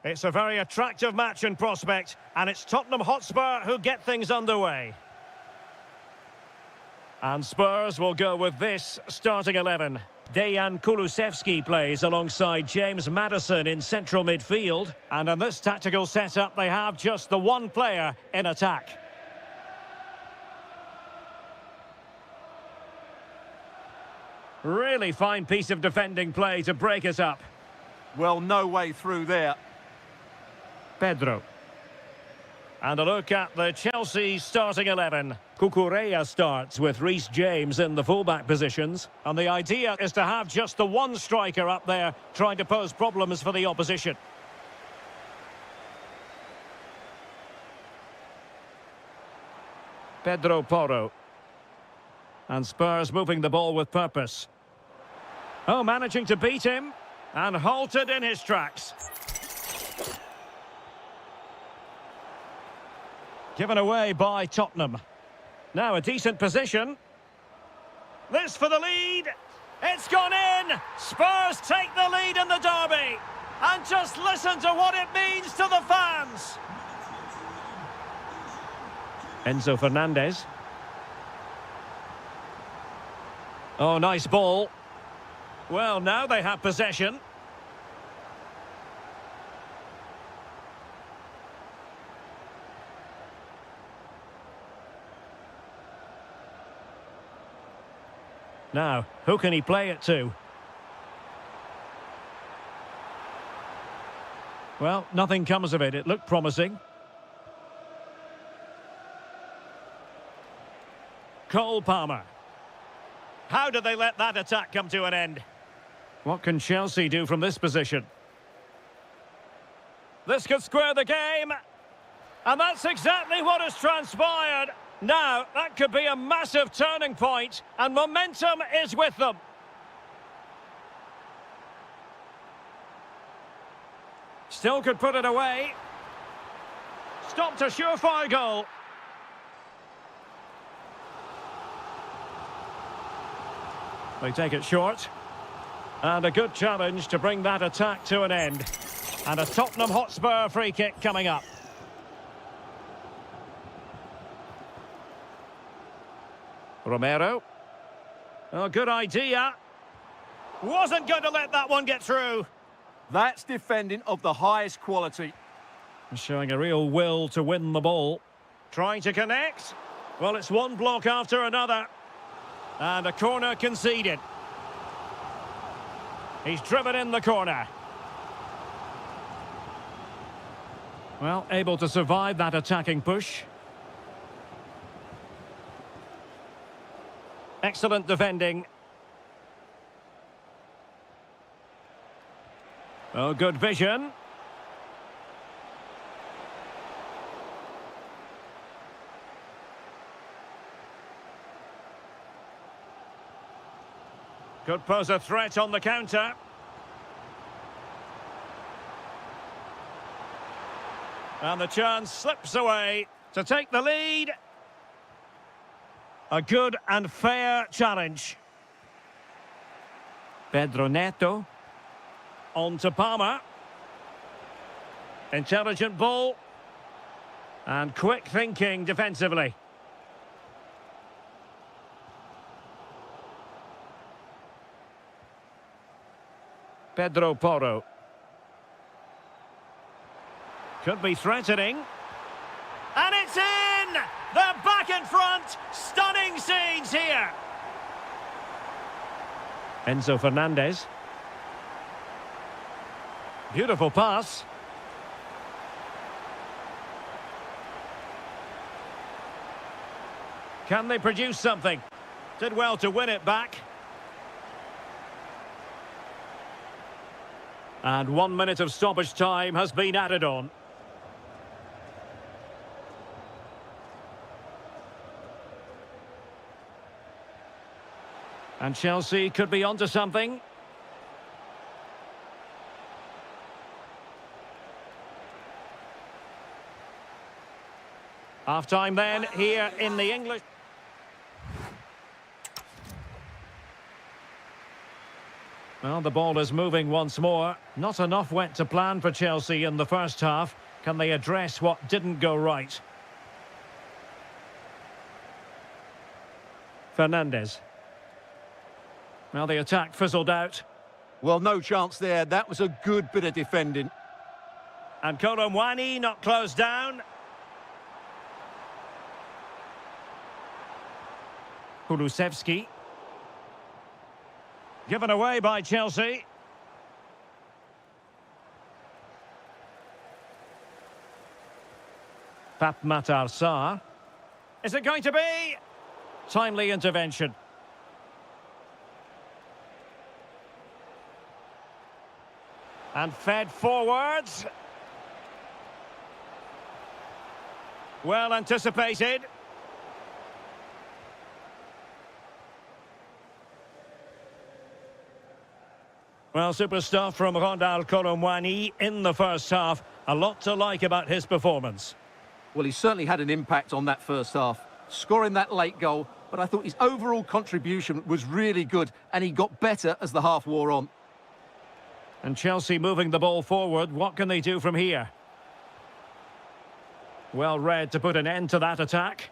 A: It's a very attractive match in prospect, and it's Tottenham Hotspur who get things underway. And Spurs will go with this starting 11. Dejan Kulusevski plays alongside James Maddison in central midfield. And in this tactical setup, they have just the one player in attack. Really fine piece of defending play to break it up.
B: Well, no way through there.
A: Pedro. And a look at the Chelsea starting 11. Cucurella starts with Reece James in the fullback positions. And the idea is to have just the one striker up there trying to pose problems for the opposition. Pedro Porro. And Spurs moving the ball with purpose. Oh, managing to beat him. And halted in his tracks. Given away by Tottenham. Now a decent position. This for the lead. It's gone in. Spurs take the lead in the derby. And just listen to what it means to the fans. Enzo Fernandez. Oh, nice ball. Well, now they have possession. Now, who can he play it to? Well, nothing comes of it. It looked promising. Cole Palmer. How did they let that attack come to an end? What can Chelsea do from this position? This could square the game. And that's exactly what has transpired. Now, that could be a massive turning point, and momentum is with them. Still could put it away. Stopped a surefire goal. They take it short. And a good challenge to bring that attack to an end. And a Tottenham Hotspur free kick coming up. Romero. Oh, good idea. Wasn't going to let that one get through.
B: That's defending of the highest quality.
A: Showing a real will to win the ball. Trying to connect. Well, it's one block after another. And a corner conceded. He's driven in the corner. Well, able to survive that attacking push. Excellent defending. Oh, good vision. Could pose a threat on the counter. And the chance slips away to take the lead. A good and fair challenge. Pedro Neto. On to Palmer. Intelligent ball. And quick thinking defensively. Pedro Porro. Could be threatening. And it's in! They're back in front! Stunning scenes here! Enzo Fernandez. Beautiful pass. Can they produce something? Did well to win it back. And 1 minute of stoppage time has been added on. And Chelsea could be onto something. Half-time then, here in the English... Well, the ball is moving once more. Not enough went to plan for Chelsea in the first half. Can they address what didn't go right? Fernandez. Well, the attack fizzled out.
B: Well, no chance there. That was a good bit of defending.
A: And Kolomwani not closed down. Kulusevski. Given away by Chelsea. Matar Sarr. Is it going to be? Timely intervention. And fed forwards. Well anticipated. Well, super stuff from Ronald Kolomwani in the first half. A lot to like about his performance.
B: Well, he certainly had an impact on that first half, scoring that late goal, but I thought his overall contribution was really good, and he got better as the half wore on.
A: And Chelsea moving the ball forward. What can they do from here? Well read to put an end to that attack.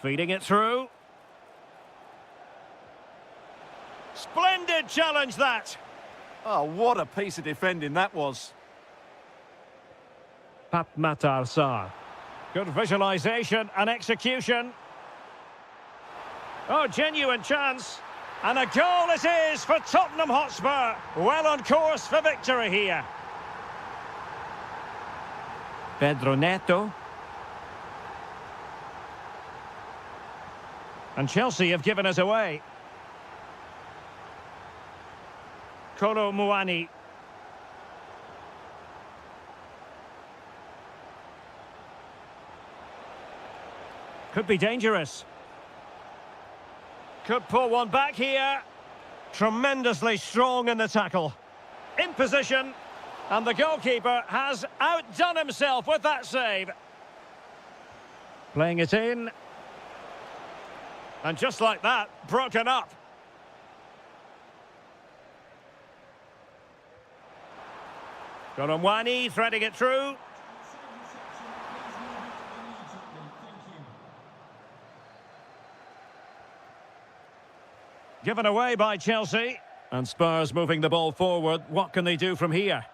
A: Feeding it through. Splendid challenge, that.
B: Oh, what a piece of defending that was.
A: Matar Sarr. Good visualisation and execution. Oh, genuine chance. And a goal it is for Tottenham Hotspur. Well on course for victory here. Pedro Neto. And Chelsea have given us away. Kolo Muani. Could be dangerous. Could pull one back here. Tremendously strong in the tackle. In position. And the goalkeeper has outdone himself with that save. Playing it in. And just like that, broken up. Kolomwani threading it through. Given away by Chelsea. And Spurs moving the ball forward. What can they do from here?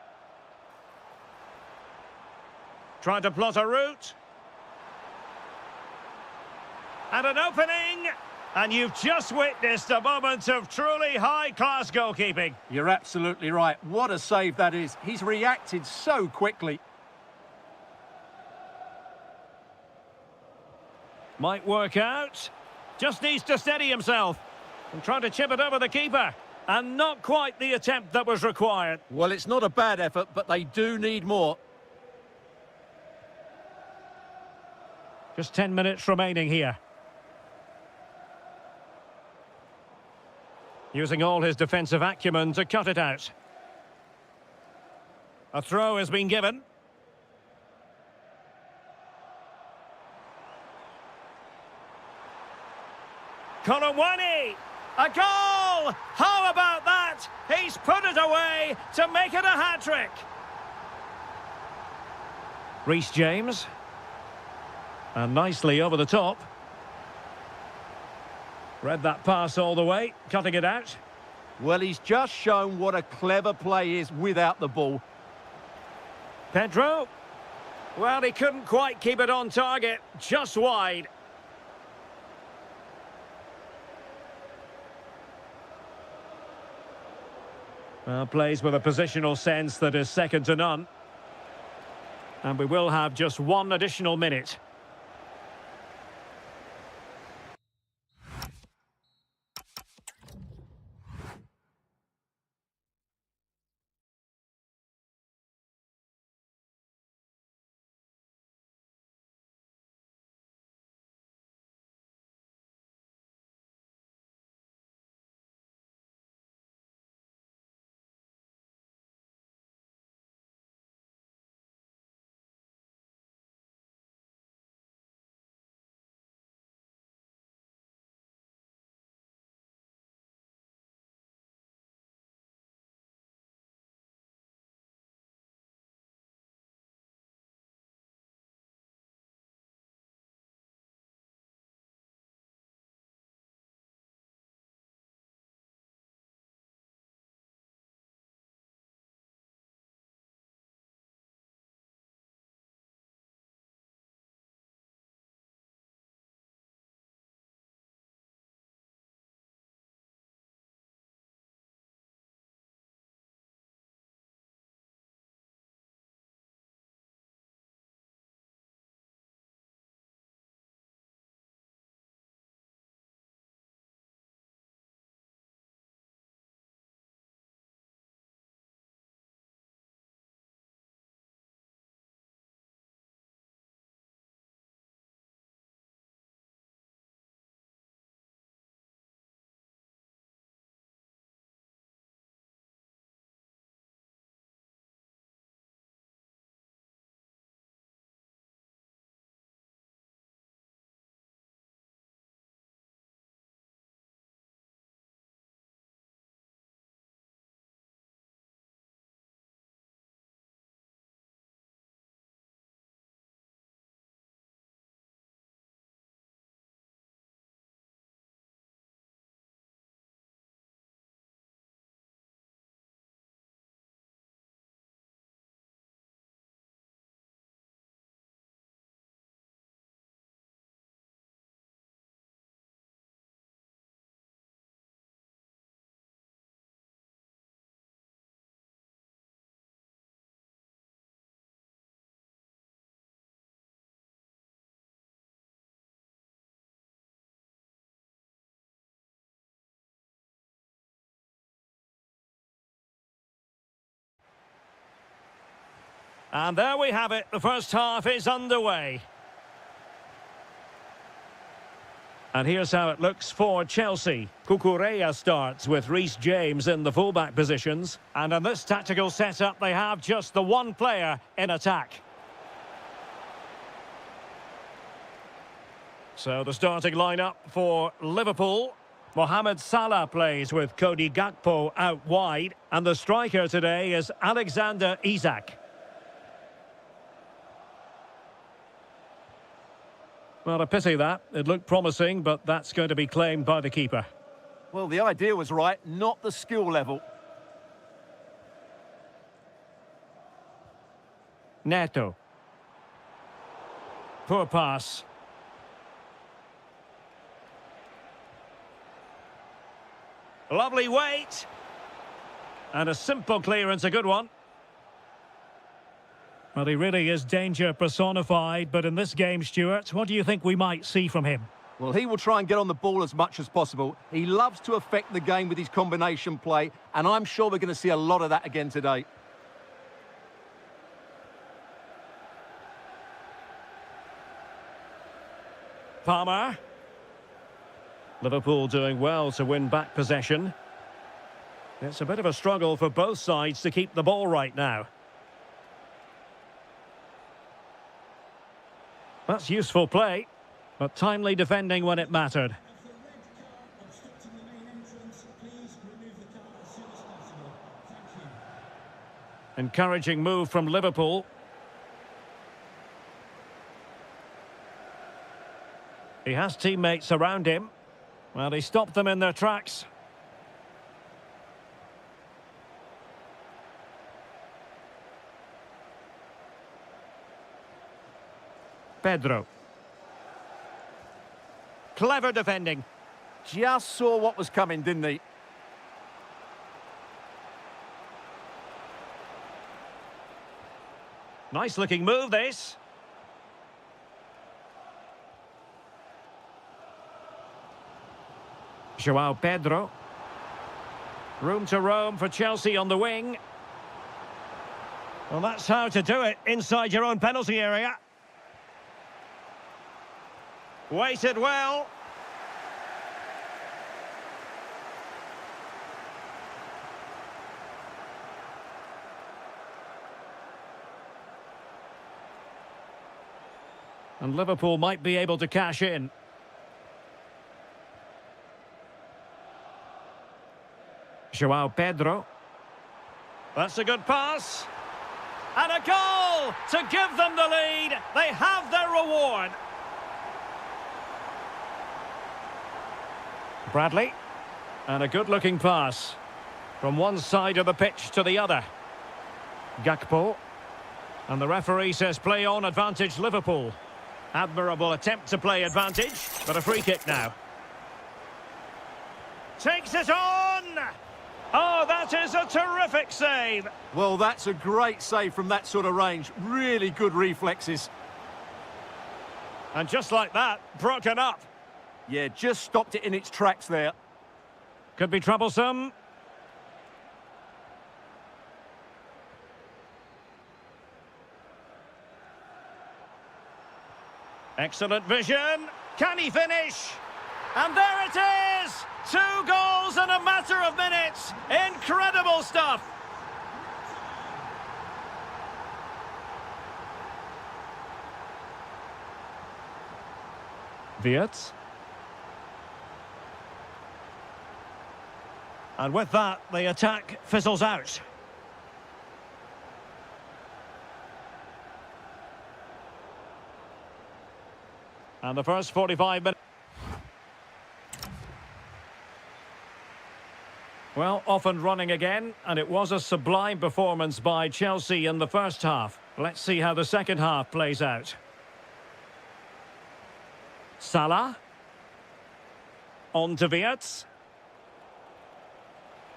A: Trying to plot a route. And an opening. And you've just witnessed a moment of truly high-class goalkeeping.
B: You're absolutely right. What a save that is. He's reacted so quickly.
A: Might work out. Just needs to steady himself. And trying to chip it over the keeper. And not quite the attempt that was required.
B: Well, it's not a bad effort, but they do need more.
A: Just 10 minutes remaining here. Using all his defensive acumen to cut it out. A throw has been given. Kolomwani! A goal! How about that? He's put it away to make it a hat-trick. Reece James. And nicely over the top. Read that pass all the way, cutting it out.
B: Well, he's just shown what a clever play is without the ball.
A: Pedro. Well, he couldn't quite keep it on target, just wide. Well, plays with a positional sense that is second to none. And we will have just one additional minute. And there we have it. The first half is underway. And here's how it looks for Chelsea. Cucurella starts with Reece James in the fullback positions. And in this tactical setup, they have just the one player in attack. So the starting lineup for Liverpool. Mohamed Salah plays with Cody Gakpo out wide. And the striker today is Alexander Isak. Well, a pity that. It looked promising, but that's going to be claimed by the keeper.
B: Well, the idea was right, not the skill level.
A: Neto. Poor pass. Lovely weight. And a simple clearance, a good one. Well, he really is danger personified, but in this game, Stuart, what do you think we might see from him?
B: Well, he will try and get on the ball as much as possible. He loves to affect the game with his combination play, and I'm sure we're going to see a lot of that again today.
A: Palmer. Liverpool doing well to win back possession. It's a bit of a struggle for both sides to keep the ball right now. That's useful play, but timely defending when it mattered. Encouraging move from Liverpool. He has teammates around him. Well, he stopped them in their tracks. Pedro. Clever defending.
B: Just saw what was coming, didn't he?
A: Nice looking move, this. João Pedro. Room to roam for Chelsea on the wing. Well, that's how to do it inside your own penalty area. Waited well. And Liverpool might be able to cash in. João Pedro. That's a good pass. And a goal to give them the lead. They have their reward. Bradley. And a good-looking pass. From one side of the pitch to the other. Gakpo. And the referee says play on, advantage Liverpool. Admirable attempt to play advantage, but a free kick now. Takes it on! Oh, that is a terrific save.
B: Well, that's a great save from that sort of range. Really good reflexes.
A: And just like that, broken up.
B: Yeah, just stopped it in its tracks there.
A: Could be troublesome. Excellent vision. Can he finish? And there it is! 2 goals in a matter of minutes. Incredible stuff. Wirtz. And with that, the attack fizzles out. And the first 45 minutes. Well, off and running again, and it was a sublime performance by Chelsea in the first half. Let's see how the second half plays out. Salah. On to Wirtz.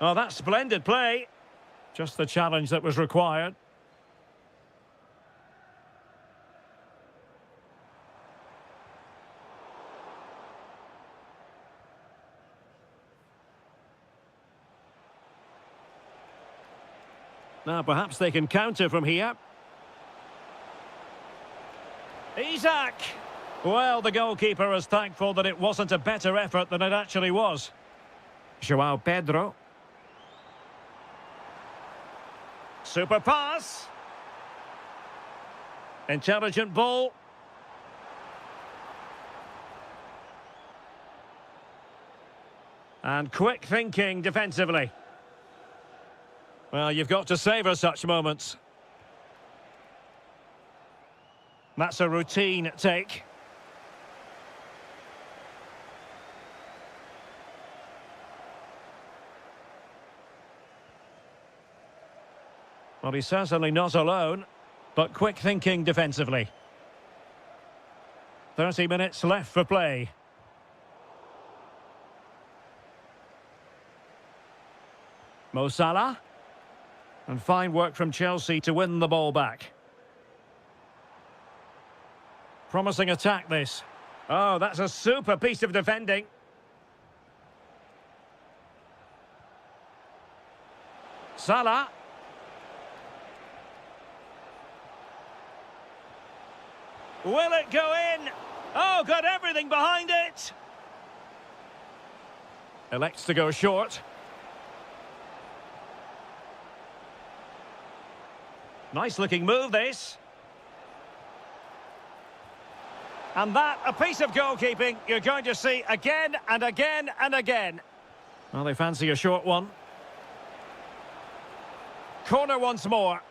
A: Oh, that's splendid play. Just the challenge that was required. Now, perhaps they can counter from here. Isak! Well, the goalkeeper is thankful that it wasn't a better effort than it actually was. João Pedro. Super pass. Intelligent ball. And quick thinking defensively. Well, you've got to savour such moments. That's a routine take. Well, he's certainly not alone, but quick thinking defensively. 30 minutes left for play. Mo Salah. And fine work from Chelsea to win the ball back. Promising attack, this. Oh, that's a super piece of defending. Salah. Will it go in? Oh, got everything behind it. Elects to go short. Nice looking move, this. And that, a piece of goalkeeping you're going to see again and again and again. Well, they fancy a short one. Corner once more.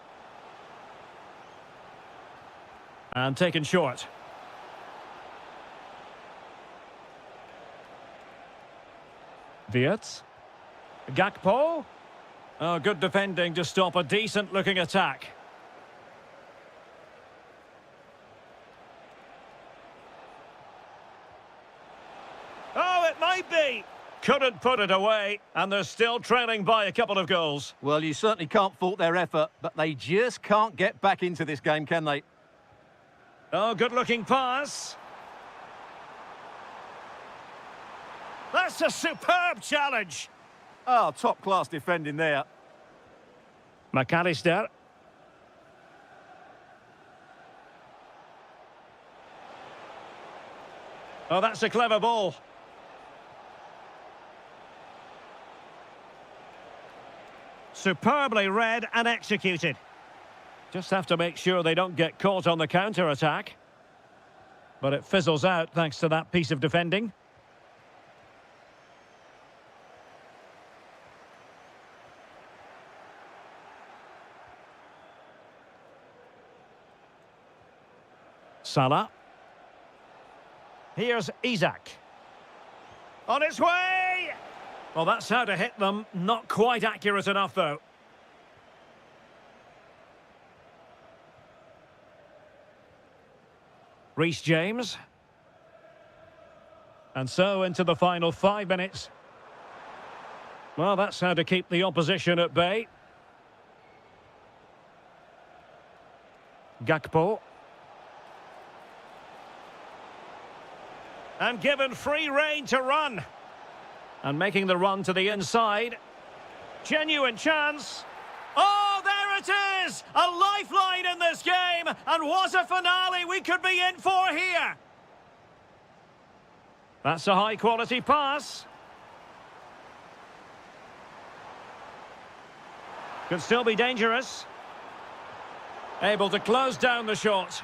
A: And taken short. Wirtz. Gakpo. Oh, good defending to stop a decent-looking attack. Oh, it might be. Couldn't put it away, and they're still trailing by a couple of goals.
B: Well, you certainly can't fault their effort, but they just can't get back into this game, can they?
A: Oh, good-looking pass. That's a superb challenge.
B: Oh, top-class defending there.
A: McAllister. Oh, that's a clever ball. Superbly read and executed. Just have to make sure they don't get caught on the counter-attack. But it fizzles out thanks to that piece of defending. Salah. Here's Isak. On its way! Well, that's how to hit them. Not quite accurate enough, though. Reece James. And so into the final 5 minutes. Well, that's how to keep the opposition at bay. Gakpo. And given free rein to run. And making the run to the inside. Genuine chance. Oh, there it is! A lifeline in this game! And what a finale we could be in for here! That's a high-quality pass. Could still be dangerous. Able to close down the shot.